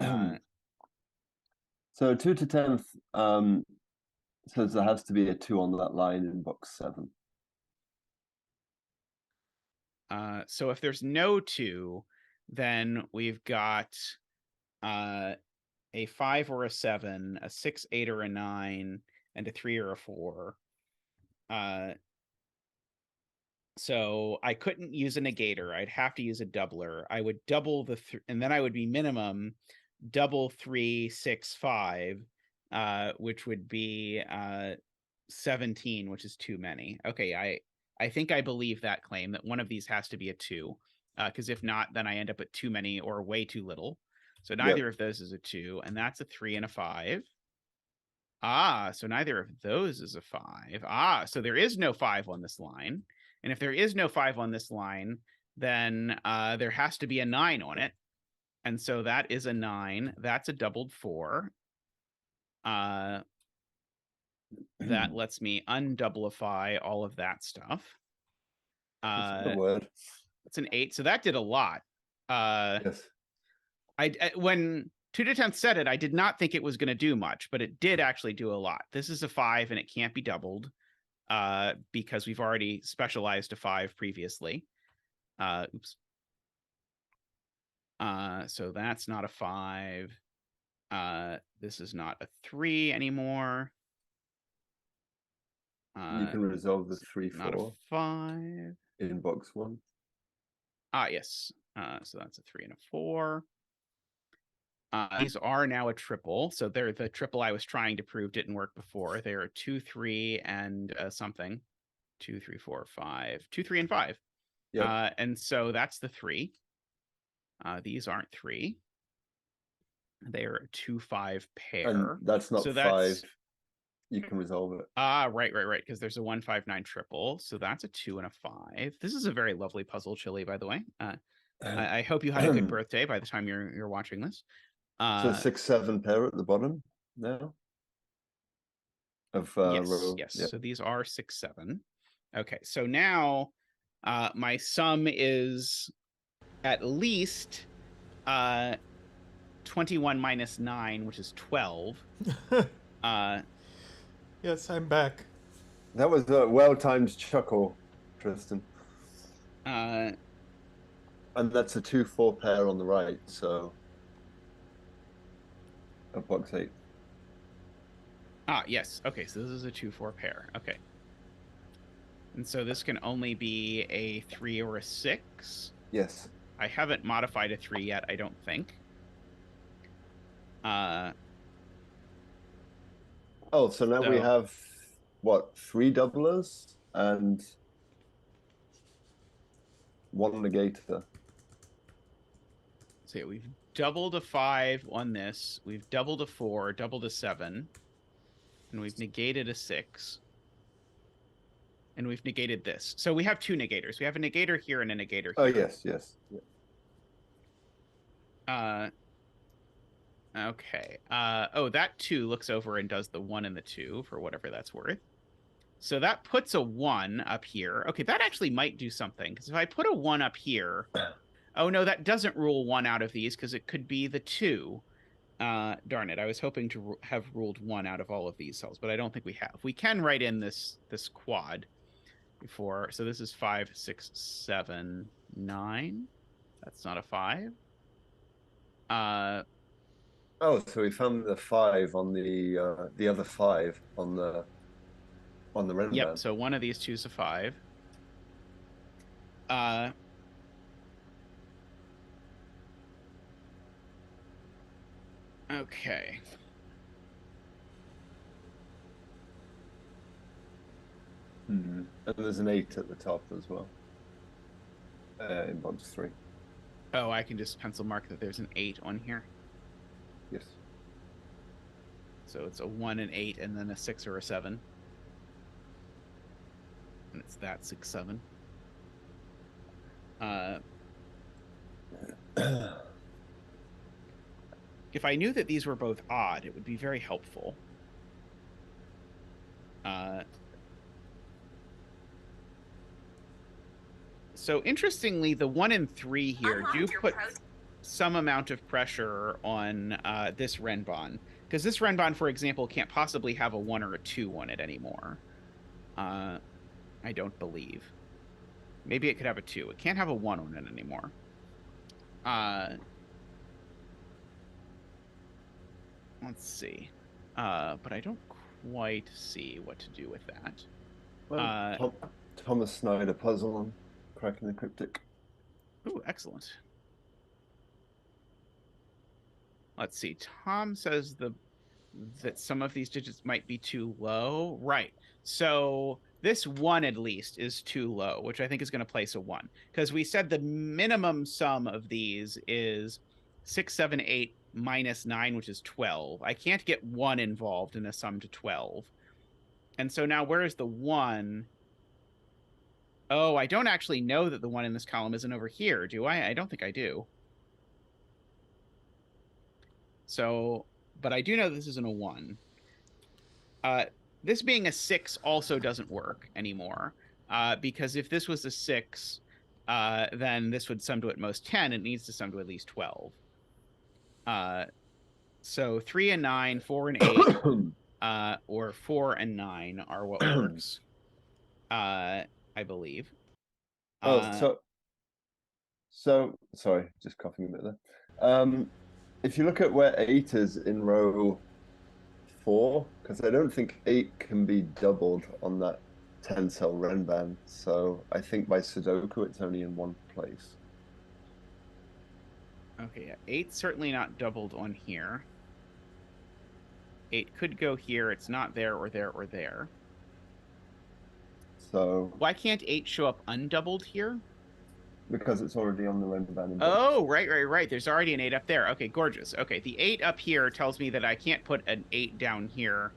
So 2 to 10th says there has to be a 2 on that line in box 7. So if there's no 2, then we've got a 5 or a 7, a 6, 8, or a 9, and a 3 or a 4. So I couldn't use a negator. I'd have to use a doubler. I would double and then I would be minimum double 3, 6, 5, which would be 17, which is too many. Okay, I think I believe that claim that one of these has to be a 2, because if not, then I end up at too many or way too little. So neither of those is a 2, and that's a 3 and a 5. So neither of those is a 5. So there is no 5 on this line. And if there is no 5 on this line, then there has to be a 9 on it. And so that is a 9. That's a doubled 4. That lets me undoublify all of that stuff. That's a word. It's an 8. So that did a lot. Yes. When 2 to 10 said it, I did not think it was going to do much, but it did actually do a lot. This is a 5 and it can't be doubled because we've already specialized a 5 previously. Oops. So that's not a 5. This is not a 3 anymore. You can resolve the 3, 4. Not a 5. In box 1. Yes. So that's a 3 and a 4. These are now a triple. So they're the triple I was trying to prove didn't work before. They're a 2, 3, and something. 2, 3, 4, 5. 2, 3, and 5. Yeah. And so that's the 3. These aren't 3. They're a 2, 5 pair. And that's not so 5. You can resolve it. Right. Because there's a 1, 5, 9 triple. So that's a 2 and a 5. This is a very lovely puzzle, Chili, by the way. I hope you had a good birthday by the time you're watching this. So 6, 7 pair at the bottom now. Of row. Yes. Yep. So these are 6, 7. Okay. So now my sum is at least 21 minus 9, which is 12. Yes, I'm back. That was a well-timed chuckle, Tristan. And that's a 2, 4 pair on the right, so of box 8. Yes. Okay, so this is a 2, 4 pair. Okay. And so this can only be a 3 or a 6. Yes. I haven't modified a 3 yet, I don't think. Oh, so now we have, what, 3 doublers and 1 negator. So yeah, we've doubled a 5 on this. We've doubled a 4, doubled a 7. And we've negated a 6. And we've negated this. So we have 2 negators. We have a negator here and a negator here. Oh, yes. Yeah. Okay. That 2 looks over and does the 1 and the 2 for whatever that's worth. So that puts a 1 up here. Okay, that actually might do something. Because if I put a 1 up here... Oh, no, that doesn't rule 1 out of these because it could be the 2. Darn it, I was hoping to have ruled 1 out of all of these cells, but I don't think we have. We can write in this quad before. So this is 5, 6, 7, 9. That's not a 5. Oh, so we found the 5 on the other 5 on the Renban. Yep, so one of these two is a 5. Okay. And there's an 8 at the top as well. In box 3. Oh, I can just pencil mark that there's an 8 on here. Yes. So it's a 1 and 8 and then a 6 or a 7. And it's that 6, 7. If I knew that these were both odd, it would be very helpful. So interestingly, the 1 and 3 here do put some amount of pressure on this Renban. Because this Renban, for example, can't possibly have a 1 or a 2 on it anymore. I don't believe. Maybe it could have a 2. It can't have a 1 on it anymore. Let's see. But I don't quite see what to do with that. Well, Thomas Snyder puzzle on cracking the cryptic. Ooh, excellent. Let's see. Tom says that some of these digits might be too low. Right. So this 1 at least is too low, which I think is going to place a 1. Because we said the minimum sum of these is 6, 7, 8 minus 9, which is 12. I can't get 1 involved in a sum to 12. And so now where is the 1? Oh, I don't actually know that the 1 in this column isn't over here, do I? I don't think I do. So, but I do know this isn't a 1. This being a 6 also doesn't work anymore. Because if this was a 6, then this would sum to at most 10. It needs to sum to at least 12. So 3 and 9, 4 and 8, or 4 and 9 are what works. I believe. So sorry, just coughing a bit there. If you look at where 8 is in row 4, because I don't think 8 can be doubled on that 10-cell Renban, so I think by Sudoku it's only in one place. Okay, yeah. 8's certainly not doubled on here. 8 could go here. It's not there or there or there. So why can't 8 show up undoubled here? Because it's already on the Renban. Oh, right. There's already an 8 up there. Okay, gorgeous. Okay, the 8 up here tells me that I can't put an 8 down here.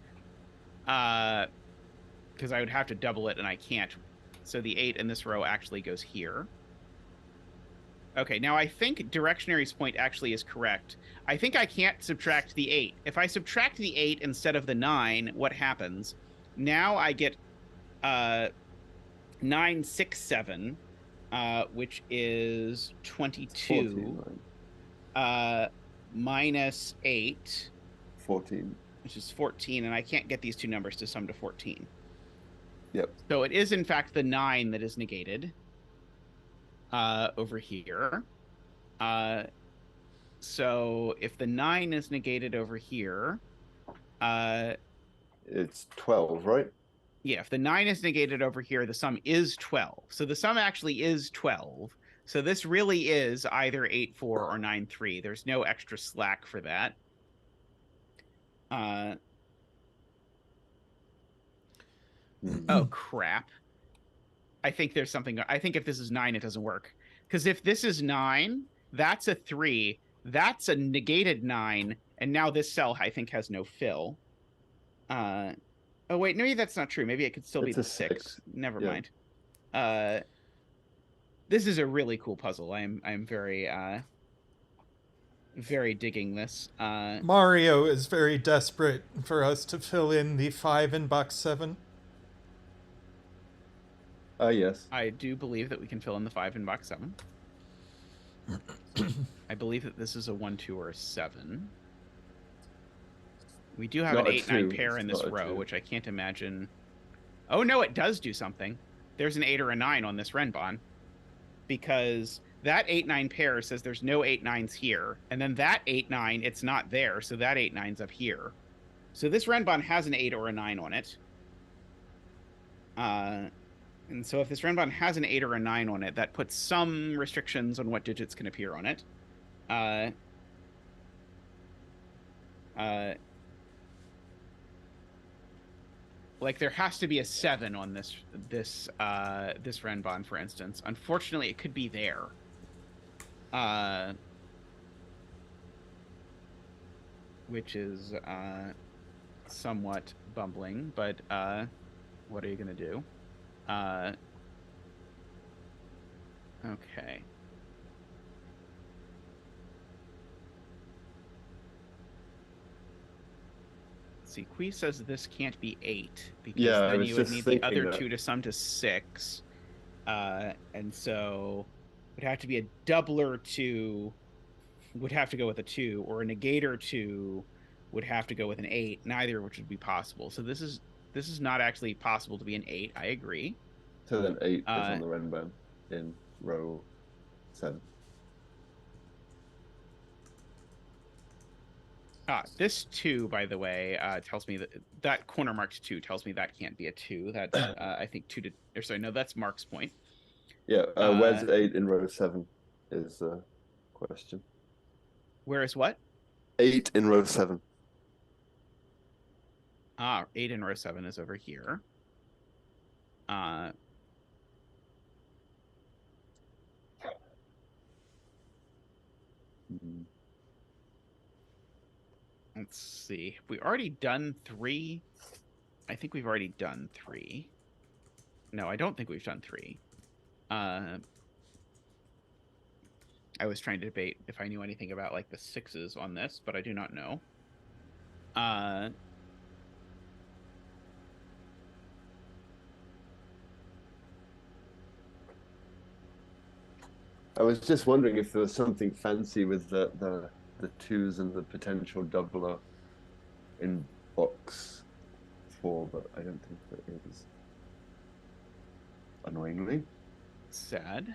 Because I would have to double it, and I can't. So the 8 in this row actually goes here. Okay, now I think Directionary's point actually is correct. I think I can't subtract the 8. If I subtract the 8 instead of the 9, what happens? Now I get 9, 6, 7, which is 22, 14, minus 8. 14. Which is 14, and I can't get these two numbers to sum to 14. Yep. So it is, in fact, the 9 that is negated over here. So if the 9 is negated over here... it's 12, right? Yeah, if the 9 is negated over here, the sum is 12. So the sum actually is 12. So this really is either 8-4 or 9-3. There's no extra slack for that. Oh, crap. I think there's something... I think if this is 9, it doesn't work. Because if this is 9, that's a 3. That's a negated 9. And now this cell, I think, has no fill. Oh, wait, maybe that's not true. Maybe it could still be the 6. Never mind. This is a really cool puzzle. I'm very very digging this. Mario is very desperate for us to fill in the 5 in box 7. Yes. I do believe that we can fill in the 5 in box 7. I believe that this is a 1, 2, or a 7. We do have an 8, 9 pair in this row, which I can't imagine. Oh, no, it does do something. There's an 8 or a 9 on this Renban. Because that 8, 9 pair says there's no 8, 9s here. And then that 8, 9, it's not there. So that 8, 9's up here. So this Renban has an 8 or a 9 on it. And so if this Renban has an 8 or a 9 on it, that puts some restrictions on what digits can appear on it. Like there has to be a 7 on this Renban, for instance. Unfortunately, it could be there. Which is somewhat bumbling, but what are you gonna do? Okay. See, Qui says this can't be 8 because then you would need the other 2 to sum to 6, and so it would have to be a doubler 2 would have to go with a 2, or a negator 2 would have to go with an 8, neither of which would be possible. So this is not actually possible to be an 8. I agree. So then 8 is on the Renban in row 7. This 2, by the way, tells me that corner marked 2 tells me that can't be a 2. That's I think 2 to, or sorry, no, that's Mark's point. Yeah, where's 8 in row 7 is the question. Where is what? 8 in row 7. 8 in row 7 is over here. Let's see. Have we already done 3? I think we've already done 3. No, I don't think we've done 3. I was trying to debate if I knew anything about like the 6s on this, but I do not know. I was just wondering if there was something fancy with the twos and the potential doubler in box 4, but I don't think there is. Annoyingly. Sad.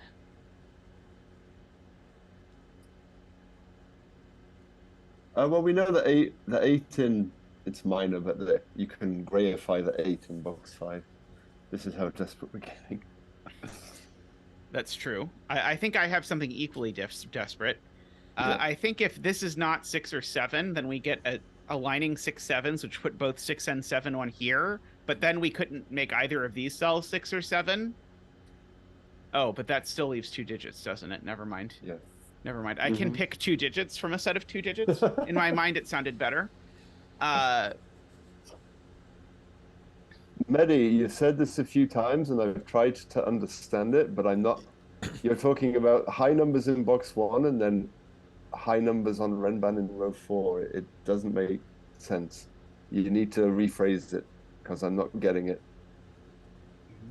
Well, we know that the 8 in, it's minor, but you can grayify the 8 in box 5. This is how desperate we're getting. That's true. I think I have something equally desperate. Yeah. I think if this is not 6 or 7, then we get aligning 6 7s, which put both 6 and 7 on here. But then we couldn't make either of these cells 6 or 7. Oh, but that still leaves 2 digits, doesn't it? Never mind. Yeah. Never mind. I can pick 2 digits from a set of 2 digits. In my mind, it sounded better. Mehdi, you said this a few times, and I've tried to understand it, but I'm not. You're talking about high numbers in box 1 and then high numbers on Renban in row 4. It doesn't make sense. You need to rephrase it, because I'm not getting it.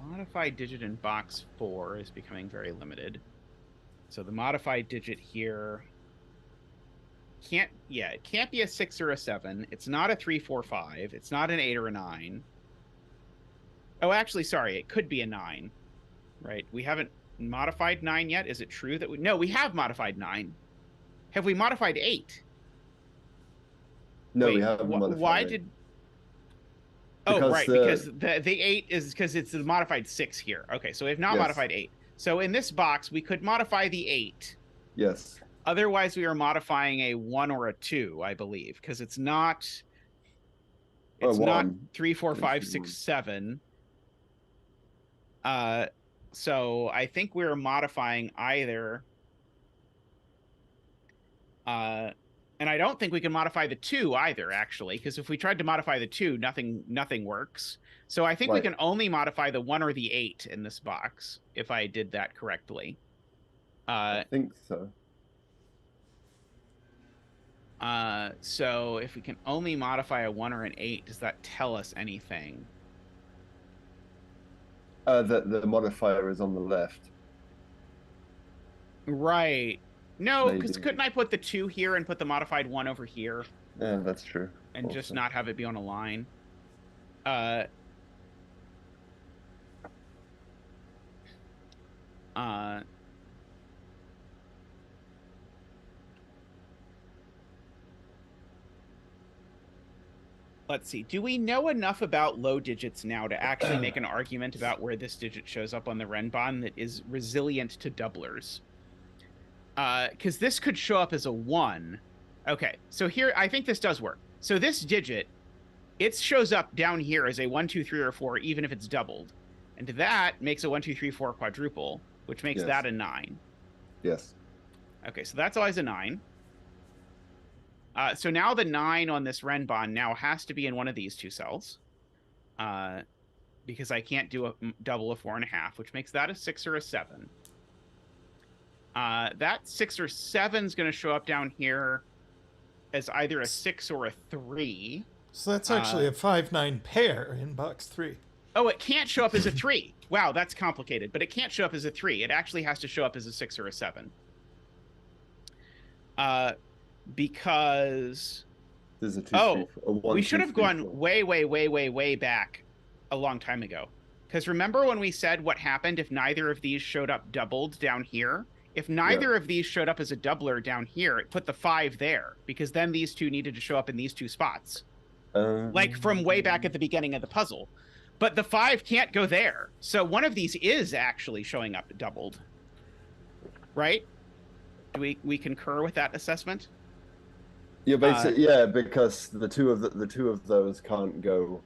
Modified digit in box 4 is becoming very limited. So the modified digit here it can't be a 6 or a 7. It's not a 3, 4, 5. It's not an 8 or a 9. Oh, actually, sorry, it could be a 9. Right? We haven't modified 9 yet. Is it true that no, we have modified 9. Have we modified 8? No, we haven't modified why 8. did because the 8 is because it's the modified 6 here. Okay, so we have not modified 8. So in this box, we could modify the 8. Yes. Otherwise, we are modifying a 1 or a 2, I believe, because it's not. It's not 3, 4, 5, 6, 7. So I think we're modifying either. And I don't think we can modify the 2 either, actually, because if we tried to modify the 2, nothing works. So I think we can only modify the 1 or the 8 in this box, if I did that correctly. I think so. So if we can only modify a 1 or an 8, does that tell us anything? The modifier is on the left. Right. No, because couldn't I put the 2 here and put the modified 1 over here? Yeah, that's true. And just not have it be on a line? Let's see. Do we know enough about low digits now to actually make an argument about where this digit shows up on the Renban that is resilient to doublers? Because this could show up as a 1. Okay, so here, I think this does work. So this digit, it shows up down here as a 1, 2, 3, or 4, even if it's doubled. And that makes a 1, 2, 3, 4 quadruple, which makes that a 9. Yes. Okay, so that's always a 9. So now the 9 on this Renban now has to be in one of these 2 cells. Because I can't do a double of 4.5, which makes that a 6 or a 7. That 6 or 7 is going to show up down here as either a 6 or a 3. So that's actually a 5-9 pair in box 3. Oh, it can't show up as a 3. Wow, that's complicated. But it can't show up as a 3. It actually has to show up as a 6 or a 7. Because... There's a 2, 3, 4, a 1, we should 2, have 3, gone 4. way back a long time ago. Because remember when we said what happened if neither of these showed up doubled down here? If neither of these showed up as a doubler down here, it put the 5 there, because then these 2 needed to show up in these 2 spots. Like from way back at the beginning of the puzzle. But the 5 can't go there. So one of these is actually showing up doubled. Right? Do we concur with that assessment? Yeah, basically, because the two of those can't go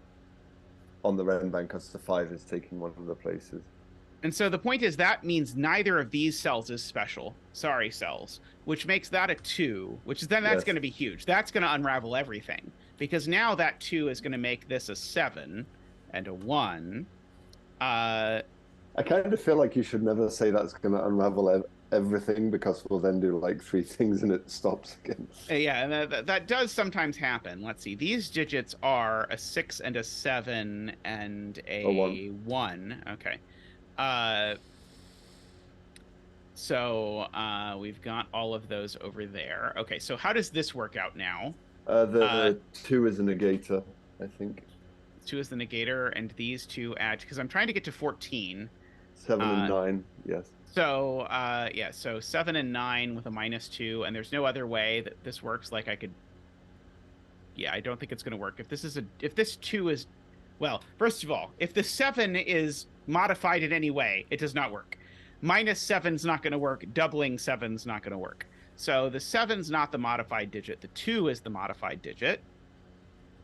on the Renban because the 5 is taking one of the places. And so the point is that means neither of these cells is special. Sorry, cells. Which makes that a 2, which is then that's going to be huge. That's going to unravel everything. Because now that 2 is going to make this a 7 and a 1. I kind of feel like you should never say that's going to unravel everything, because we'll then do like 3 things and it stops again. Yeah, and that does sometimes happen. Let's see. These digits are a 6 and a 7 and a 1. Okay. So we've got all of those over there. Okay, so how does this work out now? The 2 is a negator, I think. 2 is the negator, and these two add, because I'm trying to get to 14. 7 and 9, yes. So yeah, so 7 and 9 with a -2, and there's no other way that this works. Like I could, yeah, I don't think it's going to work. If this 2 is, well, first of all, if the 7 is modified in any way, it does not work. -7's not going to work. Doubling 7's not going to work. So the 7's not the modified digit. The 2 is the modified digit.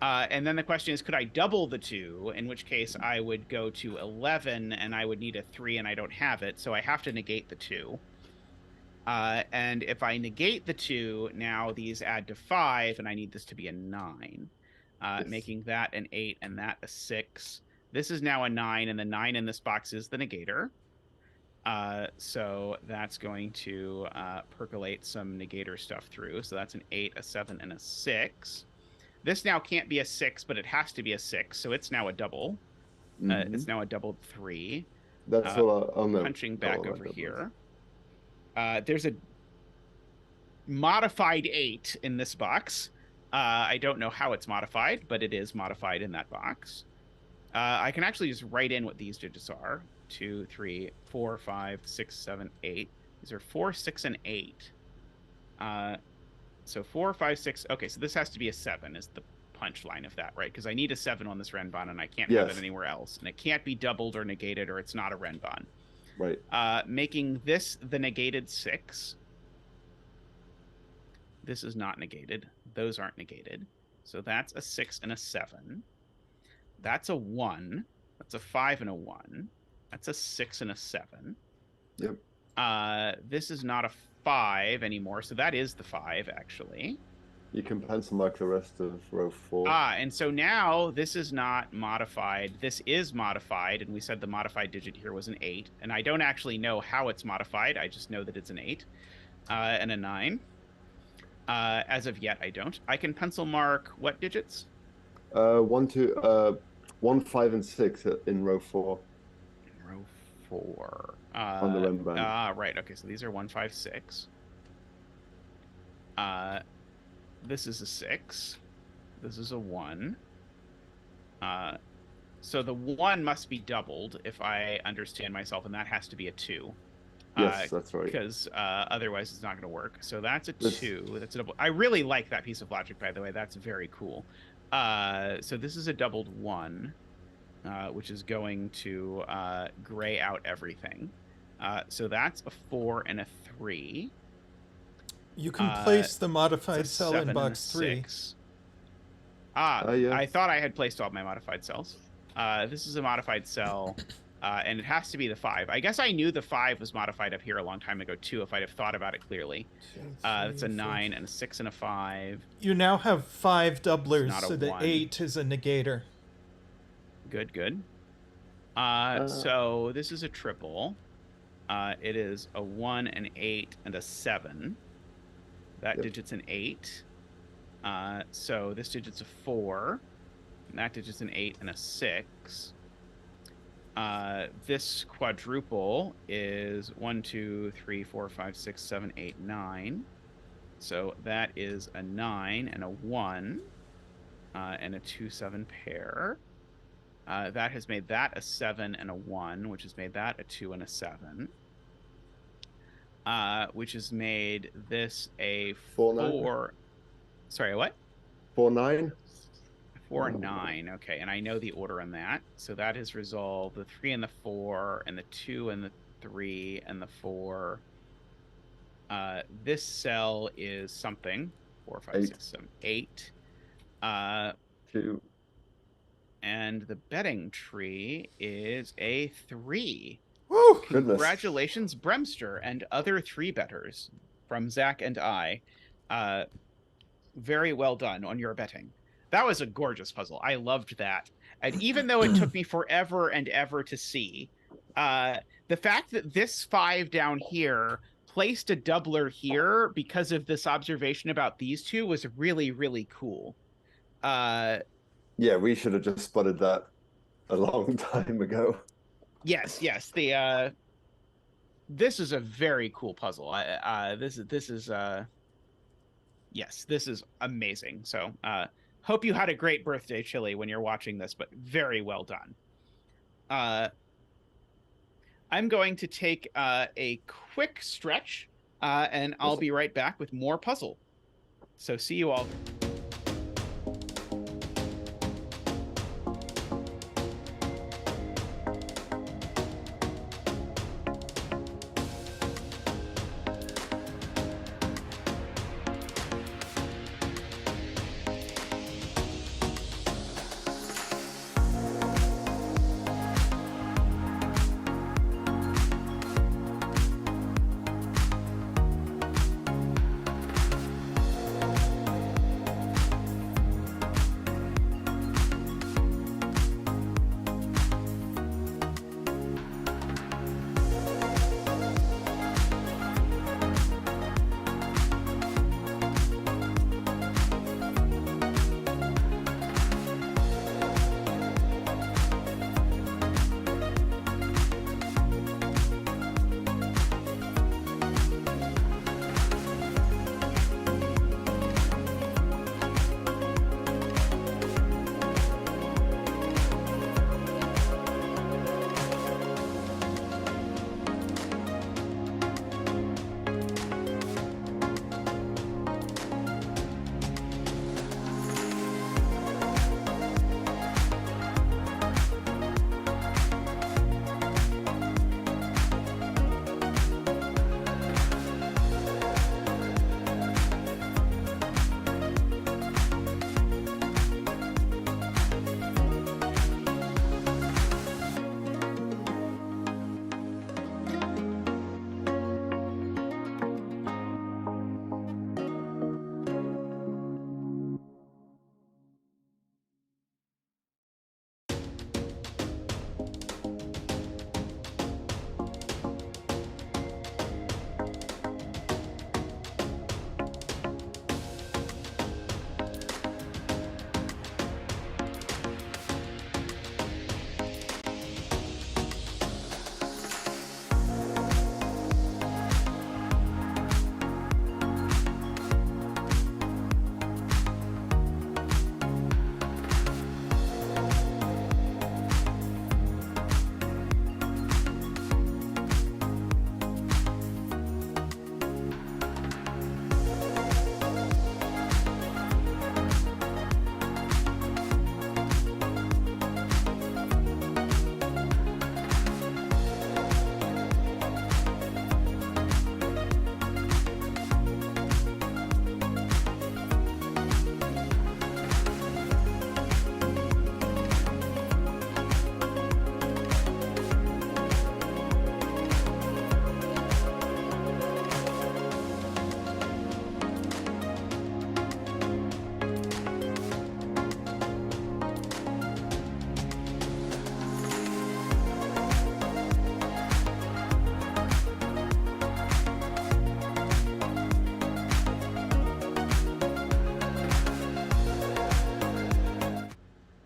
And then the question is, could I double the 2? In which case I would go to 11, and I would need a 3, and I don't have it. So I have to negate the 2. And if I negate the 2, now these add to 5, and I need this to be a 9. Yes. Making that an 8 and that a 6. This is now a 9, and the 9 in this box is the negator. So that's going to percolate some negator stuff through. So that's an 8, a 7, and a 6. This now can't be a 6, but it has to be a 6. So it's now a double. It's now a doubled 3. That's what I'm punching back over here. There's a modified 8 in this box. I don't know how it's modified, but it is modified in that box. I can actually just write in what these digits are. 2, 3, 4, 5, 6, 7, 8. These are 4, 6, and 8. So 4, 5, 6. Okay, so this has to be a 7 is the punchline of that, right? Because I need a 7 on this Renbon, and I can't have it anywhere else. And it can't be doubled or negated, or it's not a Renbon. Right. Making this the negated 6. This is not negated. Those aren't negated. So that's a 6 and a 7. That's a 1. That's a 5 and a 1. That's a 6 and a 7. Yep. This is not a 5 anymore, so that is the 5, actually. You can pencil mark the rest of row 4. And so now this is not modified. This is modified, and we said the modified digit here was an 8. And I don't actually know how it's modified. I just know that it's an 8 and a 9. As of yet, I don't. I can pencil mark what digits? 1, 2, 1, 5, and 6 in row 4. In row 4. On the Rembrandt. Right. Okay, so these are 1, 5, 6. This is a 6. This is a 1. So the 1 must be doubled if I understand myself, and that has to be a 2. Yes, that's right. Because otherwise it's not going to work. So that's a 2. That's a double. I really like that piece of logic, by the way. That's very cool. So this is a doubled 1, which is going to gray out everything. So that's a 4 and a 3. You can place the modified cell in box 3. Yeah. I thought I had placed all my modified cells. This is a modified cell, and it has to be the 5. I guess I knew the 5 was modified up here a long time ago, too, if I'd have thought about it clearly. It's a 9 and a 6 and a 5. You now have 5 doublers, so the 8 is a negator. Good, good. So this is a triple. It is a 1, an 8, and a 7. That digit's an 8. So this digit's a 4. And that digit's an 8 and a 6. This quadruple is 1, 2, 3, 4, 5, 6, 7, 8, 9. So that is a 9 and a 1 and a 2, 7 pair. That has made that a 7 and a 1, which has made that a 2 and a 7. Which has made this a 4. Sorry, what? 4, 9. 4, 9. Okay, and I know the order on that. So that has resolved the 3 and the 4, and the 2 and the 3 and the 4. This cell is something. 4, 5, 6, 7, 8. 2. And the betting tree is a 3. Woo! Congratulations, Bremster and other 3 betters from Zach and I. Very well done on your betting. That was a gorgeous puzzle. I loved that. And even though it took me forever and ever to see, the fact that this 5 down here placed a doubler here because of this observation about these 2 was really, really cool. Yeah, we should have just spotted that a long time ago. Yes. this is a very cool puzzle. Yes, this is amazing. So hope you had a great birthday, Chili, when you're watching this, but very well done. I'm going to take a quick stretch, and I'll be right back with more puzzle. So see you all.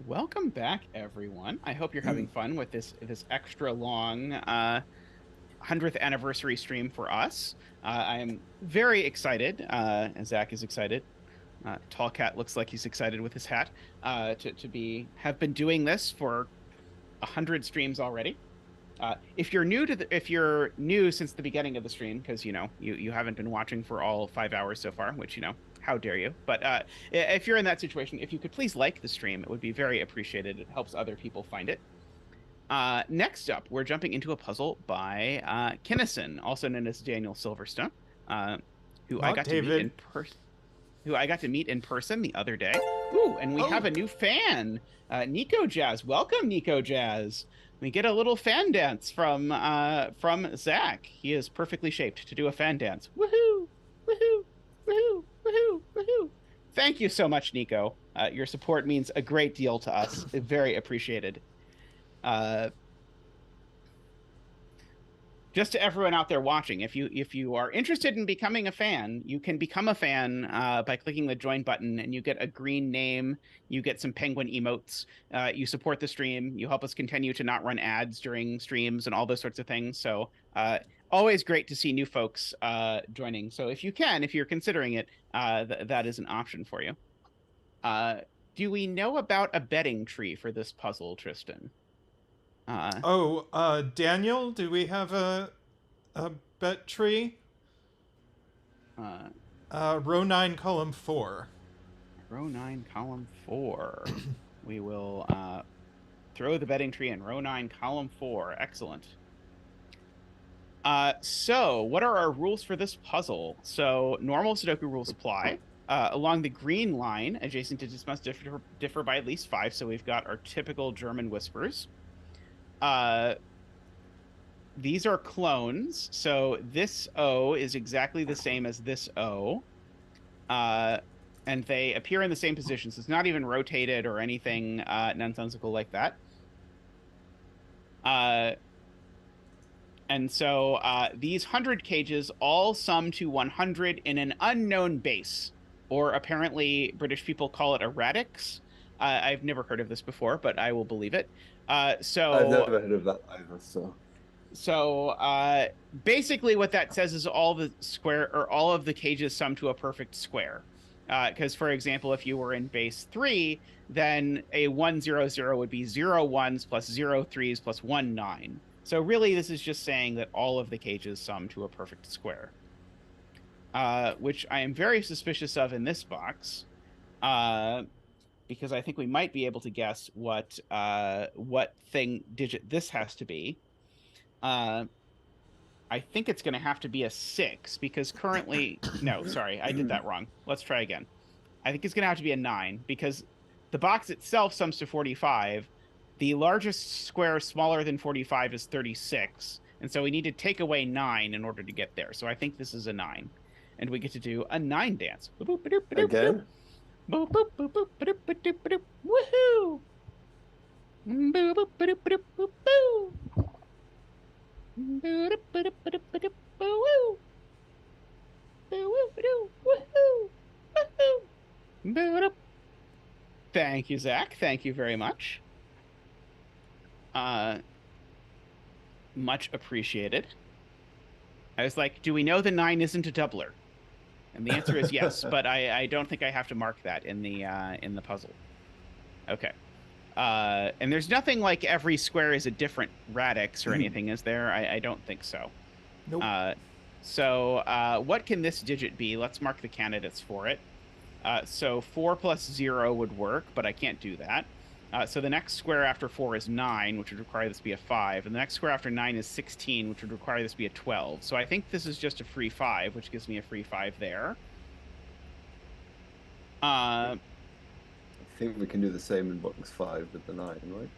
Welcome back, everyone. I hope you're having fun with this extra long 100th anniversary stream for us. I am very excited, and Zach is excited. Tallcat looks like he's excited with his hat to have been doing this for 100 streams already. If you're new since the beginning of the stream, because you haven't been watching for all 5 hours so far, which how dare you? But if you're in that situation, if you could please like the stream, it would be very appreciated. It helps other people find it. Next up, we're jumping into a puzzle by Kinnison, also known as Daniel Silverstone, who I got to meet in person the other day. Ooh, and we have a new fan, Nico Jazz. Welcome, Nico Jazz. We get a little fan dance from Zach. He is perfectly shaped to do a fan dance. Woohoo! Woohoo! Woohoo! Woohoo! Woohoo! Thank you so much, Nico. Your support means a great deal to us. Very appreciated. Just to everyone out there watching, if you are interested in becoming a fan, you can become a fan by clicking the join button, and you get a green name, you get some penguin emotes, you support the stream, you help us continue to not run ads during streams and all those sorts of things. So always great to see new folks joining. So if you're considering it, that is an option for you. Do we know about a betting tree for this puzzle, Tristan? Daniel, do we have a bet tree? Row 9, column 4. Row 9, column 4. We will throw the betting tree in row 9, column 4. Excellent. So what are our rules for this puzzle? So normal Sudoku rules apply. Along the green line, adjacent digits must differ by at least 5. So we've got our typical German whispers. These are clones. So this O is exactly the same as this O. And they appear in the same position. So it's not even rotated or anything nonsensical like that. And so these 100 cages all sum to 100 in an unknown base, or apparently British people call it a radix. I've never heard of this before, but I will believe it. So I've never heard of that either. So basically, what that says is all of the cages sum to a perfect square. Because, for example, if you were in base 3, then a 1 0 0 would be 0 1s plus 0 3s plus 1 9. So really, this is just saying that all of the cages sum to a perfect square, which I am very suspicious of in this box, because I think we might be able to guess what digit this has to be. I think it's going to have to be a 6 because currently... No, sorry, I did that wrong. Let's try again. I think it's going to have to be a 9 because the box itself sums to 45. The largest square smaller than 45 is 36. And so we need to take away 9 in order to get there. So I think this is a 9. And we get to do a 9 dance. Again? Woohoo! Thank you, Zach. Thank you very much. Much appreciated. I was like, do we know the 9 isn't a doubler? And the answer is yes, but I don't think I have to mark that in the puzzle. Okay. And there's nothing like every square is a different radix or anything, is there? I don't think so. Nope. So what can this digit be? Let's mark the candidates for it. So 4 plus 0 would work, but I can't do that. So the next square after 4 is 9, which would require this to be a 5. And the next square after 9 is 16, which would require this to be a 12. So I think this is just a free 5, which gives me a free 5 there. I think we can do the same in box 5 with the 9,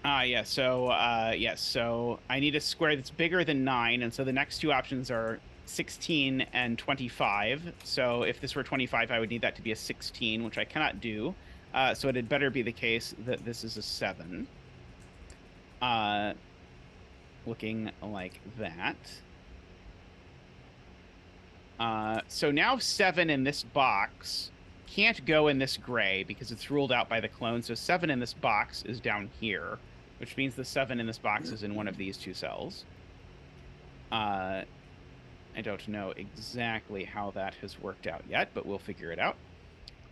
right? Yeah. So yes. So I need a square that's bigger than 9, and so the next two options are 16 and 25. So if this were 25, I would need that to be a 16, which I cannot do. So it had better be the case that this is a 7. Looking like that. So now 7 in this box can't go in this gray because it's ruled out by the clone. So 7 in this box is down here, which means the 7 in this box is in one of these two cells. I don't know exactly how that has worked out yet, but we'll figure it out.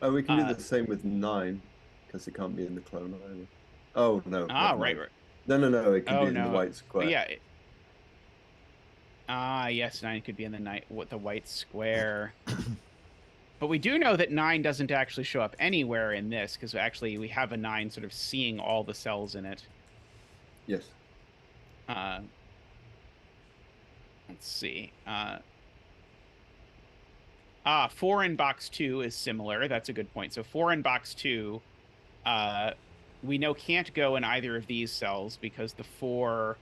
Oh, we can do the same with 9 because it can't be in the clone either. Oh, no. Right. No. It can be in the white square. Yeah. Yes, 9 could be in the white square. But we do know that 9 doesn't actually show up anywhere in this because actually we have a 9 sort of seeing all the cells in it. Yes. Let's see. 4 in box 2 is similar. That's a good point. So 4 in box 2, we know can't go in either of these cells because the 4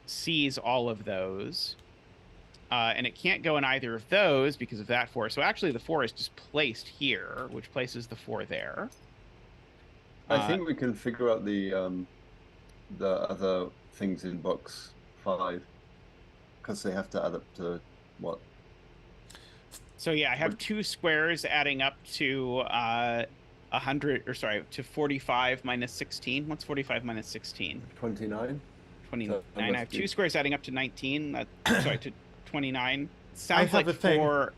sees all of those. And it can't go in either of those because of that 4. So actually the 4 is just placed here, which places the 4 there. I think we can figure out the other things in box 5 because they have to add up to what? So yeah, I have 2 squares adding up to 100, or sorry, to 45 minus 16. What's 45 minus 16? 29. 29. So I have 2 squares adding up to 19. Sorry, to 29. have Sounds like a thing. 4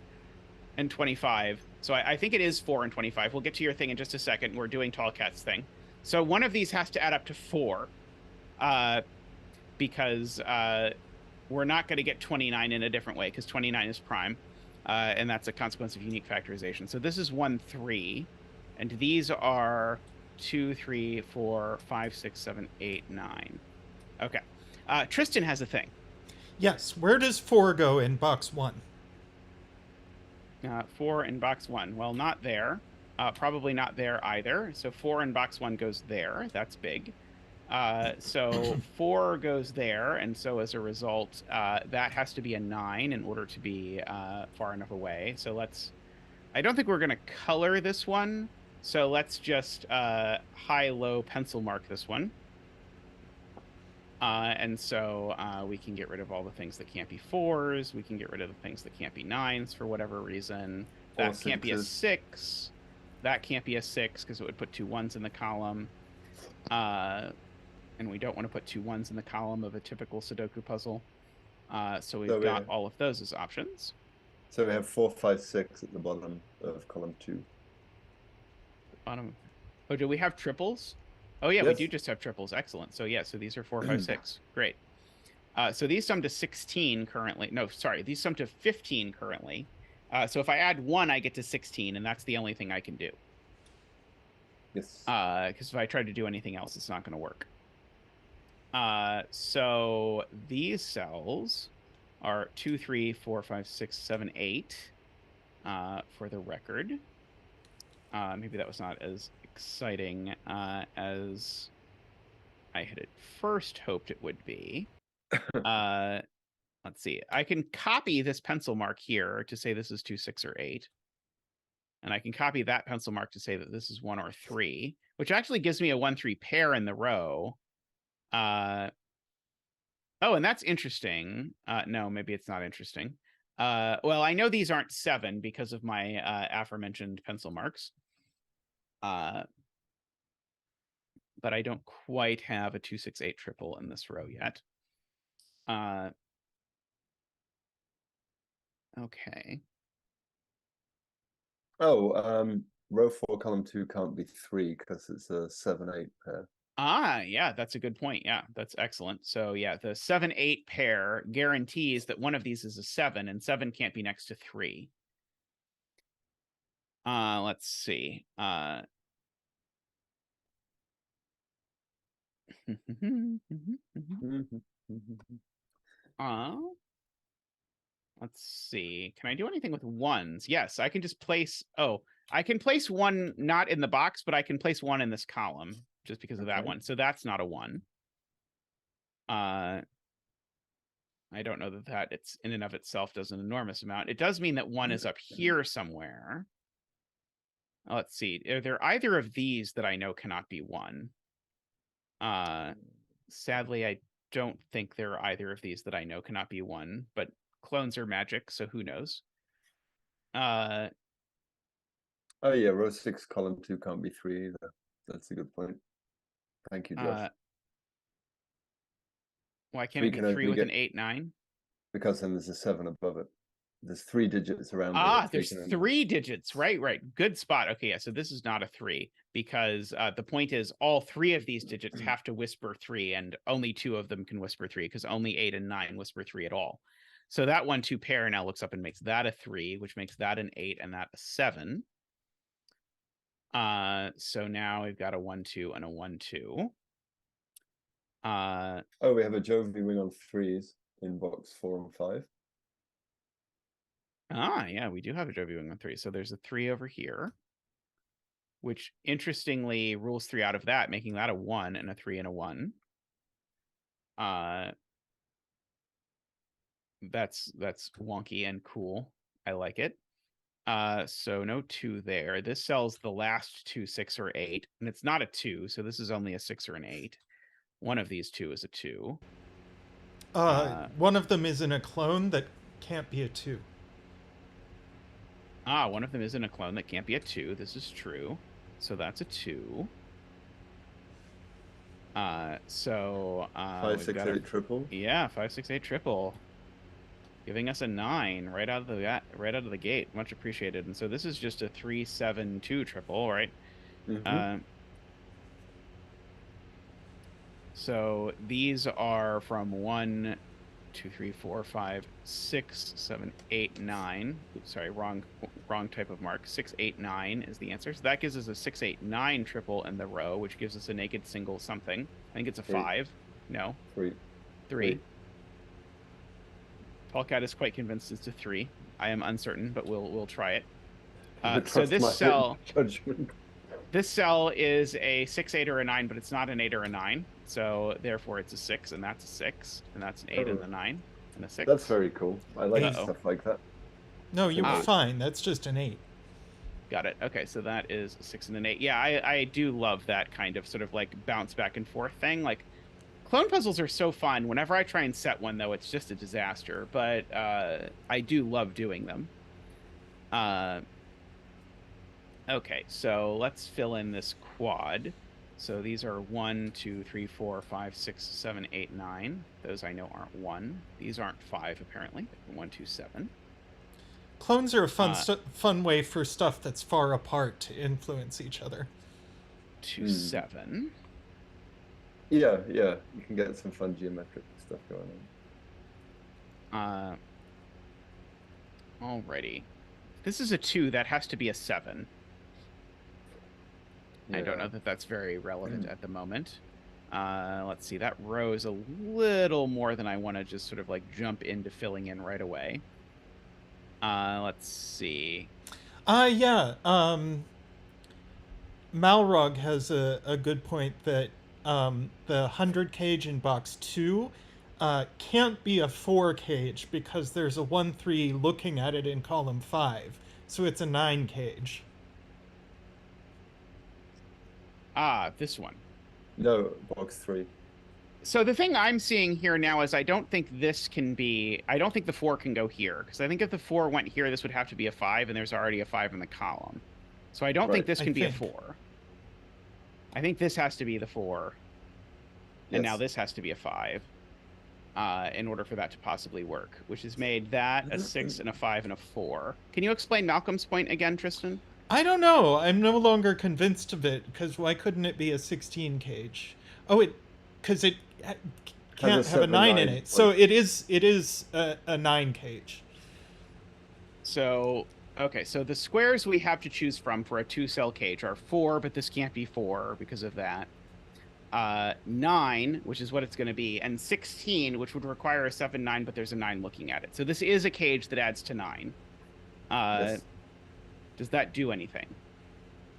and 25. So I think it is 4 and 25. We'll get to your thing in just a second. We're doing Tallcat's thing. So one of these has to add up to 4, because we're not going to get 29 in a different way, because 29 is prime, and that's a consequence of unique factorization. So this is 1, 3, and these are 2, 3, 4, 5, 6, 7, 8, 9. Okay. Tristan has a thing. Yes. Where does 4 go in box 1? 4 in box 1. Well, not there. Probably not there either. So 4 in box 1 goes there. That's big. So 4 goes there, and so as a result, that has to be a 9 in order to be far enough away. So let's... I don't think we're going to color this one, so let's just high-low pencil mark this one. And so we can get rid of all the things that can't be 4s. We can get rid of the things that can't be 9s for whatever reason. That can't be a 6. That can't be a 6 because it would put 2 1s in the column. And we don't want to put 2 1s in the column of a typical Sudoku puzzle. So we've got all of those as options. So we have 4, 5, 6 at the bottom of column 2. Bottom. Oh, do we have triples? Oh, yeah, we do just have triples. Excellent. So, yeah, so these are 4, 5, 6. Great. So these sum to 16 currently. No, sorry, these sum to 15 currently. So if I add 1, I get to 16, and that's the only thing I can do. Yes. Because if I try to do anything else, it's not going to work. So these cells are 2, 3, 4, 5, 6, 7, 8 for the record. Maybe that was not as exciting as I had at first hoped it would be. Let's see. I can copy this pencil mark here to say this is 2, 6, or 8. And I can copy that pencil mark to say that this is 1 or 3, which actually gives me a 1, 3 pair in the row. Oh, and that's interesting. No, maybe it's not interesting. Well, I know these aren't 7 because of my aforementioned pencil marks. But I don't quite have a 2, 6, 8 triple in this row yet. Okay. Oh, row 4, column 2 can't be 3 because it's a 7, 8 pair. Yeah, that's a good point. Yeah, that's excellent. So yeah, the 7, 8 pair guarantees that one of these is a 7, and 7 can't be next to 3. Let's see. Let's see. Can I do anything with 1s? Yes, I can just place... Oh, I can place 1 not in the box, but I can place 1 in this column just because of that one. So that's not a 1. I don't know that it's in and of itself does an enormous amount. It does mean that 1 is up here somewhere. Let's see. Are there either of these that I know cannot be 1? Sadly, I don't think there are either of these that I know cannot be 1, but clones are magic, so who knows? Oh yeah, row 6, column 2 can't be 3 either. That's a good point. Thank you, Josh. Why can't it be 3 with an 8, 9? Because then there's a 7 above it. There's 3 digits around it. There's 3 digits. Right. Good spot. Okay, yeah, so this is not a 3 because the point is all 3 of these digits have to whisper 3, and only 2 of them can whisper 3 because only 8 and 9 whisper 3 at all. So that 1, 2 pair now looks up and makes that a 3, which makes that an 8 and that a 7. So now we've got a 1, 2 and a 1, 2. Oh, we have a Jovi wing on 3s in box 4 and 5. Yeah, we do have a Jovi wing on 3. So there's a 3 over here, which interestingly rules 3 out of that, making that a 1 and a 3 and a 1. That's wonky and cool. I like it. So no 2 there. This sells the last 2, 6 or 8, and it's not a 2, so this is only a 6 or an 8. One of these 2 is a 2. One of them is in a clone that can't be a 2. One of them is in a clone that can't be a 2. This is true. So that's a 2. 5, 6, 8 triple. Yeah, 5, 6, 8 triple, giving us a 9 right out of the gate. Much appreciated. And so this is just a 3, 7, 2 triple, right? So these are from 1, 2, 3, 4, 5, 6, 7, 8, 9. Oops, sorry, wrong type of mark. 6, 8, 9 is the answer. So that gives us a 6, 8, 9 triple in the row, which gives us a naked single something. I think it's a 5. No. 3. Tallcat is quite convinced it's a 3. I am uncertain, but we'll try it. So this cell is a 6, 8, or a 9, but it's not an 8 or a 9. So therefore it's a 6, and that's a 6, and that's an 8 and a 9 and a 6. That's very cool. I like stuff like that. No, you were fine. That's just an 8. Got it. Okay, so that is a 6 and an 8. Yeah, I do love that kind of sort of like bounce back and forth thing. Like, clone puzzles are so fun. Whenever I try and set one, though, it's just a disaster. But I do love doing them. Okay, so let's fill in this quad. So these are 1, 2, 3, 4, 5, 6, 7, 8, 9. Those I know aren't 1. These aren't 5, apparently. 1, 2, 7. Clones are a fun way for stuff that's far apart to influence each other. 2, 7. Yeah. You can get some fun geometric stuff going on. Alrighty. This is a 2. That has to be a 7. Yeah. I don't know that that's very relevant at the moment. Let's see. That row is a little more than I want to just sort of like jump into filling in right away. Let's see. Malrog has a good point that the 100 cage in box 2 can't be a 4 cage because there's a 1-3 looking at it in column 5. So it's a 9 cage. This one. No, box 3. So the thing I'm seeing here now is I don't think this can be... I don't think the 4 can go here. Because I think if the 4 went here, this would have to be a 5, and there's already a 5 in the column. So I don't think this can be a 4. I think this has to be the 4. And now this has to be a 5. In order for that to possibly work. Which has made that a 6 and a 5 and a 4. Can you explain Malcolm's point again, Tristan? I don't know. I'm no longer convinced of it. Because why couldn't it be a 16 cage? Oh, because it can't have a 9 in it. So it is a 9 cage. So, okay, so the squares we have to choose from for a 2-cell cage are 4, but this can't be 4 because of that. 9, which is what it's going to be, and 16, which would require a 7, 9, but there's a 9 looking at it. So this is a cage that adds to 9. Yes. Does that do anything?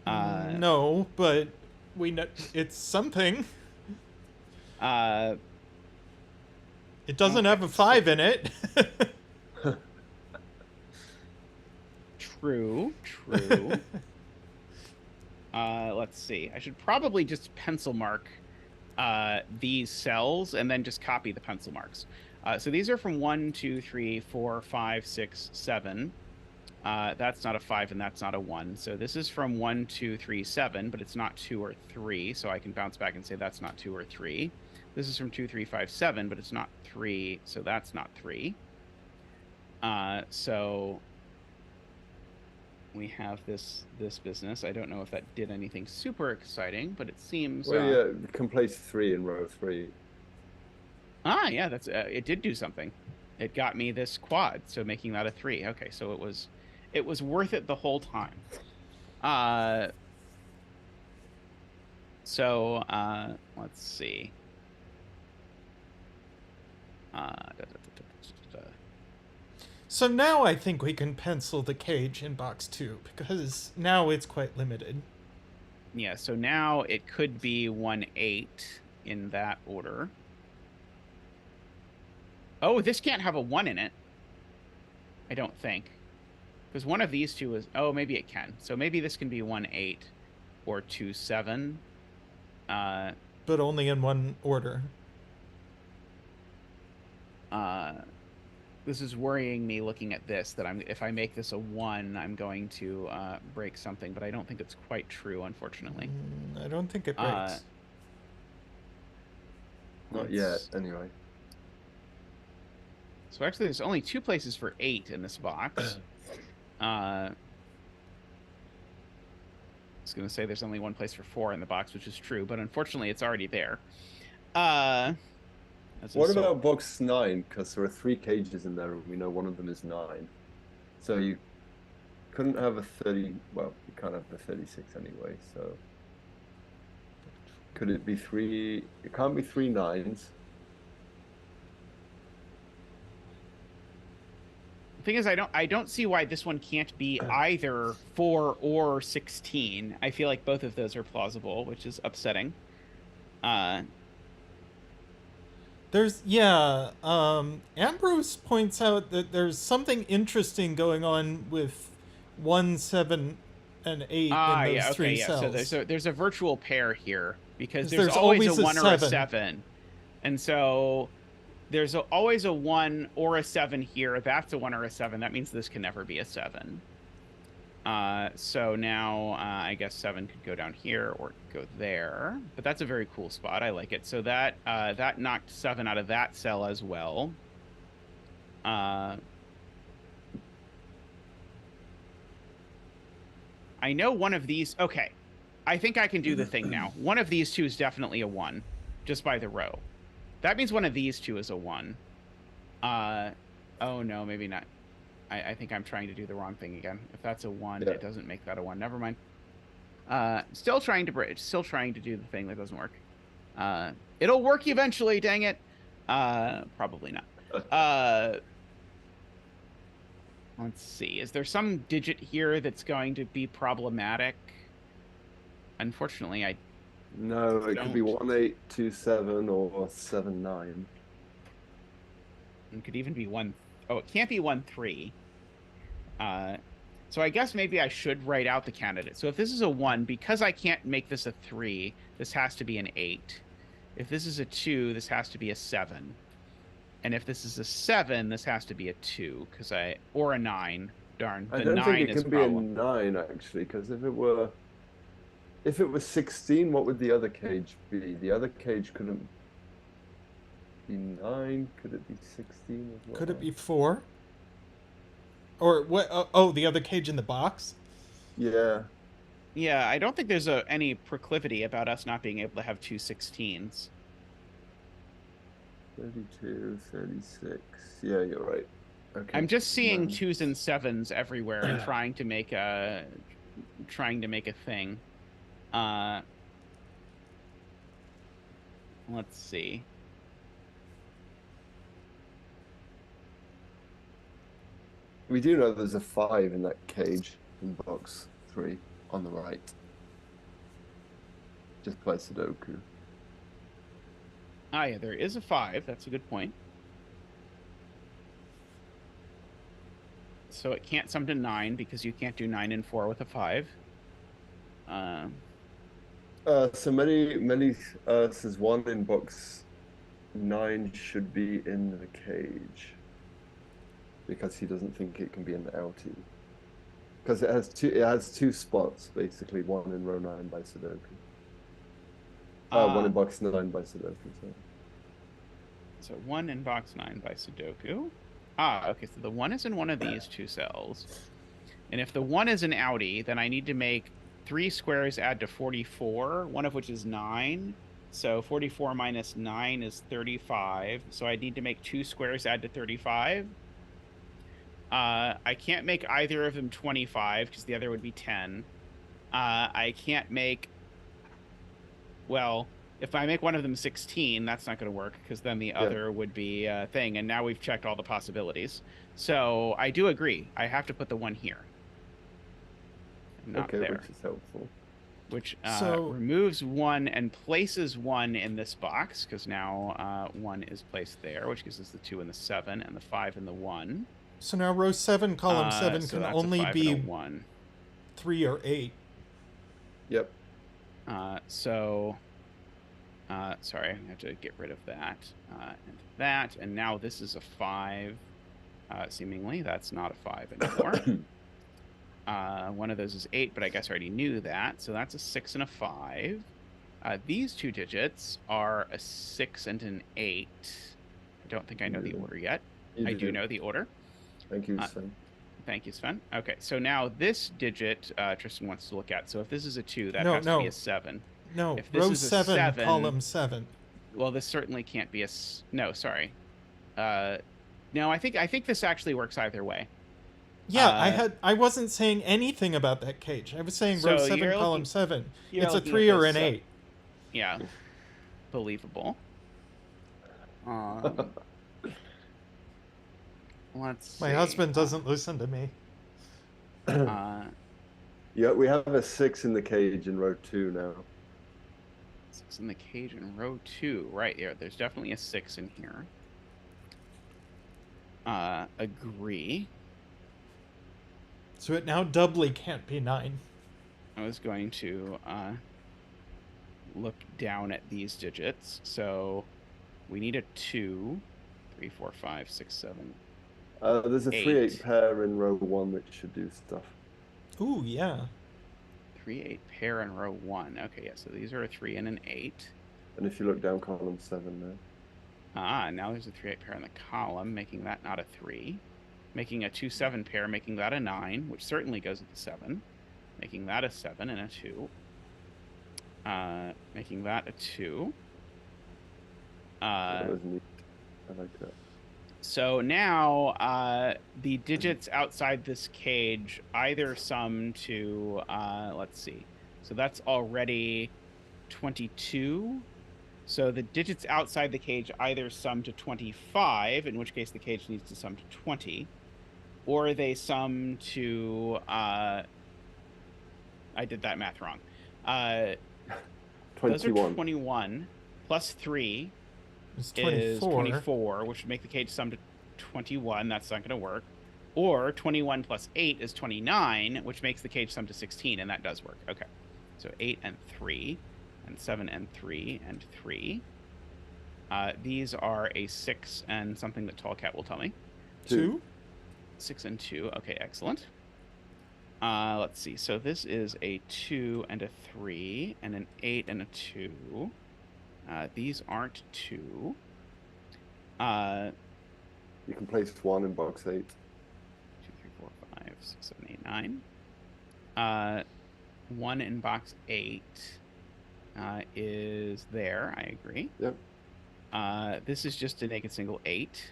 No, but we know it's something. It doesn't have a 5 in it. True. Let's see. I should probably just pencil mark these cells and then just copy the pencil marks. So these are from 1, 2, 3, 4, 5, 6, 7. That's not a 5 and that's not a 1. So this is from 1, 2, 3, 7, but it's not 2 or 3. So I can bounce back and say that's not 2 or 3. This is from 2, 3, 5, 7, but it's not 3. So that's not 3. So we have this business. I don't know if that did anything super exciting, but it seems... Well, yeah, you can place 3 in row 3. Yeah, that's it did do something. It got me this quad, so making that a 3. Okay, so it was worth it the whole time. Let's see. So now I think we can pencil the cage in box 2, because now it's quite limited. Yeah, so now it could be 1, 8 in that order. Oh, this can't have a 1 in it. I don't think. Because one of these two is... Oh, maybe it can. So maybe this can be 1, 8 or 2, 7. But only in one order. This is worrying me looking at this, that if I make this a 1, I'm going to break something, but I don't think it's quite true, unfortunately. I don't think it breaks. Not yet, anyway. So actually, there's only 2 places for 8 in this box. I was going to say there's only 1 place for 4 in the box, which is true, but unfortunately, it's already there. What about box 9? Because there are 3 cages in there, and we know one of them is 9. So you couldn't have a 30. Well, you can't have the 36 anyway. So could it be 3? It can't be 3 9s. The thing is, I don't see why this one can't be either 4 or 16. I feel like both of those are plausible, which is upsetting. Ambrose points out that there's something interesting going on with 1, 7, and 8 in those 3 cells. So there's a virtual pair here because there's always a 1 or a 7. And so there's always a 1 or a 7 here. That's a 1 or a 7. That means this can never be a 7. So now I guess 7 could go down here or go there. But that's a very cool spot. I like it. So that that knocked 7 out of that cell as well. I know one of these. Okay. I think I can do the thing now. One of these 2 is definitely a 1 just by the row. That means one of these 2 is a 1. Oh, no, maybe not. I think I'm trying to do the wrong thing again. If that's a 1, it doesn't make that a 1. Never mind. Still trying to bridge. Still trying to do the thing that doesn't work. It'll work eventually, dang it. Probably not. Let's see. Is there some digit here that's going to be problematic? Unfortunately, No, it could be 1827 or 79. It could even be 1. Oh, it can't be 13. So I guess maybe I should write out the candidate. So if this is a 1, because I can't make this a 3, this has to be an 8. If this is a 2, this has to be a 7. And if this is a 7, this has to be a 2, or a 9. Darn, I don't think it can be a 9 actually, because if it was 16, what would the other cage be? The other cage couldn't be 9. Could it be 16 as well? Could it be 4? Or what? Oh, the other cage in the box? Yeah. Yeah, I don't think there's any proclivity about us not being able to have 2 16s. 32, 36. Yeah, you're right. Okay. I'm just seeing 2s and 7s everywhere and trying to make a thing. Let's see. We do know there's a 5 in that cage in box 3 on the right. Just by Sudoku. Ah, yeah, there is a 5. That's a good point. So it can't sum to 9 because you can't do 9 and 4 with a 5. So many says 1 in box 9 should be in the cage. Because he doesn't think it can be in the LT. Because it has 2 spots, basically, 1 in row 9 by Sudoku. 1 in box 9 by Sudoku. So 1 in box 9 by Sudoku. Ah, okay, so the 1 is in one of these 2 cells. And if the 1 is an outie, then I need to make 3 squares add to 44, one of which is 9. So 44 minus 9 is 35. So I need to make 2 squares add to 35. I can't make either of them 25 because the other would be 10. I can't make... Well, if I make one of them 16, that's not going to work because then the other would be a thing. And now we've checked all the possibilities. So I do agree. I have to put the 1 here. Not there. Which is helpful. Which removes 1 and places 1 in this box because now 1 is placed there, which gives us the 2 and the 7 and the 5 and the 1. So now row 7, column 7 can only be 1. 3 or 8. Yep. Sorry, I have to get rid of that and that, and now this is a 5. Seemingly, that's not a 5 anymore. One of those is 8, but I guess I already knew that, so that's a 6 and a 5. These two digits are a 6 and an 8. I don't think I know the order yet. I do know the order. Thank you, Sven. Thank you, Sven. Okay, so now this digit Tristan wants to look at. So if this is a 2, that No, has to be a 7. No, if this row is a 7, column 7. Well, this certainly can't be a... No, sorry. No, I think this actually works either way. Yeah, I wasn't saying anything about that cage. I was saying row 7, column 7. It's a 3 or an 8. Yeah. Believable. Let's see. My husband doesn't listen to me. Yeah, we have a 6 in the cage in row 2 now. 6 in the cage in row 2. Right, yeah, there's definitely a 6 in here. Agree. So it now doubly can't be 9. I was going to look down at these digits. So we need a 2, 3, 4, 5, 6, 7. There's a 3-8 pair in row 1 that should do stuff. Ooh, yeah. 3-8 pair in row 1. Okay, yeah, so these are a 3 and an 8. And if you look down column 7 now. Now there's a 3-8 pair in the column, making that not a 3. Making a 2-7 pair, making that a 9, which certainly goes with the 7. Making that a 7 and a 2. Making that a 2. That was neat. I like that. So now the digits outside this cage either sum to, let's see. So that's already 22. So the digits outside the cage either sum to 25, in which case the cage needs to sum to 20, or they sum to, I did that math wrong. 21. Those are 21 plus 3 It's is 24, which would make the cage sum to 21. That's not going to work. Or 21 plus 8 is 29, which makes the cage sum to 16, and that does work. Okay. So 8 and 3, and 7 and 3, and 3. These are a 6 and something that Tallcat will tell me. 2? 6 and 2. Okay, excellent. Let's see. So this is a 2 and a 3, and an 8 and a 2. These aren't 2. You can place 1 in box 8. 2, 3, 4, 5, 6, 7, 8, 9. 1 in box 8 is there. I agree. Yep. This is just a naked single 8.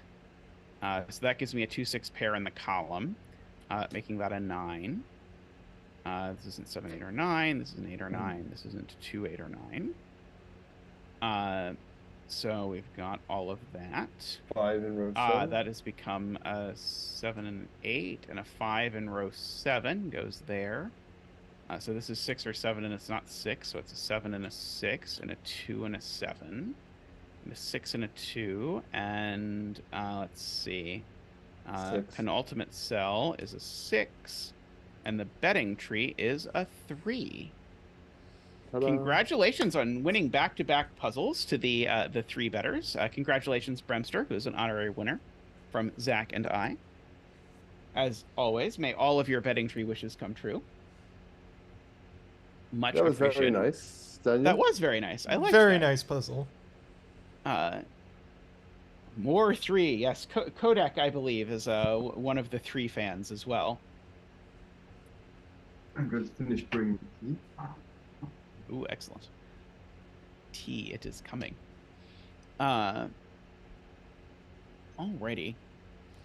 So that gives me a 2-6 pair in the column, making that a 9. This isn't 7, 8, or 9. This is an 8 or 9. This isn't 2, 8, or 9. So we've got all of that. 5 in row 7. That has become a 7 and an 8, and a 5 in row 7 goes there. So this is 6 or 7, and it's not 6, so it's a 7 and a 6, and a 2 and a 7, and a 6 and a 2, and let's see. Penultimate cell is a 6, and the betting tree is a 3. Ta-da. Congratulations on winning back-to-back puzzles to the 3 betters. Congratulations, Bremster, who is an honorary winner from Zach and I. As always, may all of your betting tree wishes come true. Much That was appreciated. very nice, Daniel. That was very nice. I like Very that. nice puzzle. More 3. Yes, Kodak, I believe, is one of the 3 fans as well. I'm going to finish brewing tea. Ooh, excellent. Tea, it is coming. Alrighty.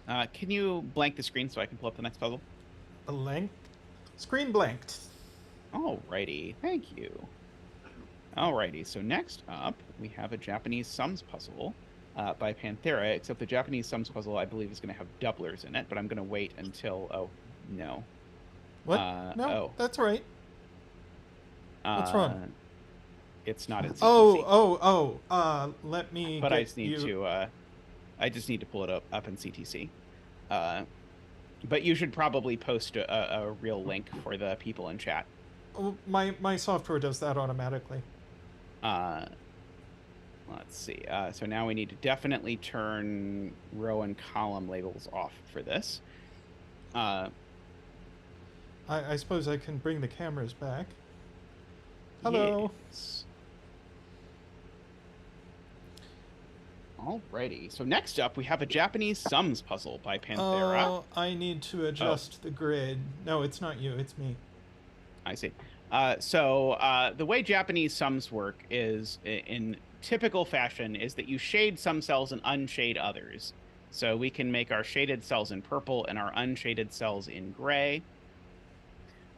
Can you blank the screen so I can pull up the next puzzle? Blank. Screen blanked. Alrighty, thank you. Alrighty, so next up, we have a Japanese sums puzzle by Panthera, except the Japanese sums puzzle, I believe, is going to have doublers in it, but I'm going to wait until... Oh, no. What? No, that's right. What's wrong? It's not in CTC. Let me But get I just need to... I just need to pull it up in CTC. But you should probably post a real link for the people in chat. Oh, my software does that automatically. Let's see. So now we need to definitely turn row and column labels off for this. I suppose I can bring the cameras back. Hello. Yes. Alrighty. So next up, we have a Japanese sums puzzle by Panthera. Oh, I need to adjust the grid. No, it's not you. It's me. I see. The way Japanese sums work is, in typical fashion, is that you shade some cells and unshade others. So we can make our shaded cells in purple and our unshaded cells in gray.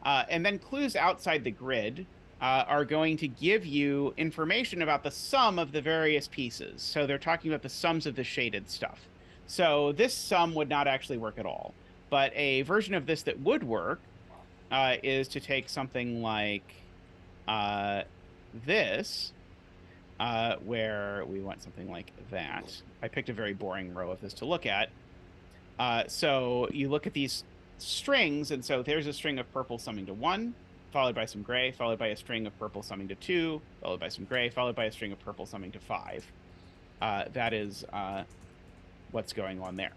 And then clues outside the grid are going to give you information about the sum of the various pieces. So they're talking about the sums of the shaded stuff. So this sum would not actually work at all. But a version of this that would work is to take something like this, where we want something like that. I picked a very boring row of this to look at. So you look at these strings, and so there's a string of purple summing to 1, followed by some gray, followed by a string of purple summing to 2, followed by some gray, followed by a string of purple summing to 5. That is what's going on there.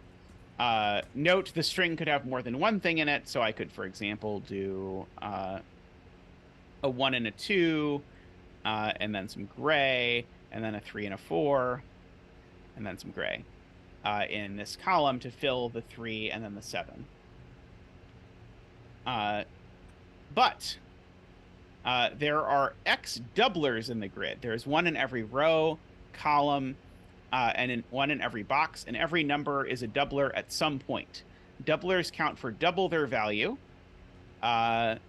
Note the string could have more than one thing in it, so I could, for example, do a 1 and a 2, and then some gray, and then a 3 and a 4, and then some gray in this column to fill the 3 and then the 7. But there are X doublers in the grid. There's one in every row, column, and one in every box, and every number is a doubler at some point. Doublers count for double their value, and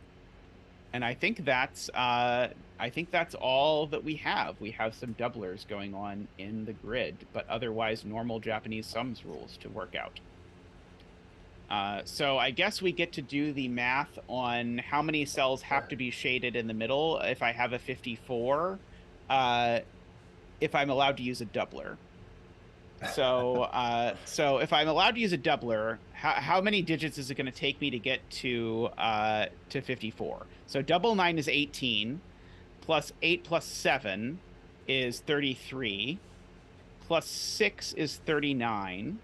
I think that's all that we have. We have some doublers going on in the grid, but otherwise normal Japanese sums rules to work out. So I guess we get to do the math on how many cells have to be shaded in the middle if I have a 54, if I'm allowed to use a doubler. So if I'm allowed to use a doubler, how many digits is it going to take me to get to 54? So double 9 is 18, plus 8 plus 7 is 33, plus 6 is 39,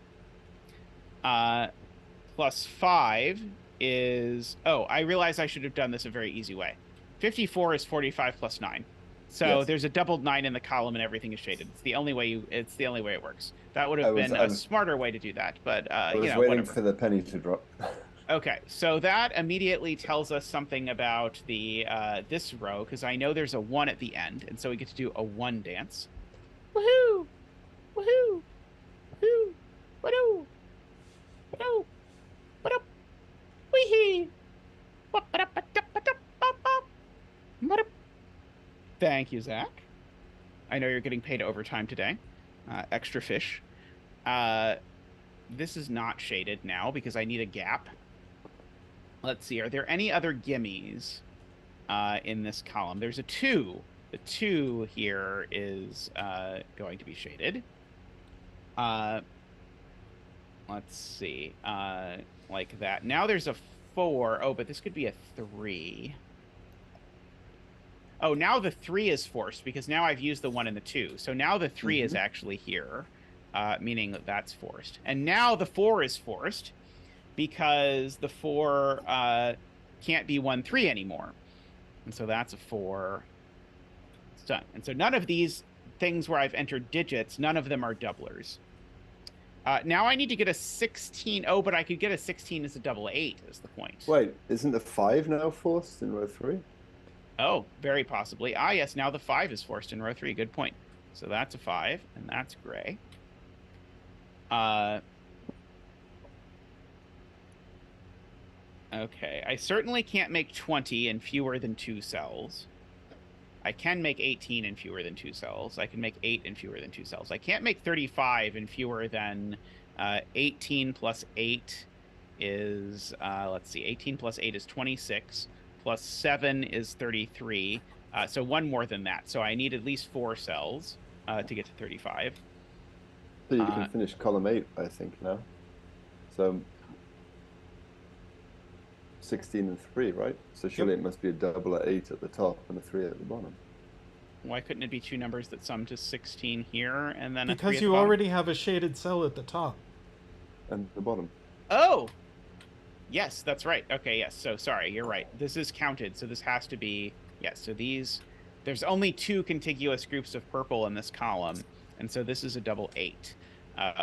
plus 5 is... Oh, I realize I should have done this a very easy way. 54 is 45 plus 9. So there's a doubled 9 in the column and everything is shaded. It's the only way it works. That would have been a smarter way to do that, but I was waiting for the penny to drop. Okay, so that immediately tells us something about the this row, because I know there's a 1 at the end, and so we get to do a 1 dance. Woohoo! Woohoo! Woohoo! Woohoo! Woohoo! Woohoo! Wee-hee! Thank you, Zach. I know you're getting paid overtime today. Extra fish. This is not shaded now because I need a gap. Let's see. Are there any other gimmies in this column? There's a 2. The 2 here is going to be shaded. Let's see. Like that. Now there's a 4. Oh, but this could be a 3. Oh, now the 3 is forced because now I've used the 1 and the 2. So now the 3 is actually here, meaning that that's forced. And now the 4 is forced because the 4 can't be 1, 3 anymore. And so that's a 4. It's done. And so none of these things where I've entered digits, none of them are doublers. Now I need to get a 16. Oh, but I could get a 16 as a double 8 is the point. Wait, isn't the 5 now forced in row 3? Oh, very possibly. Ah, yes, now the 5 is forced in row 3. Good point. So that's a 5, and that's gray. Okay, I certainly can't make 20 in fewer than 2 cells. I can make 18 in fewer than 2 cells. I can make 8 in fewer than 2 cells. I can't make 35 in fewer than 18 plus 8 is, let's see, 18 plus 8 is 26. Plus 7 is 33, so 1 more than that. So I need at least 4 cells to get to 35. So you can finish column 8, I think, now. So 16 and 3, right? So surely it must be a double at 8 at the top and a 3 at the bottom. Why couldn't it be 2 numbers that sum to 16 here and then a 3 at the Because you bottom? already have a shaded cell at the top. And the bottom. Oh! Yes, that's right. Okay, yes. So, sorry, you're right. This is counted, so this has to be... Yes, so these... There's only 2 contiguous groups of purple in this column, And so this is a double 8,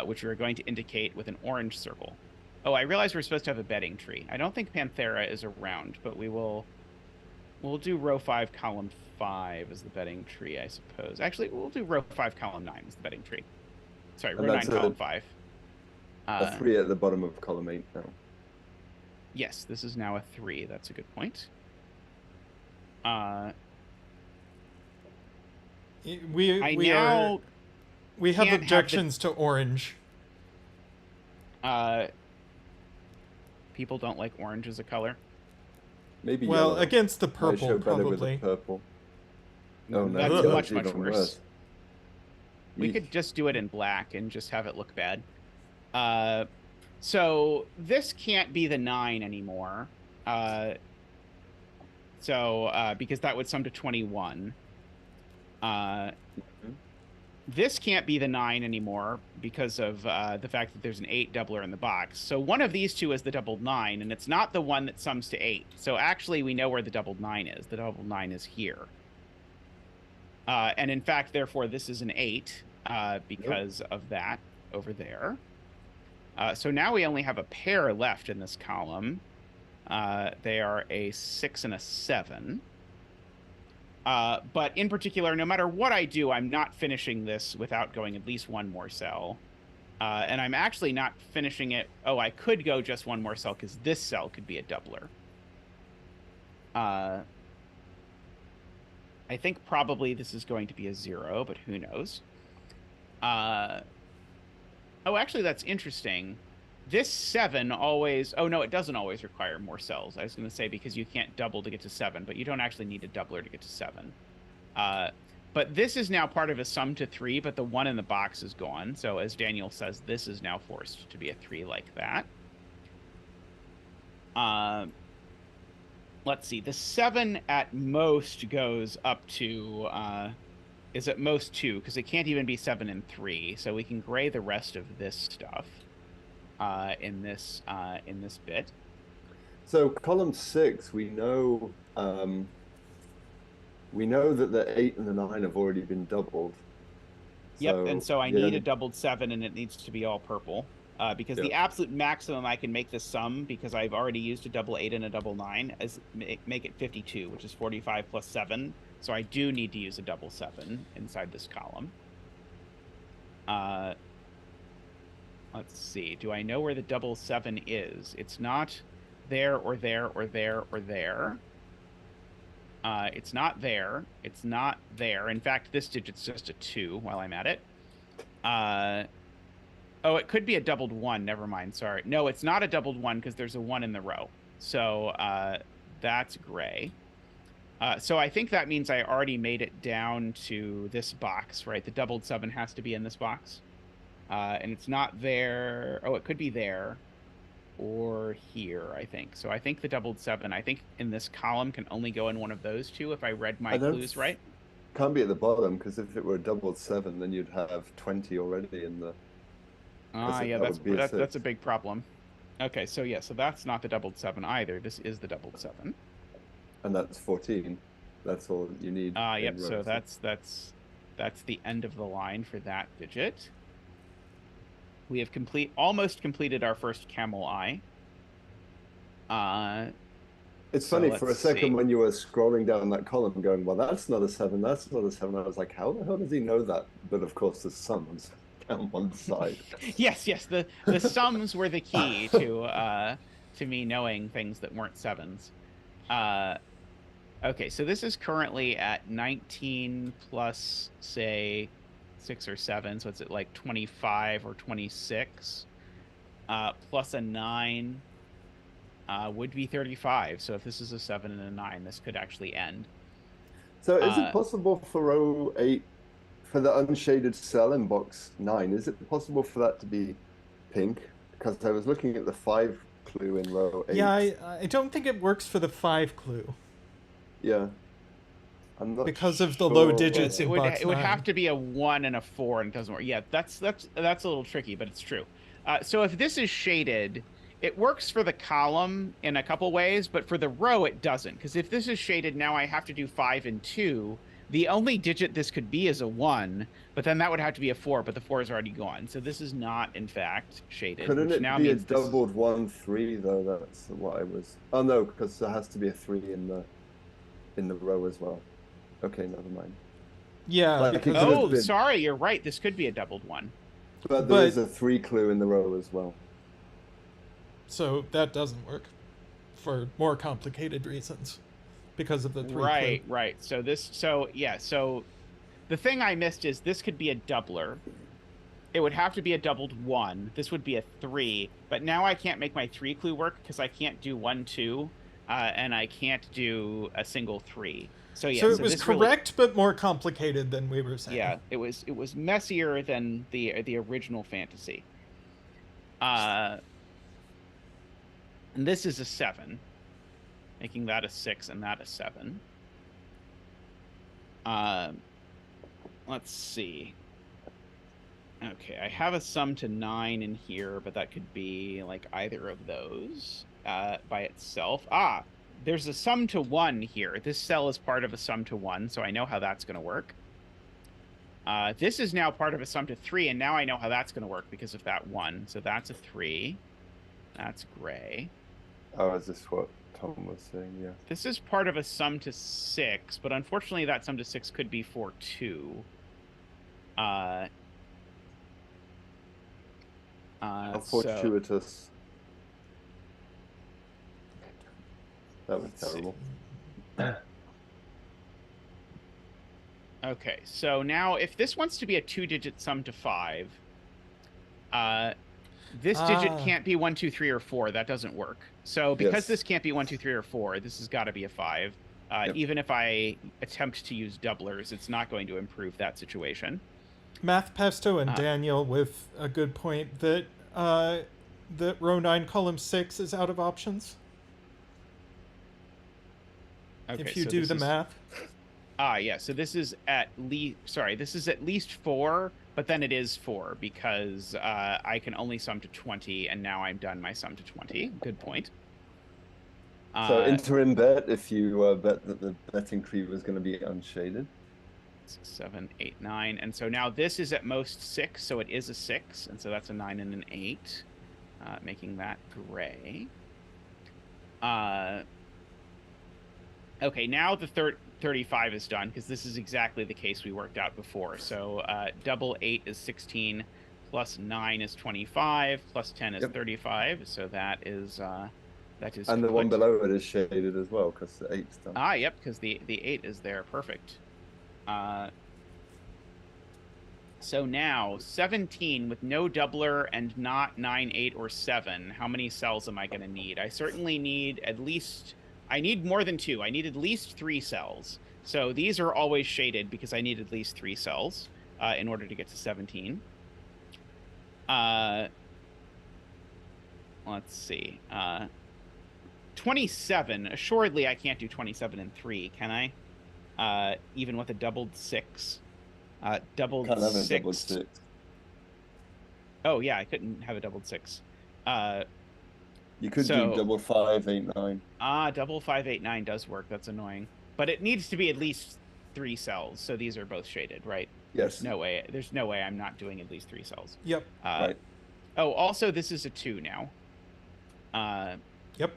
which we're going to indicate with an orange circle. Oh, I realize we're supposed to have a bedding tree. I don't think Panthera is around, but we'll do row 5, column 5 as the bedding tree, I suppose. Actually, we'll do row 5, column 9 as the bedding tree. Sorry, row 9, column 5. A 3 at the bottom of column 8 now. Yes, this is now a 3. That's a good point. We have objections to orange. People don't like orange as a color. Maybe well, yellow. against the purple, probably. With the purple. No, that's much worse. We Eek. could just do it in black and just have it look bad. So this can't be the 9 anymore. Because that would sum to 21. This can't be the 9 anymore because of the fact that there's an 8 doubler in the box. So one of these two is the doubled 9, and it's not the one that sums to 8. So actually, we know where the doubled 9 is. The doubled 9 is here. And in fact, therefore, this is an 8 because of that over there. So now we only have a pair left in this column. They are a 6 and a 7. But in particular, no matter what I do, I'm not finishing this without going at least one more cell. And I'm actually not finishing it. Oh, I could go just one more cell because this cell could be a doubler. I think probably this is going to be a 0, but who knows? Oh, actually, that's interesting. This 7 always... Oh, no, it doesn't always require more cells. I was going to say because you can't double to get to 7, but you don't actually need a doubler to get to 7. But this is now part of a sum to 3, but the 1 in the box is gone. So as Daniel says, this is now forced to be a 3 like that. Let's see. The 7 at most goes up to... is at most 2, because it can't even be 7 and 3. So we can gray the rest of this stuff. In this bit. So column 6, we know that the 8 and the 9 have already been doubled. Yep, and so I need a doubled 7, and it needs to be all purple. Because the absolute maximum I can make this sum, because I've already used a double 8 and a double 9, is make it 52, which is 45 plus 7. So I do need to use a double 7 inside this column. Let's see. Do I know where the double 7 is? It's not there or there or there or there. It's not there. It's not there. In fact, this digit's just a 2 while I'm at it. Oh, it could be a doubled 1. Never mind. Sorry. No, it's not a doubled 1 because there's a 1 in the row. So that's gray. So I think that means I already made it down to this box, right? The doubled 7 has to be in this box. And it's not there. Oh, it could be there or here, I think. So I think the doubled 7, I think in this column can only go in one of those two if I read my clues right. Can't be at the bottom, because if it were a doubled 7, then you'd have 20 already in the... yeah, that's a big problem. Okay, so yeah, so that's not the doubled 7 either. This is the doubled 7. And that's 14. That's all you need. Yep, so that's the end of the line for that digit. We have almost completed our first camel eye. It's funny, for a second when you were scrolling down that column going, well, that's not a 7, that's not a 7. I was like, how the hell does he know that? But of course, the sums down one side. yes, the sums were the key to me knowing things that weren't 7s. Okay, so this is currently at 19 plus, say... 6 or 7, so it's at like 25 or 26, plus a 9 would be 35. So if this is a 7 and a 9, this could actually end. So is it possible for row 8, for the unshaded cell in box 9, is it possible for that to be pink? Because I was looking at the 5 clue in row 8. Yeah, I don't think it works for the 5 clue. Yeah. I'm not because of the low digits it would have to be a 1 and a 4, and it doesn't work. Yeah, that's a little tricky, but it's true. So if this is shaded, it works for the column in a couple ways, but for the row it doesn't. Because if this is shaded, now I have to do 5 and 2, The only digit this could be is a 1, but then that would have to be a 4, but the 4 is already gone. So this is not, in fact, shaded. Couldn't which it now be a means this... doubled 1-3 though? That's what I was. Oh no, because there has to be a 3 in the row as well. Okay, never mind. Yeah. Like, because Oh, sorry, you're right. This could be a doubled 1. But there is a 3 clue in the row as well. So that doesn't work for more complicated reasons because of the 3 Right, clue. right. So so the thing I missed is this could be a doubler. It would have to be a doubled 1. This would be a 3, but now I can't make my 3 clue work because I can't do 1, 2, and I can't do a single 3. So yeah, so it was correct, but more complicated than we were saying. Yeah, it was messier than the original fantasy. And this is a 7, making that a 6 and that a 7. Let's see. Okay, I have a sum to 9 in here, but that could be like either of those by itself. Ah, there's a sum to 1 here. This cell is part of a sum to 1, so I know how that's going to work. This is now part of a sum to 3, and now I know how that's going to work because of that 1. So that's a 3. That's gray. Oh, is this what Tom was saying? Yeah. This is part of a sum to 6, but unfortunately that sum to 6 could be for 2. How fortuitous. That was terrible. Okay, so now if this wants to be a 2-digit sum to 5, this digit can't be 1, 2, 3, or 4. That doesn't work. So because this can't be 1, 2, 3, or 4, this has got to be a 5. Even if I attempt to use doublers, it's not going to improve that situation. Math Pesto and Daniel with a good point that that row 9 column 6 is out of options. Okay, if you so do the math. Yeah, so this is at least, this is at least 4, but then it is 4 because I can only sum to 20, and now I'm done my sum to 20. Good point. So interim bet if you bet that the betting tree was going to be unshaded. 6, 7, 8, 9, and so now this is at most 6, so it is a 6, and so that's a 9 and an 8, making that gray. Okay, now the 35 is done because this is exactly the case we worked out before. So double 8 is 16, plus 9 is 25, plus 10 is 35. So that is And the one below it is shaded as well because the 8's done. Ah, yep, because the 8 is there. Perfect. So now 17 with no doubler and not 9, 8, or 7. How many cells am I going to need? I certainly need at least. I need more than 2. I need at least 3 cells. So these are always shaded because I need at least 3 cells in order to get to 17. Let's see. 27. Assuredly, I can't do 27 and 3, can I? Even with a doubled 6. Doubled 6. Oh, yeah, I couldn't have a doubled 6. You could do double 5, 8, 9. Double 5, 8, 9 does work. That's annoying. But it needs to be at least 3 cells. So these are both shaded, right? Yes. There's no way I'm not doing at least 3 cells. Yep. Right. Oh, also, this is a 2 now. Yep.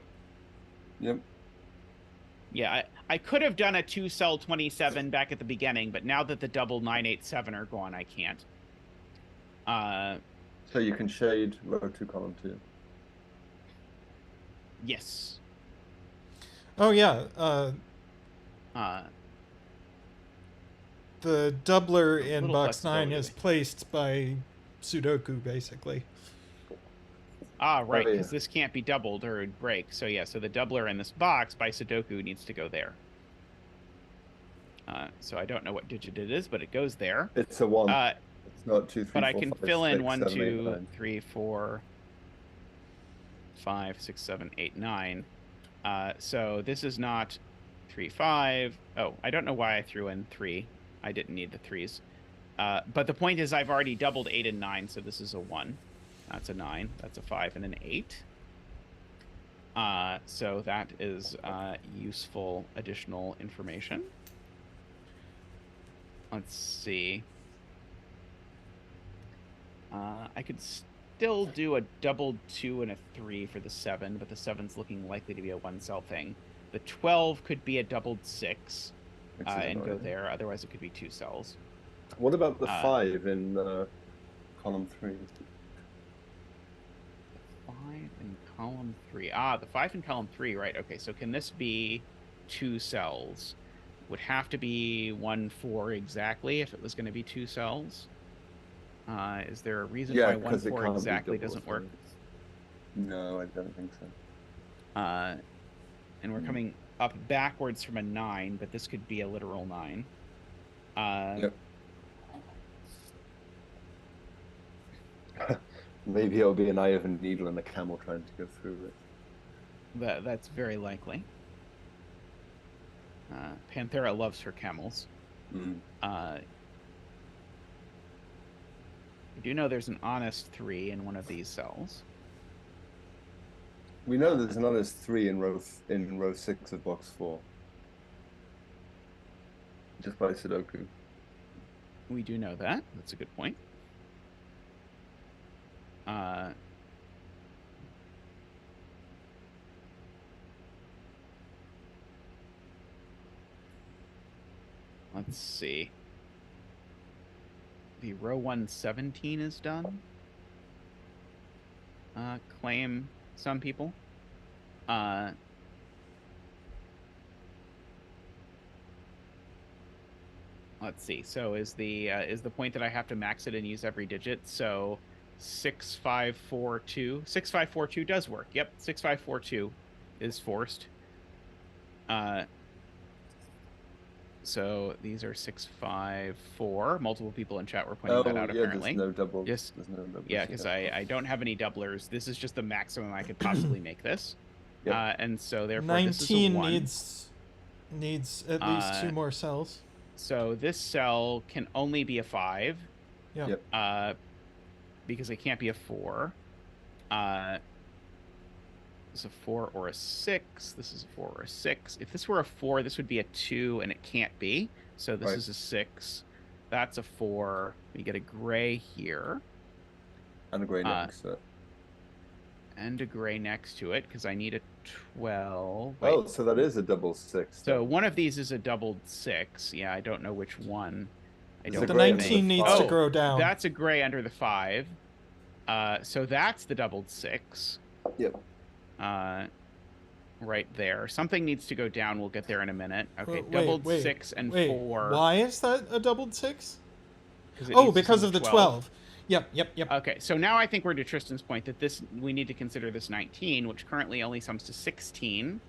Yeah, I could have done a 2-cell 27 back at the beginning, but now that the double 9, 8, 7 are gone, I can't. So you can shade row 2, column 2. Yes. Oh, yeah. The doubler in box 9 is placed by Sudoku, basically. Right, because this can't be doubled or it'd break. So yeah, so the doubler in this box by Sudoku needs to go there. So I don't know what digit it is, but it goes there. It's a 1. It's not 2, 3, but 4, I can 5, fill 6, in 1, 7, 2, 8, 9. 3, 4, 5, 6, 7, 8, 9. So this is not 3, 5. Oh, I don't know why I threw in 3. I didn't need the 3s. But the point is I've already doubled 8 and 9, so this is a 1. That's a 9. That's a 5 and an 8. So that is useful additional information. Let's see. I could still do a double 2 and a 3 for the 7, but the 7's looking likely to be a 1-cell thing. The 12 could be a doubled 6 and go there. Otherwise, it could be 2 cells. What about the 5 in column 3? 5 in column 3. The 5 in column 3, right. Okay, so can this be 2 cells? Would have to be 1, 4 exactly if it was going to be 2 cells. Is there a reason why 1, 4 exactly doesn't work? No, I don't think so. And we're coming up backwards from a 9, but this could be a literal 9. Yep. Maybe it'll be an eye of a needle and a camel trying to go through it. That's very likely. Panthera loves her camels. I do know there's an honest 3 in one of these cells. We know there's an honest 3 in row 6 of box 4. Just by Sudoku. We do know that. That's a good point. Let's see. The row 117 is done. Claim some people. Let's see. So is the point that I have to max it and use every digit? So 6542. 6542 does work. Yep, 6542 is forced. So these are 654. Multiple people in chat were pointing that out, apparently. There's no double. Yes. There's no double. Yeah, because I don't have any doublers. This is just the maximum I could possibly make this. Yep. And so therefore 19 this is a 1. needs at least 2 more cells. So this cell can only be a 5. Yep. Because it can't be a 4. This is a 4 or a 6. This is a 4 or a 6. If this were a 4, this would be a 2, and it can't be. So this is a 6. That's a 4. We get a gray here. And a gray next to it. And a gray next to it, because I need a 12. Wait. Oh, so that is a double 6. So one of these is a doubled 6. Yeah, I don't know which one. The 19 needs to grow down. That's a gray under the 5. So that's the doubled 6. Yep. Right there. Something needs to go down. We'll get there in a minute. Okay, doubled 6 and 4. Why is that a doubled 6? Oh, because of the 12. Yep. Okay, so now I think we're to Tristan's point that we need to consider this 19, which currently only sums to 16.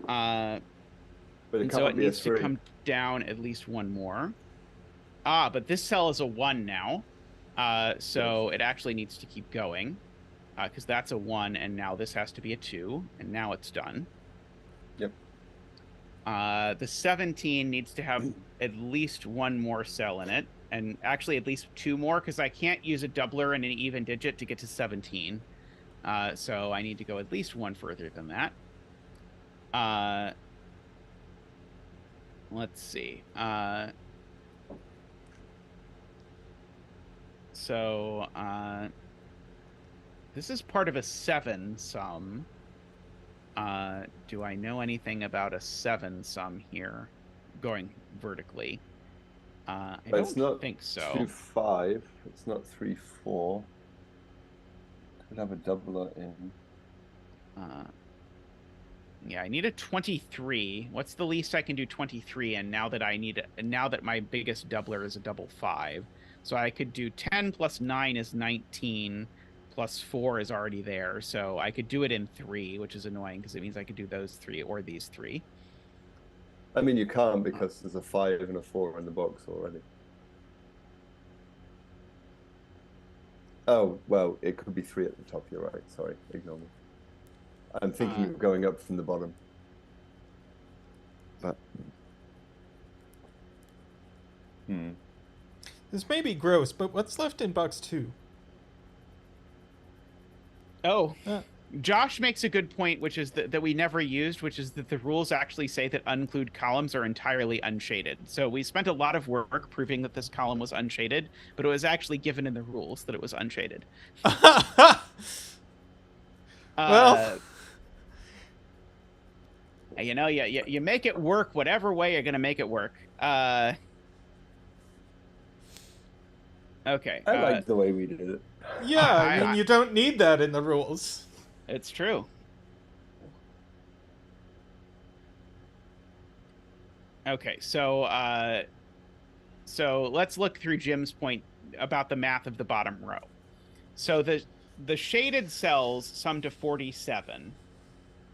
But it so it needs to come down at least 1 more. But this cell is a 1 now. So it actually needs to keep going. Because that's a 1, and now this has to be a 2, and now it's done. Yep. The 17 needs to have at least 1 more cell in it, and actually at least 2 more, because I can't use a doubler and an even digit to get to 17. So I need to go at least 1 further than that. Let's see. This is part of a 7 sum. Do I know anything about a 7 sum here going vertically? I don't think so. It's not 2-5. It's not 3-4. Could have a doubler in. Yeah, I need a 23. What's the least I can do 23 in now that my biggest doubler is a double 5? So I could do 10 plus 9 is 19. Plus 4 is already there, so I could do it in 3, which is annoying because it means I could do those 3 or these 3. I mean, you can't because there's a 5 and a 4 in the box already. Oh, well, it could be 3 at the top, you're right. Sorry, ignore me. I'm thinking of going up from the bottom. But... This may be gross, but what's left in box 2? Oh, Josh makes a good point, which is that we never used, which is that the rules actually say that unclued columns are entirely unshaded. So we spent a lot of work proving that this column was unshaded, but it was actually given in the rules that it was unshaded. Well, you know, you make it work whatever way you're going to make it work. Okay. I like the way we did it. Yeah, I mean, you don't need that in the rules. It's true. Okay, so let's look through Jim's point about the math of the bottom row. So the shaded cells sum to 47.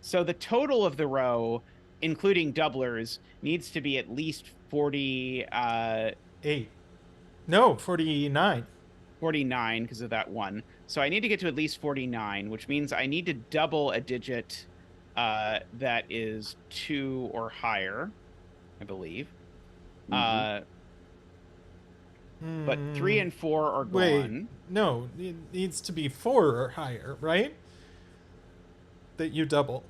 So the total of the row, including doublers, needs to be at least 48. No, 49. 49 because of that one. So I need to get to at least 49, which means I need to double a digit that is 2 or higher, I believe. But 3 and 4 are gone. Wait, no, it needs to be 4 or higher, right? That you double.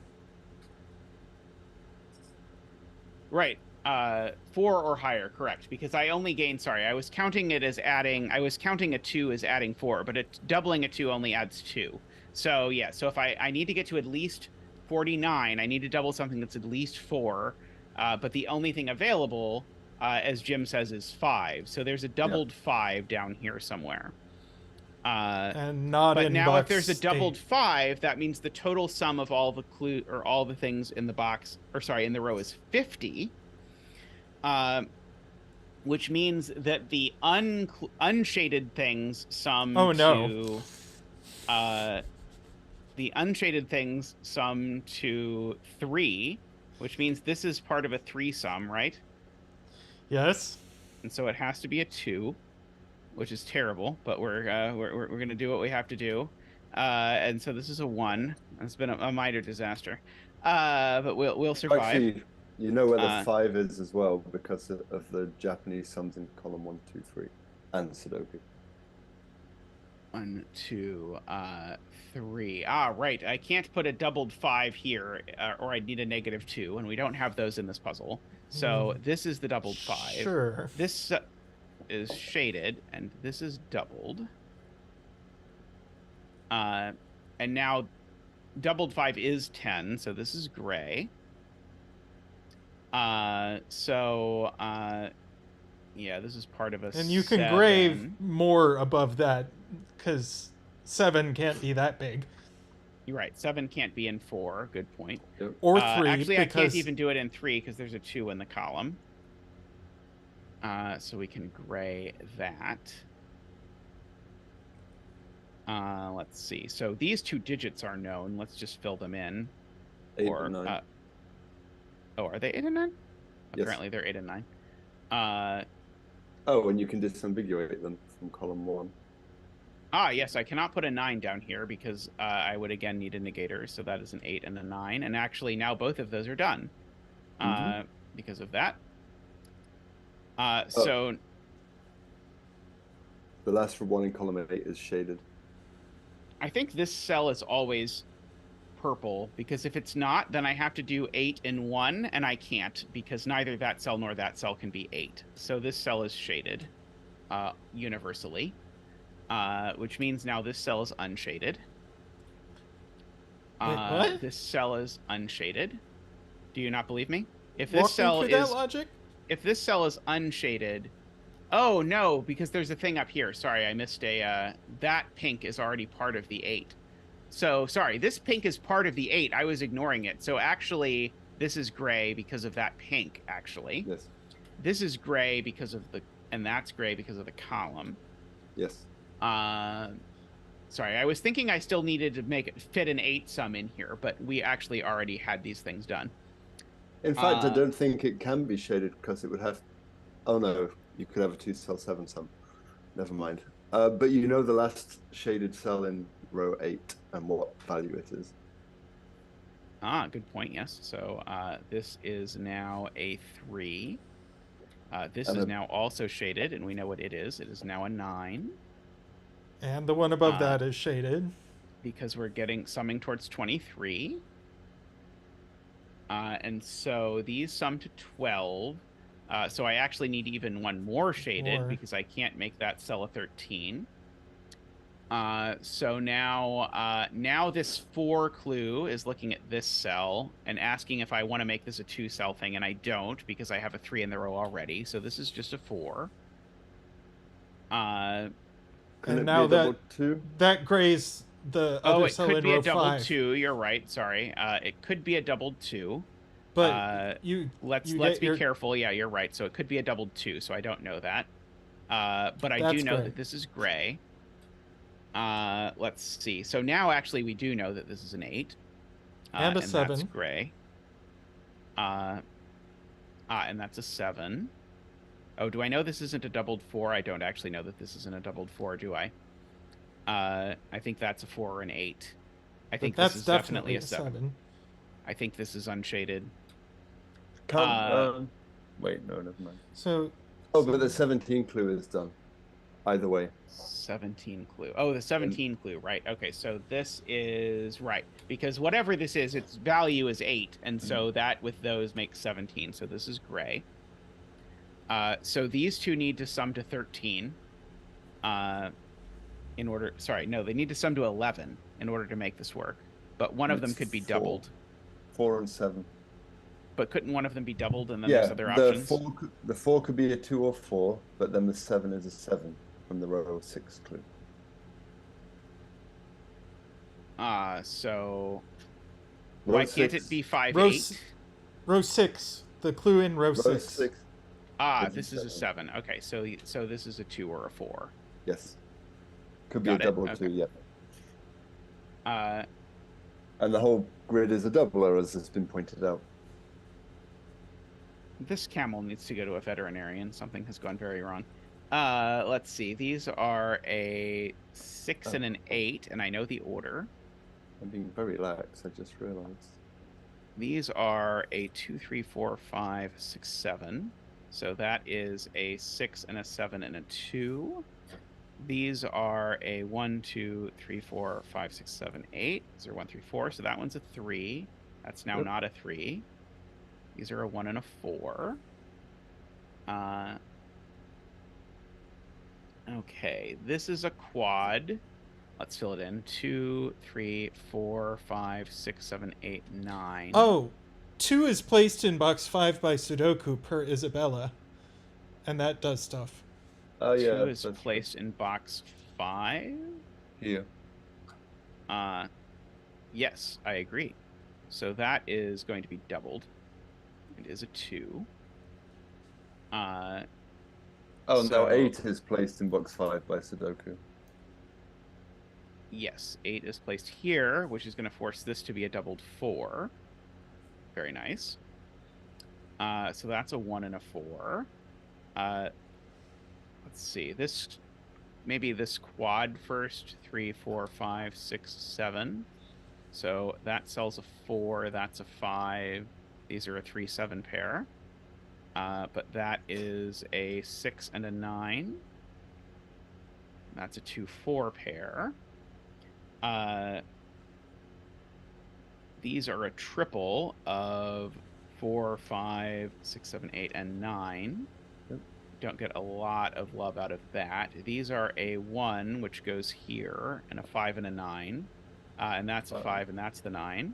Right. 4 or higher, correct? Because I only gained. Sorry, I was counting it as adding. I was counting a 2 as adding 4, but doubling a 2 only adds 2. So yeah. So if I need to get to at least 49, I need to double something that's at least 4. But the only thing available, as Jim says, is 5. So there's a doubled 5 down here somewhere. And not but in now box if there's a doubled 8. 5, that means the total sum of all the all the things in the box, or sorry, in the row is 50. Which means that the unshaded things sum to the unshaded things sum to 3, which means this is part of a 3 sum, right? Yes. And so it has to be a 2, which is terrible, but we're gonna do what we have to do. And so this is a 1. It's been a minor disaster, but we'll survive. Actually, you know where the 5 is as well because of the Japanese sums in column 1, 2, 3, and Sudoku. 1, 2, 3. Ah, right. I can't put a doubled 5 here, or I'd need a -2, and we don't have those in this puzzle. So this is the doubled 5. Sure. This is shaded, and this is doubled. And now doubled 5 is 10, so this is gray. Yeah, this is part of a And you can 7. grave more above that, because 7 can't be that big. You're right. 7 can't be in 4. Good point. Yep. Or 3, actually, because I can't even do it in 3 because there's a 2 in the column. So we can gray that. Let's see. So these 2 digits are known. Let's just fill them in. 8 and 9. Are they 8 and 9? Yes. Apparently they're 8 and 9. Oh, and you can disambiguate them from column 1. Yes, I cannot put a 9 down here because I would again need a negator. So that is an 8 and a 9. And actually now both of those are done because of that. So the last one in column 8 is shaded. I think this cell is always purple because if it's not, then I have to do 8 and 1, and I can't because neither that cell nor that cell can be 8. So this cell is shaded universally, which means now this cell is unshaded. Wait, what? This cell is unshaded. Do you not believe me? If Walk this cell me through is that logic? If this cell is unshaded, oh no, because there's a thing up here. Sorry, I missed a. That pink is already part of the 8. So sorry, this pink is part of the 8. I was ignoring it. So actually, this is gray because of that pink. Actually, Yes. this is gray because of the, and that's gray because of the column. Yes. Sorry, I was thinking I still needed to make it fit an 8 sum in here, but we actually already had these things done. In fact, I don't think it can be shaded because it would have. Oh no, you could have a 2-cell 7 sum. Never mind. But you know the last shaded cell in row 8 and what value it is. Good point. Yes. So this is now a 3. This is now also shaded, and we know what it is. It is now a 9. And the one above that is shaded. because we're summing towards 23. And so these sum to 12. So I actually need even one more shaded because I can't make that cell a 13. So now this 4 clue is looking at this cell and asking if I want to make this a 2 cell thing, and I don't because I have a 3 in the row already. So this is just a 4. Can and it now be a double 2? that grays the other cell in row 5. Oh, it could be a double 2. You're right. Sorry. It could be a double 2. But let's be careful. Yeah, you're right. So it could be a double 2. So I don't know that. But I do know that this is gray. Let's see. So now actually we do know that this is an 8. And a 7. That's gray. And that's a 7. Oh, do I know this isn't a doubled 4? I don't actually know that this isn't a doubled 4, do I? I think that's a 4 or an 8. I think that's this is definitely a 7. I think this is unshaded. Wait, no, never mind. So. Oh, but the 17 clue is done. Either way. 17 clue. Oh, the 17 clue. Right. Okay. So this is right because whatever this is, its value is 8, and so that with those makes 17. So this is gray. So these two need to sum to 13. In order. Sorry, no, they need to sum to 11 in order to make this work. But one of them could be doubled. 4 and 7. But couldn't one of them be doubled and then there's other options? The 4 could be a 2 or 4, but then the 7 is a 7 from the row 6 clue. So Row why 6. can't it be 5, 8? Row 6. The clue in row 6. This is a 7. Okay, so this is a 2 or a 4. Yes. Could be a double 2, yeah. And the whole grid is a doubler, as has been pointed out. This camel needs to go to a veterinarian. Something has gone very wrong. Let's see. These are a 6 and an 8, and I know the order. I'm being very lax, I just realized. These are a 2, 3, 4, 5, 6, 7. So that is a 6 and a 7 and a 2. These are a 1, 2, 3, 4, 5, 6, 7, 8. These are 1, 3, 4. So that one's a 3. That's now not a 3. These are a 1 and a 4. Okay, this is a quad. Let's fill it in. 2, 3, 4, 5, 6, 7, 8, 9. Oh, 2 is placed in box 5 by Sudoku per Isabella. And that does stuff. Oh, yeah. 2 is placed in box 5? Here. Yes, I agree. So that is going to be doubled. It is a 2. Now 8 is placed in box 5 by Sudoku. Yes, 8 is placed here, which is going to force this to be a doubled 4. Very nice. So that's a 1 and a 4. Let's see. Maybe this quad first. 3, 4, 5, 6, 7. So that cell's a 4. That's a 5. These are a 3, 7 pair. But that is a 6 and a 9. That's a 2, 4 pair. These are a triple of 4, 5, 6, 7, 8, and 9. Don't get a lot of love out of that. These are a 1, which goes here, and a 5 and a 9. And that's a 5, and that's the 9.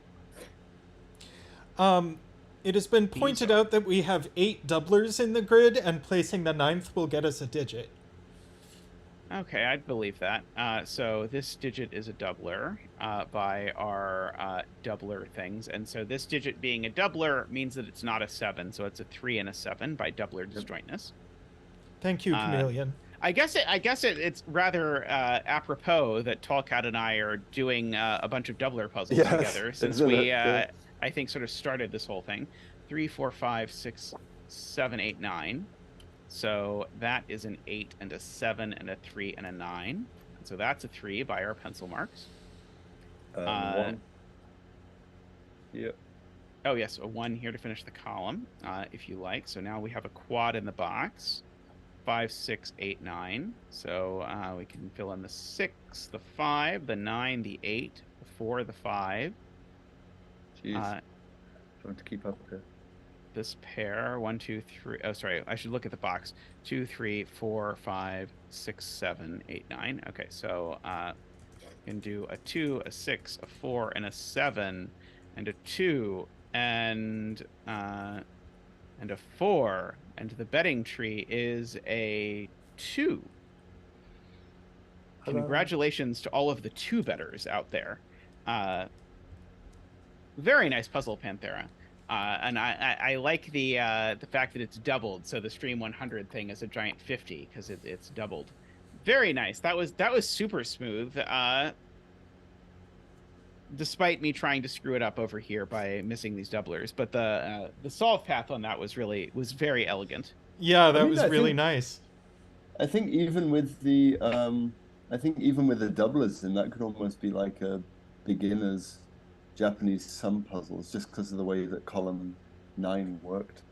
It has been pointed out that we have 8 doublers in the grid, and placing the 9th will get us a digit. Okay, I'd believe that. So this digit is a doubler by our doubler things. And so this digit being a doubler means that it's not a 7. So it's a 3 and a 7 by doubler disjointness. Thank you, Chameleon. I guess it's rather apropos that Tallcat and I are doing a bunch of doubler puzzles together, since we, I think, sort of started this whole thing. 3, 4, 5, 6, 7, 8, 9. So that is an 8 and a 7 and a 3 and a 9. So that's a 3 by our pencil marks. 1. Yep. Oh, yes, a 1 here to finish the column, if you like. So now we have a quad in the box. 5, 6, 8, 9. So we can fill in the 6, the 5, the 9, the 8, the 4, the 5. Jeez. Trying to keep up here. This pair, 1, 2, 3. Oh, sorry. I should look at the box. 2, 3, 4, 5, 6, 7, 8, 9. Okay, so can do a 2, a 6, a 4, and a 7, and a 2, and a 4, and the betting tree is a 2. Hello. Congratulations to all of the 2 bettors out there. Very nice puzzle, Panthera. And I like the fact that it's doubled, so the stream 100 thing is a giant 50 because it's doubled. Very nice. That was super smooth. Despite me trying to screw it up over here by missing these doublers, but the solve path on that was very elegant. Yeah, that was really nice. I think even with the doublers, and that could almost be like a beginner's Japanese sum puzzles, just because of the way that column 9 worked,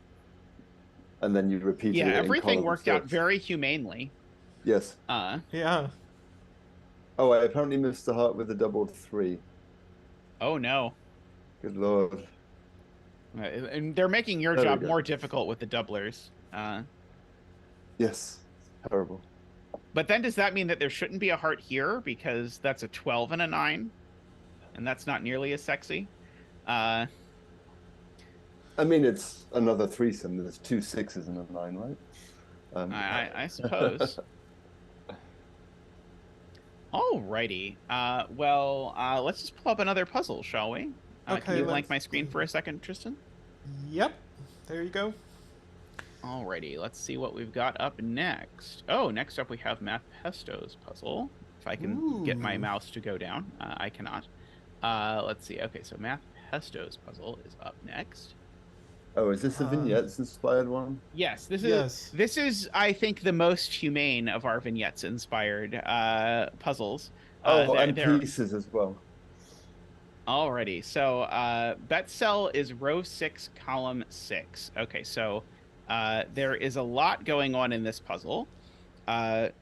and then you repeated it. Yeah, everything in worked out very humanely. Yes. Yeah. Oh, I apparently missed the heart with a doubled 3. Oh no. Good lord. And they're making your job more difficult with the doublers. Yes. Terrible. But then does that mean that there shouldn't be a heart here because that's a 12 and a 9? And that's not nearly as sexy? I mean, it's another threesome. There's 2 6s and a 9, right? I suppose. Alrighty. Well, let's just pull up another puzzle, shall we? Okay, can you blank my screen for a second, Tristan? Yep. There you go. Alrighty, let's see what we've got up next. Oh, next up we have Math Pesto's puzzle. If I can get my mouse to go down. I cannot. Let's see. Okay, so Math Pesto's puzzle is up next. Oh, is this a vignettes inspired one? Yes, this is I think the most humane of our vignettes inspired puzzles. And pieces as well. Alrighty, so bet cell is row 6, column 6. Okay, so there is a lot going on in this puzzle, but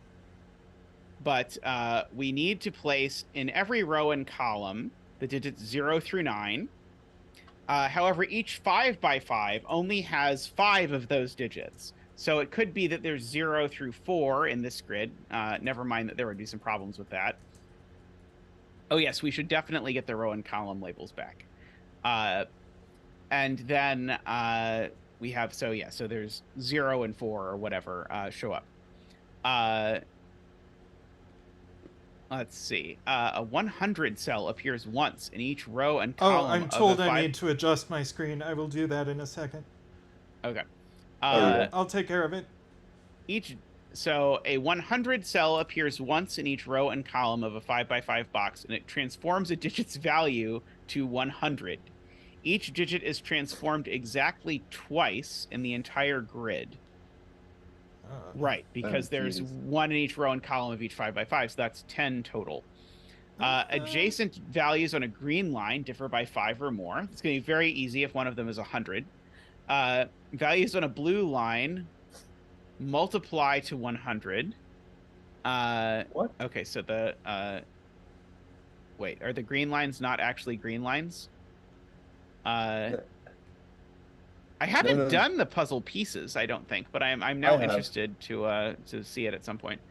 we need to place in every row and column the digits 0 through 9. However, each 5x5 only has 5 of those digits. So it could be that there's 0 through 4 in this grid. Never mind that there would be some problems with that. Oh, yes, we should definitely get the row and column labels back. And then we have, so there's 0 and 4 or whatever show up. Let's see. A 100 cell appears once in each row and column. Oh, I'm told I need to adjust my screen. I will do that in a second. Okay. I'll take care of it. So a 100 cell appears once in each row and column of a 5x5 box, and it transforms a digit's value to 100. Each digit is transformed exactly twice in the entire grid. Right, because there's 1 in each row and column of each 5x5, so that's 10 total. Adjacent values on a green line differ by 5 or more. It's going to be very easy if one of them is 100. Values on a blue line multiply to 100. What? Okay, so the... wait, are the green lines not actually green lines? I haven't done the puzzle pieces, I don't think, but I'm now interested to see it at some point.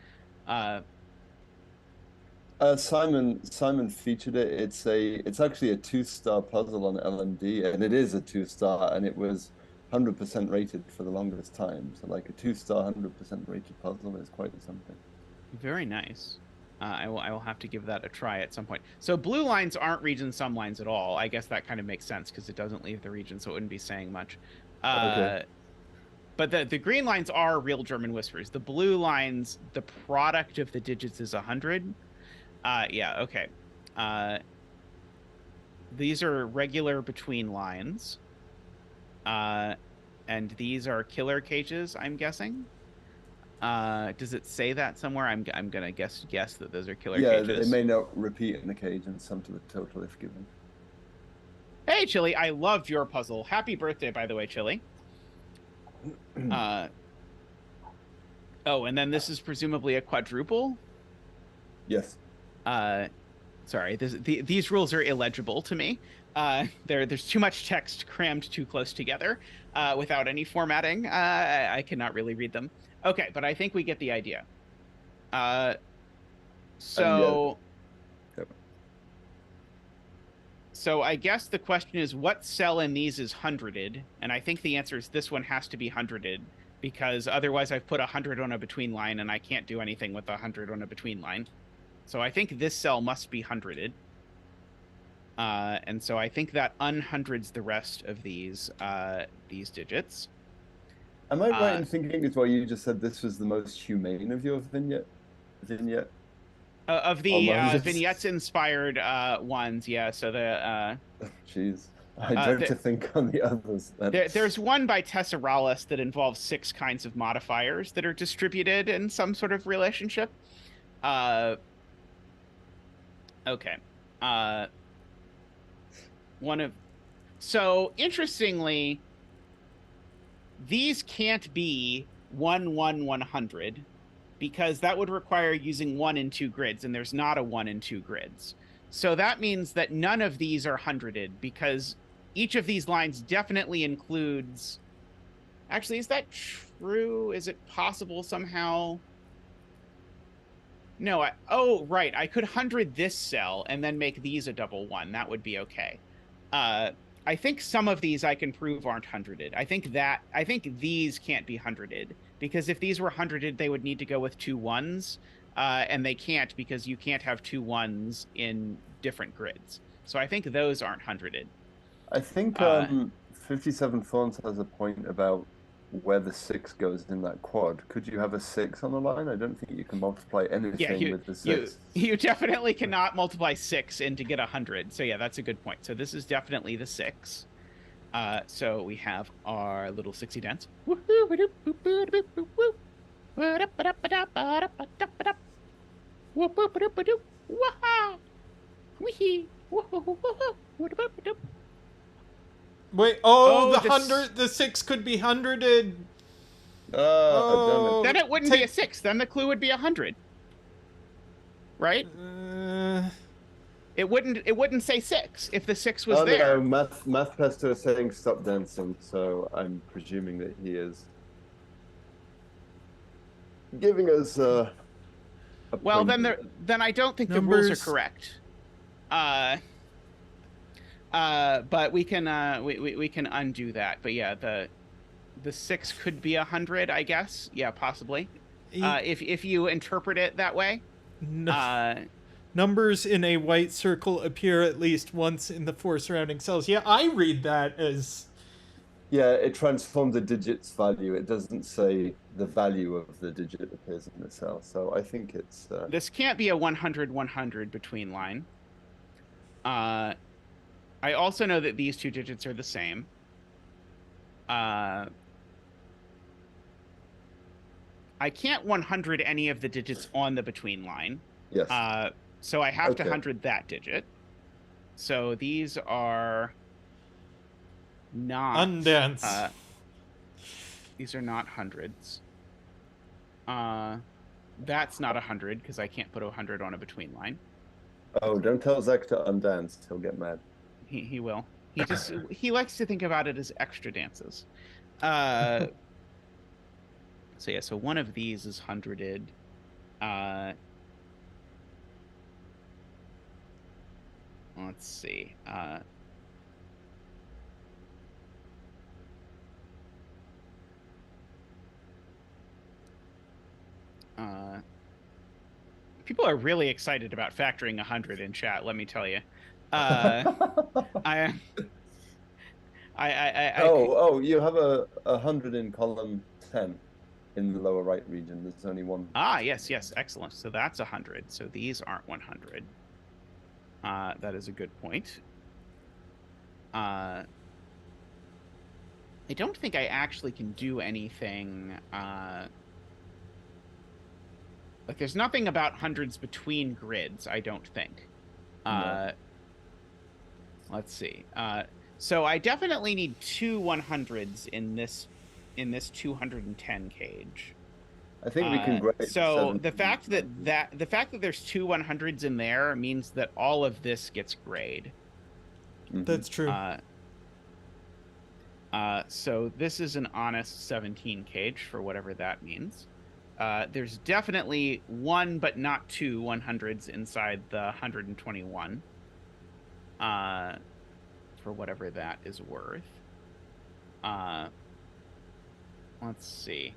Simon featured it. It's actually a 2-star puzzle on LMD, and it is a 2-star, and it was 100% rated for the longest time. So like a 2-star 100% rated puzzle is quite something. Very nice. I will have to give that a try at some point. So blue lines aren't region sum lines at all. I guess that kind of makes sense because it doesn't leave the region, so it wouldn't be saying much. Okay. But the green lines are real German whispers. The blue lines, the product of the digits is 100. Yeah, okay. These are regular between lines. And these are killer cages, I'm guessing. Does it say that somewhere? I'm gonna guess that those are killer cages. Yeah, they may not repeat in the cage and sum to the total if given. Hey, Chili, I loved your puzzle. Happy birthday, by the way, Chili. Oh, and then this is presumably a quadruple? Yes. Sorry, these rules are illegible to me. There's too much text crammed too close together without any formatting. I cannot really read them. Okay, but I think we get the idea. So I guess the question is, what cell in these is hundreded? And I think the answer is this one has to be hundreded, because otherwise I've put 100 on a between line, and I can't do anything with 100 on a between line. So I think this cell must be hundreded. And so I think that unhundreds the rest of these digits. Am I right in thinking as well, you just said this was the most humane of your vignette? Of the vignettes-inspired ones, yeah. So the... Jeez. I dread to think on the others. There's one by Tesseralis that involves 6 kinds of modifiers that are distributed in some sort of relationship. Okay. So interestingly, these can't be 1, 1, 100, because that would require using 1 in 2 grids, and there's not a 1 in 2 grids. So that means that none of these are hundreded, because each of these lines definitely includes... Actually, is that true? Is it possible somehow? No, oh, right. I could 100 this cell and then make these a double 1. That would be okay. I think some of these I can prove aren't hundreded. I think these can't be hundreded, because if these were hundreded, they would need to go with 2 1s, and they can't, because you can't have 2 1s in different grids. So I think those aren't hundreded. I think 57 Thorns has a point about where the 6 goes in that quad. Could you have a 6 on the line? I don't think you can multiply anything with the 6. You definitely cannot multiply 6 in to get 100. So yeah, that's a good point. So this is definitely the 6. So we have our little 6y dance. Wait, the 6 could be hundreded. Damn it. Then it wouldn't be a 6. Then the clue would be 100. Right? It wouldn't say 6 if the 6 was there. No, Math Pesto is saying stop dancing, so I'm presuming that he is giving us a well, point. then I don't think the rules are correct. But we can we can undo that. But yeah, the 6 could be 100, I guess. Yeah, possibly. If you interpret it that way. No. Numbers in a white circle appear at least once in the 4 surrounding cells. Yeah, I read that as... Yeah, it transforms a digit's value. It doesn't say the value of the digit appears in the cell. So I think it's... This can't be a 100-100 between line. I also know that these 2 digits are the same. I can't 100 any of the digits on the between line. Yes. So I have to 100 that digit. So these are not... Undance. These are not hundreds. That's not 100, because I can't put 100 on a between line. Oh, don't tell Zach to undance. He'll get mad. He will. He likes to think about it as extra dances. So yeah, so one of these is hundreded. Let's see. People are really excited about factoring 100 in chat, let me tell you. You have a 100 in column 10 in the lower right region. There's only one. Yes, excellent. So that's 100. So these aren't 100. That is a good point. I don't think I actually can do anything. Like, there's nothing about hundreds between grids, I don't think. No. Let's see. So I definitely need 2 100s in this 210 cage. I think we can grade So 17. the fact that there's two 100s in there means that all of this gets grayed. That's true. So this is an honest 17 cage for whatever that means. There's definitely one, but not two 100s inside the 121. For whatever that is worth. Let's see.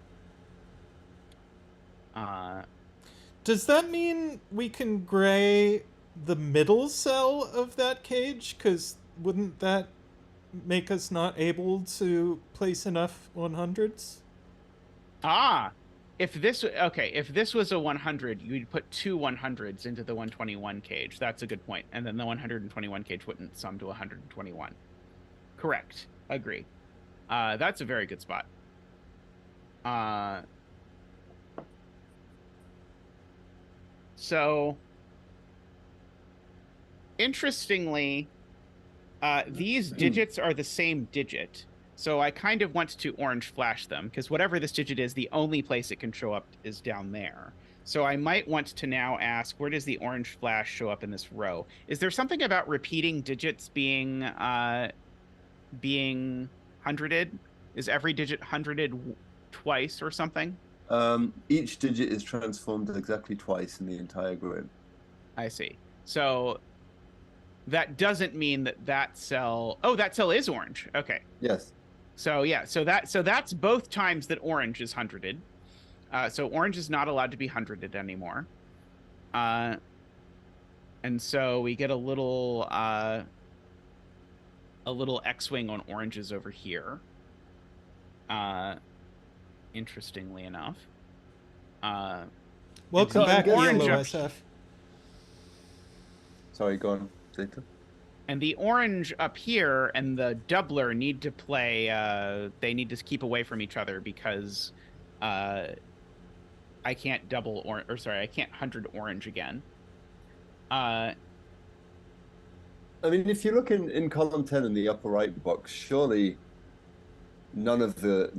Does that mean we can gray the middle cell of that cage? Because wouldn't that make us not able to place enough 100s? If this was a 100, you'd put two 100s into the 121 cage. That's a good point. And then the 121 cage wouldn't sum to 121. Correct. Agree. That's a very good spot. So, interestingly, these digits are the same digit. So I kind of want to orange flash them, because whatever this digit is, the only place it can show up is down there. So I might want to now ask, where does the orange flash show up in this row? Is there something about repeating digits being hundreded? Is every digit hundreded twice or something? Each digit is transformed exactly twice in the entire grid. I see. So that doesn't mean that cell... Oh, that cell is orange. Okay. Yes. So yeah, so that's both times that orange is hundreded. So orange is not allowed to be hundreded anymore. And so we get a little X-wing on oranges over here. Interestingly enough. Welcome back, orange Yellow up SF. Sorry, go on, Zeta. And the orange up here and the doubler need to play, they need to keep away from each other because I can't I can't 100 orange again. I mean, if you look in column 10 in the upper right box, surely none of the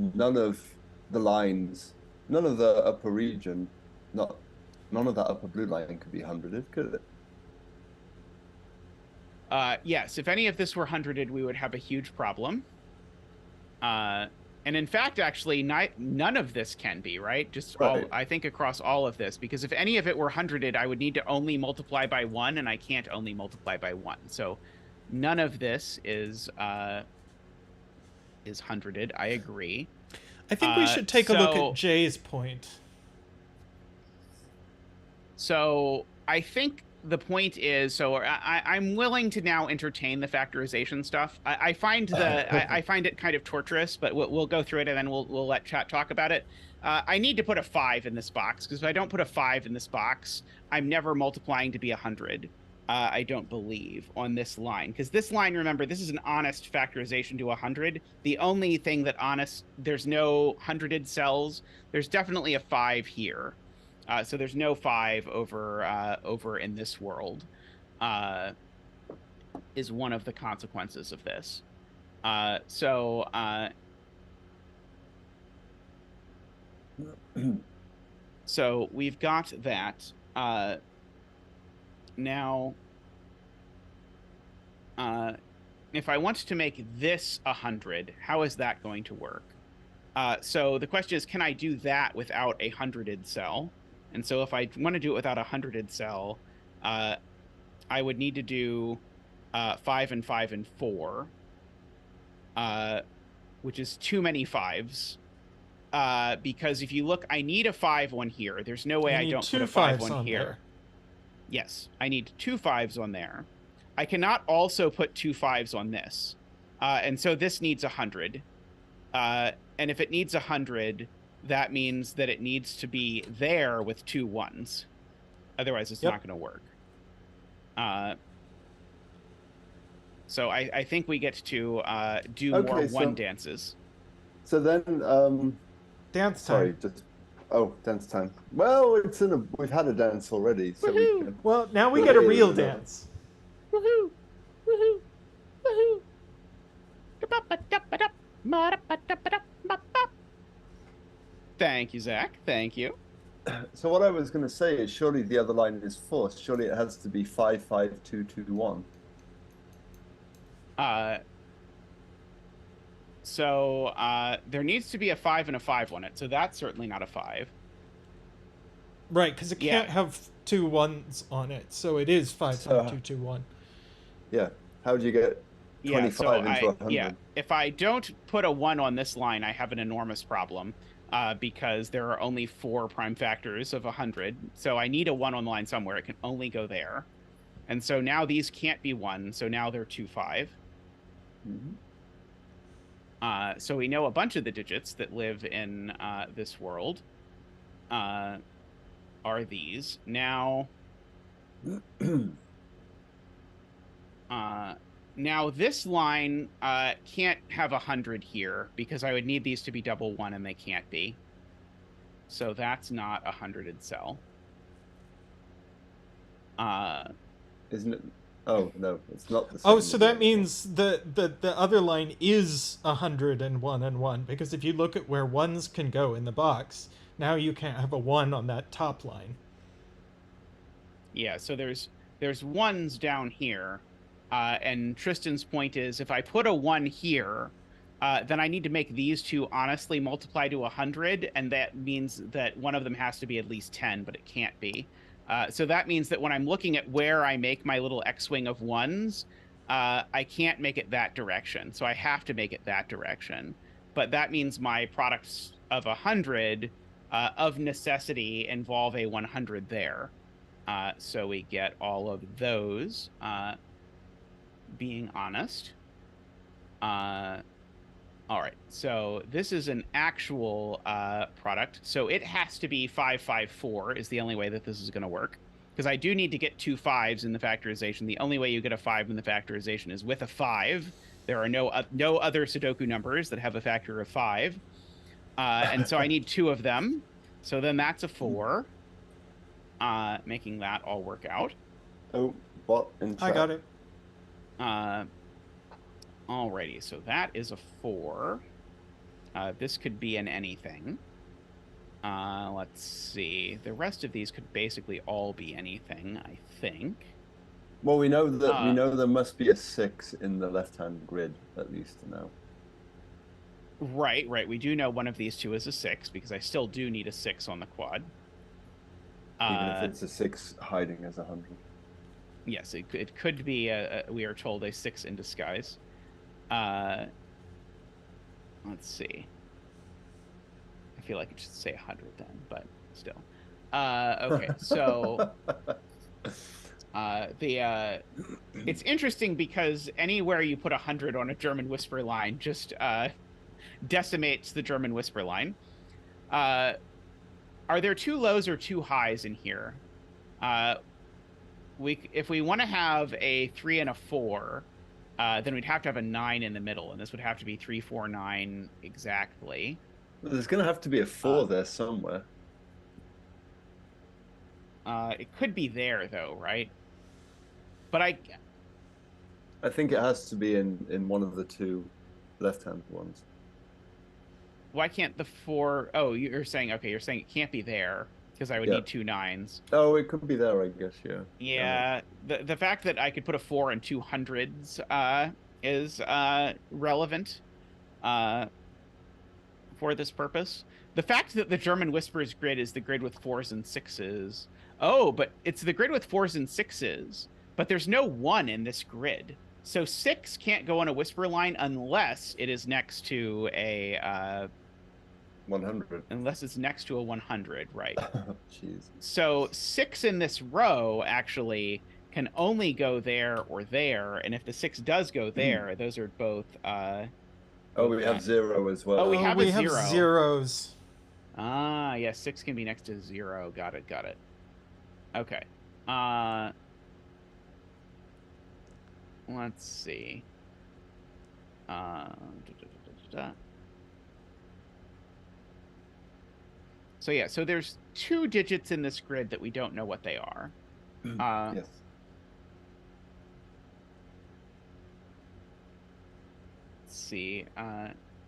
lines, none of the upper region, none of that upper blue line could be 100'd, could it? Yes, if any of this were 100'd, we would have a huge problem. And in fact, actually, none of this can be, right? Just right. I think across all of this, because if any of it were 100'd, I would need to only multiply by 1, and I can't only multiply by 1. So none of this is 100'd. I agree. I think we should take a look at Jay's point. So I think the point is, so I'm willing to now entertain the factorization stuff. I find I find it kind of torturous, but we'll go through it and then we'll let chat talk about it. I need to put a 5 in this box, because if I don't put a 5 in this box, I'm never multiplying to be 100. I don't believe on this line, because this line, remember, this is an honest factorization to 100. The only thing that there's no 100'd cells. There's definitely a 5 here. So there's no 5 over in this world, is one of the consequences of this. So we've got that. Now, if I want to make this 100, how is that going to work? So the question is, can I do that without a 100'd cell? And so if I want to do it without a 100'd cell, I would need to do 5 and 5 and 4, which is too many 5s. Because if you look, I need a 5 on here. There's no way I don't put a 5 on here. There. Yes, I need 2 5s on there. I cannot also put 2 5s on this. And so this needs 100. And if it needs 100... that means that it needs to be there with 2 1s. Otherwise, it's not going to work. So I think we get to do more 1 dances. So then... dance time. Sorry, dance time. Well, we've had a dance already. So we can... Well, now we get a real dance. Woohoo! Woohoo! Woohoo! Thank you, Zach. Thank you. So what I was going to say is, surely the other line is forced. Surely it has to be 55221. So there needs to be a 5 and a 5 on it. So that's certainly not a 5. Right, because it can't have 2 1s on it, so it is 55221. Yeah. How do you get 25 into 100? Yeah, if I don't put a 1 on this line, I have an enormous problem. Because there are only 4 prime factors of 100. So I need a 1 on the line somewhere. It can only go there. And so now these can't be 1. So now they're 2, 5. Mm-hmm. So we know a bunch of the digits that live in this world are these. Now, now this line can't have 100 here because I would need these to be double 1 and they can't be. So that's not a 100ed cell. Isn't it? Oh, no, it's not the same. Oh, so that means the other line is 100 and 1 and 1, because if you look at where 1s can go in the box, now you can't have a 1 on that top line. Yeah, so there's 1s down here. And Tristan's point is, if I put a 1 here, then I need to make these two honestly multiply to 100, and that means that one of them has to be at least 10, but it can't be. So that means that when I'm looking at where I make my little X-wing of 1s, I can't make it that direction. So I have to make it that direction. But that means my products of 100 of necessity involve a 100 there. So we get all of those. Being honest. All right, so this is an actual product. So it has to be 554 is the only way that this is going to work. Because I do need to get 2 5s in the factorization. The only way you get a 5 in the factorization is with a 5. There are no other Sudoku numbers that have a factor of 5. And so I need 2 of them. So then that's a 4. Making that all work out. Oh, what? I got it. Alrighty, so that is a 4. This could be an anything. Let's see. The rest of these could basically all be anything, I think. Well, we know that there must be a 6 in the left-hand grid, at least now. Right. We do know one of these two is a 6, because I still do need a 6 on the quad. Even if it's a 6 hiding as 100. Yes, it could be, we are told, a 6 in disguise. Let's see. I feel like it should say 100 then, but still. Okay, so it's interesting because anywhere you put 100 on a German whisper line just decimates the German whisper line. Are there 2 lows or 2 highs in here? If we want to have a 3 and a 4, then we'd have to have a 9 in the middle, and this would have to be 3, 4, 9 exactly. There's going to have to be a 4 there somewhere. It could be there, though, right? But I think it has to be in one of the 2 left-hand ones. Why can't the 4... Oh, you're saying it can't be there, because I would need 2 9s. Oh, it could be there, I guess, yeah. Yeah, the fact that I could put a 4 and 2 hundreds is relevant for this purpose. The fact that the German Whispers grid is the grid with 4s and 6s. Oh, but it's the grid with 4s and 6s, but there's no 1 in this grid. So 6 can't go on a Whisper line unless it is next to a... 100. Unless it's next to a 100, right? Jeez. So 6 in this row actually can only go there or there, and if the 6 does go there, those are both. Oh, we have 0 as well. Oh, we have 0. Zeros. Ah, yeah, 6 can be next to 0. Got it. Okay. Let's see. So yeah, so there's 2 digits in this grid that we don't know what they are. Yes. Let's see.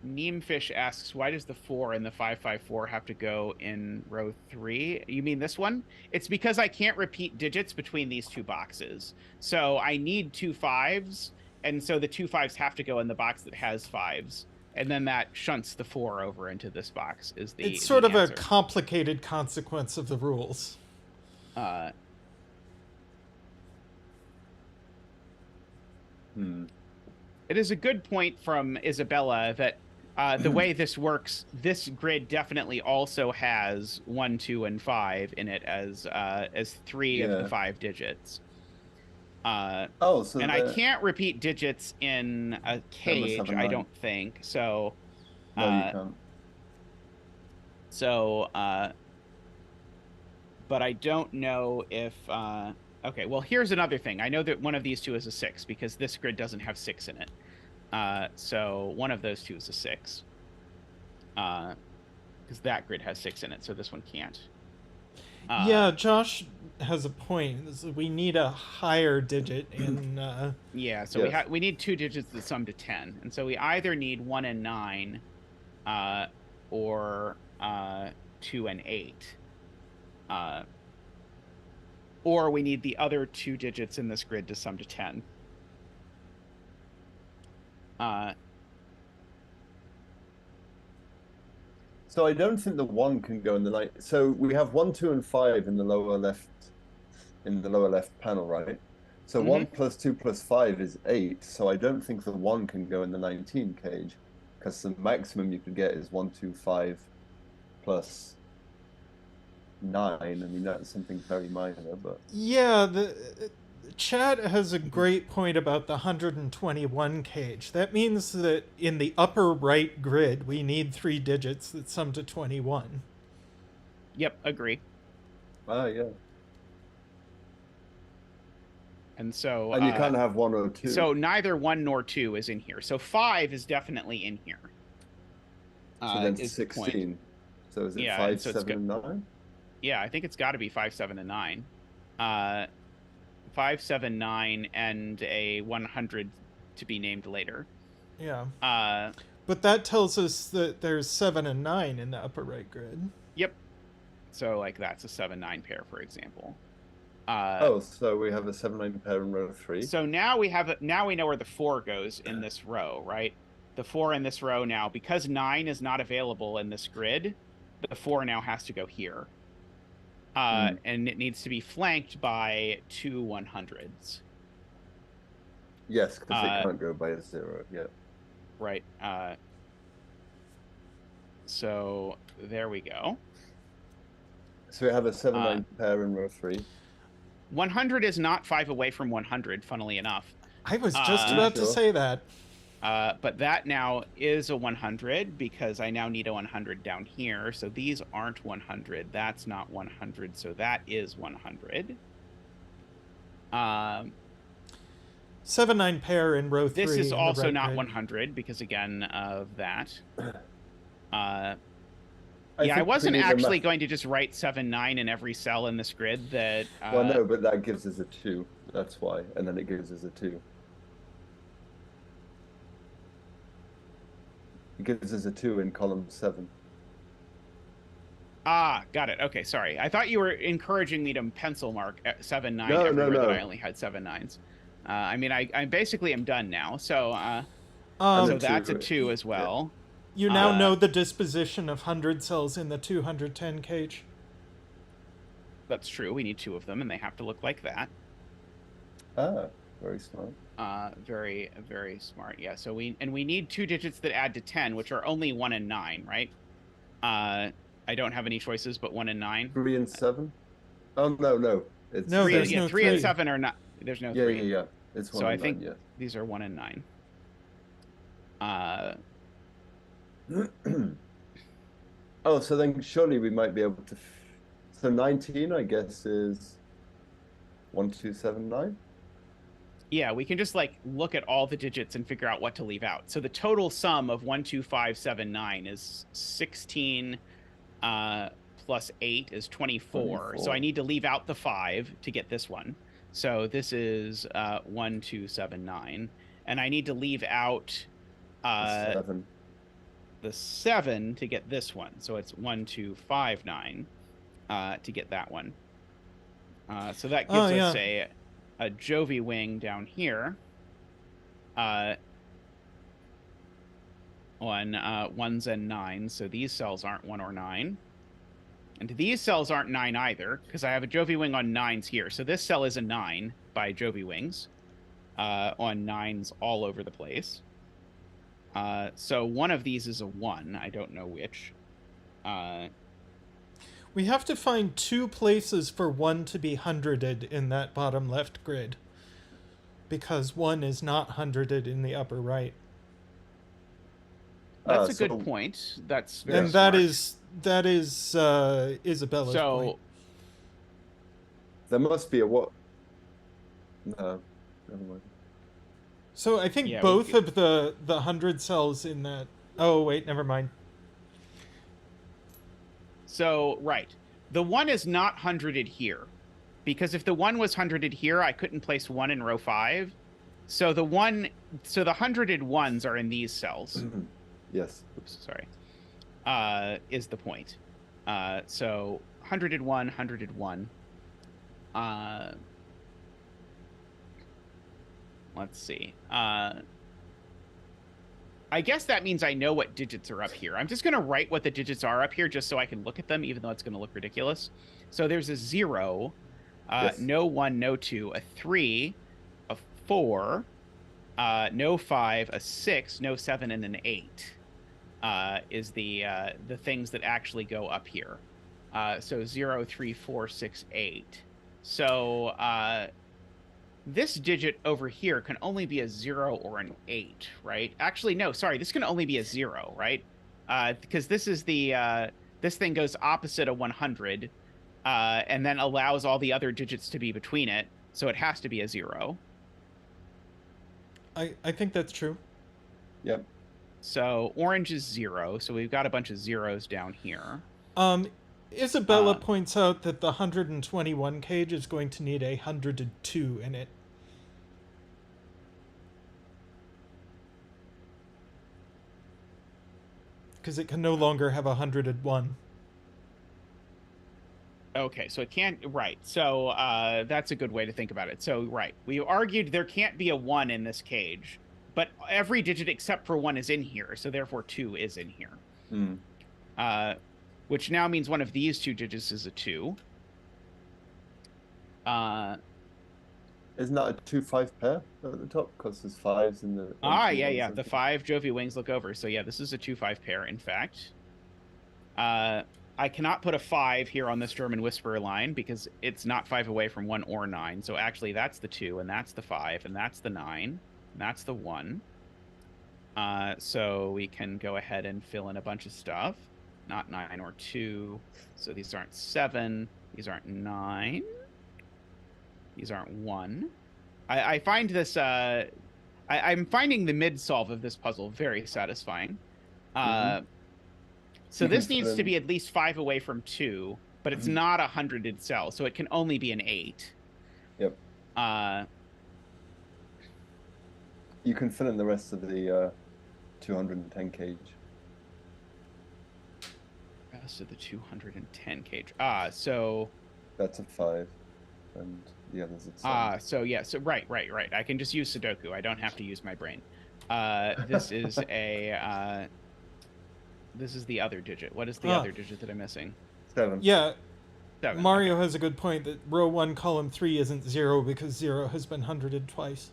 Neemfish asks, why does the 4 and the 554 have to go in row 3? You mean this one? It's because I can't repeat digits between these two boxes. So I need 2 5s, and so the 2 5s have to go in the box that has 5s. And then that shunts the 4 over into this box. It's sort of a complicated consequence of the rules. It is a good point from Isabella that the way this works, this grid definitely also has 1, 2, and 5 in it as 3 of the 5 digits. I can't repeat digits in a cage, I don't think. So, no, you can't. So, but I don't know if. Okay, well, here's another thing. I know that one of these two is a 6 because this grid doesn't have 6 in it. So one of those two is a 6. Because that grid has 6 in it, so this one can't. Yeah, Josh has a point. We need a higher digit in... Yeah, so we need 2 digits that sum to 10. And so we either need 1 and 9 or 2 and 8. Or we need the other 2 digits in this grid to sum to 10. So I don't think the 1 can go in the light. So we have 1, 2, and 5 in the lower left panel, right? So 1 plus 2 plus 5 is 8. So I don't think the 1 can go in the 19 cage, because the maximum you could get is 1, 2, 5 plus 9. I mean, that's something very minor, but yeah, the chat has a great point about the 121 cage. That means that in the upper right grid, we need 3 digits that sum to 21. Yep, agree. yeah. And so... And you can't have 1 or 2. So neither 1 nor 2 is in here. So 5 is definitely in here. So then 16. So is it 5, 7, and 9? Yeah, I think it's got to be 5, 7, and 9. 5, 7, 9, and a 100 to be named later. Yeah. But that tells us that there's 7 and 9 in the upper right grid. Yep. So, like, that's a 7-9 pair, for example. So we have a 7-9 pair in row 3. So now we know where the 4 goes in this row, right? The 4 in this row now, because 9 is not available in this grid, the 4 now has to go here. And it needs to be flanked by 2 100s. Yes, because it can't go by a 0. Yeah. Right. So there we go. So we have a 7-9 pair in row 3. 100 is not 5 away from 100, funnily enough. I was just about to say that. But that now is a 100 because I now need a 100 down here. So these aren't 100. That's not 100. So that is 100. 7-9 pair in row 3. This is also not 100 because, again, of that. I wasn't actually going to just write 7-9 in every cell in this grid. That well, no, but that gives us a 2. That's why. And then it gives us a 2. It gives us a 2 in column 7. Ah, got it. Okay, sorry. I thought you were encouraging me to pencil mark 7-9 everywhere that I only had 7 9s. I mean, I basically am done now. So, so that's a 2 as well. You now know the disposition of 100 cells in the 210 cage. That's true. We need 2 of them, and they have to look like that. Very smart. Very, very smart. Yeah. So we need 2 digits that add to 10, which are only 1 and 9, right? I don't have any choices but 1 and 9. 3 and 7. Oh no. It's no, 3, no 3 and 7 are not. There's no 3. Yeah. It's 1 so and I think 9, these are 1 and 9. Oh, so then surely we might be able to. So 19, I guess, is 1, 2, 7, 9. Yeah, we can just like look at all the digits and figure out what to leave out. So the total sum of 1, 2, 5, 7, 9 is 16 plus 8 is 24. So I need to leave out the 5 to get this one. So this is 1, 2, 7, 9. And I need to leave out 7. the 7 to get this one. So it's 1, 2, 5, 9 to get that one. So that gives us a Jovi wing down here on 1s and 9s. So these cells aren't 1 or 9. And these cells aren't 9 either, because I have a Jovi wing on 9s here. So this cell is a 9 by Jovi wings on 9s all over the place. So one of these is a 1. I don't know which. We have to find 2 places for 1 to be hundreded in that bottom left grid, because 1 is not hundreded in the upper right. That's a good point. That's very and smart. that is Isabella's point. There must be a what? No, never mind. So I think both of the 100 cells in that... Oh, wait, never mind. So, right. The 1 is not hundreded here. Because if the 1 was hundreded here, I couldn't place 1 in row 5. So the 100ed ones are in these cells. Yes. Oops, sorry. Is the point. So 100ed 1, 100ed 1. Let's see. I guess that means I know what digits are up here. I'm just going to write what the digits are up here just so I can look at them, even though it's going to look ridiculous. So there's a 0, Yes. no 1, no 2, a 3, a 4, no 5, a 6, no 7, and an 8 is the things that actually go up here. So 0, 3, 4, 6, 8. So this digit over here can only be a 0 or an 8, right? Actually, no, sorry, this can only be a 0, right? Because this is the this thing goes opposite of 100, and then allows all the other digits to be between it, so it has to be a 0. I think that's true. Yep. So orange is 0, so we've got a bunch of zeros down here. Isabella points out that the 121 cage is going to need a 102 in it. Because it can no longer have a 101. Okay, so it can't... Right, so that's a good way to think about it. So, right, we argued there can't be a 1 in this cage, but every digit except for 1 is in here, so therefore 2 is in here. Which now means one of these 2 digits is a 2. Isn't that a 2-5 pair at the top? Because there's 5s in the... Yeah. The 5 Jovi wings look over. So yeah, this is a 2-5 pair, in fact. I cannot put a 5 here on this German Whisperer line because it's not 5 away from 1 or 9. So actually that's the 2, and that's the 5, and that's the 9, and that's the 1. So we can go ahead and fill in a bunch of stuff. Not 9 or 2. So these aren't 7. These aren't 9. These aren't 1. I find this... I'm finding the mid-solve of this puzzle very satisfying. So this needs to be at least 5 away from 2, but it's not a 100ed cell, so it can only be an 8. Yep. You can fill in the rest of the 210 cage. Rest of the 210 cage. So... That's a 5, and the others are 7. So yeah, so right. I can just use Sudoku. I don't have to use my brain. This is a... This is the other digit. What is the other digit that I'm missing? 7. Yeah. 7. Mario has a good point that row 1, column 3 isn't 0 because 0 has been 100ed twice.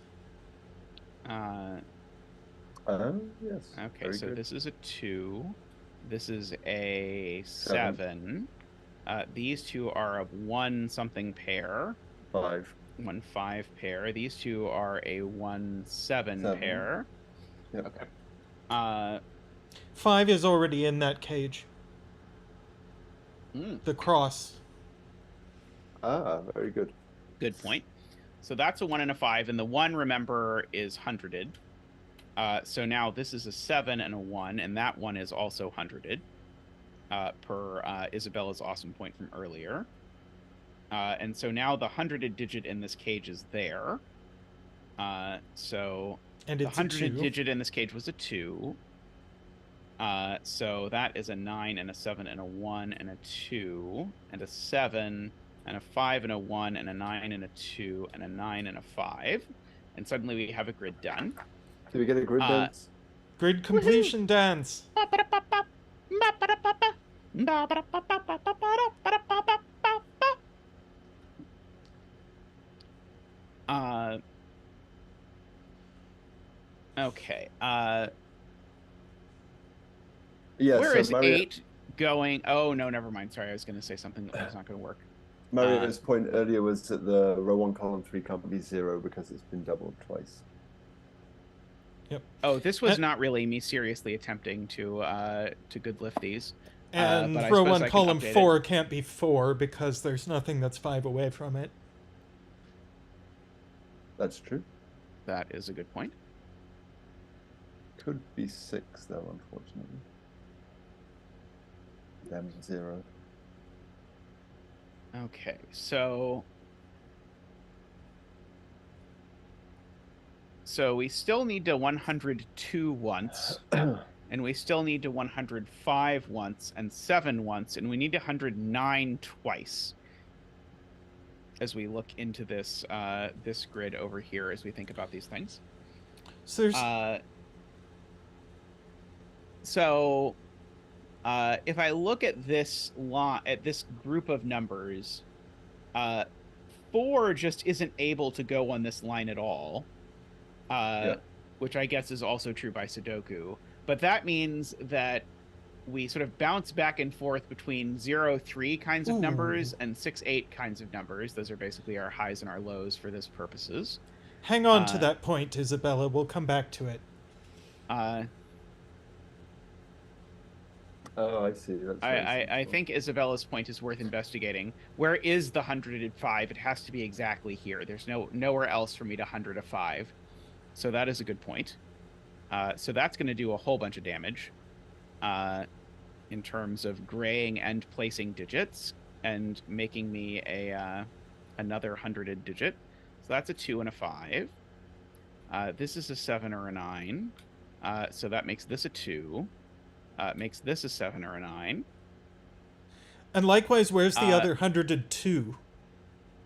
Yes. Okay, so good. This is a 2. This is a 7. These 2 are a 1-something pair. 5. 1-5 pair. These 2 are a 1-7 pair. Yep. Okay. 5 is already in that cage. The cross. Very good. Good point. So that's a 1 and a 5, and the 1, remember, is 100ed. So now this is a 7 and a 1, and that one is also 100ed, per Isabella's awesome point from earlier. And so now the 100ed digit in this cage is there. So and the it's 100ed digit in this cage was a 2. So that is a 9 and a 7 and a 1 and a 2 and a 7 and a 5 and a 1 and a 9 and a 2 and a 9 and a 5. And suddenly we have a grid done. Do we get a grid dance? Grid completion dance. Okay. Yeah, Where so is Mario, 8 going? Oh, no, never mind. Sorry, I was going to say something that was not going to work. Mario's point earlier was that the row 1, column 3 can't be 0 because it's been doubled twice. Yep. Oh, this was not really me seriously attempting to good lift these. And but I row suppose 1, I can column update 4 it. can't be 4 because there's nothing that's 5 away from it. That's true. That is a good point. Could be 6 though, unfortunately. Then 0. Okay, so we still need to 102 once, and we still need to 105 once, and 7 once, and we need 109 twice. As we look into this this grid over here, as we think about these things. So there's if I look at this this group of numbers, 4 just isn't able to go on this line at all, which I guess is also true by Sudoku. But that means that we sort of bounce back and forth between 0, 3 kinds of numbers and 6, 8 kinds of numbers. Those are basically our highs and our lows for this purposes. Hang on to that point, Isabella. We'll come back to it. Oh, I see. That's I think Isabella's point is worth investigating. Where is the 105? It has to be exactly here. There's nowhere else for me to 105. So that is a good point. So that's going to do a whole bunch of damage in terms of graying and placing digits and making me another 100ed digit. So that's a 2 and a 5. This is a 7 or a 9. So that makes this a 2. Makes this a 7 or a 9. And likewise, where's the other 102?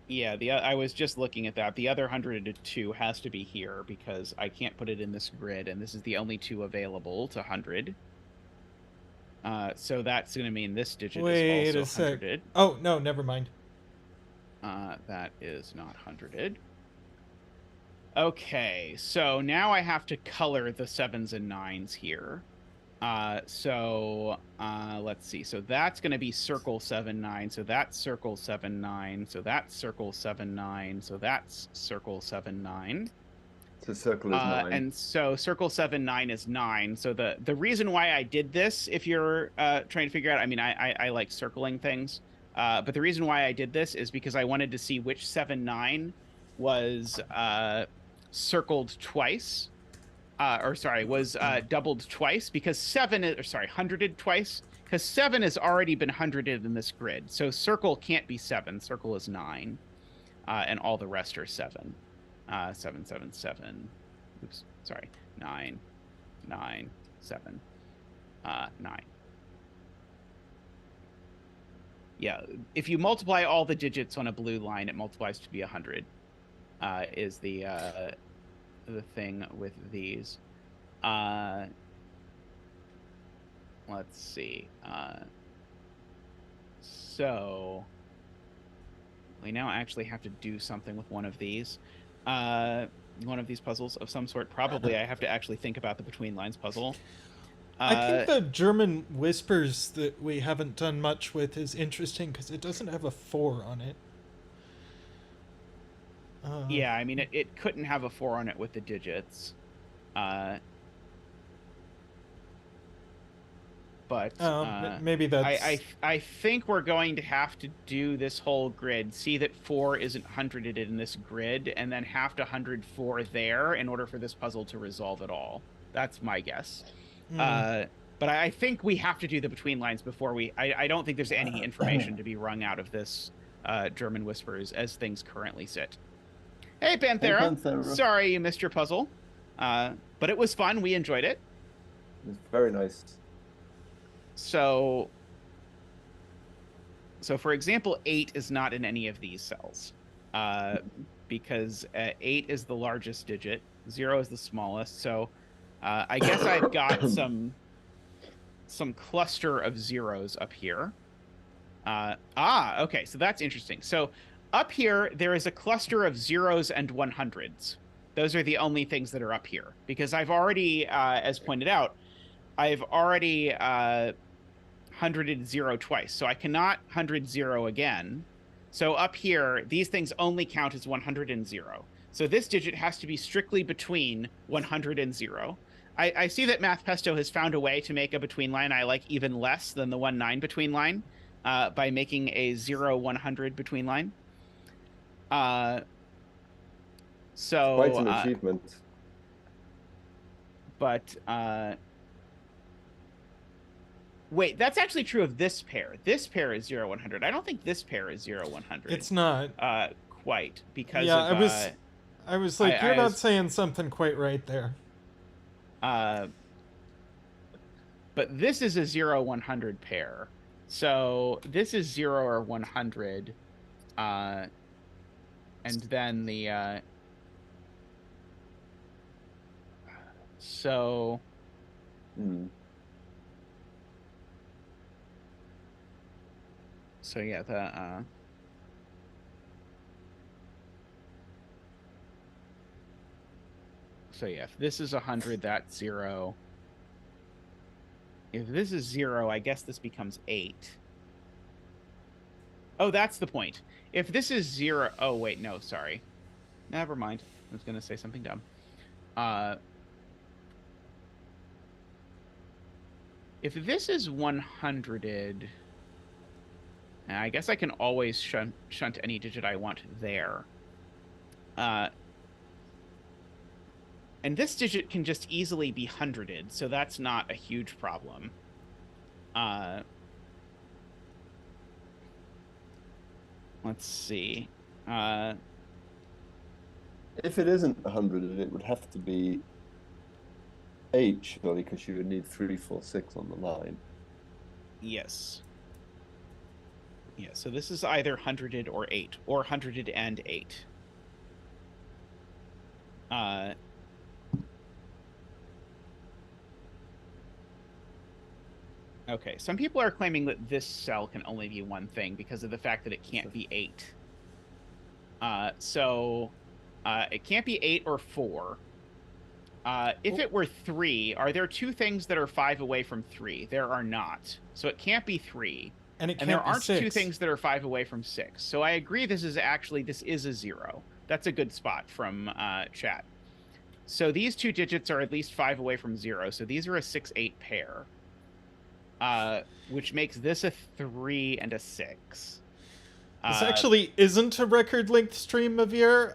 Yeah, I was just looking at that. The other 102 has to be here because I can't put it in this grid, and this is the only 2 available to 100. So that's going to mean this digit is also 100'd. Oh, no, never mind. That is not 100'd. Okay, so now I have to color the 7s and 9s here. Let's see. So that's going to be circle 7, 9. So that's circle 7, 9. So that's circle 7, 9. So that's circle 7, 9. So circle is 9. And so circle 7, 9 is 9. So the reason why I did this, if you're trying to figure out, I mean, I like circling things. But the reason why I did this is because I wanted to see which 7, 9 was circled twice. Was doubled twice, because 100'd twice, because 7 has already been 100'd in this grid. So circle can't be 7. Circle is 9. And all the rest are 7. 7, 7, 7. Oops, sorry. 9, 9, 7, 9. Yeah, if you multiply all the digits on a blue line, it multiplies to be 100. Is the thing with these. Let's see. So we now actually have to do something with one of these puzzles of some sort. Probably I have to actually think about the between lines puzzle. I think the German whispers that we haven't done much with is interesting because it doesn't have a 4 on it. Yeah, I mean, it couldn't have a 4 on it with the digits. But maybe that's... I think we're going to have to do this whole grid, see that 4 isn't 100'd in this grid, and then have to 104 there in order for this puzzle to resolve at all. That's my guess. But I think we have to do the between lines before we... I don't think there's any information to be wrung out of this German whispers as things currently sit. Hey, Panthera. Hey, Panthera. Sorry you missed your puzzle. But it was fun. We enjoyed it. It's very nice. So for example, 8 is not in any of these cells, because 8 is the largest digit, 0 is the smallest. So I guess I've got some cluster of zeros up here. Okay, so that's interesting. So up here, there is a cluster of zeros and 100s. Those are the only things that are up here, because I've already, as pointed out, I've already 100'd 0 twice, so I cannot 100 0 again. So up here, these things only count as 100 and 0. So this digit has to be strictly between 100 and 0. I see that Math Pesto has found a way to make a between line I like even less than the 1-9 between line, by making a 0-100 between line. So quite an achievement. But wait, that's actually true of this pair. This pair is 0-100. I don't think this pair is 0-100. It's not. Quite, because yeah, of, I was like, you're not saying something quite right there. But this is a 0-100 pair. So this is 0 or 100. And then the so so yeah, the so yeah, if this is 100, that's 0. If this is 0, I guess this becomes 8. Oh, that's the point. If this is 0... Oh, wait, no, sorry. Never mind. I was going to say something dumb. If this is 100'd... I guess I can always shunt any digit I want there. And this digit can just easily be 100'd, so that's not a huge problem. Let's see. If it isn't 100, it would have to be 8, surely, because you would need 3, 4, 6 on the line. Yes. Yeah, so this is either 100'd or 8, or 100'd and 8. Okay, some people are claiming that this cell can only be one thing because of the fact that it can't be 8. So it can't be 8 or 4. If it were 3, are there 2 things that are 5 away from 3? There are not. So it can't be 3. And there aren't 6. 2 things that are 5 away from 6. So I agree this is a 0. That's a good spot from chat. So these 2 digits are at least 5 away from 0. So these are a 6-8 pair. Which makes this a 3 and a 6. This actually isn't a record length stream, Mavir.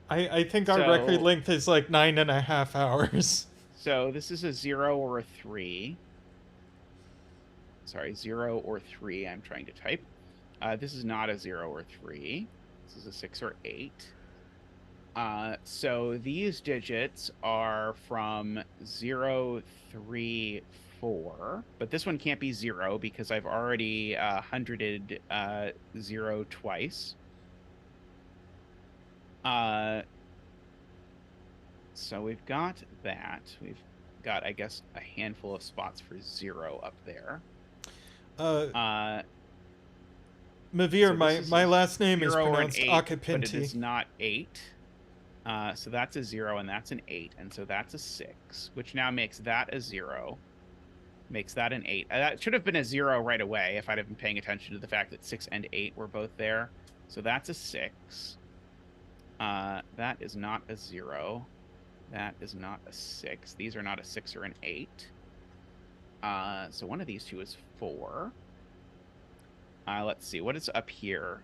I think our record length is like 9.5 hours. So this is a 0 or a 3. Sorry, 0 or 3 I'm trying to type. This is not a 0 or 3. This is a 6 or 8. So these digits are from 0, 3, 4. But this one can't be 0 because I've already 100'd 0 twice. So we've got that. We've got, I guess, a handful of spots for 0 up there. Mavir, so my last name is 0 pronounced 8, Akapinti. but it is not 8. So that's a 0 and that's an 8, and so that's a 6, which now makes that a 0, makes that an 8. That should have been a 0 right away if I'd have been paying attention to the fact that 6 and 8 were both there. So that's a 6. That is not a 0. That is not a 6. These are not a 6 or an 8. So one of these 2 is 4. Let's see. What is up here?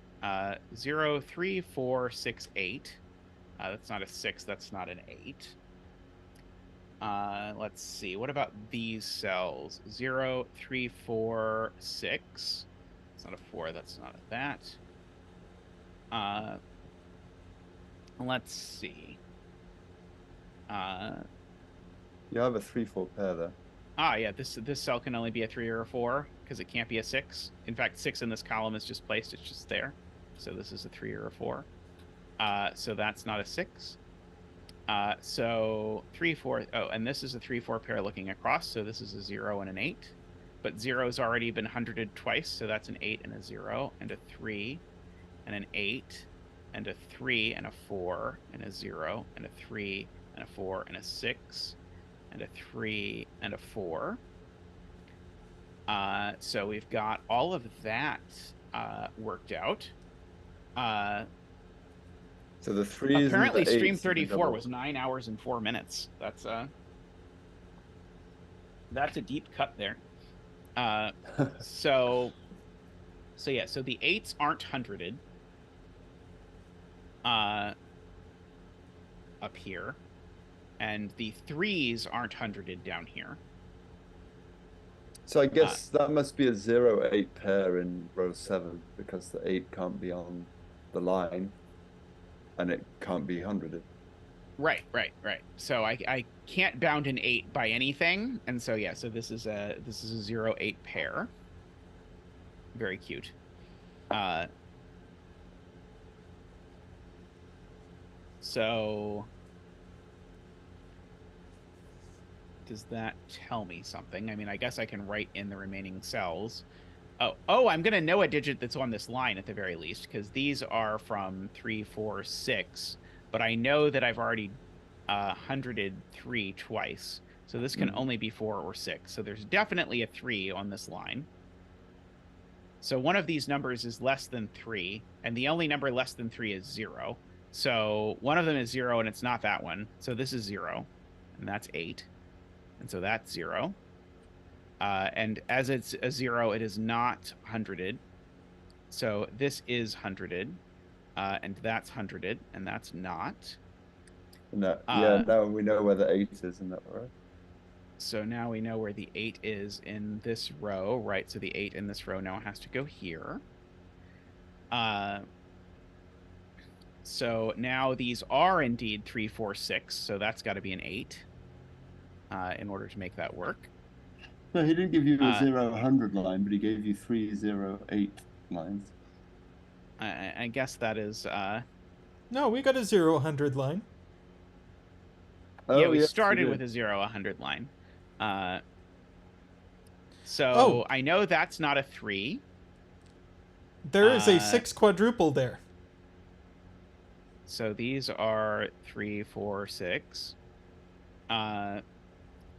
0, 3, 4, 6, 8. That's not a 6. That's not an 8. Let's see. What about these cells? 0, 3, 4, 6. That's not a 4. That's not a that. Let's see. You have a 3, 4 pair there. Yeah, this cell can only be a 3 or a 4 because it can't be a 6. In fact, 6 in this column is just placed; it's just there. So this is a 3 or a 4. So that's not a 6. So 3, 4. Oh, and this is a 3-4 pair looking across. So this is a 0 and an 8. But 0's already been hundreded twice, so that's an 8 and a 0 and a 3 and an 8 and a 3 and a 4 and a 0 and a 3 and a 4 and a 6 and a 3 and a 4. So we've got all of that worked out. So the 3s apparently and the stream 8s 34 was 9 hours and 4 minutes. That's a deep cut there. So yeah, so the 8s aren't hundreded up here, and the 3s aren't hundreded down here. So I guess that must be a 0-8 pair in row 7 because the 8 can't be on the line and it can't be hundreded. Right. So I can't bound an 8 by anything, and so yeah, so this is a 0-8 pair. Very cute. So does that tell me something? I mean, I guess I can write in the remaining cells. Oh, I'm gonna know a digit that's on this line at the very least, because these are from 3, 4, 6. But I know that I've already hundreded 3 twice. So this can only be 4 or 6. So there's definitely a 3 on this line. So one of these numbers is less than 3, and the only number less than 3 is 0. So one of them is 0, and it's not that one. So this is 0, and that's 8. And so that's 0. And as it's a 0, it is not hundreded. So this is hundreded, and that's hundreded, and that's not. No, yeah, now we know where the 8 is, isn't that right? So now we know where the 8 is in this row, right? So the 8 in this row now has to go here. So now these are indeed 3, 4, 6. So that's got to be an 8 in order to make that work. No, he didn't give you a 0-100 line, but he gave you 3, 0, 8 lines. I guess that is... No, we got a 0-100 line. Oh, yeah, we yes, started with a 0-100 line. So I know that's not a 3. There is a 6 quadruple there. So these are 3, 4, 6.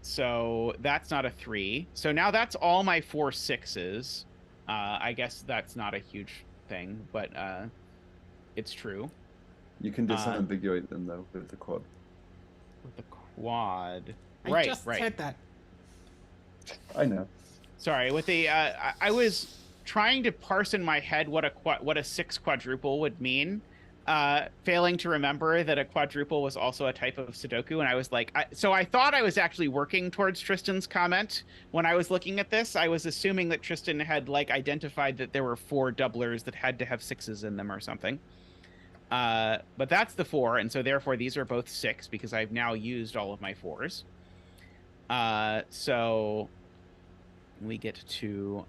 So that's not a 3. So now that's all my 4 6s. I guess that's not a huge thing, but it's true. You can disambiguate them though with the quad. With the quad, I just said that. I know. Sorry, with the I was trying to parse in my head what a 6 quadruple would mean. Failing to remember that a quadruple was also a type of Sudoku, and I was like, so I thought I was actually working towards Tristan's comment when I was looking at this. I was assuming that Tristan had like identified that there were 4 doublers that had to have 6s in them or something. But that's the 4, and so therefore these are both 6 because I've now used all of my 4s. So we get to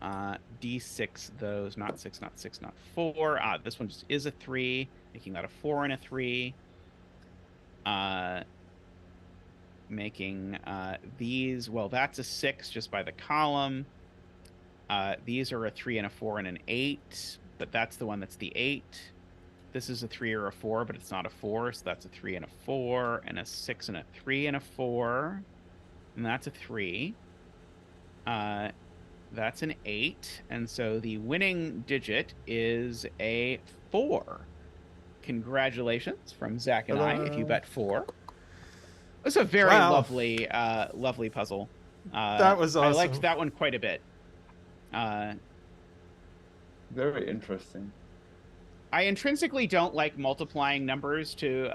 D6 those, not 6, not 6, not 4. This one just is a 3. Making that a 4 and a 3. Making these, well, that's a 6 just by the column. These are a 3 and a 4 and an 8, but that's the one that's the 8. This is a 3 or a 4, but it's not a 4, so that's a 3 and a 4, and a 6 and a 3 and a 4. And that's a 3. That's an 8, and so the winning digit is a 4. Congratulations from Zach and I, if you bet 4. It's a very lovely puzzle. That was awesome. I liked that one quite a bit. Very interesting. I intrinsically don't like multiplying numbers to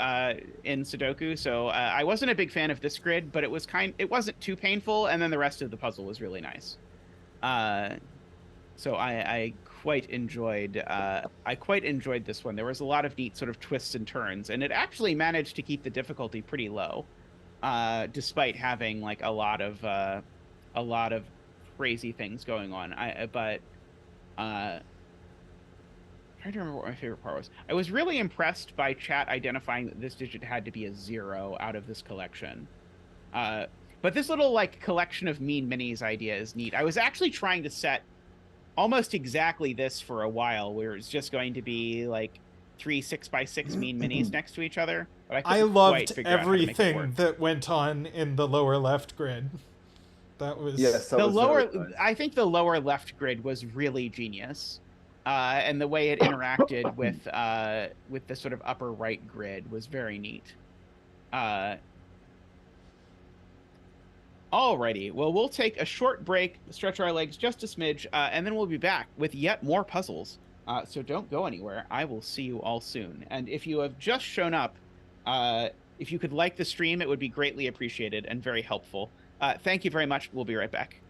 in Sudoku, so I wasn't a big fan of this grid, but it wasn't too painful, and then the rest of the puzzle was really nice. So I quite enjoyed this one. There was a lot of neat sort of twists and turns, and it actually managed to keep the difficulty pretty low, despite having like a lot of a lot of crazy things going on. Trying to remember what my favorite part was. I was really impressed by chat identifying that this digit had to be a 0 out of this collection. But this little like collection of mean minis idea is neat. I was actually trying to set almost exactly this for a while, where it's just going to be like 3 6x6 mean minis next to each other. But I loved everything that went on in the lower left grid. That was the lower. Nice. I think the lower left grid was really genius. And the way it interacted with the sort of upper right grid was very neat. Alrighty, well, we'll take a short break, stretch our legs just a smidge, and then we'll be back with yet more puzzles. So don't go anywhere. I will see you all soon. And if you have just shown up, if you could like the stream, it would be greatly appreciated and very helpful. Thank you very much. We'll be right back.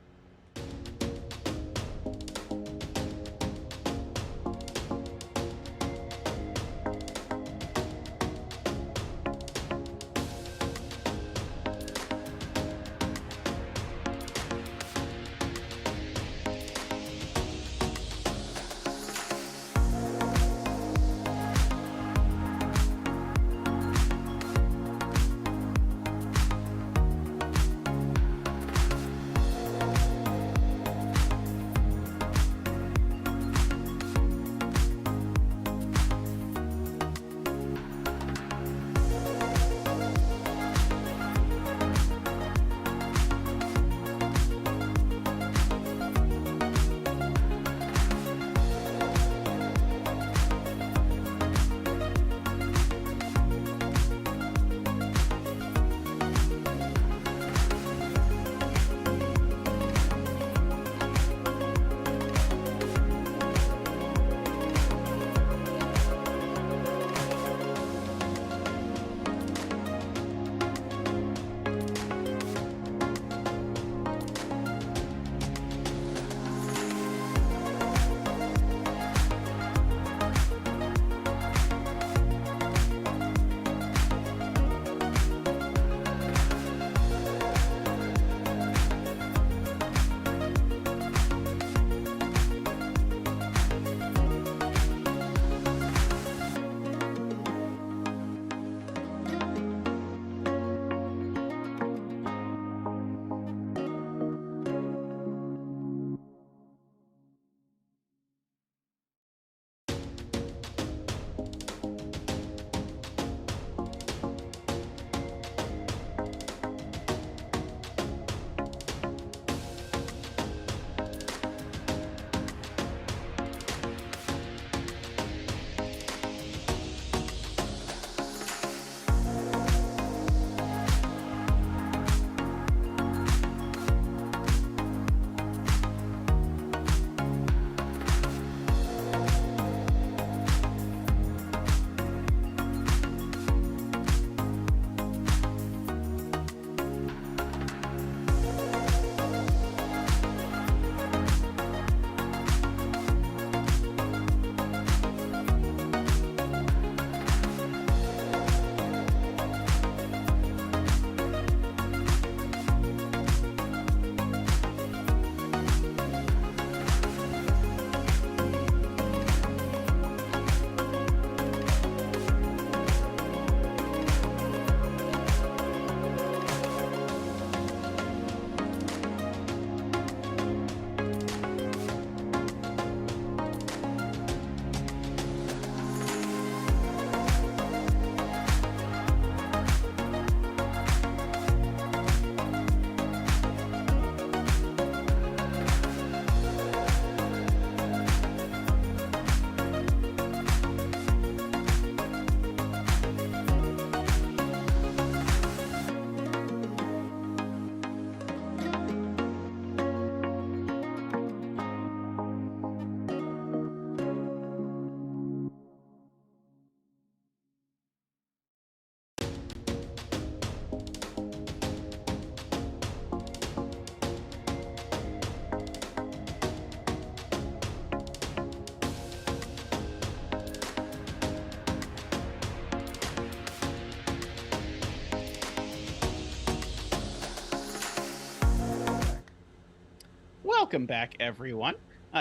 Welcome back, everyone.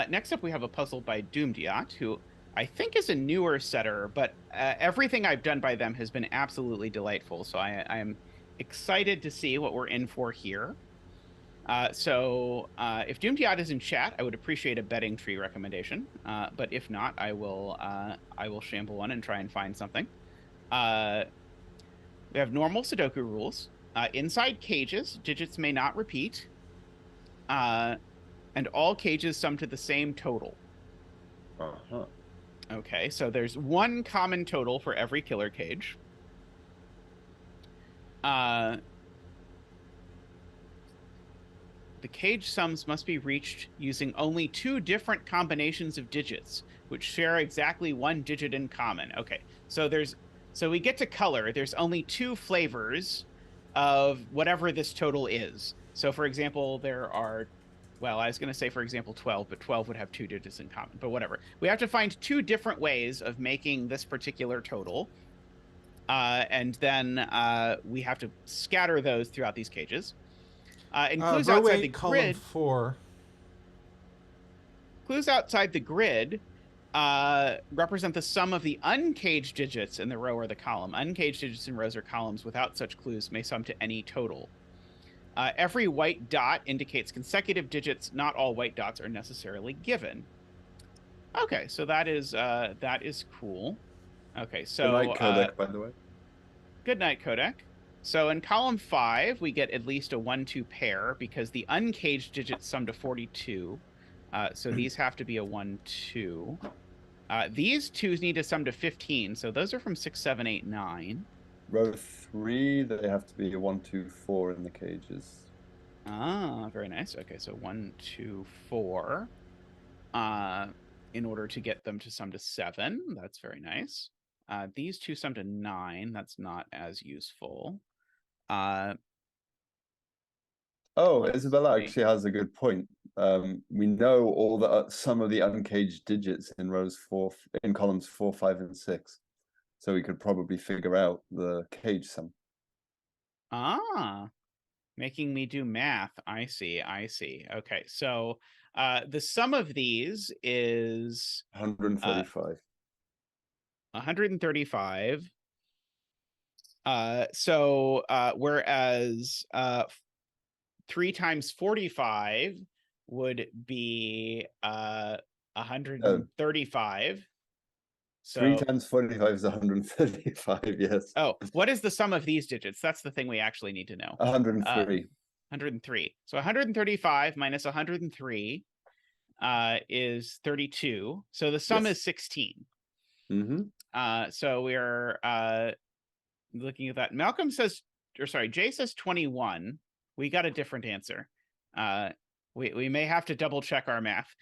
Next up, we have a puzzle by dumediat, who I think is a newer setter, but everything I've done by them has been absolutely delightful. So I am excited to see what we're in for here. So if dumediat is in chat, I would appreciate a betting tree recommendation. But if not, I will shamble one and try and find something. We have normal Sudoku rules. Inside cages, digits may not repeat. And all cages sum to the same total. Uh-huh. Okay, so there's one common total for every killer cage. The cage sums must be reached using only 2 different combinations of digits, which share exactly 1 digit in common. Okay, so we get to color. There's only 2 flavors of whatever this total is. So, for example, there are, well, I was going to say, for example, 12, but 12 would have 2 digits in common. But whatever. We have to find 2 different ways of making this particular total. And then we have to scatter those throughout these cages. Clues row outside 8, the column grid. 4. Clues outside the grid represent the sum of the uncaged digits in the row or the column. Uncaged digits in rows or columns without such clues may sum to any total. Every white dot indicates consecutive digits. Not all white dots are necessarily given. Okay, so that is cool. Okay, so Good night, codec, by the way. Good night, codec. So in column 5, we get at least a 1-2 pair because the uncaged digits sum to 42. So these have to be a 1-2. These 2s need to sum to 15. So those are from 6, 7, 8, 9. Row 3, they have to be a 1, 2, 4 in the cages. Ah, very nice. Okay, so 1, 2, 4. In order to get them to sum to 7. That's very nice. These 2 sum to 9. That's not as useful. Isabella actually has a good point. We know all the some of the uncaged digits in columns 4, 5, and 6. So we could probably figure out the cage sum. Ah, making me do math. I see. Okay, so the sum of these is 135. 135. Whereas 3 times 45 would be 135. So 3 times 45 is 135, yes. Oh, what is the sum of these digits? That's the thing we actually need to know. 103. 103. So 135 minus 103 is 32. So the sum is 16. Mm-hmm. So we're looking at that. Malcolm says, or sorry, Jay says 21. We got a different answer. We may have to double check our math.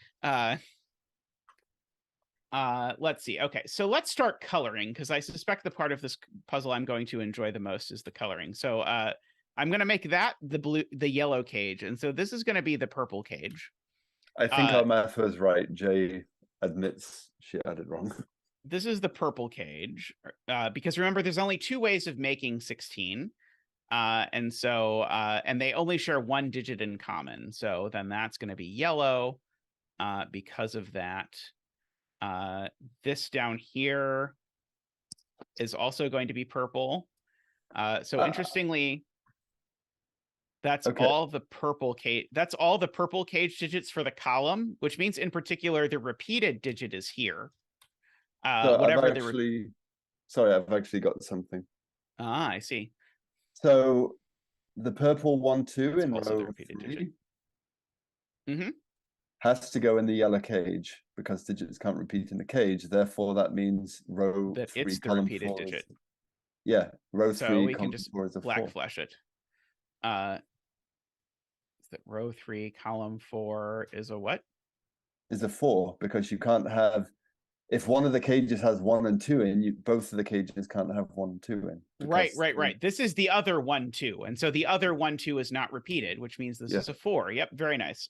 Let's see. Okay, so let's start coloring because I suspect the part of this puzzle I'm going to enjoy the most is the coloring. So I'm going to make that the yellow cage, and so this is going to be the purple cage. I think our math was right. Jay admits she had it wrong. This is the purple cage because remember, there's only 2 ways of making 16. And they only share 1 digit in common. So then that's going to be yellow because of that. This down here is also going to be purple. Interestingly, that's all the purple cage. That's all the purple cage digits for the column, which means in particular the repeated digit is here. I've actually got something. Ah, I see. So the purple 1, 2 in row 3 has to go in the yellow cage because digits can't repeat in the cage. Therefore, that means row 3, it's the column repeated 4 digit. Row 3, so we column can just 4 is a black 4. flesh it. Is that row 3, column 4 is a what? Is a 4 because you can't have. If one of the cages has 1 and 2 in, both of the cages can't have 1 and 2 in. Right. This is the other 1, 2. And so the other 1, 2 is not repeated, which means this is a 4. Yep, very nice.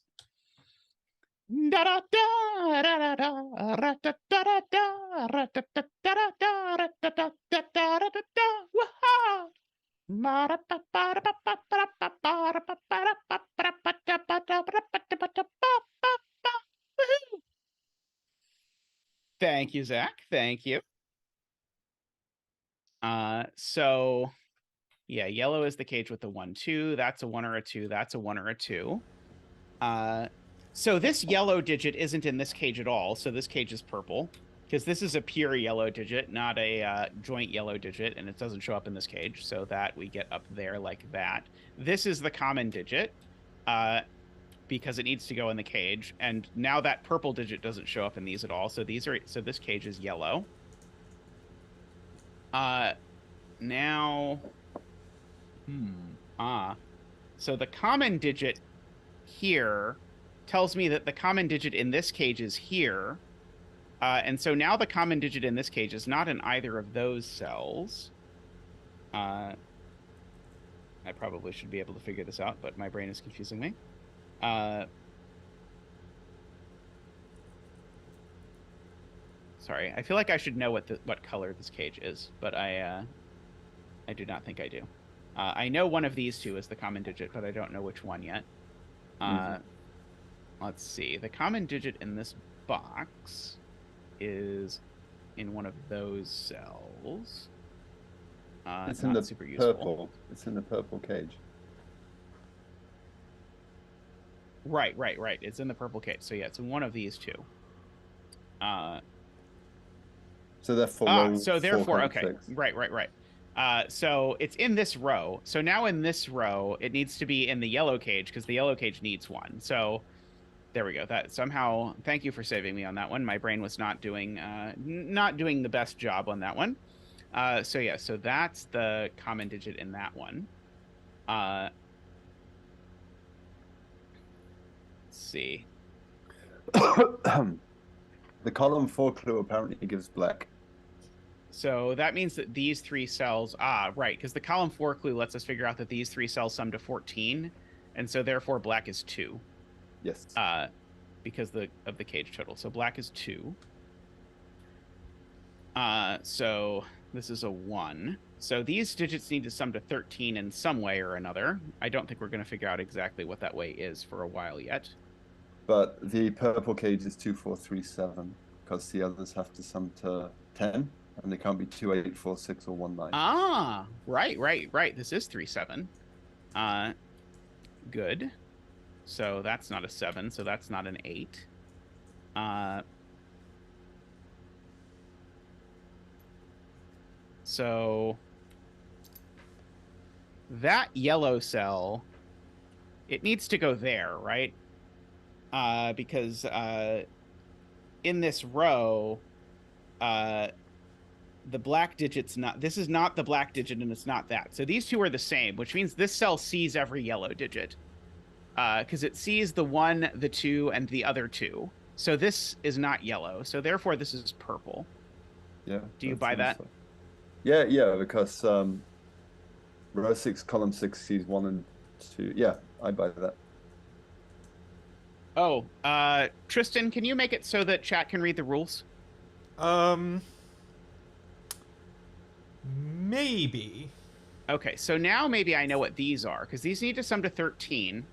Thank you, Zach. Thank you. So yeah, yellow is the cage with the 1, 2. That's a 1 or a 2. That's a 1 or a 2. So this yellow digit isn't in this cage at all. So this cage is purple because this is a pure yellow digit, not a joint yellow digit, and it doesn't show up in this cage. So that we get up there like that. This is the common digit because it needs to go in the cage. And now that purple digit doesn't show up in these at all. So this cage is yellow. Now, so the common digit here tells me that the common digit in this cage is here. And so now the common digit in this cage is not in either of those cells. I probably should be able to figure this out, but my brain is confusing me. Sorry, I feel like I should know what color this cage is, but I do not think I do. I know one of these two is the common digit, but I don't know which one yet. Let's see. The common digit in this box is in one of those cells. It's in the super purple. It's in the purple cage. Right. It's in the purple cage. So yeah, it's in one of these two. So therefore, okay. Right. So it's in this row. So now in this row, it needs to be in the yellow cage because the yellow cage needs one. So there we go. That somehow, thank you for saving me on that one. My brain was not doing the best job on that one. So yeah, so that's the common digit in that one. Let's see. The column 4 clue apparently gives black. So that means that these 3 cells, right, because the column 4 clue lets us figure out that these 3 cells sum to 14, and so therefore black is 2. Yes. Because of the cage total. So black is 2. So this is a 1. So these digits need to sum to 13 in some way or another. I don't think we're going to figure out exactly what that way is for a while yet. But the purple cage is 2, 4, 3, 7, because the others have to sum to 10. And they can't be 2, 8, 4, 6, or 1, 9. Ah, right. This is 3, 7. Good. So that's not a 7, so that's not an 8. So that yellow cell, it needs to go there, right? Because in this row, the black digit's not, this is not the black digit and it's not that. So these two are the same, which means this cell sees every yellow digit. Because it sees the 1, the 2, and the other 2. So this is not yellow. So therefore this is purple. Yeah. Do you buy that? Like... Yeah, because row 6, column 6 sees 1 and 2. Yeah, I buy that. Oh, Tristan, can you make it so that chat can read the rules? Maybe. Okay, so now maybe I know what these are, because these need to sum to 13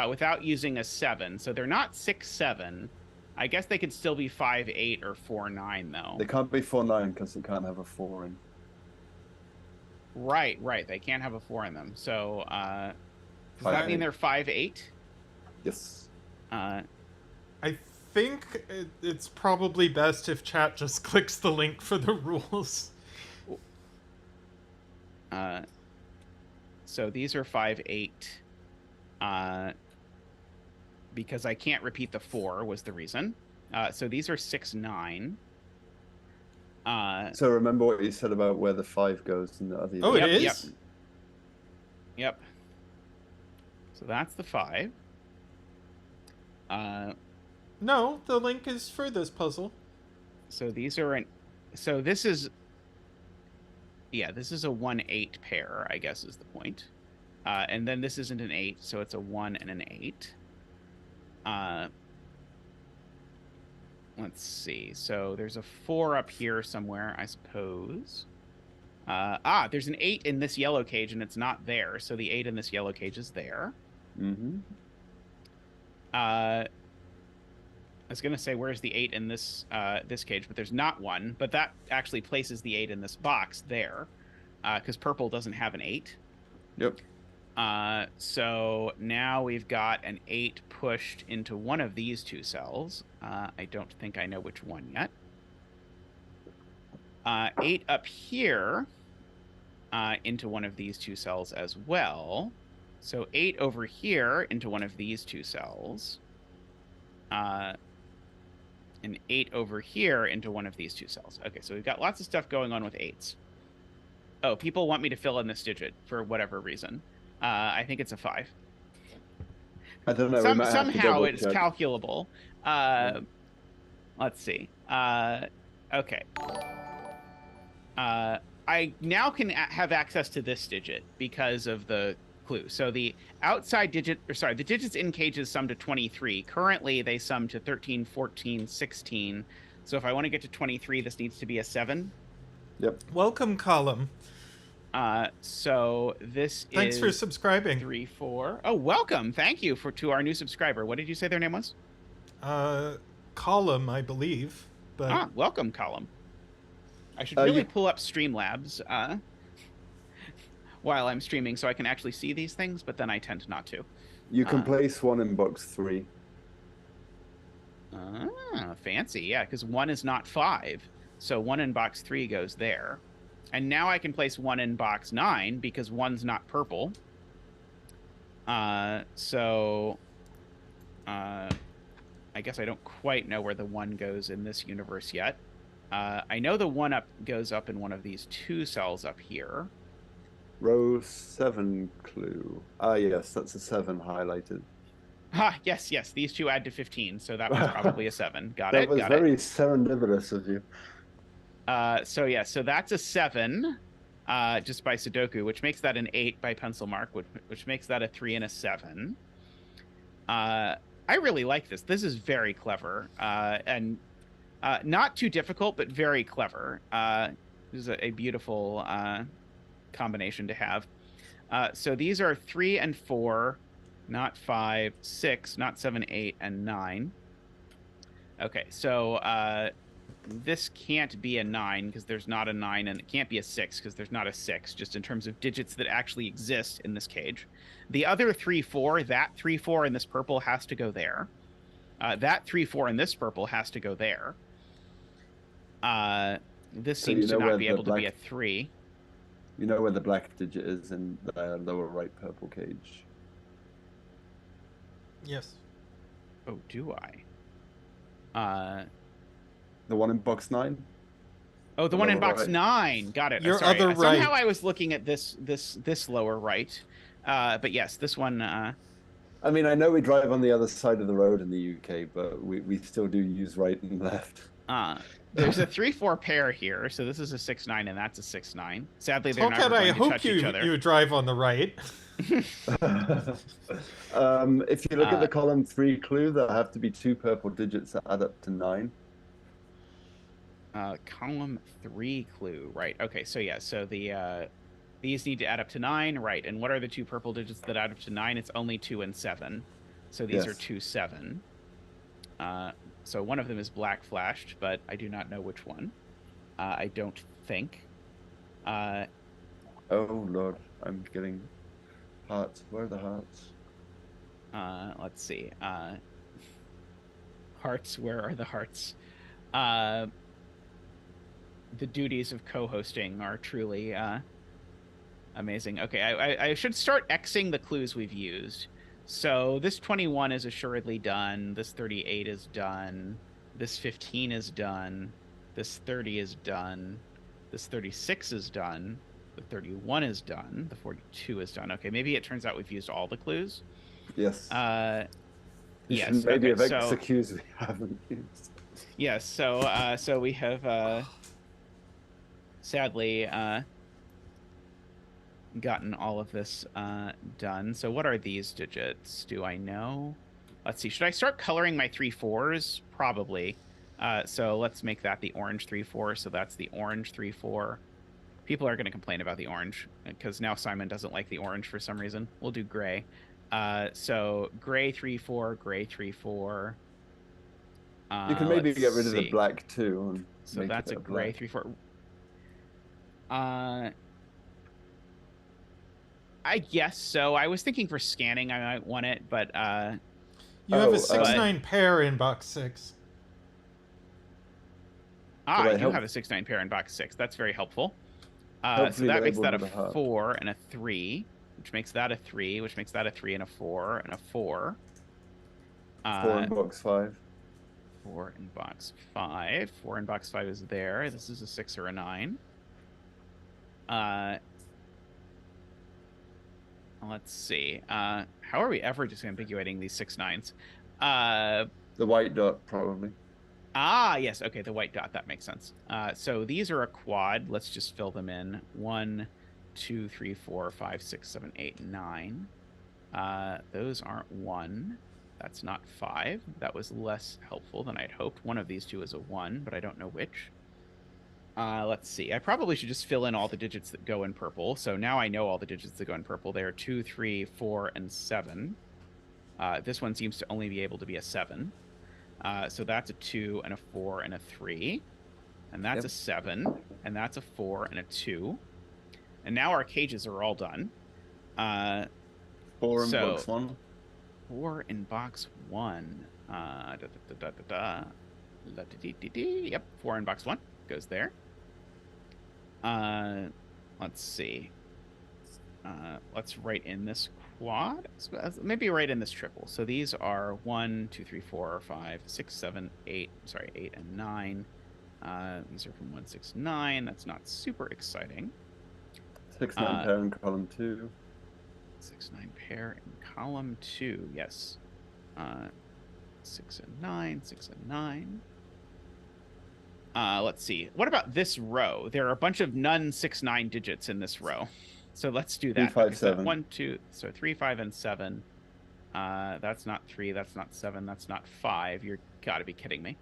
without using a 7. So they're not 6, 7. I guess they could still be 5, 8, or 4, 9, though. They can't be 4, 9, because they can't have a 4 in. Right. They can't have a 4 in them. So does that mean they're 5, 8? Yes. I think it's probably best if chat just clicks the link for the rules. So these are 5, 8. Because I can't repeat the 4 was the reason. So these are 6, 9. So remember what you said about where the 5 goes in the other. Oh, it is? Yep. So that's the 5. No, the link is for this puzzle. So these are so this is... Yeah, this is a 1, 8 pair, I guess is the point. And then this isn't an 8, so it's a 1 and an 8. Let's see. So there's a 4 up here somewhere, I suppose. There's an 8 in this yellow cage, and it's not there. So the 8 in this yellow cage is there. Mm-hmm. was gonna say where's the 8 in this this cage, but there's not one. But that actually places the 8 in this box there, because purple doesn't have an 8. Yep. So now we've got an 8 pushed into one of these 2 cells. I don't think I know which one yet. 8 up here into one of these 2 cells as well. So 8 over here into one of these 2 cells. And 8 over here into one of these 2 cells. Okay, so we've got lots of stuff going on with 8s. Oh, people want me to fill in this digit for whatever reason. I think it's a 5. I don't know. Somehow it's calculable. Let's see. Okay. I now can have access to this digit because of the clue. So the outside digit, or sorry, the digits in cages sum to 23. Currently, they sum to 13, 14, 16. So if I want to get to 23, this needs to be a 7. Yep. Welcome, Column. So this Thanks for subscribing. 3, 4. Oh, welcome. Thank you to our new subscriber. What did you say their name was? Column, I believe. But welcome, Column. I should really pull up Streamlabs while I'm streaming so I can actually see these things, but then I tend not to. You can place 1 in box 3. Fancy. Yeah, because 1 is not 5. So 1 in box 3 goes there. And now I can place 1 in box 9 because 1's not purple. I guess I don't quite know where the 1 goes in this universe yet. I know the 1 goes up in one of these 2 cells up here. Row 7 clue. Yes, that's a 7 highlighted. Yes. These 2 add to 15, so that was probably a 7. Got that it. That was very serendipitous of you. So that's a 7, just by Sudoku, which makes that an 8 by pencil mark, which makes that a 3 and a 7. I really like this. This is very clever, and not too difficult, but very clever. This is a beautiful combination to have. So these are 3 and 4, not 5, 6, not 7, 8, and 9. Okay, so this can't be a 9 because there's not a 9, and it can't be a 6 because there's not a 6, just in terms of digits that actually exist in this cage. The other 3, 4, that 3, 4 in this purple has to go there. That 3, 4 in this purple has to go there. This seems to not be able to be a 3. You know where the black digit is in the lower right purple cage? Yes. Oh, do I? The one in box 9? Oh, the one in box 9. Got it. Your sorry. other right. Somehow I was looking at this lower right. But yes, this one. I mean, I know we drive on the other side of the road in the UK, but we still do use right and left. There's a 3-4 pair here, so this is a 6-9 and that's a 6-9. Sadly, they're not going to touch each other. You drive on the right. If you look at the column 3 clue, there have to be 2 purple digits that add up to 9. Column 3 clue, right? Okay, so yeah, so the these need to add up to 9, right? And what are the 2 purple digits that add up to 9? It's only 2 and 7, so these are 2, 7. So one of them is black flashed, but I do not know which one. I don't think. Oh Lord, I'm getting hearts. Where are the hearts? Let's see. Hearts, where are the hearts? The duties of co-hosting are truly amazing. Okay, I should start Xing the clues we've used. So this 21 is assuredly done. This 38 is done. This 15 is done. This 30 is done. This 36 is done. The 31 is done. The 42 is done. Okay, maybe it turns out we've used all the clues. Yes. Yes. Maybe okay, of X cues we haven't used. Yes. So we have sadly gotten all of this done. So what are these digits? Do I know? Let's see. Should I start coloring my 3 4s? Probably. So let's make that the orange 3 4. So that's the orange 3 4. People are going to complain about the orange because now Simon doesn't like the orange for some reason. We'll do gray. So gray 3 4, gray 3 4. You can maybe let's get rid of the see. black too. And So make that's it a gray black. 3/4. I guess so. I was thinking for scanning I might want it, but You have a but 6/9 pair in box 6. I do have a 6/9 pair in box 6. That's very helpful. So Hopefully that makes labeled that a with a heart. 4 and a 3, which makes that a 3, which makes that a 3 and a 4 and a 4. 4 in box 5. 4 in box 5. 4 in box 5 is there. This is a 6 or a 9. Let's see. How are we ever disambiguating these 6/9s? The white dot, probably. Yes. Okay, the white dot. That makes sense. So these are a quad. Let's just fill them in. 1, 2, 3, 4, 5, 6, 7, 8, 9. Those aren't 1. That's not 5. That was less helpful than I'd hoped. One of these two is a 1, but I don't know which. Let's see. I probably should just fill in all the digits that go in purple. So now I know all the digits that go in purple. They are 2, 3, 4, and 7. This one seems to only be able to be a 7. So that's a 2 and a 4 and a 3. And that's a 7. And that's a 4 and a 2. And now our cages are all done. 4 in box 1. 4 in box 1. Yep, 4 in box 1 goes there. Let's see. Let's write in this quad. Maybe write in this triple. So these are 1, 2, 3, 4, 5, 6, 7, 8. Sorry, 8 and 9. These are from 1, 6, 9. That's not super exciting. 6, 9 pair in column 2. 6, 9 pair in column 2. Yes. 6 and 9. 6 and 9. Let's see. What about this row? There are a bunch of none 6, 9 digits in this row. So let's do that. 3, 5, 7. 1, 2. So 3, 5, and 7. That's not 3. That's not 7. That's not 5. You're got to be kidding me.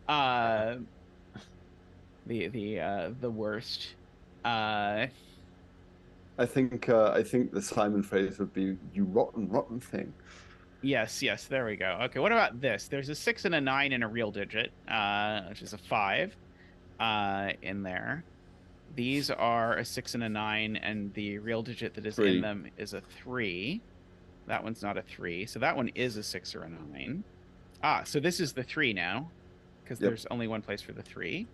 The worst. I think the Simon phrase would be "you rotten thing." Yes, there we go. Okay, what about this? There's a 6 and a 9 in a real digit, which is a 5 in there. These are a 6 and a 9, and the real digit that is 3. in them is a 3. That one's not a 3, so that one is a 6 or a 9. So this is the 3 now, because there's only one place for the 3.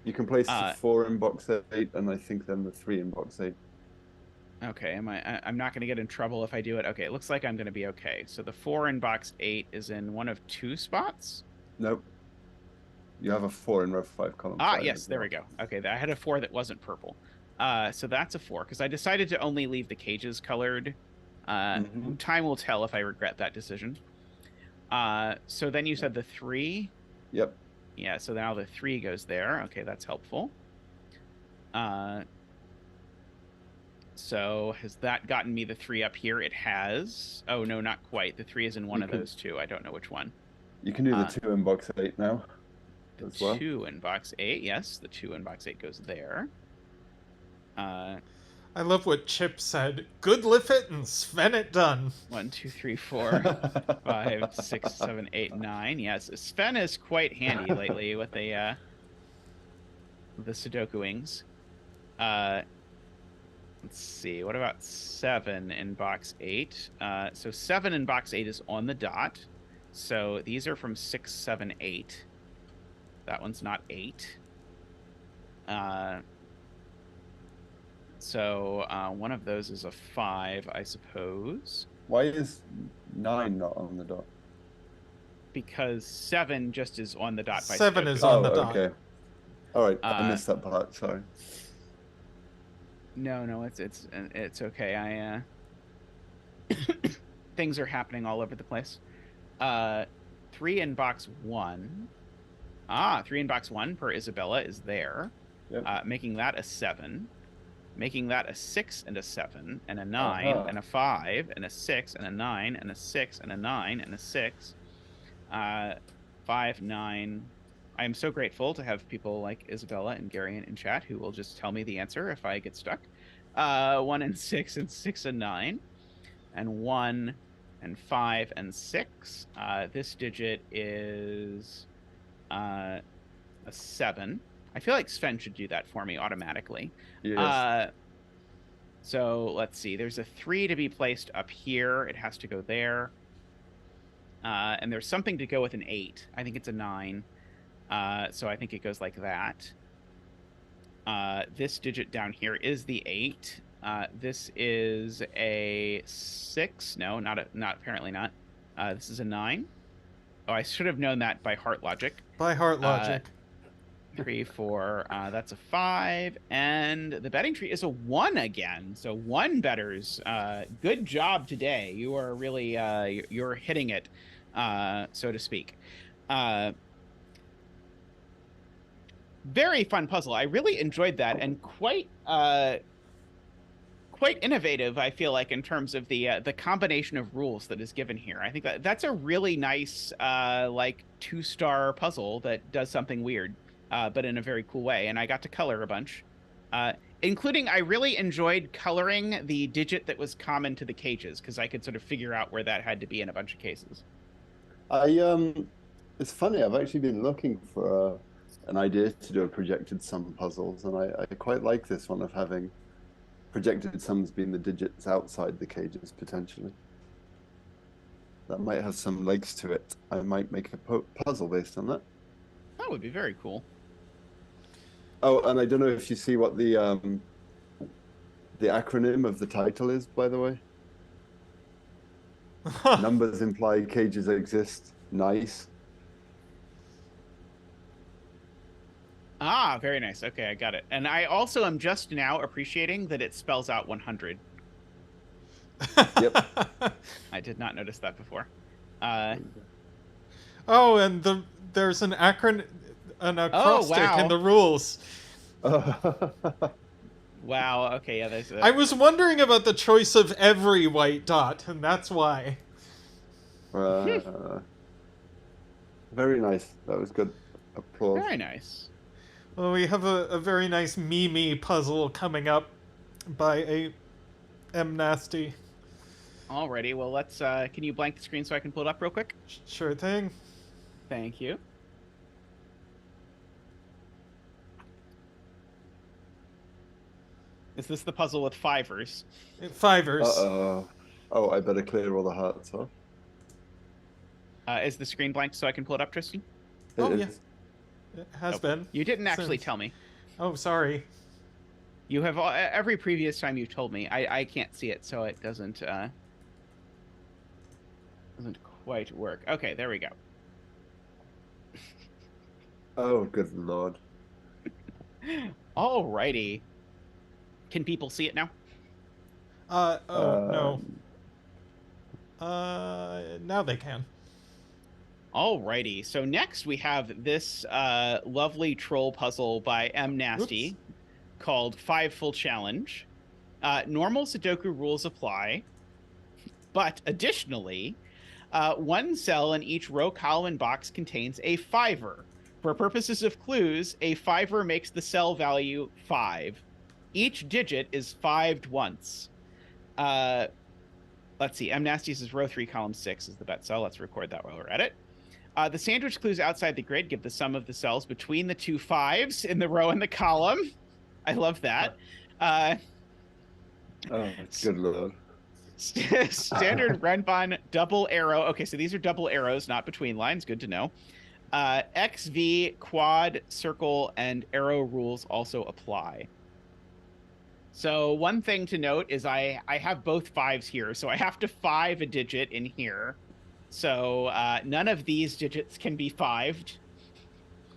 You can place the 4 in box 8, and I think then the 3 in box 8. Okay, I'm not going to get in trouble if I do it. Okay, it looks like I'm going to be okay. So the 4 in box 8 is in one of 2 spots? Nope. You have a 4 in row 5, column 5. Yes, there we go. Okay, I had a 4 that wasn't purple. So that's a 4, because I decided to only leave the cages colored. Time will tell if I regret that decision. So then you said the 3? Yep. Yeah, so now the 3 goes there. Okay, that's helpful. So has that gotten me the 3 up here? It has. Oh, no, not quite. The 3 is in one of those 2. I don't know which one. You can do the 2 in box 8 now. The 2 in box 8, yes. The 2 in box 8 goes there. I love what Chip said. Good Liffit and Sven it done. 1, 2, 3, 4, 5, 6, 7, 8, 9. Yes, Sven is quite handy lately with the Sudoku-ings. Let's see. What about 7 in box 8? So 7 in box 8 is on the dot. So these are from 6, 7, 8. That one's not 8. So one of those is a 5, I suppose. Why is 9 not on the dot? Because 7 just is on the dot by 7 Sudoku. is on the dot. Okay. All right, I missed that part. Sorry. No, it's okay. I things are happening all over the place. 3 in box 1. 3 in box 1 per Isabella is there. Yep. Making that a 7. Making that a 6 and a 7 and a 9 and a 5 and a 6 and a 9 and a 6 and a 9 and a 6. 5, 9. I am so grateful to have people like Isabella and Gary in chat who will just tell me the answer if I get stuck. 1 and 6 and 6 and 9. And 1 and 5 and 6. This digit is a 7. I feel like Sven should do that for me automatically. Yes. So let's see. There's a 3 to be placed up here. It has to go there. And there's something to go with an 8. I think it's a 9. So I think it goes like that. This digit down here is the 8. This is a 6. No, apparently not. This is a 9. Oh, I should have known that by heart logic. By heart logic. 3, 4. That's a 5, and the betting tree is a 1 again. So 1 betters. Good job today. You are really you're hitting it, so to speak. Very fun puzzle. I really enjoyed that, and quite innovative, I feel like, in terms of the combination of rules that is given here. I think that's a really nice like 2-star puzzle that does something weird, but in a very cool way. And I got to color a bunch, including I really enjoyed coloring the digit that was common to the cages, because I could sort of figure out where that had to be in a bunch of cases. It's funny. I've actually been looking for an idea to do a projected sum puzzles, and I quite like this one of having projected sums being the digits outside the cages, potentially. That might have some legs to it. I might make a puzzle based on that. That would be very cool. Oh, and I don't know if you see what the acronym of the title is, by the way. Numbers imply cages exist. Nice. Ah, very nice. Okay, I got it. And I also am just now appreciating that it spells out 100. Yep. I did not notice that before. Oh, and there's an acrostick in the rules. Wow. Okay, yeah, there's I was wondering about the choice of every white dot, and that's why. Very nice. That was good. Applause. Very nice. Well, we have a very nice Mimi puzzle coming up by a M Nasty. Alrighty, well, let's, can you blank the screen so I can pull it up real quick? Sure thing. Thank you. Is this the puzzle with fivers? Fivers. Uh-oh. Oh, I better clear all the hearts off. Is the screen blank so I can pull it up, Tristan? Yeah. It has been. You didn't actually tell me. Oh, sorry. You have every previous time you've told me. I can't see it, so it doesn't quite work. Okay, there we go. Oh, good lord. Alrighty. Can people see it now? No. Now they can. Alrighty, so next we have this lovely troll puzzle by M Nasty called Fiveful Challenge. Normal Sudoku rules apply, but additionally, one cell in each row, column, and box contains a fiver. For purposes of clues, a fiver makes the cell value 5. Each digit is 5'd once. Let's see, M Nasty says row 3, column 6 is the bet cell. Let's record that while we're at it. The sandwich clues outside the grid give the sum of the cells between the two 5s in the row and the column. I love that. Oh, good lord. Standard Renbon double arrow. Okay, so these are double arrows, not between lines. Good to know. XV, quad, circle, and arrow rules also apply. So one thing to note is I have both 5s here, so I have to 5 a digit in here. So none of these digits can be 5'd.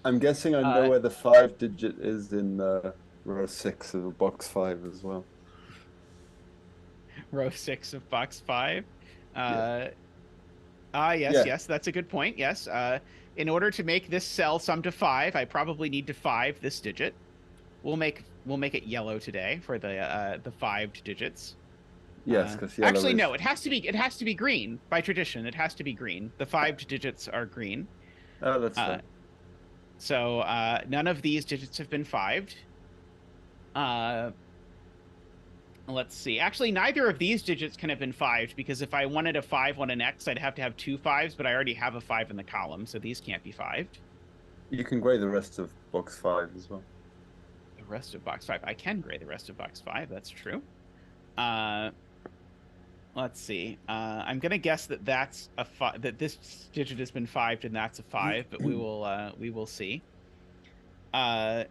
I'm guessing I know where the 5 digit is in row 6 of box 5 as well. Row 6 of box 5. Yes, Yeah. yes, that's a good point. Yes. In order to make this cell sum to 5, I probably need to 5 this digit. We'll make it yellow today for the 5'd digits. Yes, because actually no, it has to be green by tradition. It has to be green. The 5'd digits are green. Oh, that's fine. So none of these digits have been 5'd. Let's see. Actually, neither of these digits can have been 5'd because if I wanted a 5 on an X, I'd have to have 2 5s, but I already have a 5 in the column, so these can't be 5'd. You can grade the rest of box 5 as well. The rest of box 5. I can grade the rest of box 5. That's true. Let's see. I'm gonna guess that that's a that this digit has been 5'd and that's a 5, but we will see. One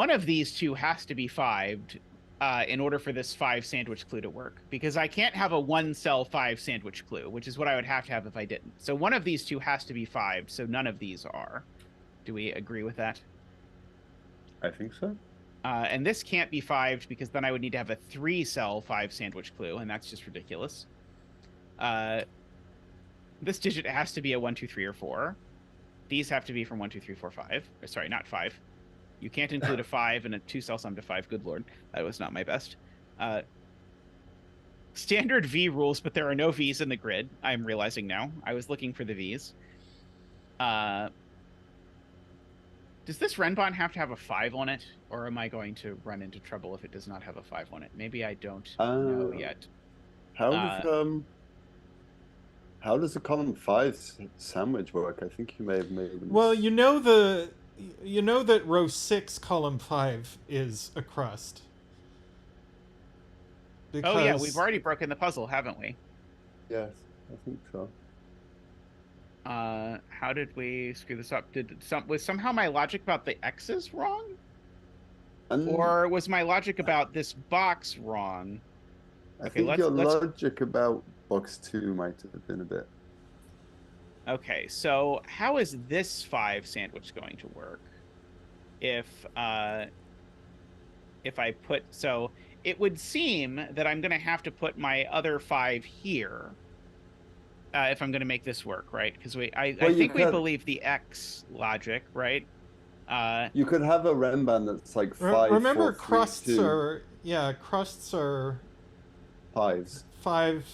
of these two has to be 5'd in order for this 5 sandwich clue to work, because I can't have a 1-cell 5 sandwich clue, which is what I would have to have if I didn't. So one of these two has to be 5'd, so none of these are. Do we agree with that? I think so. And this can't be 5'd because then I would need to have a 3-cell 5 sandwich clue, and that's just ridiculous. This digit has to be a 1, 2, 3, or 4. These have to be from 1, 2, 3, 4, 5. Or, sorry, not 5. You can't include a 5 and a 2-cell sum to 5. Good lord, that was not my best. Standard V rules, but there are no V's in the grid. I'm realizing now. I was looking for the V's. Does this Renbon have to have a 5 on it, or am I going to run into trouble if it does not have a 5 on it? Maybe I don't know yet. How does the column 5 sandwich work? I think you may have made. Well, you know that row 6, column 5 is a crust. Because... Oh yeah, we've already broken the puzzle, haven't we? Yes, I think so. How did we screw this up? Was somehow my logic about the X's wrong? Or was my logic about this box wrong? I think your logic about box 2 might have been a bit. Okay, so how is this 5 sandwich going to work? If I put... So it would seem that I'm going to have to put my other 5 here. If I'm going to make this work, right? Because I think we believe the X logic, right? You could have a Renban that's like 5. Remember, 4, 3, crusts 2. are crusts are 5s. 5.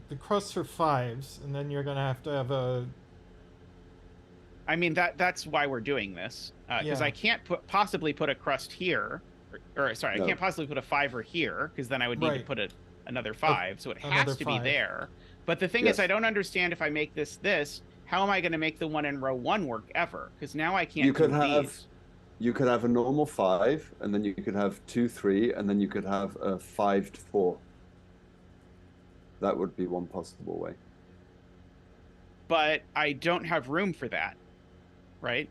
The crusts are 5s, and then you're going to have a. I mean that's why we're doing this, because I can't possibly put a crust here, or sorry, I can't possibly put a 5er here, because then I would need to put another 5, so it has to be there. But the thing is, I don't understand if I make this, how am I going to make the one in row 1 work ever? Because now I can't do these. You could have a normal 5, and then you could have 2, 3, and then you could have a 5 to 4. That would be one possible way. But I don't have room for that, right?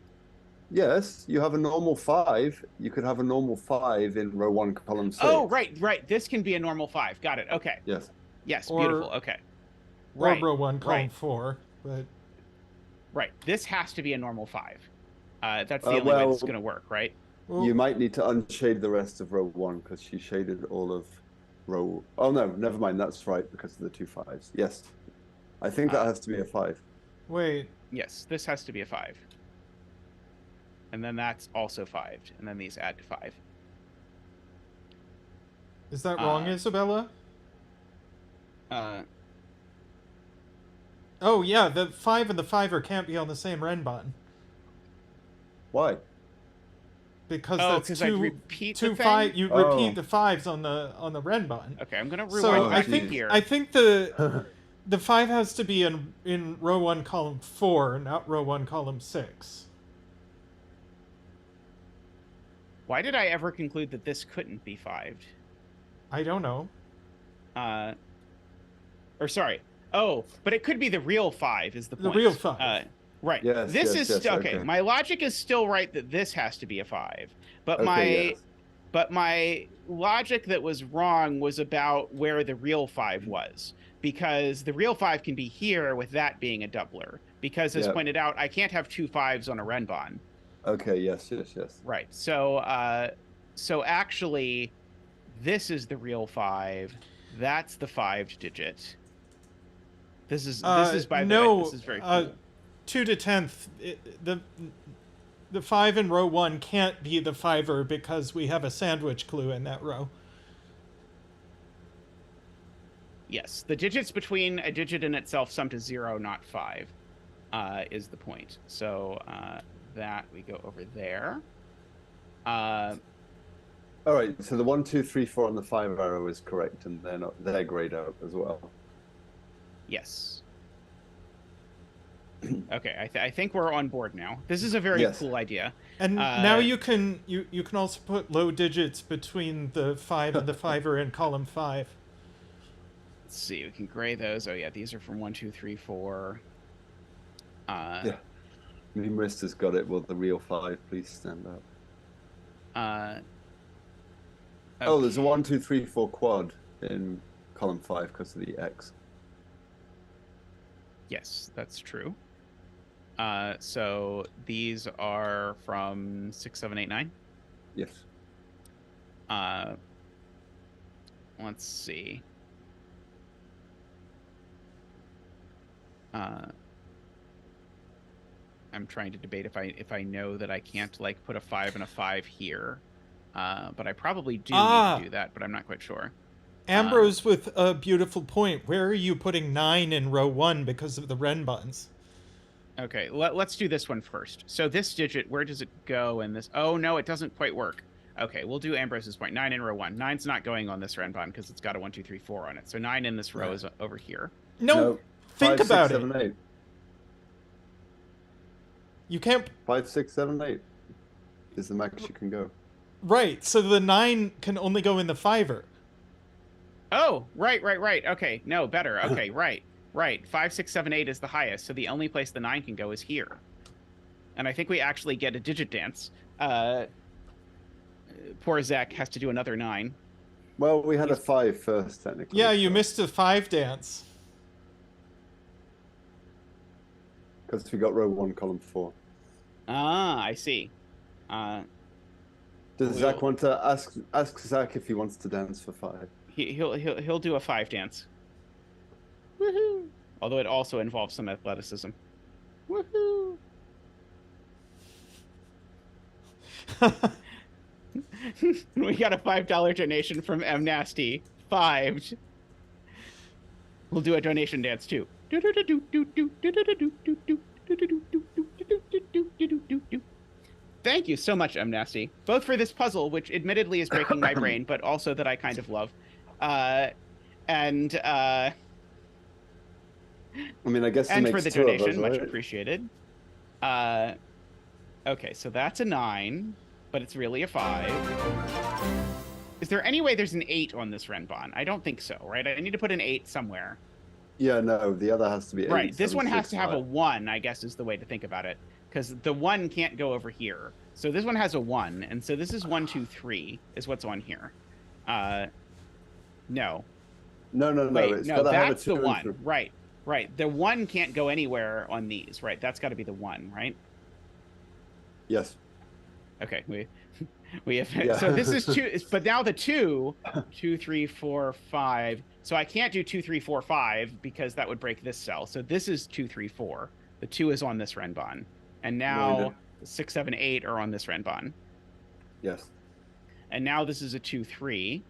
Yes, you have a normal 5. You could have a normal 5 in row 1, column 6. Oh, right. This can be a normal 5. Got it. Okay. Yes. Yes, beautiful. Okay. Or row 1, column 4, but... Right. This has to be a normal 5. That's the only way it's going to work, right? Well, you might need to unshade the rest of row 1, because she shaded all of row... Oh, no, never mind. That's right, because of the 2 5s. Yes. I think that has to be a 5. Wait. Yes, this has to be a 5. And then that's also 5. And then these add to 5. Is that wrong, Isabella? Oh, yeah, the 5 and the 5er can't be on the same Renbon. Why? Because that's two repeat the 5. You repeat the 5s on the Renbon. Okay, I'm gonna rewind back here. I think the 5 has to be in row 1, column 4, not row 1, column 6. Why did I ever conclude that this couldn't be 5'd? I don't know. Or sorry. Oh, but it could be the real 5 is the point. The real 5. Right. Yes, this is okay. My logic is still right that this has to be a 5. But my logic that was wrong was about where the real 5 was, because the real 5 can be here with that being a doubler. Because as pointed out, I can't have 2 5s on a Renbon. Okay. Yes. Right. So so actually, this is the real 5. That's the 5 digit. This is by the way, this is very cool. 2 to 10th, the 5 in row 1 can't be the 5er because we have a sandwich clue in that row. Yes, the digits between a digit and itself sum to 0, not 5, is the point. So that we go over there. All right, so the 1, 2, 3, 4 on the 5 arrow is correct, and they're grayed out as well. Yes. Okay, I think we're on board now. This is a very cool idea. And now you can also put low digits between the 5 and the fiver in column 5. Let's see, we can gray those. Oh yeah, these are from 1, 2, 3, 4. Yeah. Numerist has got it. Will the real 5 please stand up? Okay. Oh, there's a 1, 2, 3, 4 quad in column 5 because of the X. Yes, that's true. So these are from 6, 7, 8, 9? Yes. Let's see. I'm trying to debate if I know that I can't like put a 5 and a 5 here. But I probably do need to do that, but I'm not quite sure. Ambrose with a beautiful point. Where are you putting 9 in row 1 because of the renbans? Okay, let's do this one first. So this digit, where does it go in this? Oh, no, it doesn't quite work. Okay, we'll do Ambrose's point. 9 in row 1. 9's not going on this renban because it's got a 1, 2, 3, 4 on it. So 9 in this row is over here. No, think 5, 6, about 7, it. 8. You can't... 5, 6, 7, 8 is the max you can go. Right, so the 9 can only go in the fiver. Oh, right. Okay, no, better. Okay, right. 5, 6, 7, 8 is the highest, so the only place the 9 can go is here. And I think we actually get a digit dance. Poor Zach has to do another 9. Well, we had a 5 first, technically. Yeah, you missed a 5 dance. Because we got row 1, column 4. Ah, I see. Does Zach want to ask Zach if he wants to dance for 5? He'll do a 5 dance. Woohoo! Although it also involves some athleticism. Woohoo! We got a $5 donation from M Nasty. 5. We'll do a donation dance too. Thank you so much, M Nasty. Both for this puzzle, which admittedly is breaking my brain, but also that I kind of love. I mean, I guess it and makes for the 2 of us, donation, much right? appreciated. Okay, so that's a 9, but it's really a 5. Is there any way there's an 8 on this renban? I don't think so, right? I need to put an 8 somewhere. Yeah, no, the other has to be 8. Right, this 7, one 6, has to have 5. a 1, I guess is the way to think about it. Because the 1 can't go over here. So this one has a 1, and so this is 1, 2, 3 is what's on here. No. No. Wait, It's no, gotta have a that's the 2 1. Right. The 1 can't go anywhere on these, right? That's got to be the 1, right? Yes. Okay, we have Yeah. So this is 2, but now the 2, 2, 3, 4, 5. So I can't do 2, 3, 4, 5 because that would break this cell. So this is 2, 3, 4. The 2 is on this renban, and now 6, 7, 8 are on this renban. Yes. And now this is a 2, 3.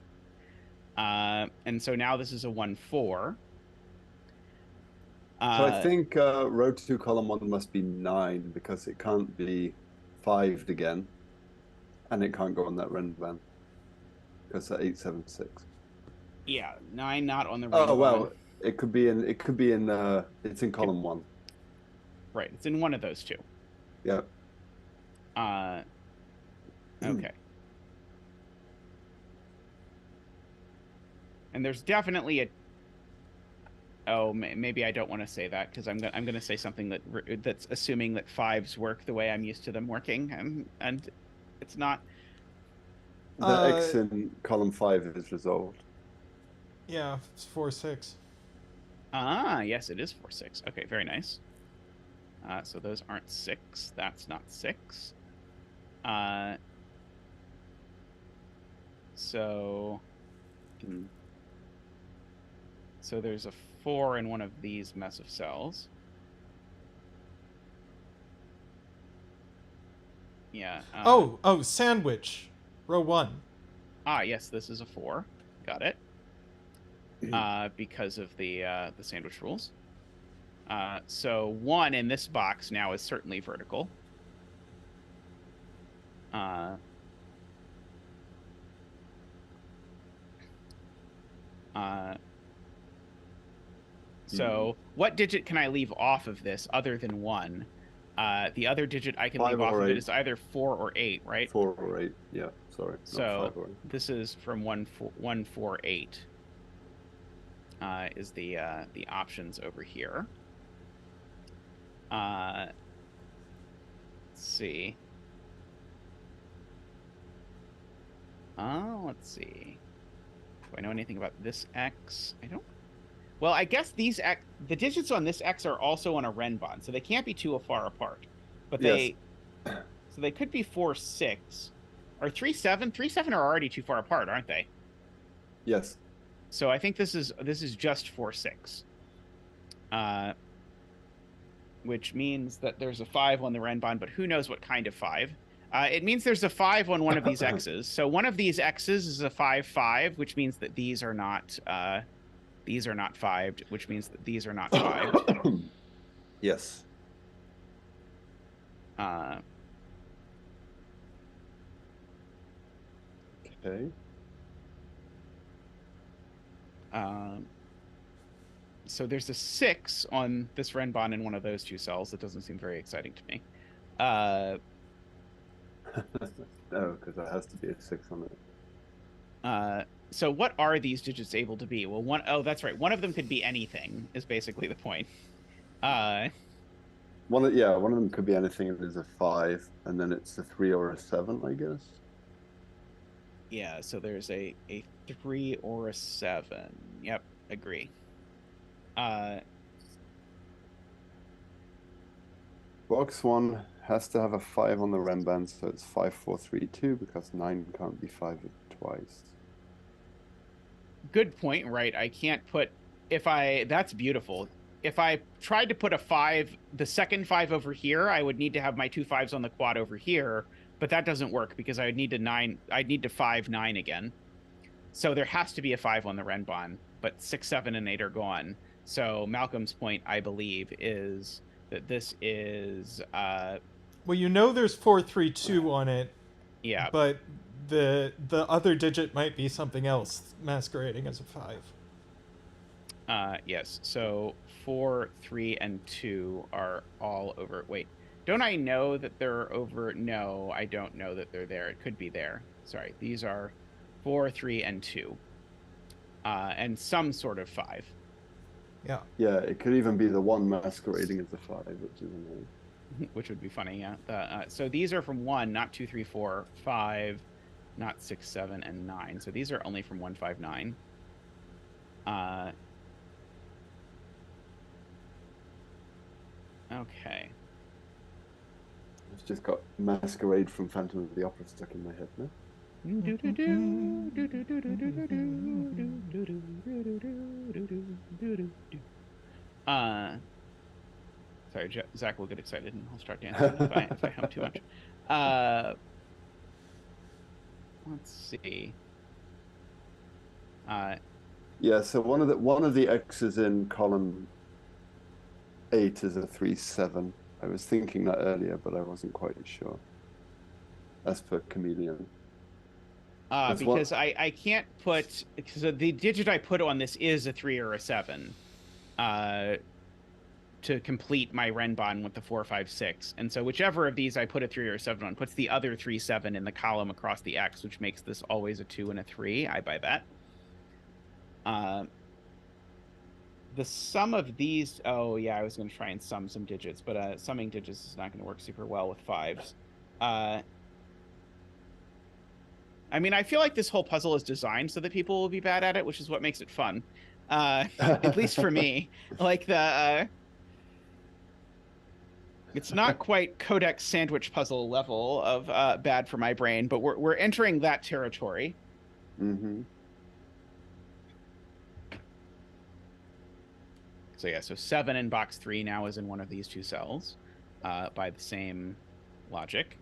And so now this is a 1, 4. So I think row 2, column 1 must be 9 because it can't be 5'd again, and it can't go on that renban because that's 8, 7, 6. Yeah, 9 not on the renban. Oh well, it could be in. It's in column 1. Right, it's in one of those 2. Yeah. Okay. And there's definitely a... Oh, maybe I don't want to say that because I'm gonna say something that's assuming that 5s work the way I'm used to them working, and it's not. The X in column 5 is resolved. Yeah, it's 4, 6. Ah, yes, it is 4, 6. Okay, very nice. So those aren't 6. That's not 6. So there's a 4 in one of these mess of cells. Yeah. Sandwich. Row 1. Ah, yes, this is a 4. Got it. Because of the sandwich rules. So 1 in this box now is certainly vertical. So what digit can I leave off of this other than 1? The other digit I can 5 leave off or of it 8. is either 4 or 8, right? 4 or 8. Yeah, sorry. Not So 5 or 8. this is from 148. Is the options over here. Let's see. Let's see. Do I know anything about this X? I don't. Well, I guess the digits on this X are also on a Renbon, so they can't be too far apart. But Yes. So they could be 4, 6, or 3, 7. 3, 7 are already too far apart, aren't they? Yes. So I think this is just 4, 6. Which means that there's a 5 on the Renbon, but who knows what kind of 5. It means there's a 5 on one of these X's. So one of these X's is a 5, 5, which means that these are not 5'd, which means that these are not 5'd. Yes. Okay. So there's a 6 on this Renbon in one of those two cells. That doesn't seem very exciting to me. No, because there has to be a 6 on it. So what are these digits able to be? Well, oh, that's right. One of them could be anything, is basically the point. One of them could be anything. It is a 5, and then it's a 3 or a 7, I guess. Yeah, so there's a 3 or a 7. Yep, agree. Box 1 has to have a 5 on the Renbon, so it's 5, 4, 3, 2, because 9 can't be 5 twice. Good point, right? I can't put... That's beautiful. If I tried to put a 5, the second 5 over here, I would need to have my 2 5s on the quad over here, but that doesn't work because I'd need to 5, 9 again. So there has to be a 5 on the Renbon, but 6, 7, and 8 are gone. So Malcolm's point, I believe, is that this is... Well, you know there's 4, 3, 2 on it. Yeah. But the other digit might be something else masquerading as a 5. Yes. So 4, 3, and 2 are all over. Wait, don't I know that they're over? No, I don't know that they're there. It could be there. Sorry. These are 4, 3, and 2. And some sort of 5. Yeah. Yeah, it could even be the 1 masquerading as a 5, which is annoying. Which would be funny, yeah. So these are from 1, not 2, 3, 4, 5, not 6, 7, and 9. So these are only from 1, 5, 9. Okay. I've just got Masquerade from Phantom of the Opera stuck in my head now. Sorry, Zach will get excited and I'll start dancing if I hum too much. Let's see. Yeah, so one of the X's in column 8 is a 3, 7. I was thinking that earlier, but I wasn't quite sure. As per Chameleon. Because I can't put... Because the digit I put on this is a 3 or a 7. To complete my Renbon with the 4, 5, 6. And so whichever of these I put a 3 or a 7 on puts the other 3, 7 in the column across the X, which makes this always a 2 and a 3. I buy that. The sum of these... Oh, yeah, I was going to try and sum some digits, but summing digits is not going to work super well with 5s. I mean, I feel like this whole puzzle is designed so that people will be bad at it, which is what makes it fun. At least for me. Like it's not quite Codex sandwich puzzle level of bad for my brain, but we're entering that territory. Mm-hmm. So yeah, so 7 in box 3 now is in one of these two cells, by the same logic.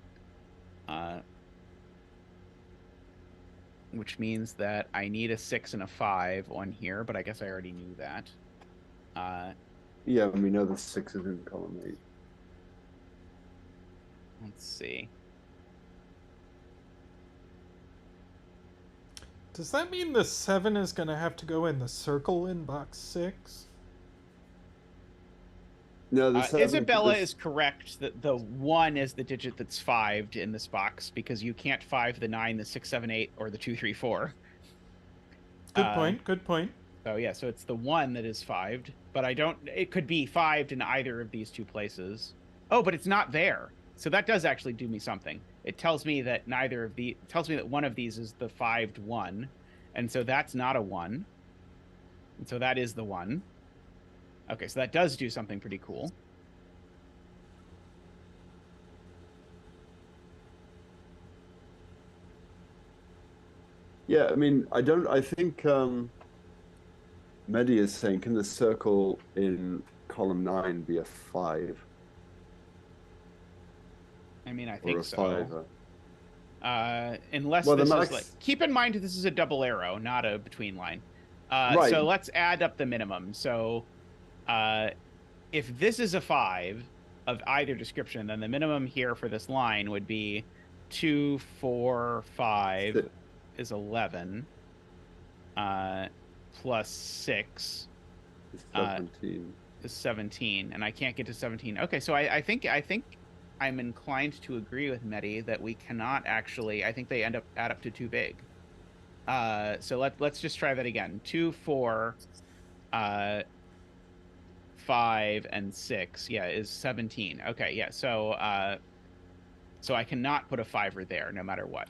Which means that I need a 6 and a 5 on here, but I guess I already knew that. Yeah, and we know the 6 is in column 8. Let's see. Does that mean the 7 is going to have to go in the circle in box 6? No, the 7. Isabella is correct that the 1 is the digit that's 5'd in this box because you can't 5 the 9, the 6, 7, 8, or the 2, 3, 4. Good point. Good point. So yeah, so it's the 1 that is 5'd, but I don't. It could be 5'd in either of these two places. Oh, but it's not there. So that does actually do me something. It tells me that neither of the. It tells me that one of these is the 5'd 1, and so that's not a 1. And so that is the 1. Okay, so that does do something pretty cool. Yeah, I mean, I think Mehdi is saying, can the circle in column 9 be a 5? I mean, I think so. Fiver? Unless this is like, keep in mind this is a double arrow, not a between line. Right. So let's add up the minimum. So if this is a 5 of either description, then the minimum here for this line would be 2, 4, 5 is 11, plus 6 is 17, and I can't get to 17. Okay, so I think I'm inclined to agree with Mehdi that we cannot actually. I think they add up to too big. So let's just try that again. 2, 4, 5, and 6. Yeah, is 17. Okay, yeah. So I cannot put a 5er there, no matter what.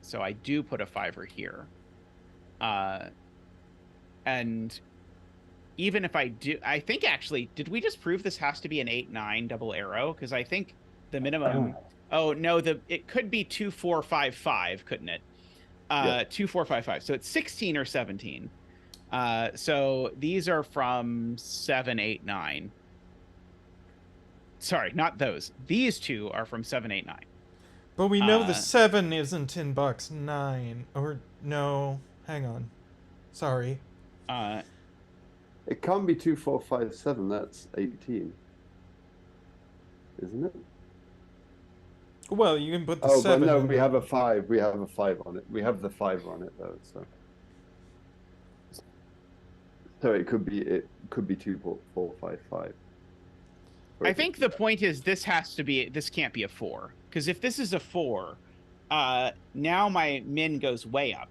So I do put a 5er here. And even if I do, I think actually, did we just prove this has to be an 8, 9 double arrow? Because I think the minimum. Oh no, it could be 2, 4, 5, 5, couldn't it? 2, 4, 5, 5. So it's 16 or 17. So these are from 7, 8, 9. Sorry, not those. These two are from 7, 8, 9. But we know the 7 isn't in box 9. Or, no, hang on. Sorry. It can't be 2, 4, 5, 7. That's 18. Isn't it? Well, you can put the 7. Oh, but no, we have a 5. We have a 5 on it. We have the 5 on it, though, so. So it could be 2, 4, 5, 5. I think the point is this can't be a 4. Because if this is a 4, now my min goes way up.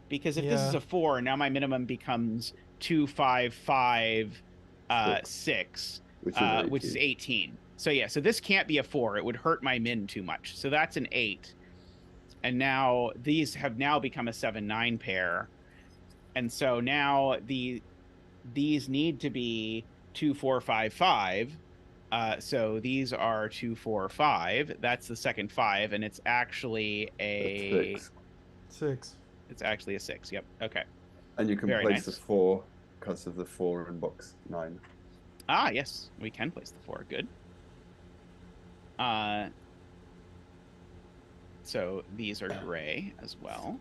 Because if this is a 4, now my minimum becomes 2, 5, 5, 6, which is 18. So yeah, so this can't be a 4. It would hurt my min too much. So that's an 8. And now these have now become a 7, 9 pair. And so now these need to be 2, 4, 5, 5. So these are 2, 4, 5. That's the second 5, and it's actually a 6. It's actually a 6. Yep. Okay. And you can place the 4 because of the 4 in box 9. Ah, yes, we can place the 4. Good. So these are gray as well.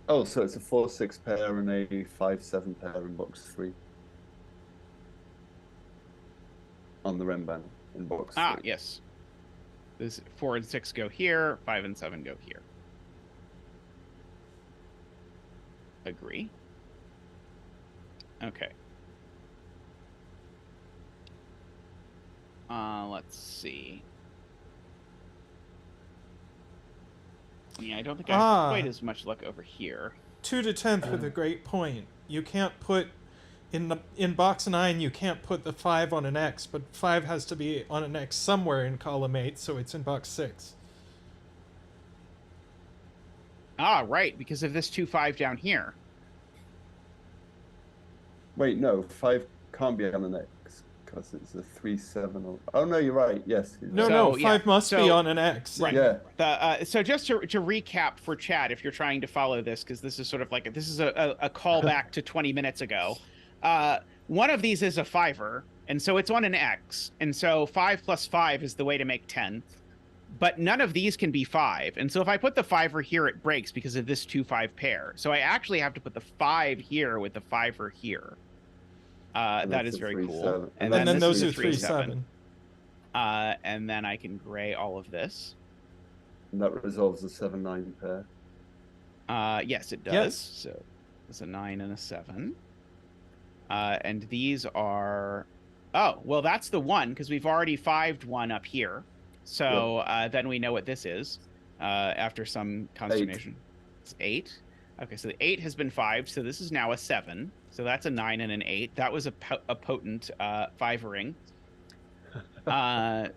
Oh, so it's a 4, 6 pair and a 5, 7 pair in box 3. On the Remban in box 3. Ah, yes. This 4 and 6 go here. 5 and 7 go here. Agree. Okay. Let's see. Yeah, I don't think I have quite as much luck over here. 2 to 10th with a great point. You can't put in box 9. You can't put the 5 on an X, but 5 has to be on an X somewhere in column 8, so it's in box 6. Ah, right, because of this 2, 5 down here. Wait, no, 5 can't be on an X because it's a 3, 7. Oh no, you're right. Yes. No, 5 must be on an X. Right. Yeah. So just to recap for chat, if you're trying to follow this, because this is sort of like a callback to 20 minutes ago. One of these is a 5er, and so it's on an X, and so 5 plus 5 is the way to make 10. But none of these can be 5, and so if I put the 5er here, it breaks because of this 2, 5 pair. So I actually have to put the 5 here with the 5er here. That is very cool. 7. And then those are 3, 7. And then I can gray all of this. And that resolves the 7, 9 pair. Yes, it does. Yes. So it's a 9 and a 7. And these are... Oh, well, that's the 1, because we've already 5'd 1 up here. So then we know what this is after some consternation. 8. It's 8. Okay, so the 8 has been 5'd, so this is now a 7. So that's a 9 and an 8. That was a potent 5-ring.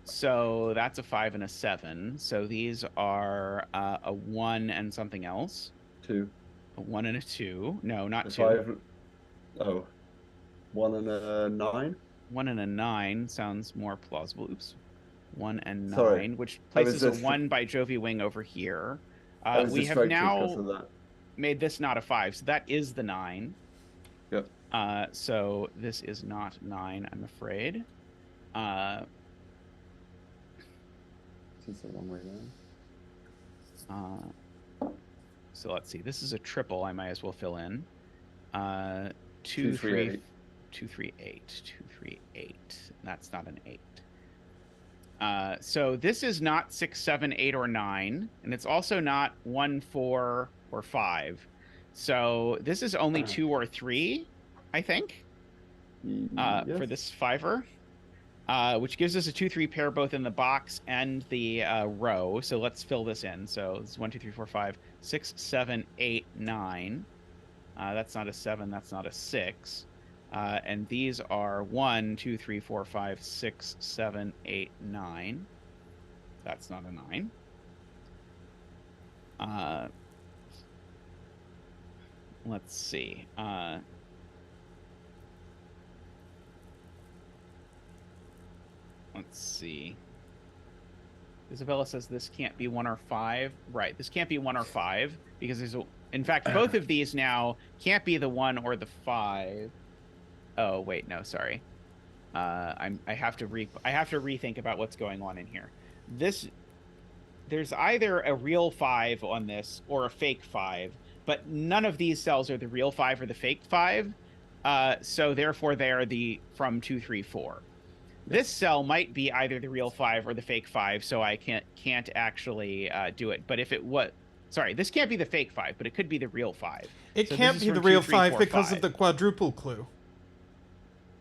So that's a 5 and a 7. So these are a 1 and something else. 2. A 1 and a 2. No, not 2. 5. Oh. 1 and a 9? 1 and a 9 sounds more plausible. Oops. 1 and 9, Sorry. which places a 1 by Jovi Wing over here. We have now made this not a 5, so that is the 9. Yep. So this is not 9, I'm afraid. This is a one way down. So let's see. This is a triple. I might as well fill in. 2, 3, 8. 2, 3, 8. 2, 3, 8. That's not an 8. So this is not 6, 7, 8, or 9, and it's also not 1, 4, or 5. So this is only 2 or 3, I think, for this 5-er, which gives us a 2, 3 pair both in the box and the row. So let's fill this in. So it's 1, 2, 3, 4, 5, 6, 7, 8, 9. That's not a 7. That's not a 6. And these are 1, 2, 3, 4, 5, 6, 7, 8, 9. That's not a 9. Let's see. Let's see. Isabella says this can't be 1 or 5. Right, this can't be 1 or 5 because there's a... In fact, both of these now can't be the 1 or the 5. Oh wait, no, sorry. I have to rethink about what's going on in here. There's either a real 5 on this or a fake 5, but none of these cells are the real 5 or the fake 5. So therefore they are the from 2, 3, 4. This cell might be either the real 5 or the fake 5, so I can't actually do it. But if it was... Sorry, this can't be the fake 5, but it could be the real 5. It can't be the real 5 because of the quadruple clue.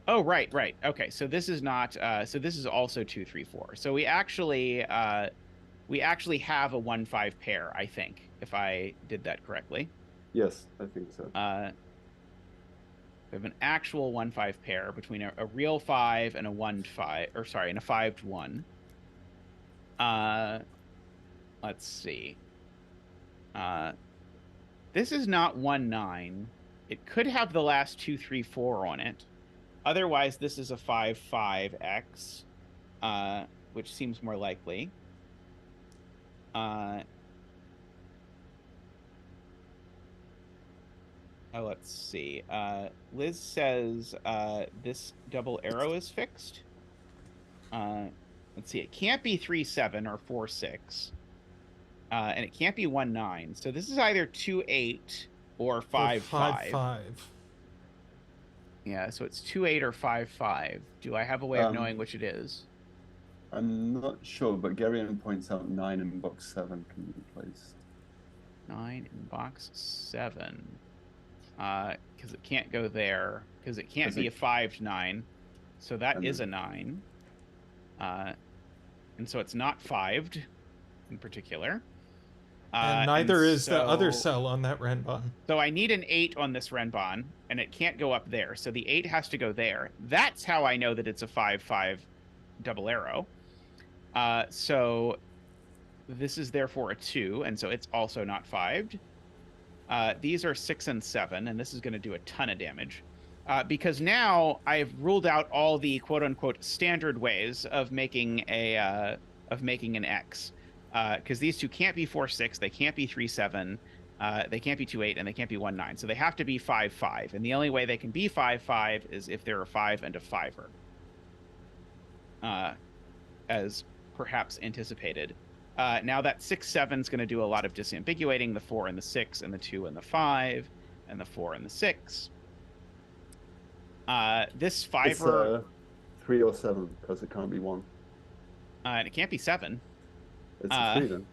Oh, right. Okay, so this is not... so this is also 2, 3, 4. So we actually have a 1-5 pair, I think, if I did that correctly. Yes, I think so. We have an actual 1-5 pair between a real 5 and a 1-5, or sorry, and a 5-1. Let's see. This is not 1-9. It could have the last 2, 3, 4 on it. Otherwise, this is a 5-5X, which seems more likely. Let's see. Liz says this double arrow is fixed. Let's see. It can't be 3-7 or 4-6. And it can't be 1-9. So this is either 2-8 or 5-5. Yeah, so it's 2-8 or 5-5. Do I have a way of knowing which it is? I'm not sure, but Garion points out 9 in box 7 can be placed. 9 in box 7. Because it can't go there. Because it can't be a 5-9. So that is a 9. And so it's not 5'd in particular. And neither is the other cell on that Renbon. So I need an 8 on this Renbon, and it can't go up there. So the 8 has to go there. That's how I know that it's a 5-5 double arrow. So this is therefore a 2, and so it's also not 5'd. These are 6 and 7, and this is going to do a ton of damage. Because now I've ruled out all the quote-unquote standard ways of making an X. Because these two can't be 4-6, they can't be 3-7, they can't be 2-8, and they can't be 1-9. So they have to be 5-5. And the only way they can be 5-5 is if they're a 5 and a 5-er. As perhaps anticipated. Now that 6-7 is going to do a lot of disambiguating, the 4 and the 6, and the 2 and the 5, and the 4 and the 6. This 5-er... 3 or 7, because it can't be 1. And it can't be 7. It's a 3 then.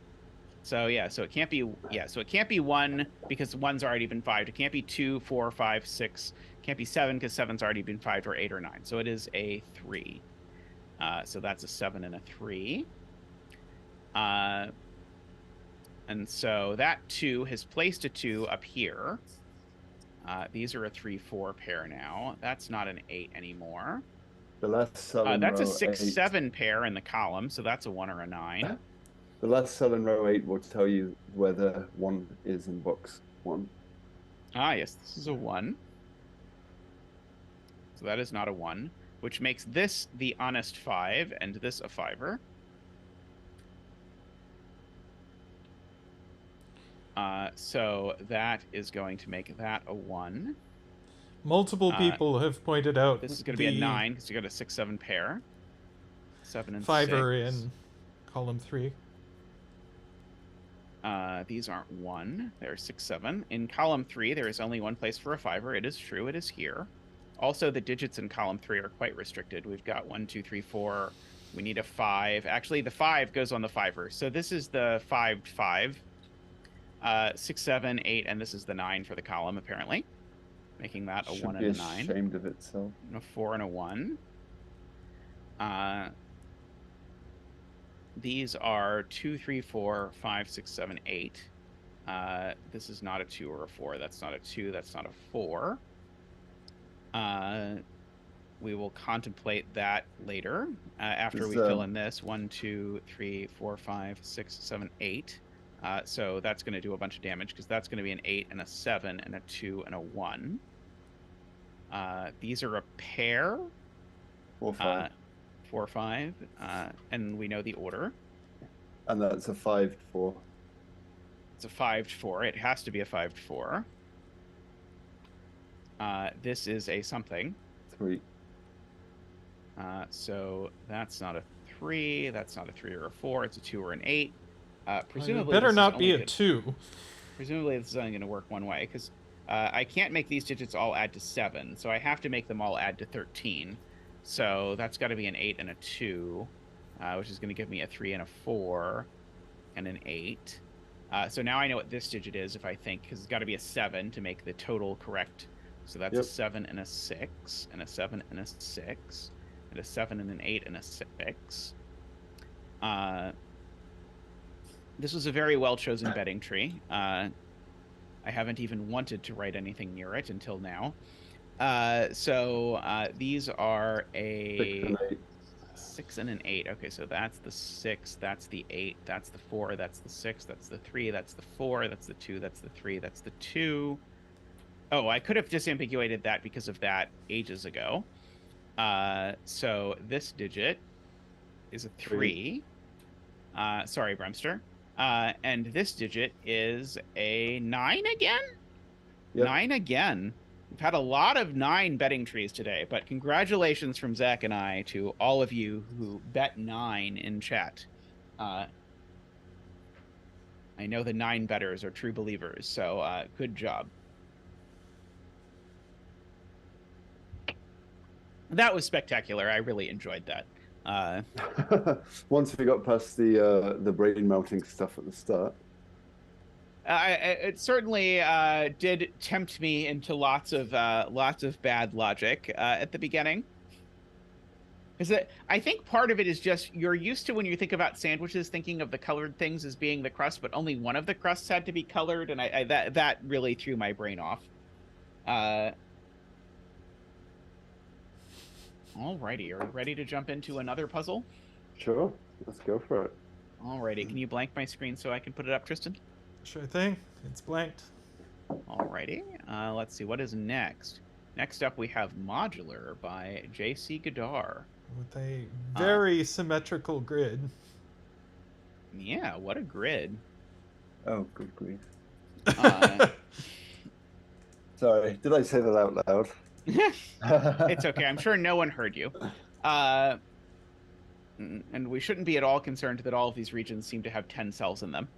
So yeah, so it can't be so it can't be 1 because 1's already been 5'd. It can't be 2, 4, 5, 6. It can't be 7 because 7's already been 5'd, or 8 or 9. So it is a 3. So that's a 7 and a 3. And so that 2 has placed a 2 up here. These are a 3-4 pair now. That's not an 8 anymore. The last cell in That's row a 6-7 8. pair in the column, so that's a 1 or a 9. The last cell in row 8 will tell you whether 1 is in box 1. Ah, yes, this is a 1. So that is not a 1, which makes this the honest 5 and this a 5-er. So that is going to make that a 1. Multiple people have pointed out this is going to be a 9 because you got a 6-7 pair. 7 and 5-er 6. in column 3. These aren't 1. They're 6-7. In column 3, there is only one place for a 5-er. It is true. It is here. Also, the digits in column 3 are quite restricted. We've got 1, 2, 3, 4. We need a 5. Actually, the 5 goes on the 5-er. So this is the 5-5. 6, 7, 8, and this is the 9 for the column, apparently. Making that a 1 and a 9. Ashamed of itself. And a 4 and a 1. These are 2, 3, 4, 5, 6, 7, 8. This is not a 2 or a 4. That's not a 2. That's not a 4. We will contemplate that later after we fill in this. 1, 2, 3, 4, 5, 6, 7, 8. So that's going to do a bunch of damage because that's going to be an 8 and a 7 and a 2 and a 1. These are a pair. 4, 5. 4, 5. And we know the order. And that's a 5-4. It's a 5-4. It has to be a 5-4. This is a something. 3. So that's not a 3. That's not a 3 or a 4. It's a 2 or an 8. Presumably, It better not be a 2. Presumably, this is only going to work one way because I can't make these digits all add to 7, so I have to make them all add to 13. So that's got to be an 8 and a 2, which is going to give me a 3 and a 4 and an 8. So now I know what this digit is if I think, because it's got to be a 7 to make the total correct. So that's a 7 and a 6, and a 7 and a 6, and a 7 and an 8 and a 6. This was a very well-chosen betting tree. I haven't even wanted to write anything near it until now. So these are a 6 and an 8. Okay, so that's the 6, that's the 8, that's the 4, that's the 6, that's the 3, that's the 4, that's the 2, that's the 3, that's the 2. Oh, I could have disambiguated that because of that ages ago. So this digit is a 3. Sorry, Bremster. And this digit is a 9 again? Yep. 9 again. We've had a lot of 9 betting trees today, but congratulations from Zach and I to all of you who bet 9 in chat. I know the 9 bettors are true believers, so good job. That was spectacular. I really enjoyed that. Once we got past the brain melting stuff at the start, it certainly did tempt me into lots of bad logic at the beginning. I think part of it is just you're used to when you think about sandwiches, thinking of the colored things as being the crust, but only one of the crusts had to be colored, and that really threw my brain off. Alrighty, are we ready to jump into another puzzle? Sure, let's go for it. Alrighty, can you blank my screen so I can put it up, Tristan? Sure thing. It's blanked. Alrighty, let's see, what is next? Next up, we have Modular by JC Godart. With a very symmetrical grid. Yeah, what a grid. Oh, good grief. Sorry, did I say that out loud? It's okay. I'm sure no one heard you. And we shouldn't be at all concerned that all of these regions seem to have 10 cells in them.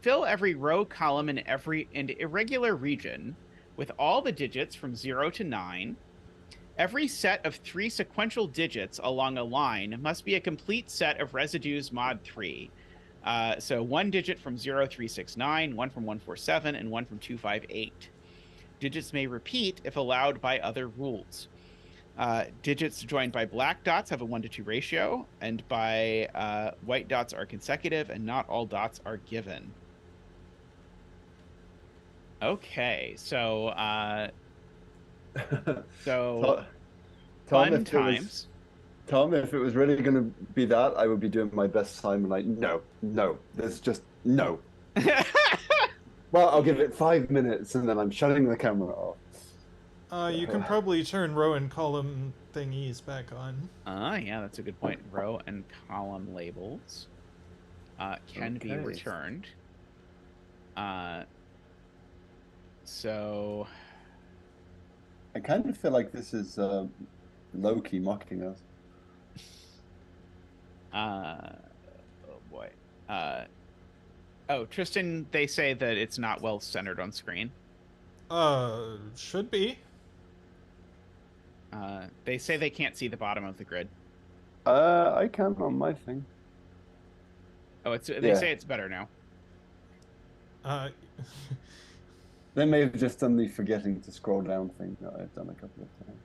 Fill every row, column, and irregular region with all the digits from 0 to 9. Every set of 3 sequential digits along a line must be a complete set of residues mod 3. So 1 digit from 0369, 1 from 147, and 1 from 258. Digits may repeat if allowed by other rules. Digits joined by black dots have a 1-to-2 ratio, and by white dots are consecutive, and not all dots are given. Okay, so fun times. Tom, if it was really going to be that, I would be doing my best Simon. Like, no, there's just no. Well, I'll give it 5 minutes, and then I'm shutting the camera off. You can probably turn row and column thingies back on. Yeah, that's a good point. Row and column labels can be returned. So I kind of feel like this is Loki mocking us. Oh boy. Tristan, they say that it's not well centered on screen. Should be. They say they can't see the bottom of the grid. I can on my thing. Oh, they say it's better now. They may have just done the forgetting to scroll down thing that I've done a couple of times.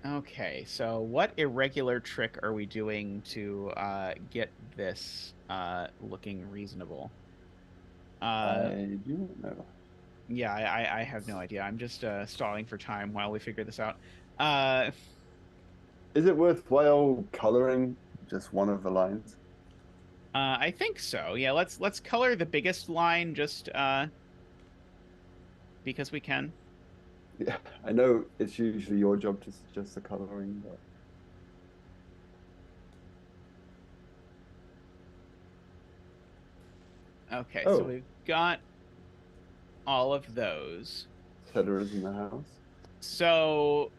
Okay, so what irregular trick are we doing to get this looking reasonable? I do not know. Yeah, I have no idea. I'm just stalling for time while we figure this out. Is it worthwhile coloring just one of the lines? I think so. Yeah, let's color the biggest line just because we can. Yeah, I know it's usually your job to suggest the coloring, but... Okay, so we've got all of those. Federers in the house. So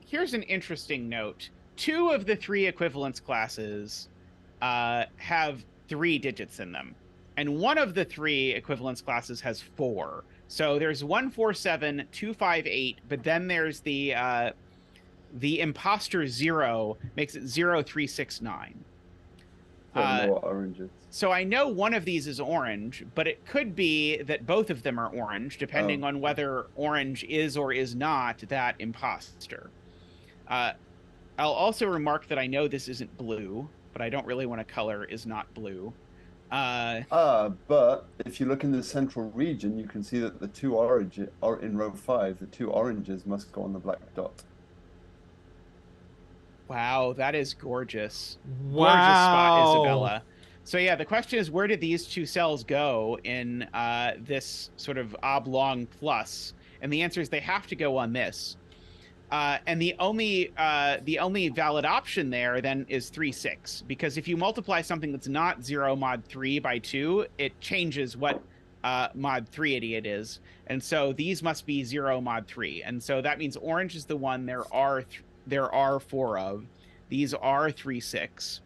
here's an interesting note. 2 of the 3 equivalence classes have 3 digits in them, and 1 of the 3 equivalence classes has 4. So there's 147, 258, but then there's the imposter 0 makes it 0369. More oranges. So I know one of these is orange, but it could be that both of them are orange, depending on whether orange is or is not that imposter. I'll also remark that I know this isn't blue, but I don't really want to color is not blue. But if you look in the central region, you can see that the 2 oranges are in row 5. The 2 oranges must go on the black dot. Wow, that is gorgeous. Wow. Gorgeous spot, Isabella. So yeah, the question is, where did these 2 cells go in this sort of oblong plus? And the answer is they have to go on this. And the only valid option there then is 3, 6, because if you multiply something that's not 0 mod 3 by 2, it changes what mod 3 it is, and so these must be 0 mod 3, and so that means orange is the one there are 4 of. These are 3, 6.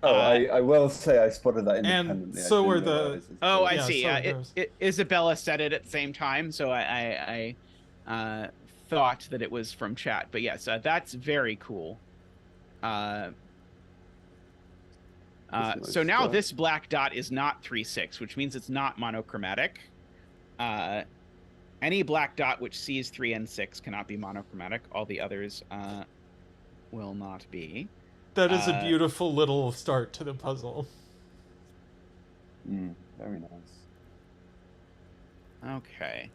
I will say I spotted that independently. And so are the... Oh, I see. So Isabella said it at the same time, so I thought that it was from chat, but yes, that's very cool. So now this black dot is not 3, 6, which means it's not monochromatic. Any black dot which sees 3 and 6 cannot be monochromatic. All the others will not be. That is a beautiful little start to the puzzle. Very nice. Okay.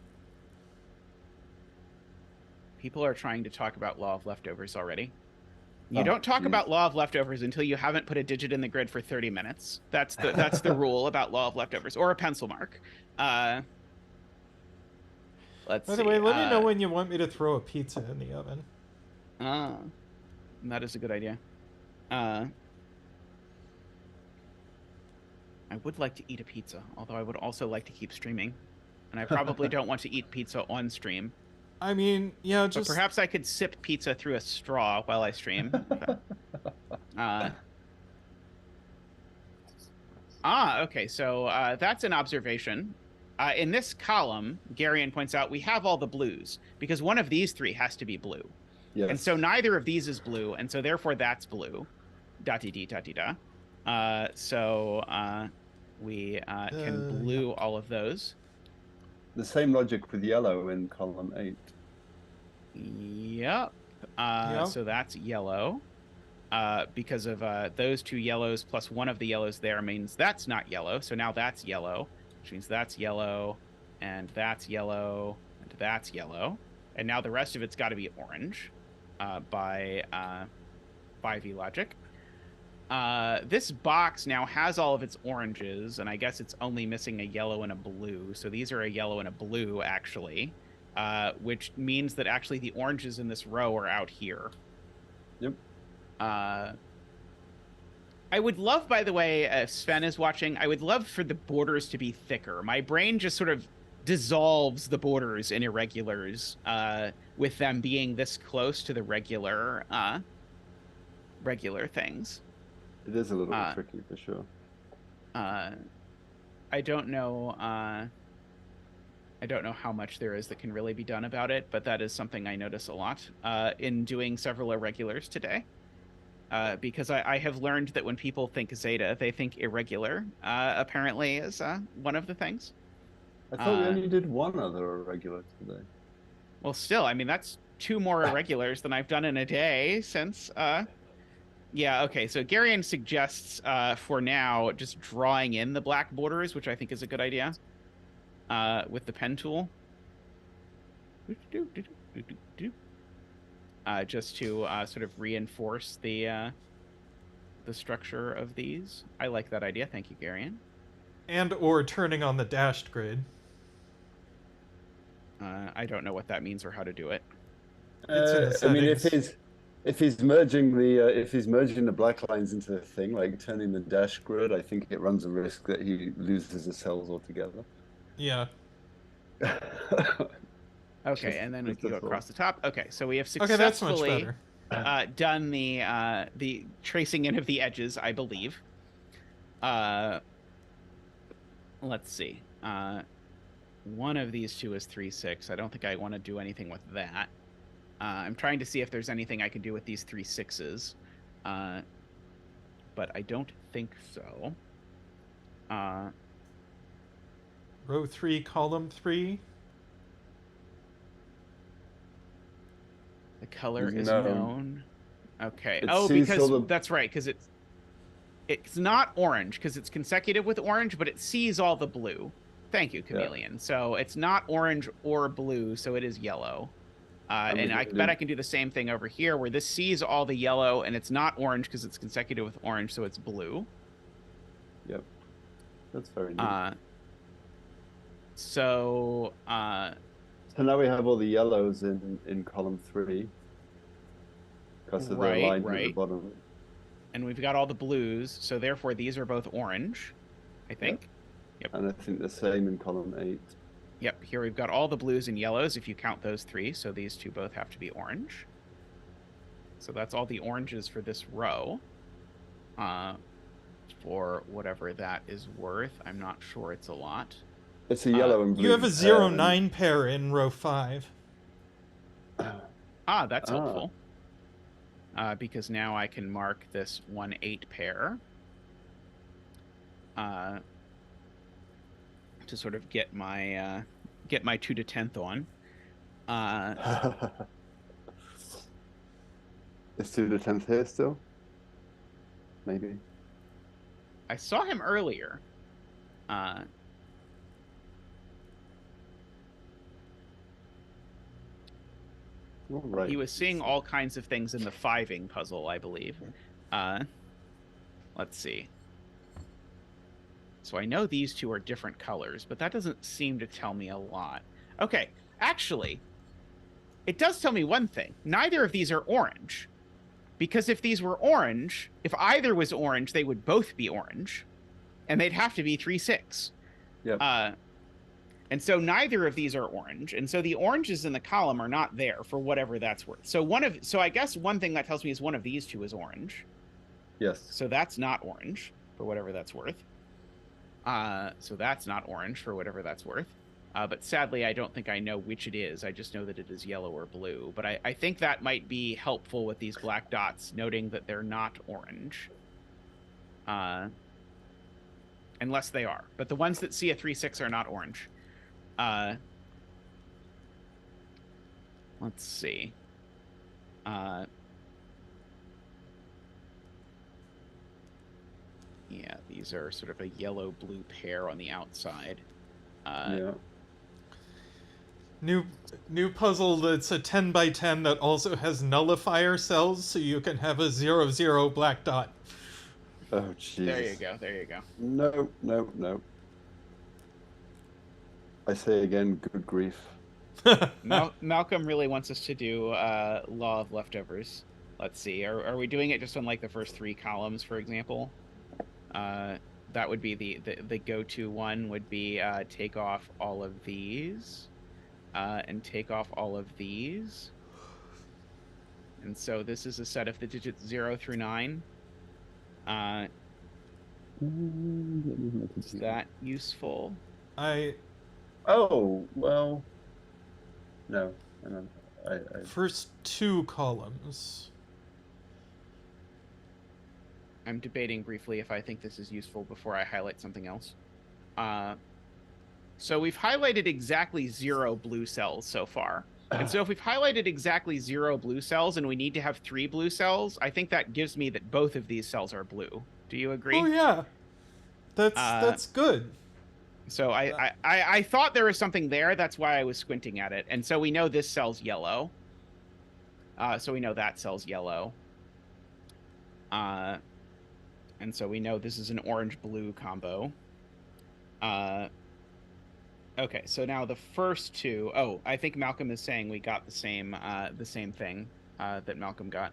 People are trying to talk about law of leftovers already. You don't talk about law of leftovers until you haven't put a digit in the grid for 30 minutes. That's the rule about law of leftovers, or a pencil mark. Let's see. By the way, let me know when you want me to throw a pizza in the oven. That is a good idea. I would like to eat a pizza, although I would also like to keep streaming. And I probably don't want to eat pizza on stream. I mean, yeah, But perhaps I could sip pizza through a straw while I stream. Okay, so that's an observation. In this column, Garion points out, we have all the blues, because one of these 3 has to be blue. Yes. And so neither of these is blue, and so therefore that's blue. Da-dee-dee, da-dee-da. We can blue all of those. The same logic with yellow in column 8. Yep. Yep. So that's yellow. Because of those 2 yellows plus one of the yellows there means that's not yellow. So now that's yellow, which means that's yellow, and that's yellow, and that's yellow. And now the rest of it's got to be orange by V logic. This box now has all of its oranges, and I guess it's only missing a yellow and a blue. So these are a yellow and a blue, actually, which means that actually the oranges in this row are out here. Yep. I would love, by the way, if Sven is watching, I would love for the borders to be thicker. My brain just sort of dissolves the borders in irregulars with them being this close to the regular things. It is a little bit tricky for sure. I don't know how much there is that can really be done about it, but that is something I notice a lot in doing several irregulars today. Because I have learned that when people think Zeta, they think irregular, apparently is one of the things. I thought we only did one other irregular today. Well, still, I mean, that's 2 more irregulars than I've done in a day since... Yeah, okay, so Garion suggests, for now, just drawing in the black borders, which I think is a good idea, with the pen tool. Just to sort of reinforce the structure of these. I like that idea. Thank you, Garion. And or turning on the dashed grid. I don't know what that means or how to do it. I mean, if he's merging the black lines into a thing, like turning the dash grid, I think it runs a risk that he loses the cells altogether. Yeah. Okay, and then we can go across the top. Okay, so we have successfully done the tracing in of the edges, I believe. Let's see. One of these 2 is 3/6. I don't think I want to do anything with that. I'm trying to see if there's anything I can do with these 3 6s. But I don't think so. Row 3, column 3. The color is known. Okay. It because that's right, because it's not orange, because it's consecutive with orange, but it sees all the blue. Thank you, Chameleon. Yeah. So it's not orange or blue, so it is yellow. And I bet I can do the same thing over here, where this sees all the yellow, and it's not orange because it's consecutive with orange, so it's blue. Yep. That's very neat. So now we have all the yellows in column 3. Because of the line at the bottom. And we've got all the blues, so therefore these are both orange, I think. Yep. And I think the same in column 8. Yep, here we've got all the blues and yellows if you count those 3, so these 2 both have to be orange. So that's all the oranges for this row. For whatever that is worth. I'm not sure it's a lot. It's a yellow and blue. You have a 0-9 pair in row 5. That's helpful. Because now I can mark this 1-8 pair. To sort of get my 2 to 10th on. Is 2 to 10th here still? Maybe. I saw him earlier. Right. He was seeing all kinds of things in the 5ing puzzle, I believe. Let's see. So I know these 2 are different colors, but that doesn't seem to tell me a lot. Okay, actually, it does tell me one thing. Neither of these are orange. Because if these were orange, if either was orange, they would both be orange. And they'd have to be 3/6. Yep. And so neither of these are orange. And so the oranges in the column are not there for whatever that's worth. So I guess one thing that tells me is one of these 2 is orange. Yes. So that's not orange for whatever that's worth. So that's not orange for whatever that's worth. But sadly, I don't think I know which it is. I just know that it is yellow or blue. But I think that might be helpful with these black dots, noting that they're not orange. Unless they are. But the ones that see a 3-6 are not orange. Let's see. Yeah, these are sort of a yellow-blue pair on the outside. Yeah. New puzzle that's a 10 by 10 that also has nullifier cells, so you can have a 0-0 black dot. Oh, Jesus. There you go. There you go. No, no, no. I say again, good grief. Malcolm really wants us to do law of leftovers. Let's see. Are we doing it just on like the first 3 columns, for example? That would be the go-to one would be take off all of these and take off all of these. And so this is a set of the digits 0 through 9. Is that useful? Oh, well. No. First 2 columns. I'm debating briefly if I think this is useful before I highlight something else. So we've highlighted exactly 0 blue cells so far. And so if we've highlighted exactly 0 blue cells and we need to have 3 blue cells, I think that gives me that both of these cells are blue. Do you agree? Oh yeah, that's good. So I thought there was something there. That's why I was squinting at it. And so we know this cell's yellow. So we know that cell's yellow. And so we know this is an orange-blue combo. Okay, so now the first 2. Oh, I think Malcolm is saying we got the same thing that Malcolm got.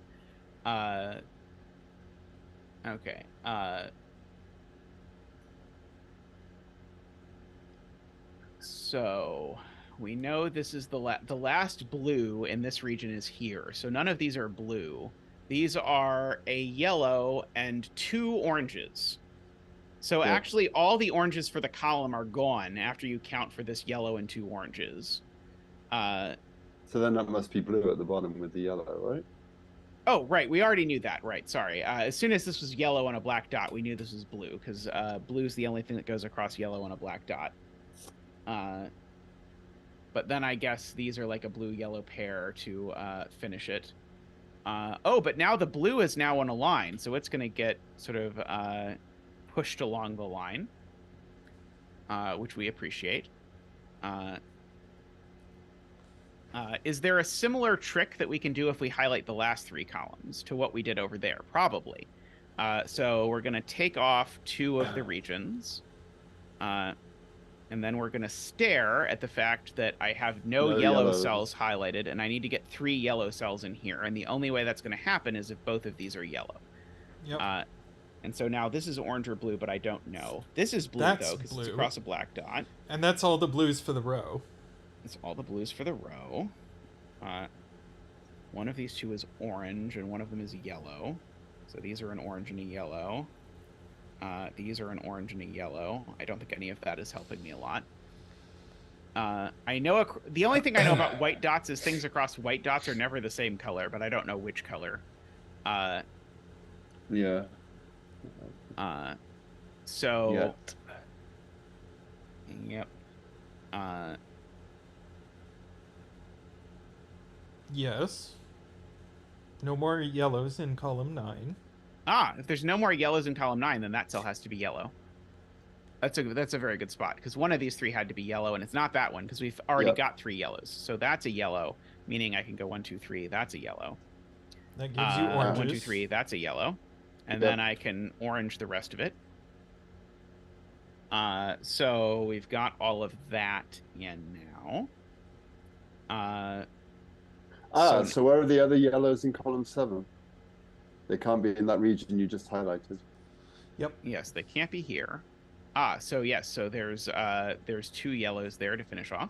Okay. So we know this is the last blue in this region is here. So none of these are blue. These are a yellow and 2 oranges. So actually all the oranges for the column are gone after you count for this yellow and 2 oranges. So then that must be blue at the bottom with the yellow, right? Oh, right. We already knew that. Right. Sorry. As soon as this was yellow on a black dot, we knew this was blue because blue is the only thing that goes across yellow on a black dot. But then I guess these are like a blue-yellow pair to finish it. Oh, but now the blue is now on a line, so it's going to get sort of pushed along the line, which we appreciate. Is there a similar trick that we can do if we highlight the last 3 columns to what we did over there? Probably. So we're going to take off 2 of the regions. And then we're going to stare at the fact that I have no yellow cells highlighted, and I need to get 3 yellow cells in here. And the only way that's going to happen is if both of these are yellow. Yep. And so now this is orange or blue, but I don't know. This is blue, though, because it's across a black dot. And that's all the blues for the row. It's all the blues for the row. One of these 2 is orange, and one of them is yellow. So these are an orange and a yellow. These are an orange and a yellow. I don't think any of that is helping me a lot. I know the only thing I know about white dots is things across white dots are never the same color, but I don't know which color. Yeah. So. Yep. Yes. No more yellows in column 9. If there's no more yellows in column 9, then that cell has to be yellow. That's a very good spot, because one of these 3 had to be yellow, and it's not that one, because we've already got 3 yellows. So that's a yellow, meaning I can go 1, 2, 3. That's a yellow. That gives you oranges. 1, 2, 3. That's a yellow, and then I can orange the rest of it. So we've got all of that in now. So where are the other yellows in column 7? They can't be in that region you just highlighted. Yep. Yes, they can't be here. So yes, so there's 2 yellows there to finish off.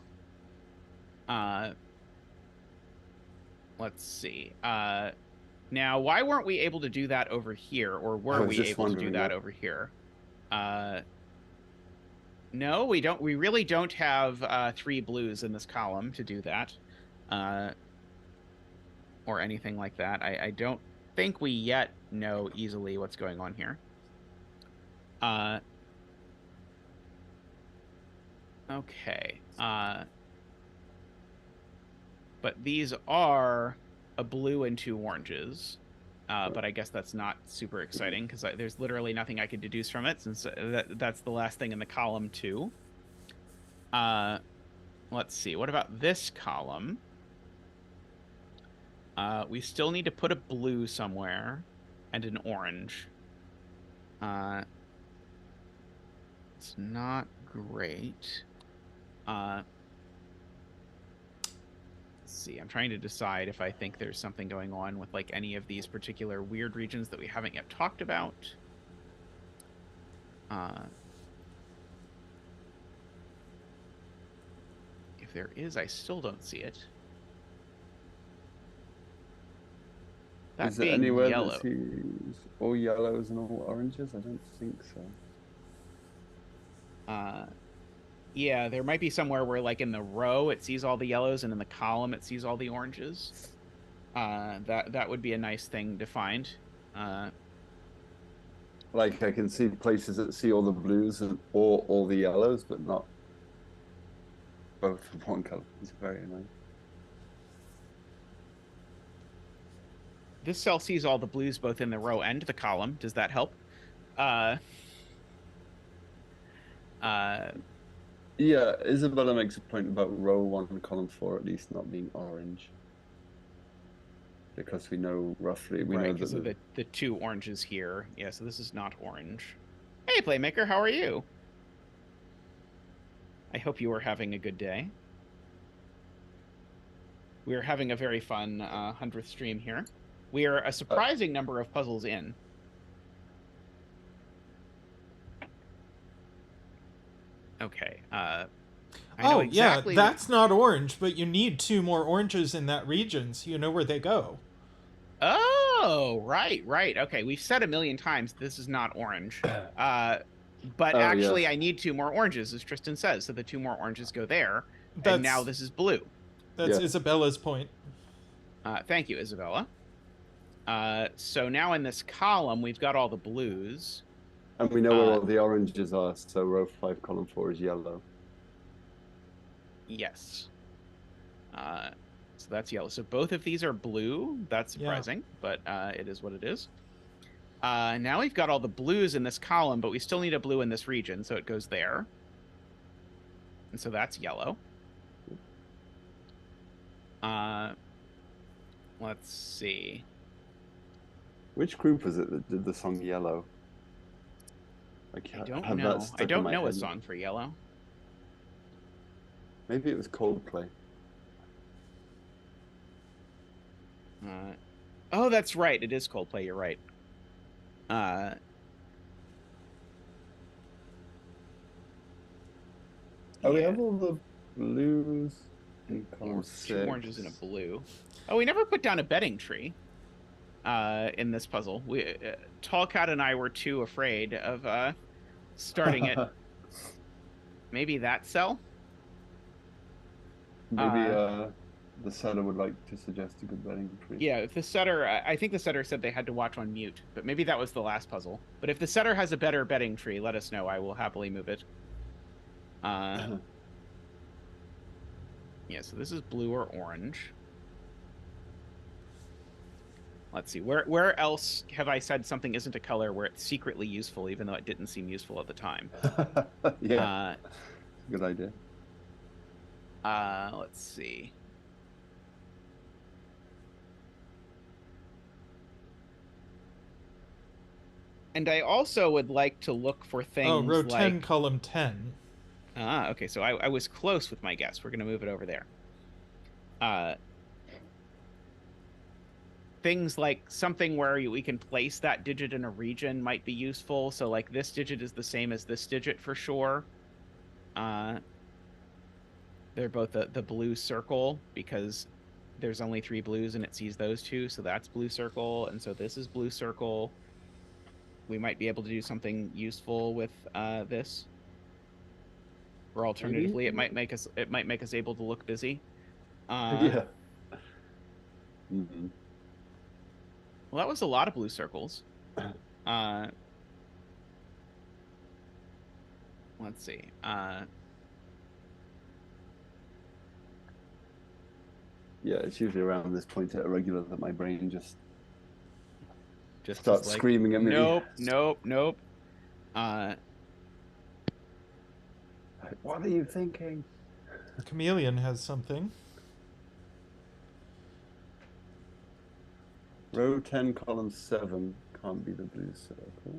Let's see. Now, why weren't we able to do that over here, or were we able to do that over here? No, we don't. We really don't have 3 blues in this column to do that, or anything like that. I don't think we yet know easily what's going on here. Okay. But these are a blue and 2 oranges. But I guess that's not super exciting because there's literally nothing I could deduce from it since that's the last thing in the column too. Let's see. What about this column? We still need to put a blue somewhere and an orange. It's not great. Let's see. I'm trying to decide if I think there's something going on with like any of these particular weird regions that we haven't yet talked about. If there is, I still don't see it. That is there being anywhere yellow. that sees all yellows and all oranges? I don't think so. Yeah, there might be somewhere where, like, in the row it sees all the yellows, and in the column it sees all the oranges. That would be a nice thing to find. Like, I can see places that see all the blues and all the yellows, but not both of one color. It's very annoying. This cell sees all the blues both in the row and the column. Does that help? Yeah, Isabella makes a point about row 1 and column 4 at least not being orange. Because we know roughly, we know because that of the 2 oranges here. Yeah, so this is not orange. Hey, Playmaker, how are you? I hope you are having a good day. We are having a very fun 100th stream here. We are a surprising number of puzzles in. Okay. I know exactly yeah, that's not orange, but you need 2 more oranges in that region, so you know where they go. Oh, right. Okay, we've said a million times this is not orange. But actually, yes. I need 2 more oranges, as Tristan says, so the 2 more oranges go there, and now this is blue. That's Isabella's point. Thank you, Isabella. So now in this column, we've got all the blues. And we know where all the oranges are, so row 5, column 4 is yellow. Yes. So that's yellow. So both of these are blue. That's surprising, but it is what it is. Now we've got all the blues in this column, but we still need a blue in this region, so it goes there. And so that's yellow. Let's see. Which group was it that did the song Yellow? I don't know. I don't know a song for Yellow. Maybe it was Coldplay. Oh, that's right. It is Coldplay. You're right. We have all the blues in column 6. 2 oranges and a blue. Oh, we never put down a betting tree in this puzzle. Tallcat and I were too afraid of starting it. Maybe that cell? Maybe the setter would like to suggest a good betting tree. Yeah, if the setter... I think the setter said they had to watch on mute, but maybe that was the last puzzle. But if the setter has a better betting tree, let us know. I will happily move it. Yeah, so this is blue or orange. Let's see. Where else have I said something isn't a color where it's secretly useful, even though it didn't seem useful at the time? Yeah. Good idea. Let's see. And I also would like to look for things like... row 10, column 10. Okay, so I was close with my guess. We're going to move it over there. Things like something where we can place that digit in a region might be useful. So, like, this digit is the same as this digit for sure. They're both the blue circle because there's only 3 blues and it sees those 2. So that's blue circle. And so this is blue circle. We might be able to do something useful with this. Or alternatively, it might make us able to look busy. Yeah. Mm-hmm. Well, that was a lot of blue circles. let's see. Yeah, it's usually around this point at Irregular that my brain just is starts like, screaming at me. Nope. What are you thinking? Chameleon has something. Row 10, column 7 can't be the blue circle.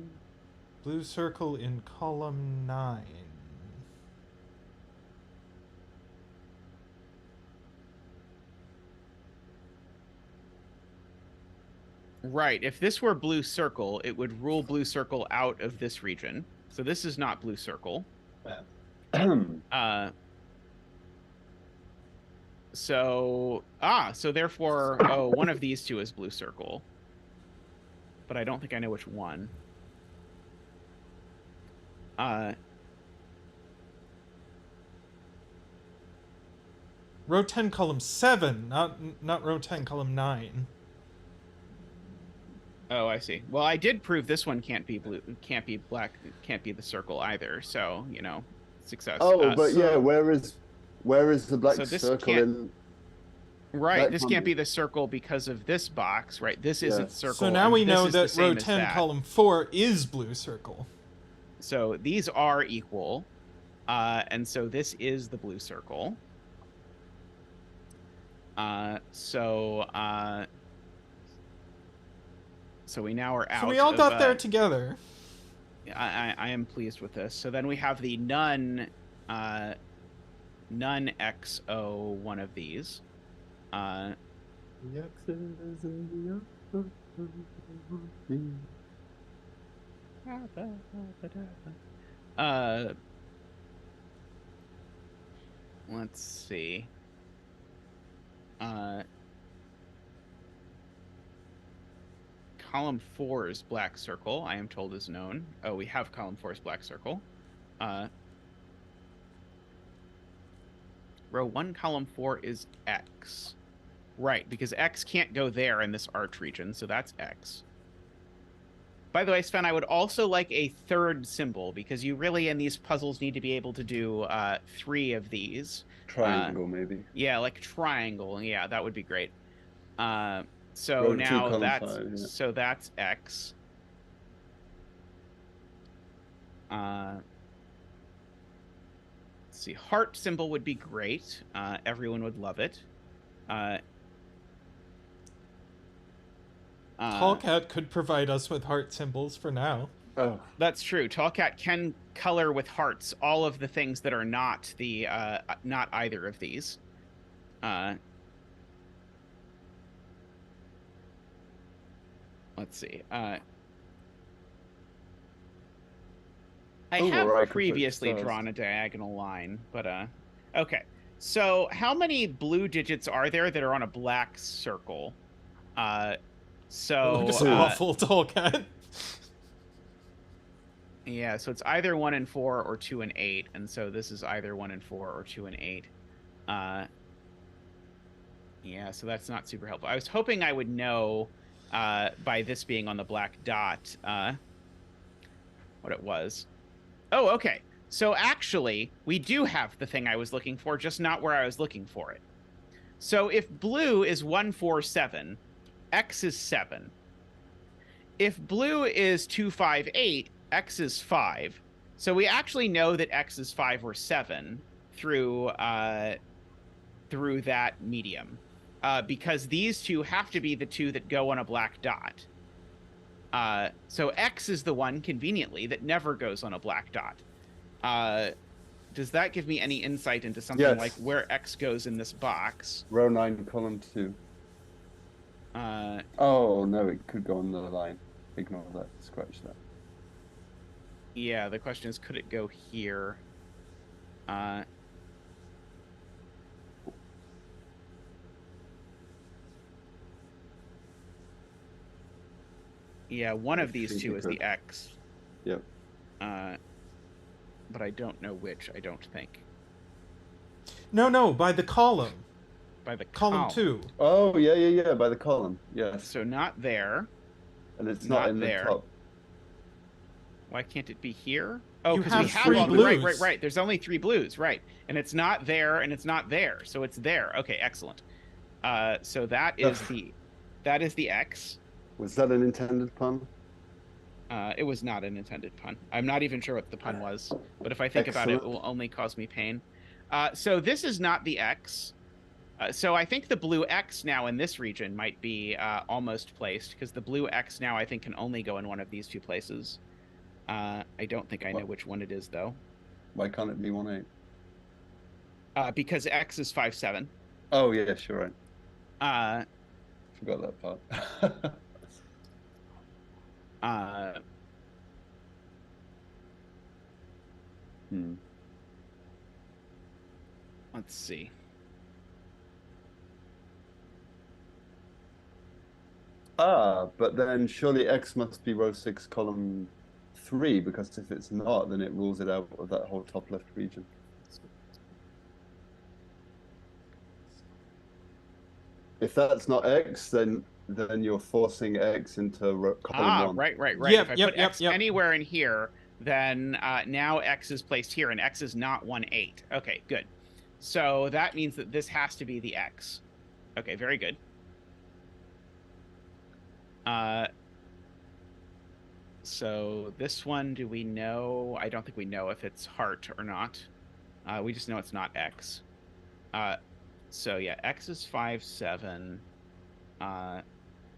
Blue circle in column 9. Right. If this were blue circle, it would rule blue circle out of this region. So this is not blue circle. So therefore, one of these two is blue circle. But I don't think I know which one. Row 10, column 7, not row 10, column 9. Oh, I see. Well, I did prove this one can't be blue, can't be black, can't be the circle either. So, you know, success. Oh, but yeah, where is the black circle in? Right, this can't be the circle because of this box, right? This isn't circle. So now we know that row 10, column 4 is blue circle. So these are equal, and so this is the blue circle. So we now are out. So we all got there together. I am pleased with this. So then we have the none XO one of these. Let's see. Column 4's black circle, I am told, is known. Oh, we have column 4's black circle. Row 1, column 4 is X. Right, because X can't go there in this arch region, so that's X. By the way, Sven, I would also like a third symbol, because you really, in these puzzles, need to be able to do 3 of these. Triangle, maybe. Yeah, like triangle. Yeah, that would be great. So Row now 2, that's 5, yeah. so that's X. Let's see, heart symbol would be great. Everyone would love it. Tallcat could provide us with heart symbols for now. Oh, That's true. Tallcat can color with hearts all of the things that are not the not either of these. Let's see. I have previously drawn a diagonal line, but okay. So how many blue digits are there that are on a black circle? So Looks awful, Tallcat. Yeah, so it's either 1 and 4 or 2 and 8, and so this is either 1 and 4 or 2 and 8. Yeah, so that's not super helpful. I was hoping I would know by this being on the black dot what it was. Oh, okay. So actually, we do have the thing I was looking for, just not where I was looking for it. So if blue is 1, 4, 7, X is 7. If blue is 2, 5, 8, X is 5. So we actually know that X is 5 or 7 through that medium. Because these two have to be the two that go on a black dot. So X is the one, conveniently, that never goes on a black dot. Does that give me any insight into something like where X goes in this box? row 9, column 2. Oh, no, it could go on the line. Ignore that. Scratch that. Yeah, the question is, could it go here? Yeah, one of these two is the X. Yep. But I don't know which, I don't think. No, by the column. By the column 2. Oh, yeah, by the column. Yes. So not there. And it's not in the top. Why can't it be here? Oh, You because have we have three all blues. right. There's only 3 blues, right? And it's not there, and it's not there, so it's there. Okay, excellent. So that is the X. Was that an intended pun? It was not an intended pun. I'm not even sure what the pun was, but if I think about it, it will only cause me pain. So this is not the X. So I think the blue X now in this region might be almost placed, because the blue X now I think can only go in one of these 2 places. I don't think I know which one it is, though. Why can't it be 1-8? Because X is 5-7. Oh, yeah, sure, right. Forgot that part. Let's see. But then surely X must be row 6, column 3, because if it's not, then it rules it out of that whole top left region. If that's not X, then you're forcing X into column 1. Right. Yep, If I yep, put yep, X yep. anywhere in here, then now X is placed here, and X is not 1-8. Okay, good. So that means that this has to be the X. Okay, very good. So this one, do we know? I don't think we know if it's heart or not. We just know it's not X. So yeah, X is 5-7. I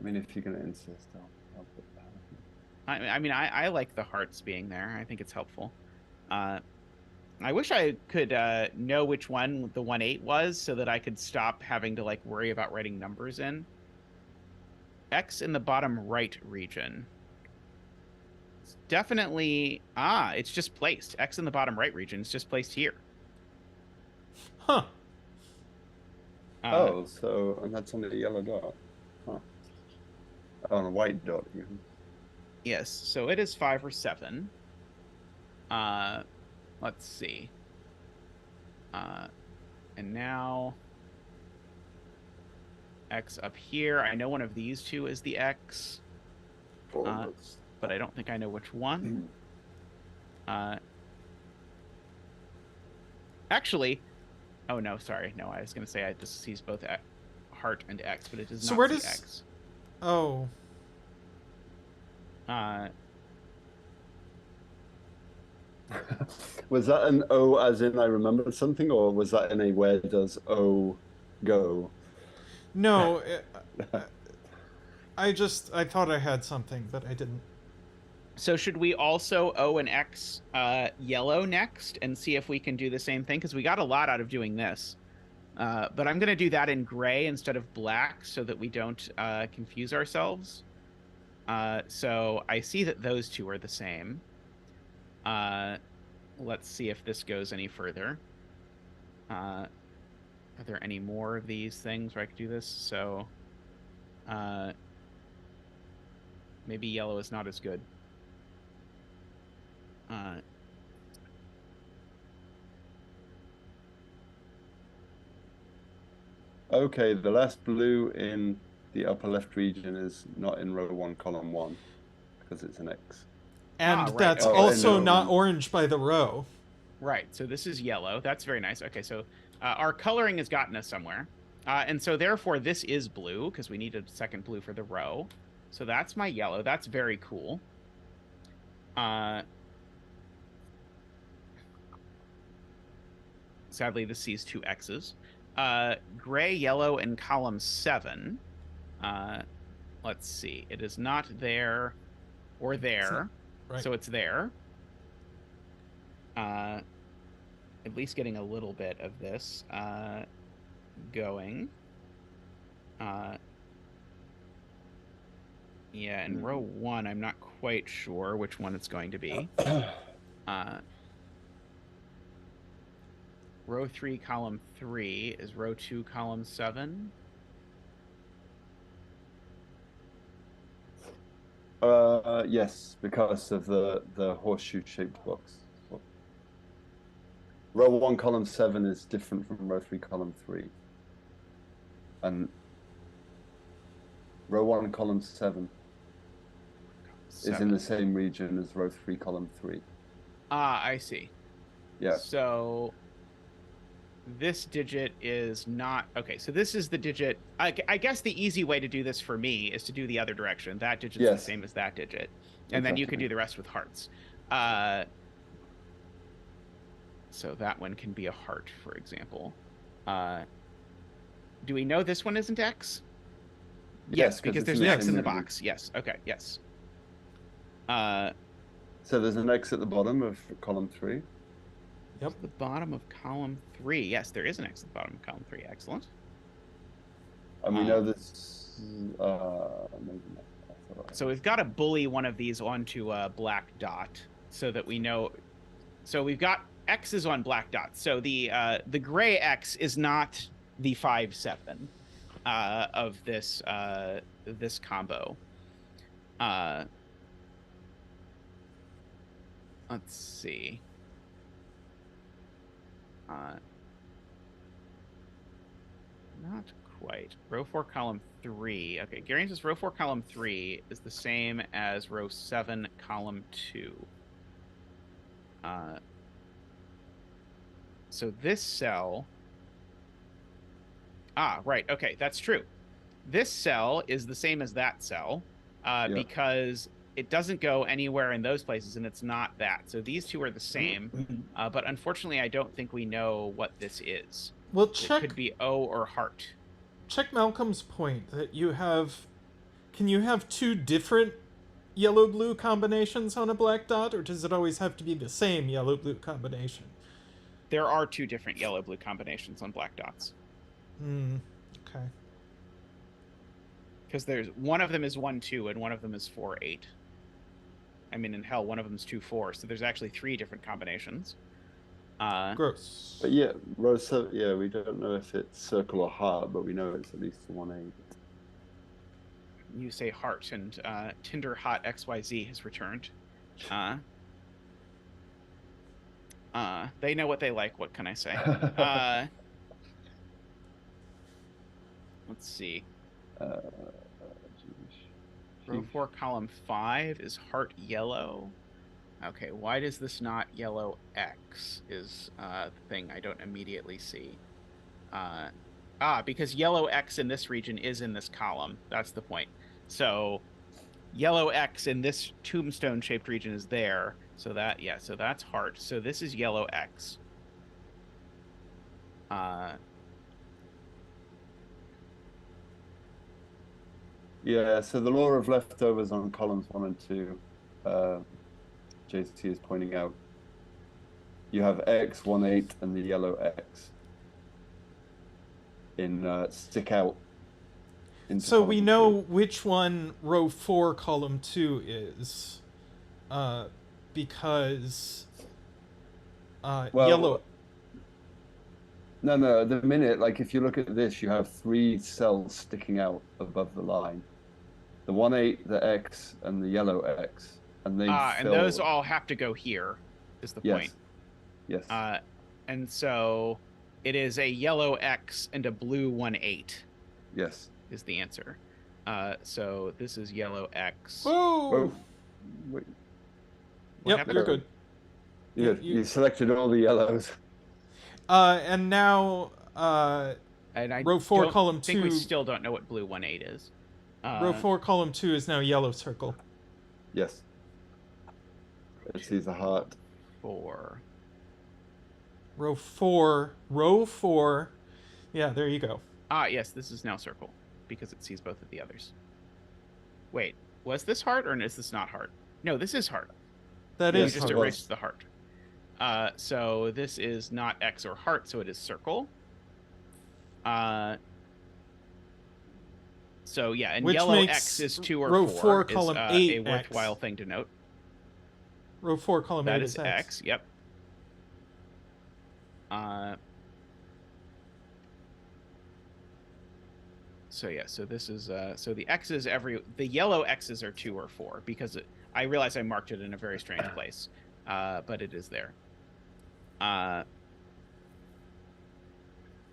mean, if you're gonna insist, I'll put that. I mean, I like the hearts being there. I think it's helpful. I wish I could know which one the 1-8 was, so that I could stop having to like worry about writing numbers in. X in the bottom right region. It's definitely it's just placed. X in the bottom right region is just placed here. Huh. And that's on the yellow dot. Huh. On a white dot, even. Yes, so it is 5 or 7. Let's see. And now X up here. I know one of these 2 is the X, but I don't think I know which one. Actually, oh no, sorry, no. I was gonna say this sees both heart and X, but it does not. So where does X? Oh. Was that an O as in I remembered something, or was that in a where does O go? No, I thought I had something, but I didn't. So should we also O and X yellow next and see if we can do the same thing? Because we got a lot out of doing this. But I'm going to do that in gray instead of black so that we don't confuse ourselves. So I see that those 2 are the same. Let's see if this goes any further. Are there any more of these things where I could do this? So maybe yellow is not as good. Okay, the last blue in the upper left region is not in row 1, column 1, because it's an X. And that's also not orange by the row. Right, so this is yellow. That's very nice. Okay, so our coloring has gotten us somewhere. And so therefore this is blue, because we need a second blue for the row. So that's my yellow. That's very cool. Sadly, this sees 2 X's. Gray, yellow, and column 7. Let's see. It is not there or there. Right. So it's there. At least getting a little bit of this going. Yeah, in row 1, I'm not quite sure which one it's going to be. Row 3, column 3 is row 2, column 7. Yes, because of the horseshoe-shaped box. Row 1, column 7 is different from row 3, column 3. And row 1, column 7 is in the same region as row 3, column 3. Ah, I see. Yeah. So this digit is not okay. So this is the digit. I guess the easy way to do this for me is to do the other direction. That digit's the same as that digit, and then you could do the rest with hearts. So that one can be a heart, for example. Do we know this one isn't X? Yes, because there's an X in the box. Yes. Okay. Yes. So there's an X at the bottom of column 3. Yep. The bottom of column 3. Yes, there is an X at the bottom of column 3. Excellent. And we know this. Maybe not. So we've got to bully one of these onto a black dot so that we know. So we've got X's on black dots. So the gray X is not the 5, 7 of this this combo. Let's see. Not quite. Row 4, column 3. Okay, Garion says row 4, column 3 is the same as row 7, column 2. So this cell... Ah, right. Okay, that's true. This cell is the same as that cell because it doesn't go anywhere in those places, and it's not that. So these two are the same, but unfortunately, I don't think we know what this is. Well, check... It could be O or heart. Check Malcolm's point that you have... Can you have 2 different yellow-blue combinations on a black dot, or does it always have to be the same yellow-blue combination? There are 2 different yellow-blue combinations on black dots. Okay. Because there's one of them is 1, 2, and one of them is 4, 8. I mean, in hell, one of them is 2, 4. So there's actually 3 different combinations. Gross. But yeah, row 7, yeah, we don't know if it's circle or heart, but we know it's at least 1, 8. You say heart, and Tinder Hot XYZ has returned. They know what they like. What can I say? Let's see. Row 4, column 5 is heart yellow. Okay, why does this not yellow X is the thing I don't immediately see. Because yellow X in this region is in this column. That's the point. So yellow X in this tombstone-shaped region is there. So that, yeah, so that's heart. So this is yellow X. Yeah, so the law of leftovers on columns 1 and 2, JC is pointing out. You have X, 1, 8, and the yellow X in stick out. So we know which one row 4, column 2 is, because yellow... No, at the minute, like if you look at this, you have 3 cells sticking out above the line. The 1, 8, the X, and the yellow X. And they and those all have to go here, is the point. Yes. And so it is a yellow X and a blue 1, 8. Yes. Is the answer. So this is yellow X. Whoa! Wait. Yep, you're good. You selected all the yellows. And now, and I row 4, column 2. I think we still don't know what blue 1, 8 is. Row 4, column 2 is now yellow circle. Yes. It sees a heart. 4. Row 4. Yeah, there you go. Yes, this is now circle because it sees both of the others. Wait, was this heart or is this not heart? No, this is heart. That is is just heart. Erased the heart. So this is not X or heart, so it is circle. So yeah, and which yellow makes X is 2 or row 4. 4, column 8 a worthwhile thing to note. Row 4, column 8 that is X. Yep. So yeah, so this is so the X's the yellow X's are 2 or 4 because I realize I marked it in a very strange place, but it is there.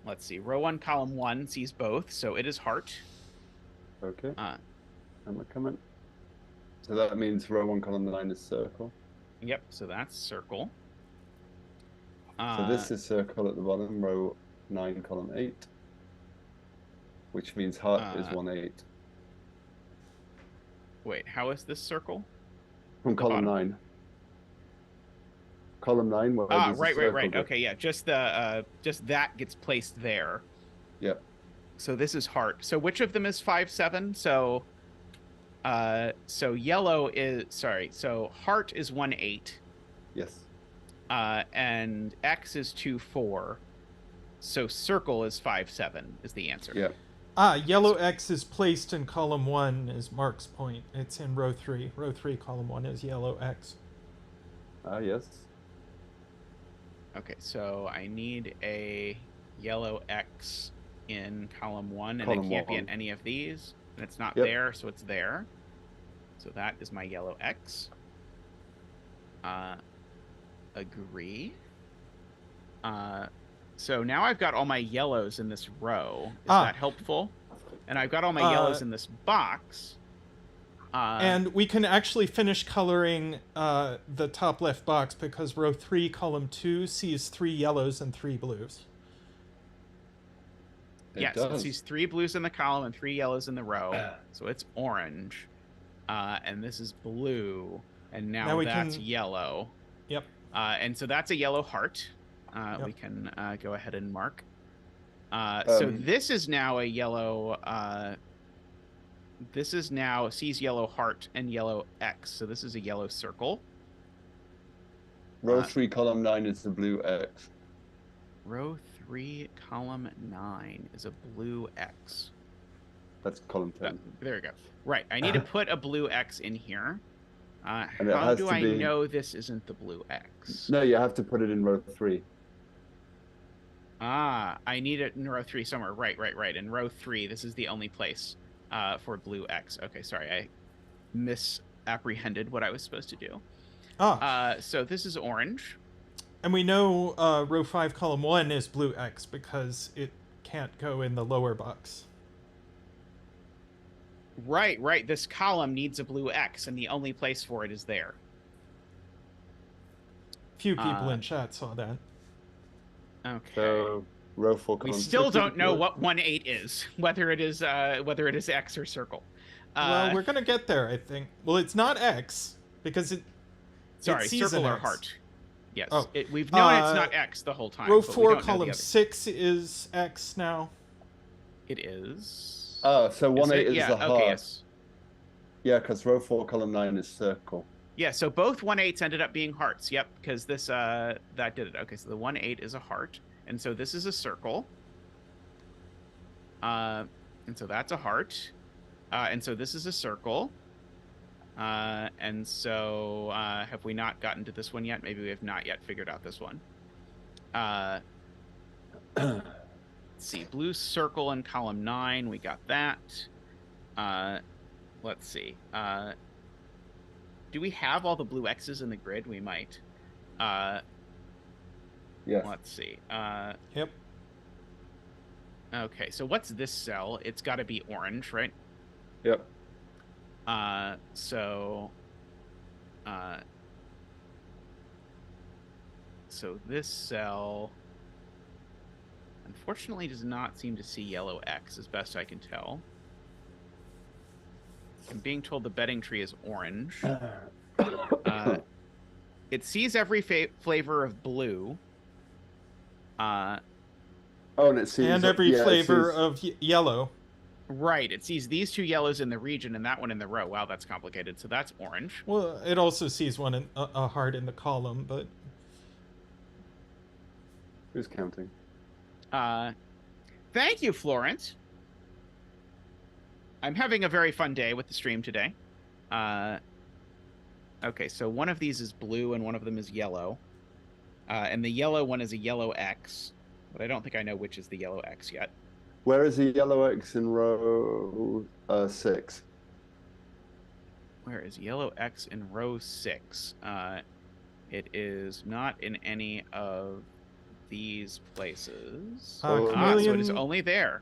Let's see. Row 1, column 1 sees both, so it is heart. Okay. Am I coming? So that means row 1, column 9 is circle. Yep, so that's circle. So this is circle at the bottom, row 9, column 8, which means heart is 1/8. Wait, how is this circle? From column bottom? 9. Column 9, where there's a circle. Right. Okay, yeah, just that gets placed there. Yep. So this is heart. So which of them is 5, 7? So yellow is, sorry, so heart is 1/8. Yes. And X is 2, 4. So circle is 5, 7 is the answer. Yeah. Yellow X is placed in column 1 is Mark's point. It's in row 3. Row 3, column 1 is yellow X. Yes. Okay, so I need a yellow X in column 1, and Column it can't be 1. in any of these, and it's not Yep. there, so it's there. So that is my yellow X. Agree. So now I've got all my yellows in this row. Is that helpful? And I've got all my yellows in this box. And we can actually finish coloring the top left box because row 3, column 2 sees 3 yellows and 3 blues. Yes, it sees 3 blues in the column and 3 yellows in the row. So it's orange. And this is blue. And now that's yellow. Yep. And so that's a yellow heart. Yep. We can go ahead and mark. So this is now a yellow... this is now sees yellow heart and yellow X. So this is a yellow circle. Row 3, column 9 is the blue X. Row 3, column 9 is a blue X. That's column 10. There we go. Right. I need to put a blue X in here. And how do I know this isn't the blue X? No, you have to put it in row 3. I need it in row 3 somewhere. Right. In row 3, this is the only place for blue X. Okay, sorry. I misapprehended what I was supposed to do. So this is orange. And we know row 5, column 1 is blue X because it can't go in the lower box. Right. This column needs a blue X, and the only place for it is there. Few people in chat saw that. Okay. So row 4, column We still 6 don't know what 1/8 is, whether it is X or circle. Well, we're gonna get there, I think. Well, it's not X because it. Sorry, sees circle an or X. heart. Yes. Oh. We've known it's not X the whole time. Row but we 4, don't know the column other. 6 is X now. It is. Oh, so 1/8 is yeah, the heart. okay, yes. Yeah, because row 4, column 9 is circle. Yeah, so both 1/8s ended up being hearts. Yep, because this that did it. Okay, so the 1/8 is a heart, and so this is a circle. And so that's a heart, and so this is a circle. And so have we not gotten to this one yet? Maybe we have not yet figured out this one. Let's see, blue circle in column 9. We got that. Let's see. Do we have all the blue X's in the grid? We might. Yes. Let's see. Yep. Okay, so what's this cell? It's got to be orange, right? Yep. So this cell unfortunately does not seem to see yellow X, as best I can tell. I'm being told the bedding tree is orange. It sees every flavor of blue. And it sees... And every flavor of yellow. Right, it sees these 2 yellows in the region and that one in the row. Wow, that's complicated. So that's orange. Well, it also sees one in a heart in the column, but... Who's counting? Thank you, Florence. I'm having a very fun day with the stream today. Okay, so one of these is blue and one of them is yellow. And the yellow one is a yellow X, but I don't think I know which is the yellow X yet. Where is the yellow X in row 6? Where is yellow X in row 6? It is not in any of these places. So it is only there.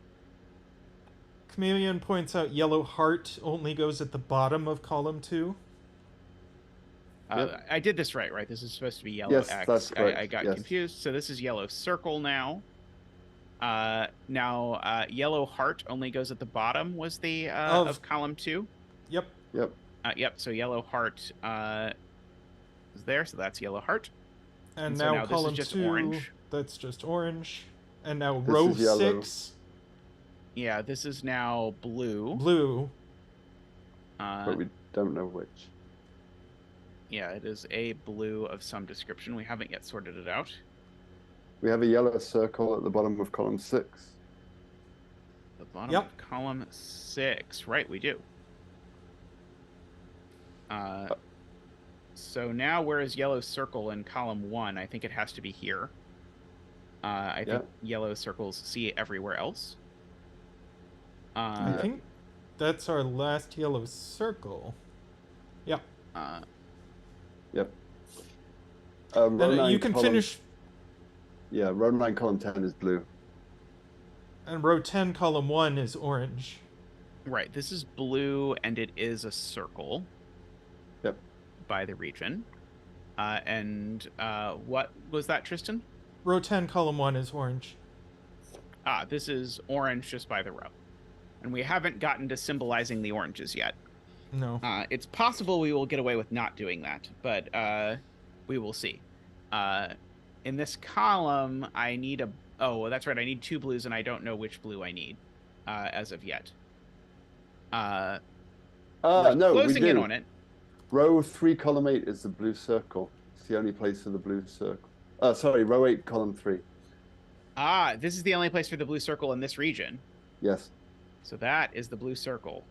Chameleon points out yellow heart only goes at the bottom of column 2. I did this right? This is supposed to be yellow Yes, X. that's correct. I got Yes. confused. So this is yellow circle now. Yellow heart only goes at the bottom was the of column 2. Yep. Yep. So yellow heart is there. So that's yellow heart. And so now column this is just 2, orange. That's just orange. And now This row is yellow. 6. Yeah, this is now blue. Blue. But we don't know which. Yeah, it is a blue of some description. We haven't yet sorted it out. We have a yellow circle at the bottom of column 6. The bottom of column 6. Right, we do. So now where is yellow circle in column 1? I think it has to be here. I think yellow circles see everywhere else. I think that's our last yellow circle. Yep. Yep. Then you can finish. Yeah, row 9, column 10 is blue. And row 10, column 1 is orange. Right, this is blue, and it is a circle. Yep. By the region. And what was that, Tristan? Row 10, column 1 is orange. This is orange just by the row. And we haven't gotten to symbolizing the oranges yet. No. It's possible we will get away with not doing that, but we will see. In this column, I need a... Oh, well, that's right. I need 2 blues, and I don't know which blue I need as of yet. No, closing we do. in on it. Row 3, column 8 is the blue circle. It's the only place for the blue circle. Sorry, row 8, column 3. This is the only place for the blue circle in this region. Yes. So that is the blue circle.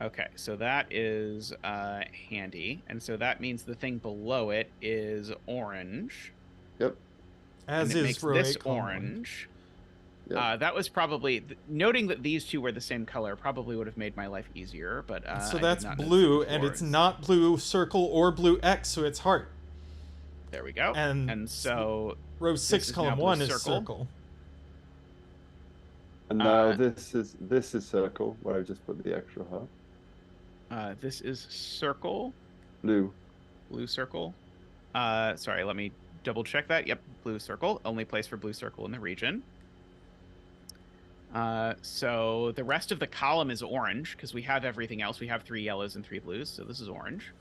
Okay, so that is handy. And so that means the thing below it is orange. Yep. As and it is makes row this 8, column 1. orange. Yep. That was probably... Noting that these two were the same color probably would have made my life easier, but... so that's blue, and it's not blue circle or blue X, so it's heart. There we go. And so... Row 6, column 1 is circle. And now this is circle, where I just put the extra heart. This is circle. Blue. Blue circle. Sorry, let me double check that. Yep, blue circle. Only place for blue circle in the region. So the rest of the column is orange, because we have everything else. We have 3 yellows and 3 blues, so this is orange.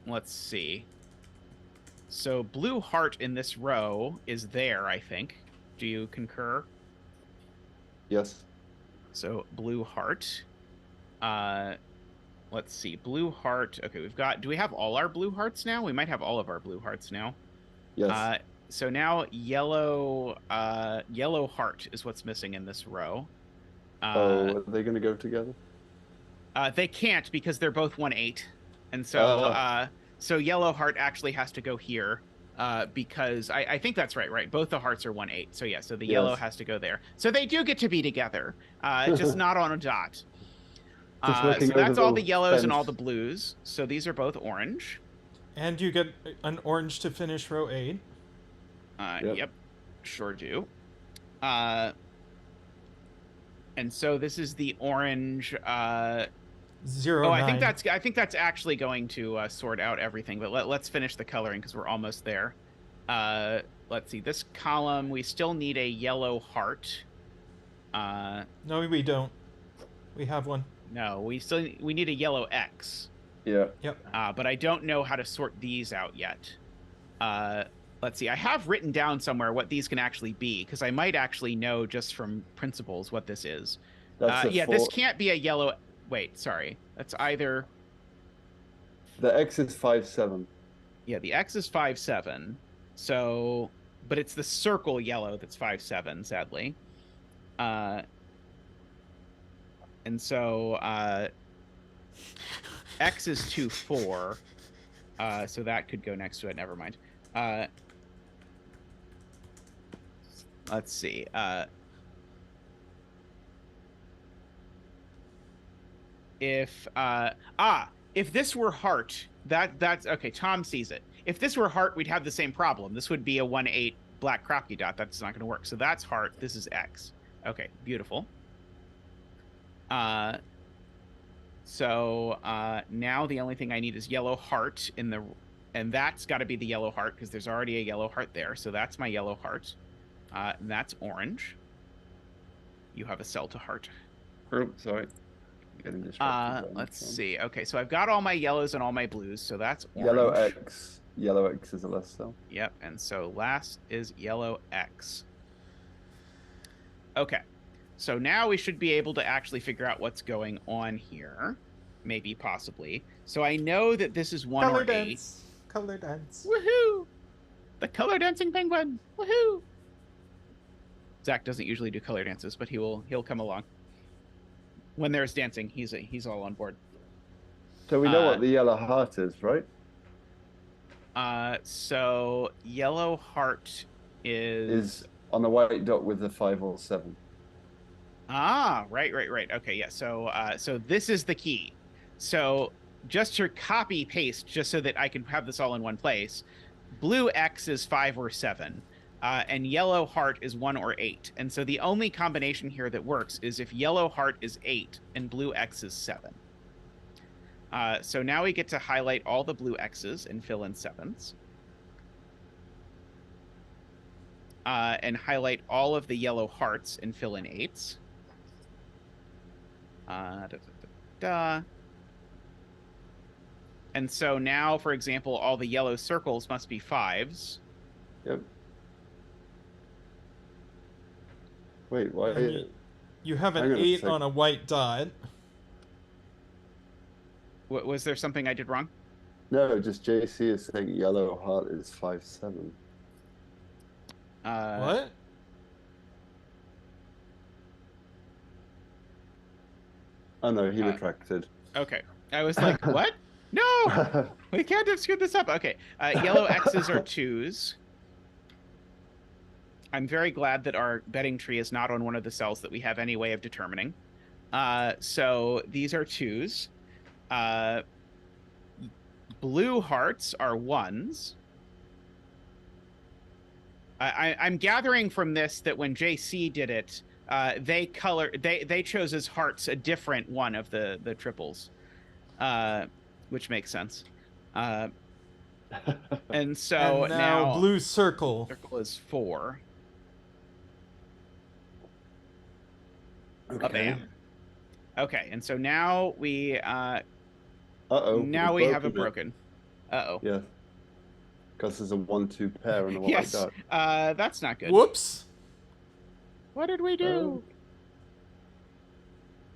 Let's see. So blue heart in this row is there, I think. Do you concur? Yes. So blue heart. Let's see. Blue heart. Okay, we've got... Do we have all our blue hearts now? We might have all of our blue hearts now. Yes. So now yellow heart is what's missing in this row. Are they going to go together? They can't because they're both 1/8. And so so yellow heart actually has to go here. Because I think that's right? Both the hearts are 1/8. So yeah, so the yellow has to go there. So they do get to be together, just not on a dot. So that's all the yellows and all the blues. So these are both orange. And you get an orange to finish row 8. Yep, sure do. And so this is the orange. 0, I 9. think that's actually going to sort out everything. But let's finish the coloring because we're almost there. Let's see. This column, we still need a yellow heart. No, we don't. We have one. No, we need a yellow X. Yeah. Yep. But I don't know how to sort these out yet. Let's see. I have written down somewhere what these can actually be because I might actually know just from principles what this is. This can't be a yellow. Wait, sorry. That's either... The X is 5, 7. Yeah, the X is 5, 7. So... But it's the circle yellow that's 5, 7, sadly. And so... X is 2, 4. So that could go next to it. Never mind. Let's see. If this were heart, that's okay. Tom sees it. If this were heart, we'd have the same problem. This would be a 1/8 black crocky dot. That's not going to work. So that's heart. This is X. Okay, beautiful. So now the only thing I need is yellow heart and that's got to be the yellow heart because there's already a yellow heart there. So that's my yellow heart. And that's orange. You have a cell to heart. Oh, sorry. Getting distracted. Let's see. Okay, so I've got all my yellows and all my blues, so that's orange. Yellow X. Yellow X is a last cell. Yep, and so last is yellow X. Okay, so now we should be able to actually figure out what's going on here. Maybe, possibly. So I know that this is 1 Color or dance. Color dance. 8. Woohoo! The color dancing penguin. Woohoo! Zach doesn't usually do color dances, but he'll come along. When there's dancing, he's all on board. So we know what the yellow heart is, right? So yellow heart is on the white dot with the 5 or 7. Ah, right. Okay, yeah. So so this is the key. So just to copy paste, just so that I can have this all in one place. Blue X is 5 or 7. And yellow heart is 1 or 8. And so the only combination here that works is if yellow heart is 8 and blue X is 7. So now we get to highlight all the blue X's and fill in 7s. And highlight all of the yellow hearts and fill in 8s. And so now, for example, all the yellow circles must be 5s. Yep. Wait, why? You have an 8 on a white dot. Was there something I did wrong? No, just JC is saying yellow heart is 5-7. What? Oh no, he retracted. Okay. I was like, what? No! We can't have screwed this up. Okay. Yellow X's are 2s. I'm very glad that our betting tree is not on one of the cells that we have any way of determining. So these are 2s. Blue hearts are 1s. I'm gathering from this that when JC did it, they chose as hearts a different one of the triples, which makes sense. And so and now blue circle. Circle is 4. Okay. Bam. Okay, and so now we now we have a broken. Yeah. Because there's a 1-2 pair on the yes. white That's not good. Whoops. What did we do?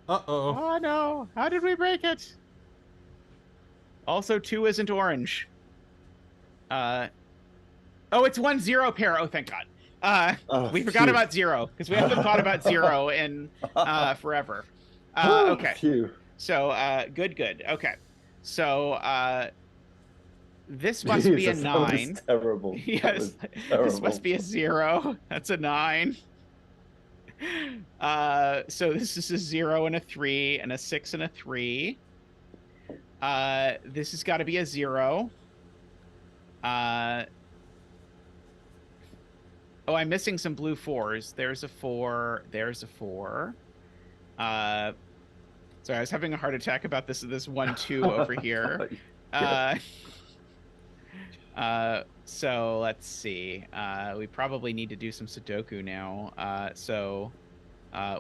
Uh-oh. Oh no! How did we break it? Also, 2 isn't orange. Oh, it's 1-0 pair. Oh, thank God. We forgot about 0 because we haven't thought about 0 in forever. Okay. Phew. So good. Okay. So this must be a 9. That was terrible. Yes. This must be a 0. That's a 9. So this is a 0 and a 3 and a 6 and a 3. This has got to be a 0. Oh, I'm missing some blue 4s. There's a 4. There's a 4. Sorry, I was having a heart attack about this 1-2 over here. So let's see. We probably need to do some Sudoku now. So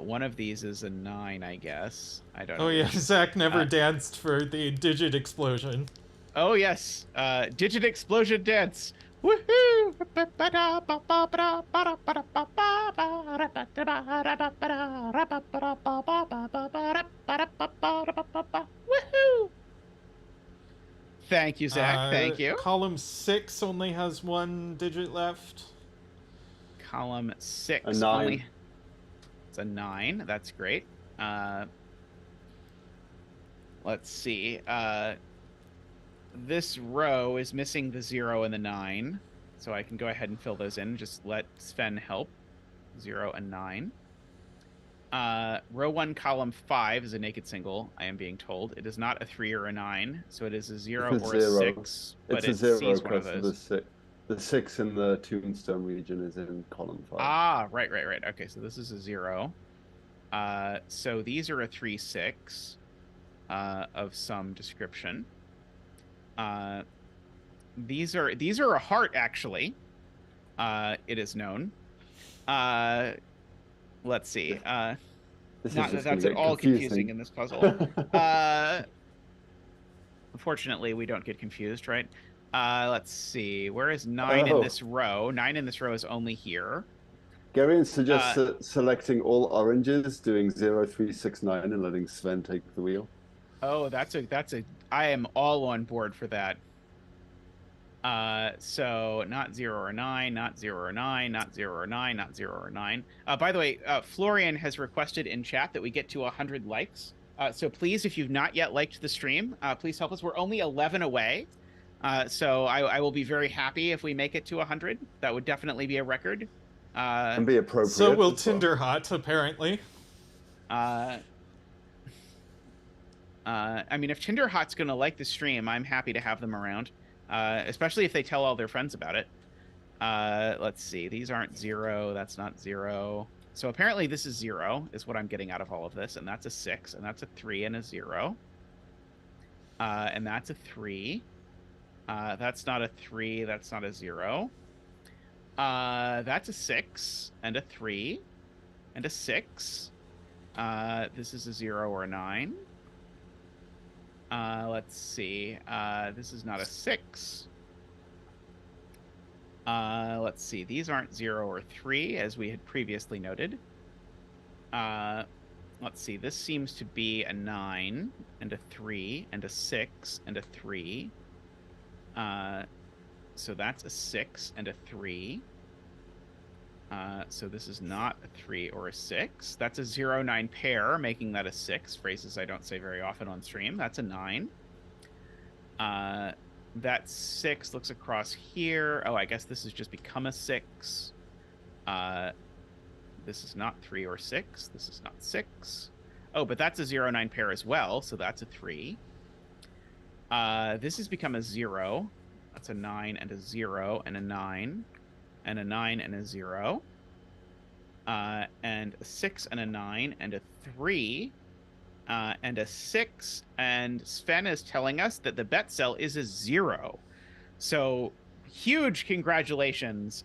one of these is a 9, I guess. I don't know. Oh yeah, Zach never danced for the digit explosion. Oh yes, digit explosion dance. Woohoo! Woohoo! Thank you, Zach. Thank you. Column 6 only has 1 digit left. Column 6 a 9. only. It's a 9. That's great. Let's see. This row is missing the 0 and the 9, so I can go ahead and fill those in. Just let Sven help. 0 and 9. Row 1, column 5 is a naked single, I am being told. It is not a 3 or a 9, so it is a 0 or a 6. But it's a 0 sees one of those. The 6 in the tombstone region is in column 5. Ah, right. Okay, so this is a 0. So these are a 3, 6. of some description. These are a heart, actually. It is known. Let's see. Not that that's at all confusing in this puzzle. Unfortunately, we don't get confused, right? Let's see. Where is 9 in this row? 9 in this row is only here. Garion suggests selecting all oranges, doing 0, 3, 6, 9, and letting Sven take the wheel. Oh, that's a. I am all on board for that. So not 0 or 9, not 0 or 9, not 0 or 9, not 0 or 9. By the way, Florian has requested in chat that we get to 100 likes. So please, if you've not yet liked the stream, please help us. We're only 11 away. So I will be very happy if we make it to 100. That would definitely be a record. And be appropriate. So will Tinder Hot, apparently. I mean, if Tinder Hot's going to like the stream, I'm happy to have them around. Especially if they tell all their friends about it. Let's see. These aren't 0. That's not 0. So apparently this is 0, is what I'm getting out of all of this. And that's a 6, and that's a 3 and a 0. And that's a 3. That's not a 3. That's not a 0. That's a 6 and a 3 and a 6. This is a 0 or a 9. Let's see. This is not a 6. Let's see. These aren't 0 or 3, as we had previously noted. Let's see. This seems to be a 9 and a 3 and a 6 and a 3. So that's a 6 and a 3. So this is not a 3 or a 6. That's a 0-9 pair, making that a 6. Phrases I don't say very often on stream. That's a 9. That 6 looks across here. Oh, I guess this has just become a 6. This is not 3 or 6. This is not 6. Oh, but that's a 0-9 pair as well, so that's a 3. This has become a 0. That's a 9 and a 0 and a 9. And a 9 and a 0. And a 6 and a 9 and a 3. And a 6. And Sven is telling us that the bet cell is a 0. So huge congratulations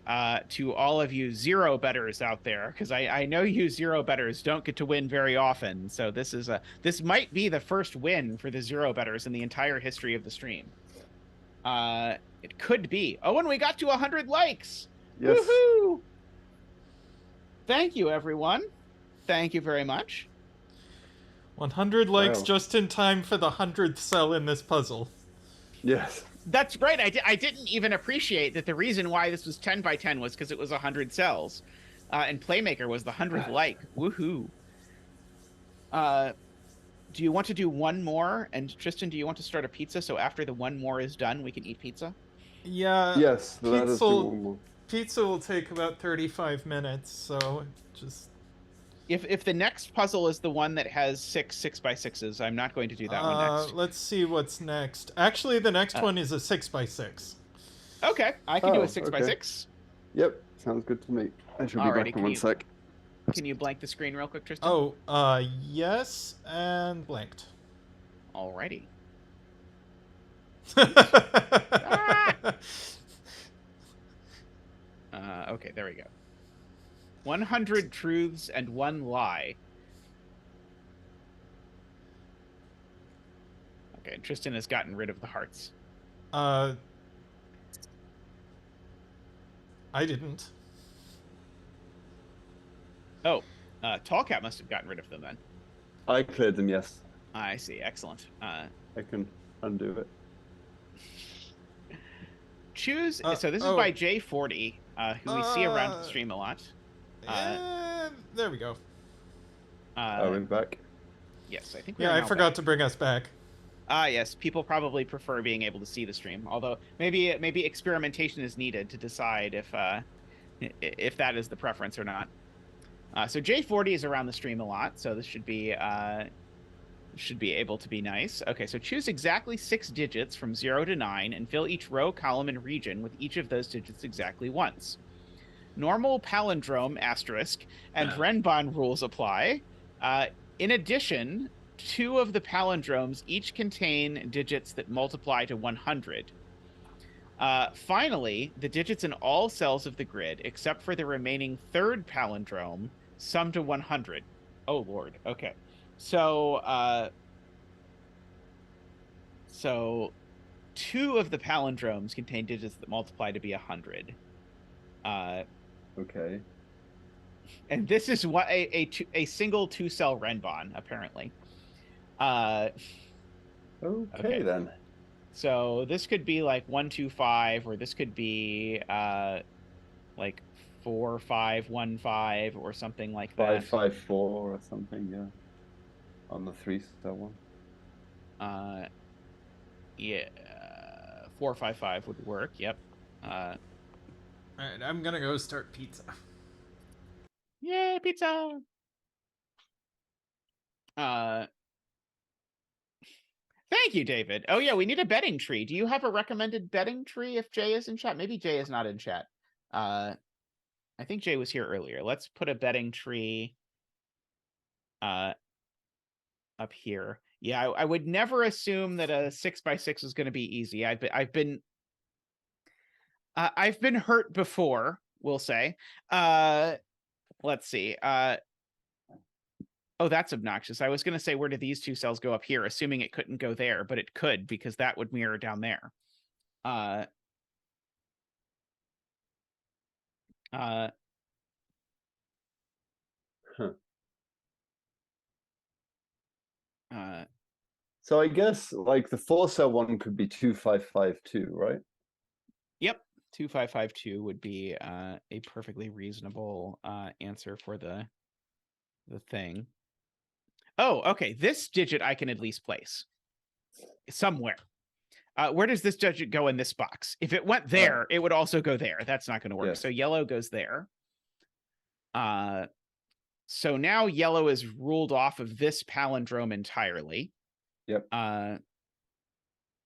to all of you 0 bettors out there, because I know you 0 bettors don't get to win very often. So this might be the first win for the 0 bettors in the entire history of the stream. It could be. Oh, and we got to 100 likes. Yes. Woohoo! Thank you, everyone. Thank you very much. 100 likes just in time for the 100th cell in this puzzle. Yes. That's right. I didn't even appreciate that the reason why this was 10 by 10 was because it was 100 cells. And Playmaker was the 100th like. Woohoo. Do you want to do one more? And Tristan, do you want to start a pizza so after the one more is done, we can eat pizza? Yeah. Yes, let us do one more. Pizza will take about 35 minutes, so just... If the next puzzle is the one that has 6 6x6s, I'm not going to do that one next. Let's see what's next. Actually, the next one is a 6x6. Okay, I can do a 6x6. Yep, sounds good to me. I should be back in 1 sec. Can you blank the screen real quick, Tristan? Oh, yes, and blanked. Alrighty. Okay, there we go. 100 truths and 1 lie. Okay, Tristan has gotten rid of the hearts. I didn't. Oh, Tallcat must have gotten rid of them then. I cleared them, yes. I see, excellent. I can undo it. Choose, so this is by JayForty, who we see around the stream a lot. There we go. We're back. Yes, I think I forgot to bring us back. Yes, people probably prefer being able to see the stream, although maybe experimentation is needed to decide if that is the preference or not. So JayForty is around the stream a lot, so this should be able to be nice. Okay, so choose exactly 6 digits from 0 to 9 and fill each row, column, and region with each of those digits exactly once. Normal palindrome asterisk and Renban rules apply. In addition, 2 of the palindromes each contain digits that multiply to 100. Finally, the digits in all cells of the grid, except for the remaining 3rd palindrome, sum to 100. Oh, Lord. Okay. So 2 of the palindromes contain digits that multiply to be 100. Okay. And this is what a single 2-cell Renbon, apparently. Okay, then. So this could be like 125, or this could be like 4515 or something like that. 554 or something, yeah. On the 3-cell one. Yeah, 455 would work. Yep. All right, I'm gonna go start pizza. Yay, pizza! Thank you, David. Oh yeah, we need a betting tree. Do you have a recommended betting tree if Jay is in chat? Maybe Jay is not in chat. I think Jay was here earlier. Let's put a betting tree up here. Yeah, I would never assume that a 6x6 is going to be easy. I've been hurt before, we'll say. Let's see. Oh, that's obnoxious. I was going to say, where do these 2 cells go up here, assuming it couldn't go there, but it could, because that would mirror down there. So I guess like the 4-cell one could be 2552, right? Yep. 2552 would be a perfectly reasonable answer for the thing. Oh, okay. This digit I can at least place somewhere. Where does this digit go in this box? If it went there, it would also go there. That's not going to work. Yes. So yellow goes there. So now yellow is ruled off of this palindrome entirely. Yep.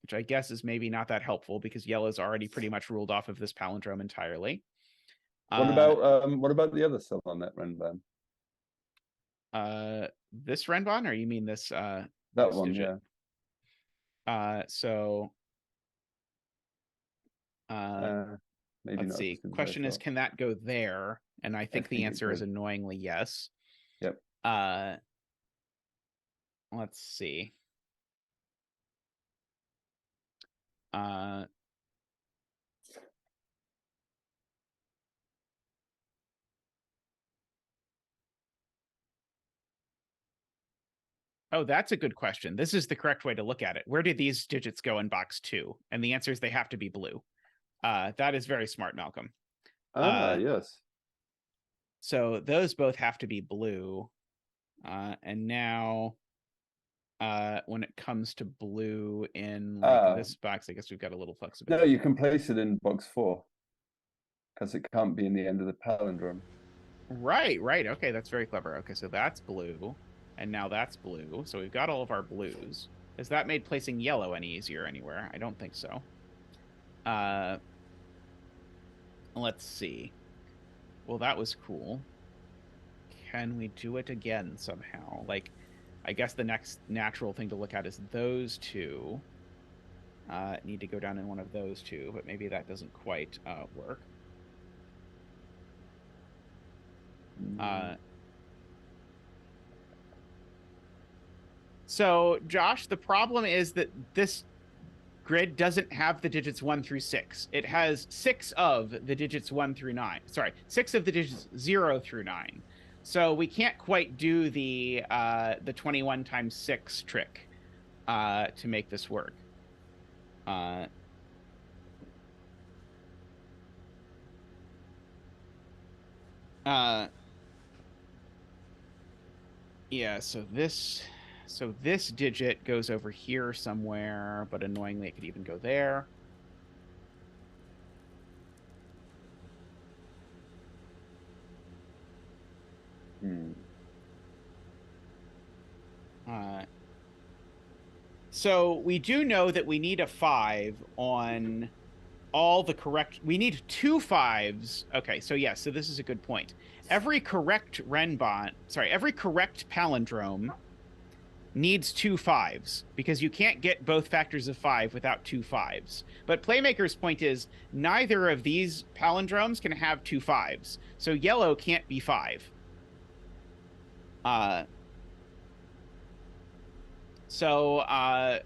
Which I guess is maybe not that helpful because yellow's already pretty much ruled off of this palindrome entirely. What about the other cell on that Renban? This Renbon, or you mean this That one, digit? yeah. Maybe let's not. see. Question is, can that go there? And I think the answer is annoyingly yes. Yep. Let's see. Oh, that's a good question. This is the correct way to look at it. Where do these digits go in box 2? And the answer is they have to be blue. That is very smart, Malcolm. Yes. So those both have to be blue. And now when it comes to blue in this box, I guess we've got a little flexibility. No, you can place it in box 4 because it can't be in the end of the palindrome. Right. Okay, that's very clever. Okay, so that's blue, and now that's blue. So we've got all of our blues. Has that made placing yellow any easier anywhere? I don't think so. Let's see. Well, that was cool. Can we do it again somehow? Like, I guess the next natural thing to look at is those 2. Need to go down in one of those 2, but maybe that doesn't quite work. So, Josh, the problem is that this grid doesn't have the digits 1 through 6. It has 6 of the digits 1 through 9. Sorry, 6 of the digits 0 through 9. So we can't quite do the 21 times 6 trick to make this work. Yeah, so this digit goes over here somewhere, but annoyingly it could even go there. So we do know that we need a 5 on all the correct... We need 2 5s. Okay, so yes, so this is a good point. Every correct palindrome needs 2 5s, because you can't get both factors of 5 without 2 5s. But Playmaker's point is neither of these palindromes can have 2 5s, so yellow can't be 5. So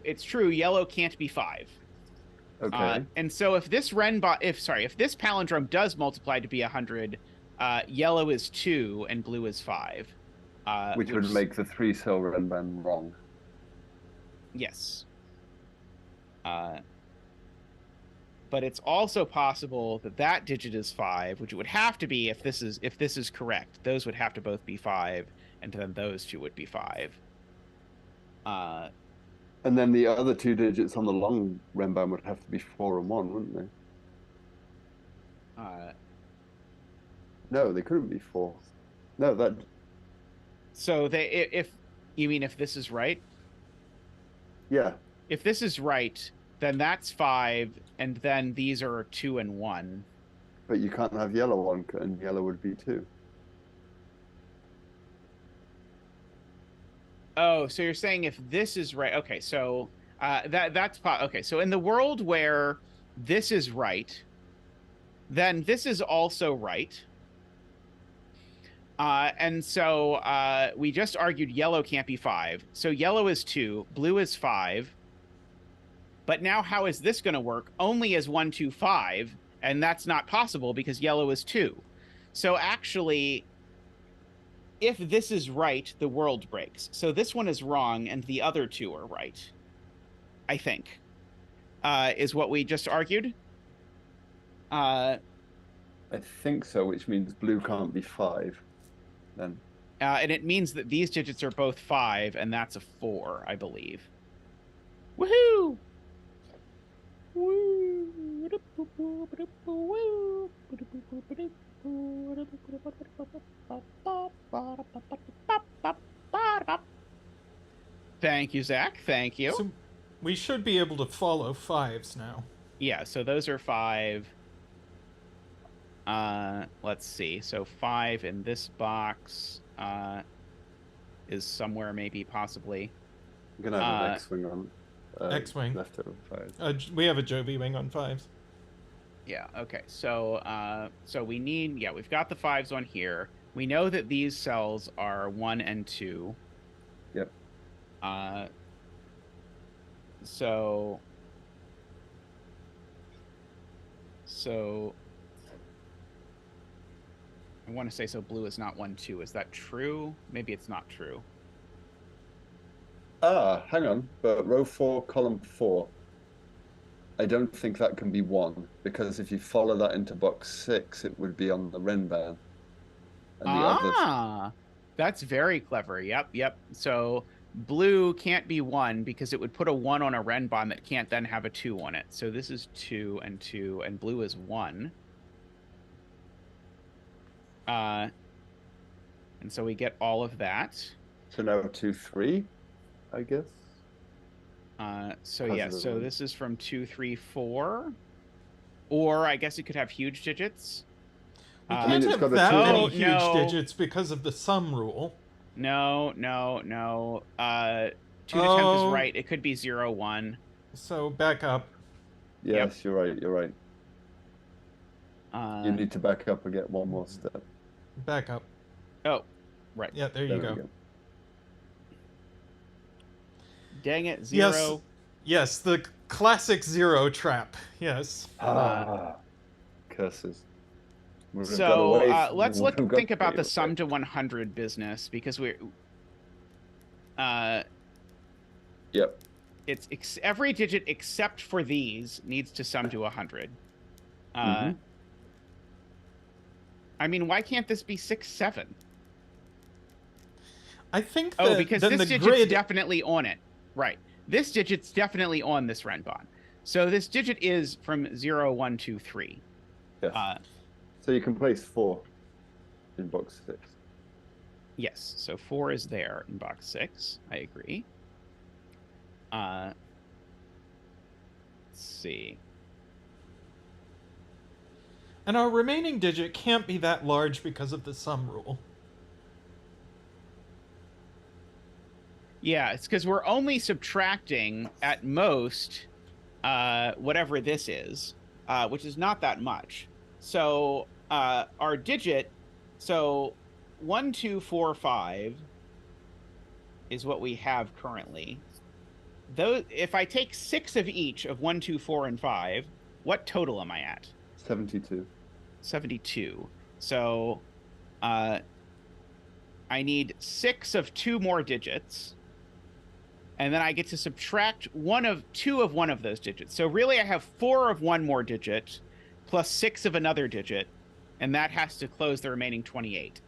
it's true, yellow can't be 5. Okay. And so if this if this palindrome does multiply to be 100, yellow is 2 and blue is 5. Which would make the 3-cell Renban wrong. Yes. But it's also possible that that digit is 5, which it would have to be if this is correct. Those would have to both be 5, and then those two would be 5. And then the other 2 digits on the long Renban would have to be 4 and 1, wouldn't they? No, they couldn't be 4. No, that. So if this is right? Yeah. If this is right, then that's 5, and then these are 2 and 1. But you can't have yellow 1, and yellow would be 2. Oh, so you're saying if this is right? Okay, so okay. So in the world where this is right, then this is also right. And so we just argued yellow can't be 5. So yellow is 2, blue is 5. But now how is this going to work? Only as 1, 2, 5, and that's not possible because yellow is 2. So actually, if this is right, the world breaks. So this one is wrong, and the other 2 are right. I think, is what we just argued. I think so, which means blue can't be 5. Then. And it means that these digits are both 5, and that's a 4, I believe. Woohoo! Thank you, Zach. Thank you. So we should be able to follow 5s now. Yeah, so those are 5. Let's see. So 5 in this box is somewhere, maybe, possibly. I'm gonna have an X-wing on. X-wing. Left over 5. We have a Joby wing on 5s. Yeah. Okay. So so we need. Yeah, we've got the 5s on here. We know that these cells are 1 and 2. Yep. So I want to say so blue is not 1, 2. Is that true? Maybe it's not true. Hang on. But row 4, column 4. I don't think that can be 1, because if you follow that into box 6, it would be on the Renban. And the others... That's very clever. Yep. So blue can't be 1 because it would put a 1 on a Renban that can't then have a 2 on it. So this is 2 and 2, and blue is 1. And so we get all of that. So now 2, 3, I guess. So yeah, so this is from 2, 3, 4. Or I guess it could have huge digits. We can't have that many huge digits because of the sum rule. No. 2 to 10 is right. It could be 0, 1. So back up. Yes, you're right. You need to back up and get one more step. Back up. Oh, right. Yeah, there you go. Dang it, 0. Yes, the classic 0 trap. Yes. Curses. So let's think about the sum to 100 business, because we're. Yep. It's every digit except for these needs to sum to 100. I mean, why can't this be 6, 7? I think. Because this digit's definitely on it. Right. This digit's definitely on this Renban. So this digit is from 0, 1, 2, 3. Yes. So you can place 4 in box 6. Yes. So 4 is there in box 6. I agree. Let's see. And our remaining digit can't be that large because of the sum rule. Yeah, it's because we're only subtracting at most whatever this is, which is not that much. So our digit, so 1, 2, 4, 5 is what we have currently. Though, if I take 6 of each of 1, 2, 4, and 5, what total am I at? 72. 72. So I need 6 of 2 more digits. And then I get to subtract 2 of one of those digits. So really I have 4 of one more digit plus 6 of another digit. And that has to close the remaining 28.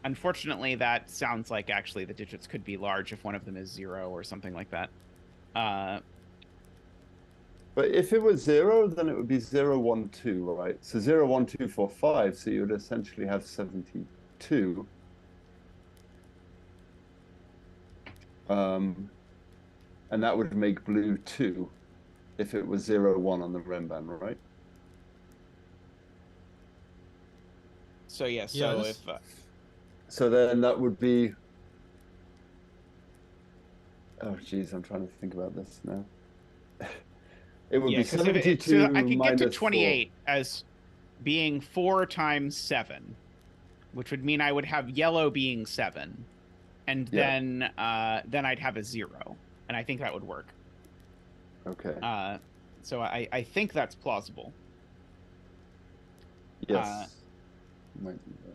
Unfortunately, that sounds like actually the digits could be large if one of them is 0 or something like that. But if it was 0, then it would be 0, 1, 2, right? So 0, 1, 2, 4, 5. So you would essentially have 72. And that would make blue 2 if it was 0, 1 on the rim band, right? So yeah, so yes. if so then that would be, oh geez, I'm trying to think about this now. It would be 72 so I could get to 28 as being 4 times 7, which would mean I would have yellow being 7, and then I'd have a 0, and I think that would work. Okay. So I think that's plausible. Yes. Might be that.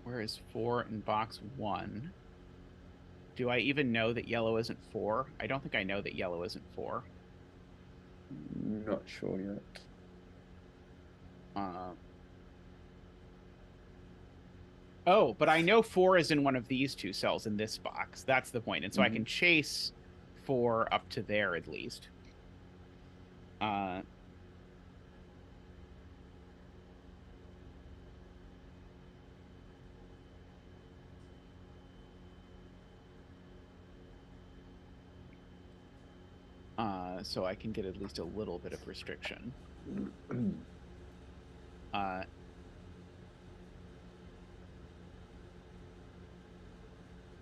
Where is 4 in box 1? Do I even know that yellow isn't 4? I don't think I know that yellow isn't 4. Not sure yet. Oh, but I know 4 is in one of these 2 cells in this box. That's the point. And so I can chase 4 up to there at least. So I can get at least a little bit of restriction.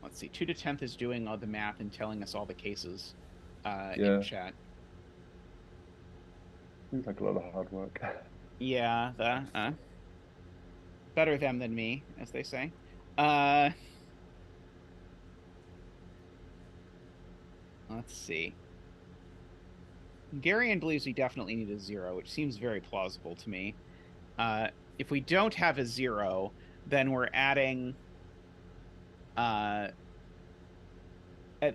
Let's see. 2 to 10th is doing all the math and telling us all the cases in chat. Seems like a lot of hard work. Yeah, better them than me, as they say. Let's see. Hungarian believes we definitely need a 0, which seems very plausible to me. If we don't have a 0, then we're adding at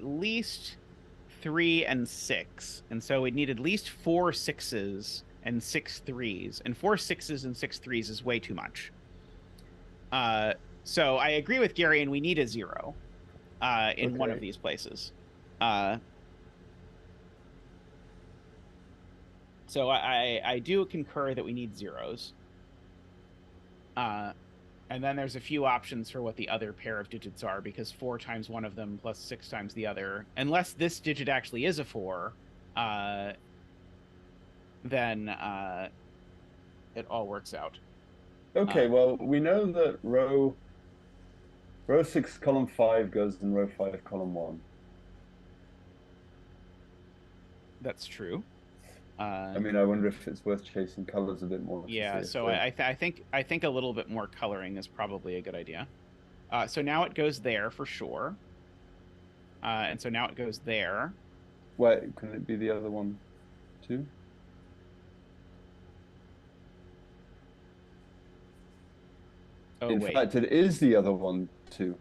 least 3 and 6. And so we'd need at least 4 6s and 6 3s. And 4 6s and 6 3s is way too much. So I agree with Gary, and we need a 0 in one of these places. So I do concur that we need 0s. And then there's a few options for what the other pair of digits are, because 4 times one of them plus 6 times the other, unless this digit actually is a 4, then it all works out. Okay, well, we know that row 6, column 5 goes in row 5, column 1. That's true. I mean, I wonder if it's worth chasing colors a bit more. Yeah, so I think a little bit more coloring is probably a good idea. So now it goes there for sure. And so now it goes there. Wait, couldn't it be the other one too? Oh, in fact, it is the other one too.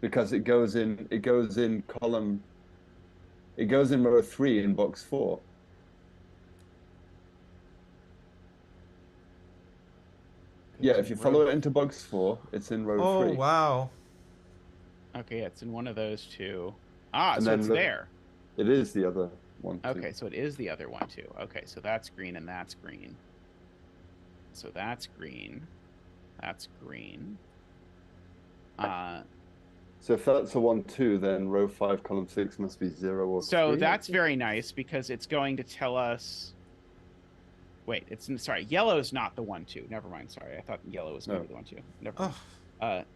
Because it goes in column, it goes in row 3 in box 4. Yeah, if you follow it into box 4, it's in row 3. Oh, wow. Okay, it's in one of those 2. Ah, and so then it's there. It is the other one too. Okay, so it is the other one too. Okay, so that's green and that's green. So that's green. That's green. So if that's a 1, 2, then row 5, column 6 must be 0 or 3. So that's very nice, because it's going to tell us Wait, it's sorry. Yellow is not the 1-2. Never mind. Sorry, I thought yellow was going to be the 1-2. Never mind.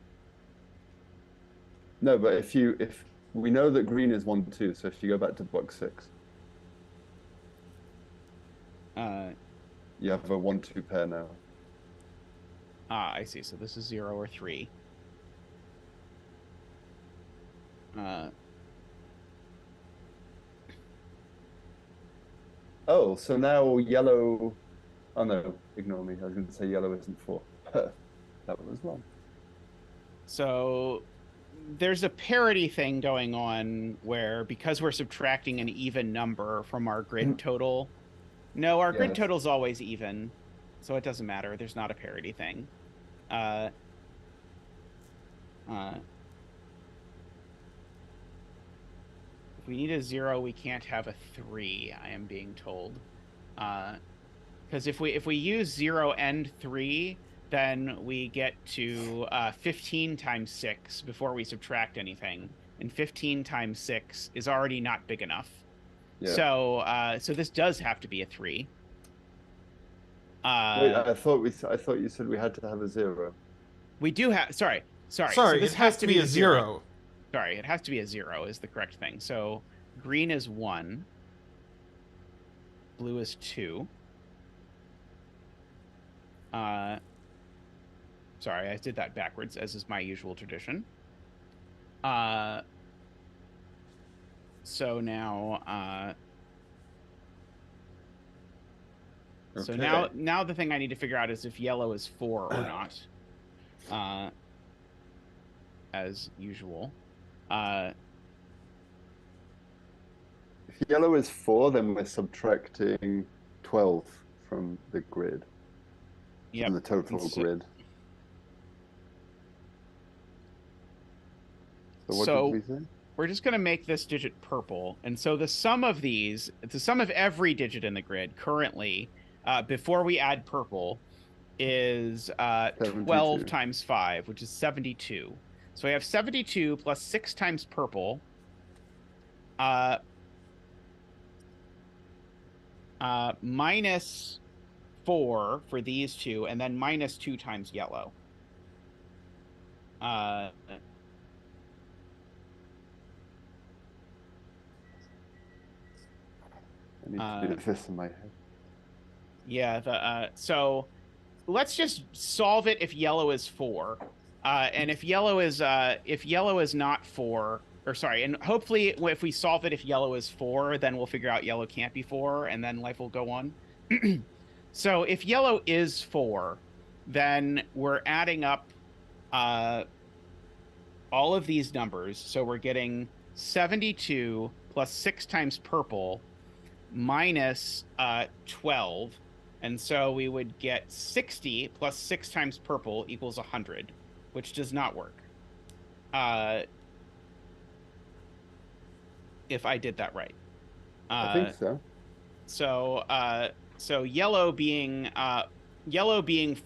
No, but if we know that green is 1-2, so if you go back to box 6, you have a 1-2 pair now. I see. So this is 0 or 3. Oh, so now yellow. Oh no, ignore me. I was going to say yellow isn't 4. That was wrong. So there's a parity thing going on where, because we're subtracting an even number from our grid total. No, our grid total is always even, so it doesn't matter. There's not a parity thing. If we need a 0, we can't have a 3, I am being told. Because if we use 0 and 3, then we get to 15 times 6 before we subtract anything. And 15 times 6 is already not big enough. Yeah. So this does have to be a 3. Wait, I thought you said we had to have a 0. We do have. Sorry. So this has to be a 0. Sorry, it has to be a 0 is the correct thing. So green is 1. Blue is 2. Sorry, I did that backwards, as is my usual tradition. So now, okay. So now the thing I need to figure out is if yellow is 4 or not. As usual. If yellow is 4, then we're subtracting 12 from the grid. Yeah. From the total grid. So what did we say? We're just going to make this digit purple. And so the sum of these, the sum of every digit in the grid currently, before we add purple, is 12 times 5, which is 72. So we have 72 plus 6 times purple, minus 4 for these two, and then minus 2 times yellow. I need to do this in my head. Yeah, so let's just solve it if yellow is 4. And if yellow is not 4, or sorry, and hopefully if we solve it if yellow is 4, then we'll figure out yellow can't be 4, and then life will go on. So if yellow is 4, then we're adding up all of these numbers. So we're getting 72 plus 6 times purple minus 12. And so we would get 60 plus 6 times purple equals 100, which does not work. If I did that right. I think so. So yellow being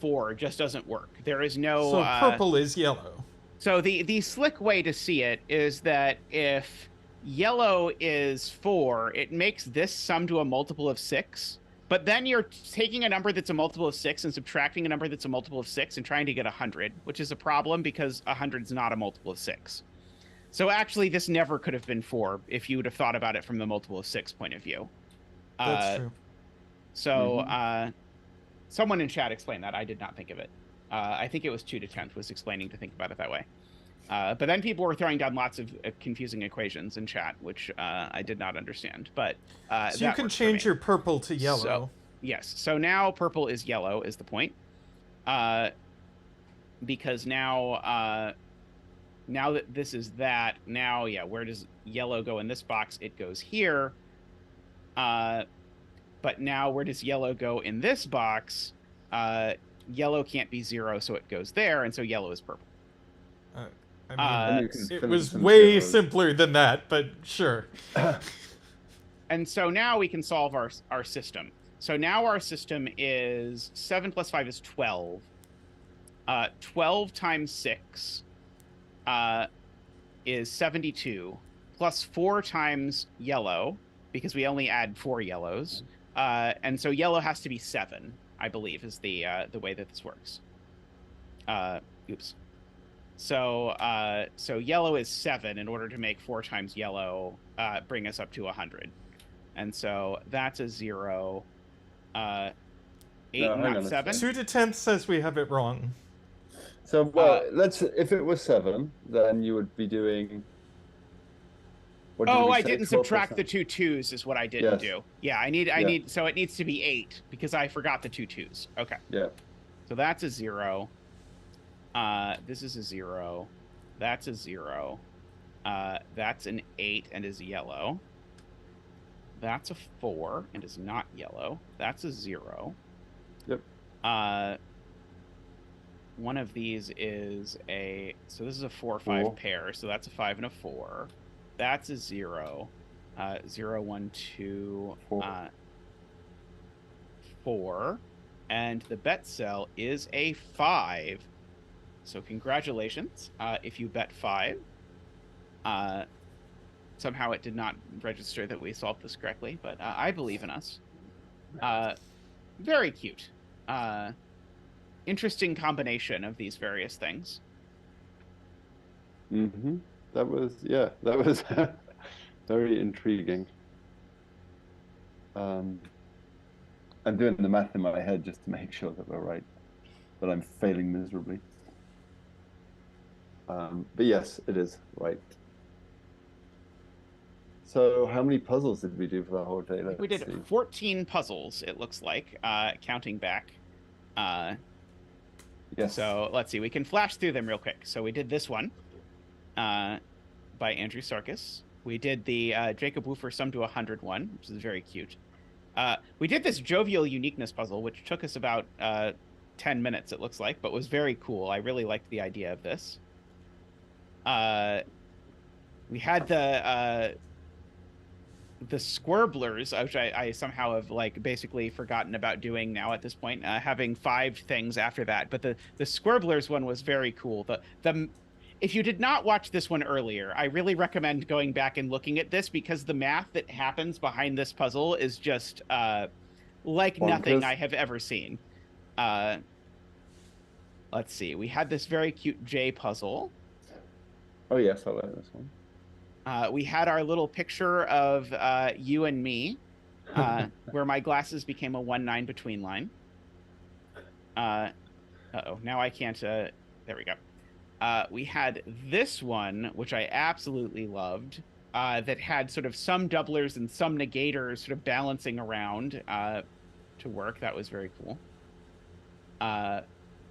4 just doesn't work. There is no. So purple is yellow. So the slick way to see it is that if yellow is 4, it makes this sum to a multiple of 6. But then you're taking a number that's a multiple of 6 and subtracting a number that's a multiple of 6 and trying to get 100, which is a problem because 100 is not a multiple of 6. So actually, this never could have been 4 if you would have thought about it from the multiple of 6 point of view. That's true. So someone in chat explained that. I did not think of it. I think it was 2 to 10th was explaining to think about it that way. But then people were throwing down lots of confusing equations in chat, which I did not understand. But so you can change your purple to yellow. So, yes. So now purple is yellow is the point. Because now that this is that, now, yeah, where does yellow go in this box? It goes here. But now where does yellow go in this box? Yellow can't be 0, so it goes there, and so yellow is purple. I mean, it was way simpler than that, but sure. And so now we can solve our system. So now our system is 7 plus 5 is 12. 12 times 6 is 72, plus 4 times yellow, because we only add 4 yellows, And so yellow has to be 7, I believe, is the way that this works. Oops. So so yellow is 7 in order to make 4 times yellow bring us up to 100. And so that's a 0. 8, No, hang not on a 7. 2 to 10th says we have it wrong. So well, if it was 7, then you would be doing. What did Oh, we I say, didn't 12%? subtract the 2 2s is what I didn't Yes. do. Yeah, I need so it needs to be 8 because I forgot the 2 2s. Okay. Yeah. So that's a 0. This is a 0. That's a 0. That's an 8 and is yellow. That's a 4 and is not yellow. That's a 0. Yep. One of these is so this is a 4 5 pair, so that's a 5 and a 4. That's a 0. 0 1 2 4. And the bet cell is a 5. So congratulations if you bet 5. Somehow it did not register that we solved this correctly, but I believe in us. Very cute. Interesting combination of these various things. Mm-hmm. That was very intriguing. I'm doing the math in my head just to make sure that we're right, but I'm failing miserably. But yes, it is right. So how many puzzles did we do for the whole day? We did 14 puzzles, it looks like, counting back. Yes. So let's see, we can flash through them real quick. So we did this one by Andrewsarchus. We did the Jacob Woofer Sum to 101, which is very cute. We did this Jovial Uniqueness puzzle, which took us about 10 minutes, it looks like, but was very cool. I really liked the idea of this. We had the Squrblers, which I somehow have like basically forgotten about doing now at this point, having 5 things after that. But the Squrblers one was very cool. If you did not watch this one earlier, I really recommend going back and looking at this because the math that happens behind this puzzle is just like nothing I have ever seen. Let's see. We had this very cute J puzzle. Oh yes, I like this one. We had our little picture of you and me, where my glasses became a 1-9 between line. Uh-oh, now I can't... there we go. We had this one, which I absolutely loved, that had sort of some doublers and some negators sort of balancing around to work. That was very cool.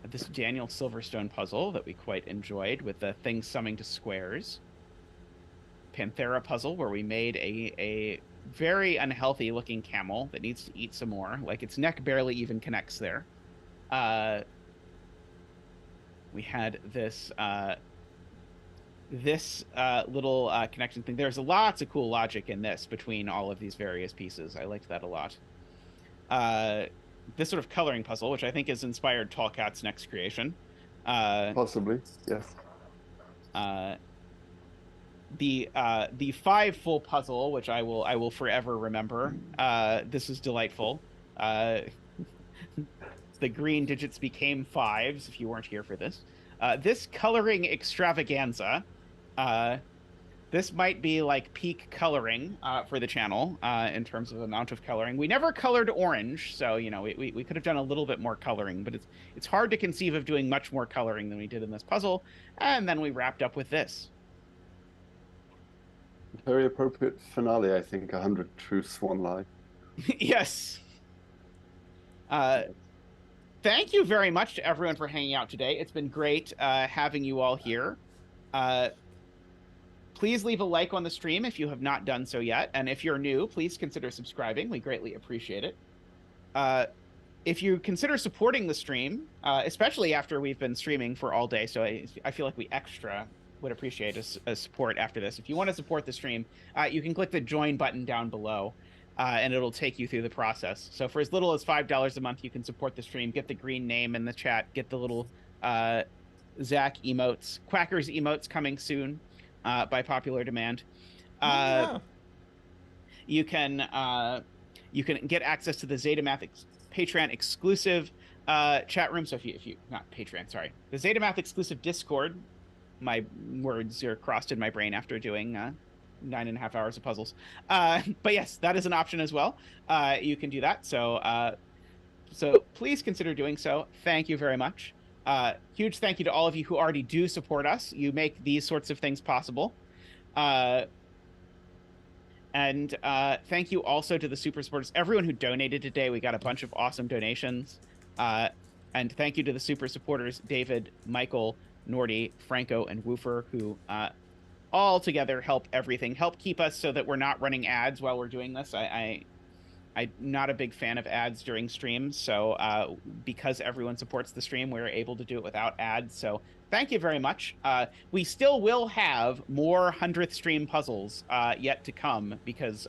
This Daniel Silverstone puzzle that we quite enjoyed with the things summing to squares. Panthera puzzle where we made a very unhealthy looking camel that needs to eat some more. Like its neck barely even connects there. We had this little connection thing. There's lots of cool logic in this between all of these various pieces. I liked that a lot. This sort of coloring puzzle, which I think has inspired Tallcat's next creation. Possibly, yes. The Fiveful puzzle, which I will forever remember. This is delightful. The green digits became 5s if you weren't here for this. This coloring extravaganza. This might be like peak coloring for the channel in terms of amount of coloring. We never colored orange, so you know we could have done a little bit more coloring, but it's hard to conceive of doing much more coloring than we did in this puzzle. And then we wrapped up with this. Very appropriate finale, I think. 100 truths, 1 lie. Yes. Thank you very much to everyone for hanging out today. It's been great having you all here. Please leave a like on the stream if you have not done so yet. And if you're new, please consider subscribing. We greatly appreciate it. If you consider supporting the stream, especially after we've been streaming for all day, so I feel like we extra would appreciate a support after this. If you want to support the stream, you can click the join button down below. And it'll take you through the process. So for as little as $5 a month, you can support the stream, get the green name in the chat, get the little Zach emotes, Quackers emotes coming soon by popular demand. You can You can get access to the Zetamath Patreon exclusive chat room. So if you not Patreon, sorry, the Zetamath exclusive Discord. My words are crossed in my brain after doing 9.5 hours of puzzles. But yes, that is an option as well. You can do that. So so please consider doing so. Thank you very much. Huge thank you to all of you who already do support us. You make these sorts of things possible. And thank you also to the super supporters, everyone who donated today. We got a bunch of awesome donations. And thank you to the super supporters, David, Michael, Nordy, Franco, and Woofer, who all together help everything, help keep us so that we're not running ads while we're doing this. I'm not a big fan of ads during streams, so because everyone supports the stream, we're able to do it without ads. So thank you very much. We still will have more 100th stream puzzles yet to come because,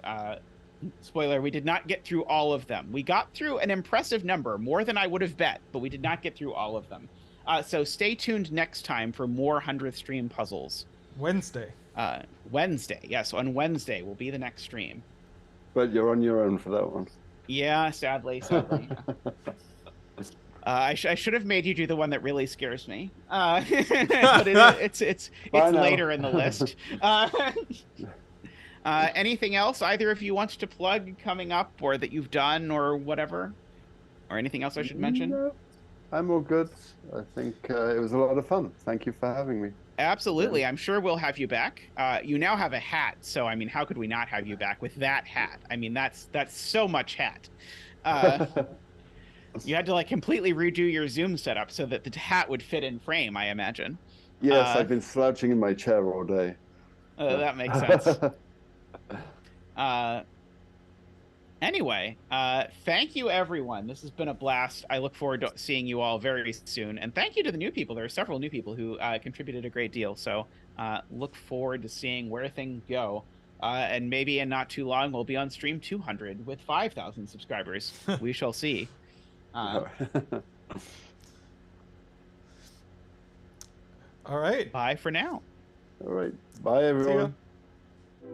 spoiler, we did not get through all of them. We got through an impressive number, more than I would have bet, but we did not get through all of them. So stay tuned next time for more 100th stream puzzles. Wednesday. Wednesday, yes, on Wednesday will be the next stream. But you're on your own for that one. Yeah, sadly. I should have made you do the one that really scares me. But it's later in the list. Anything else either of you want to plug coming up, or that you've done, or whatever, or anything else I should mention? No, I'm all good. I think it was a lot of fun. Thank you for having me. Absolutely. Yeah. I'm sure we'll have you back. You now have a hat, so I mean, how could we not have you back with that hat? I mean, that's so much hat. You had to like completely redo your Zoom setup so that the hat would fit in frame, I imagine. Yes, I've been slouching in my chair all day. That makes sense. Anyway, thank you, everyone. This has been a blast. I look forward to seeing you all very soon. And thank you to the new people. There are several new people who contributed a great deal. So look forward to seeing where things go. And maybe in not too long, we'll be on stream 200 with 5,000 subscribers. We shall see. All right. Bye for now. All right. Bye, everyone. See ya.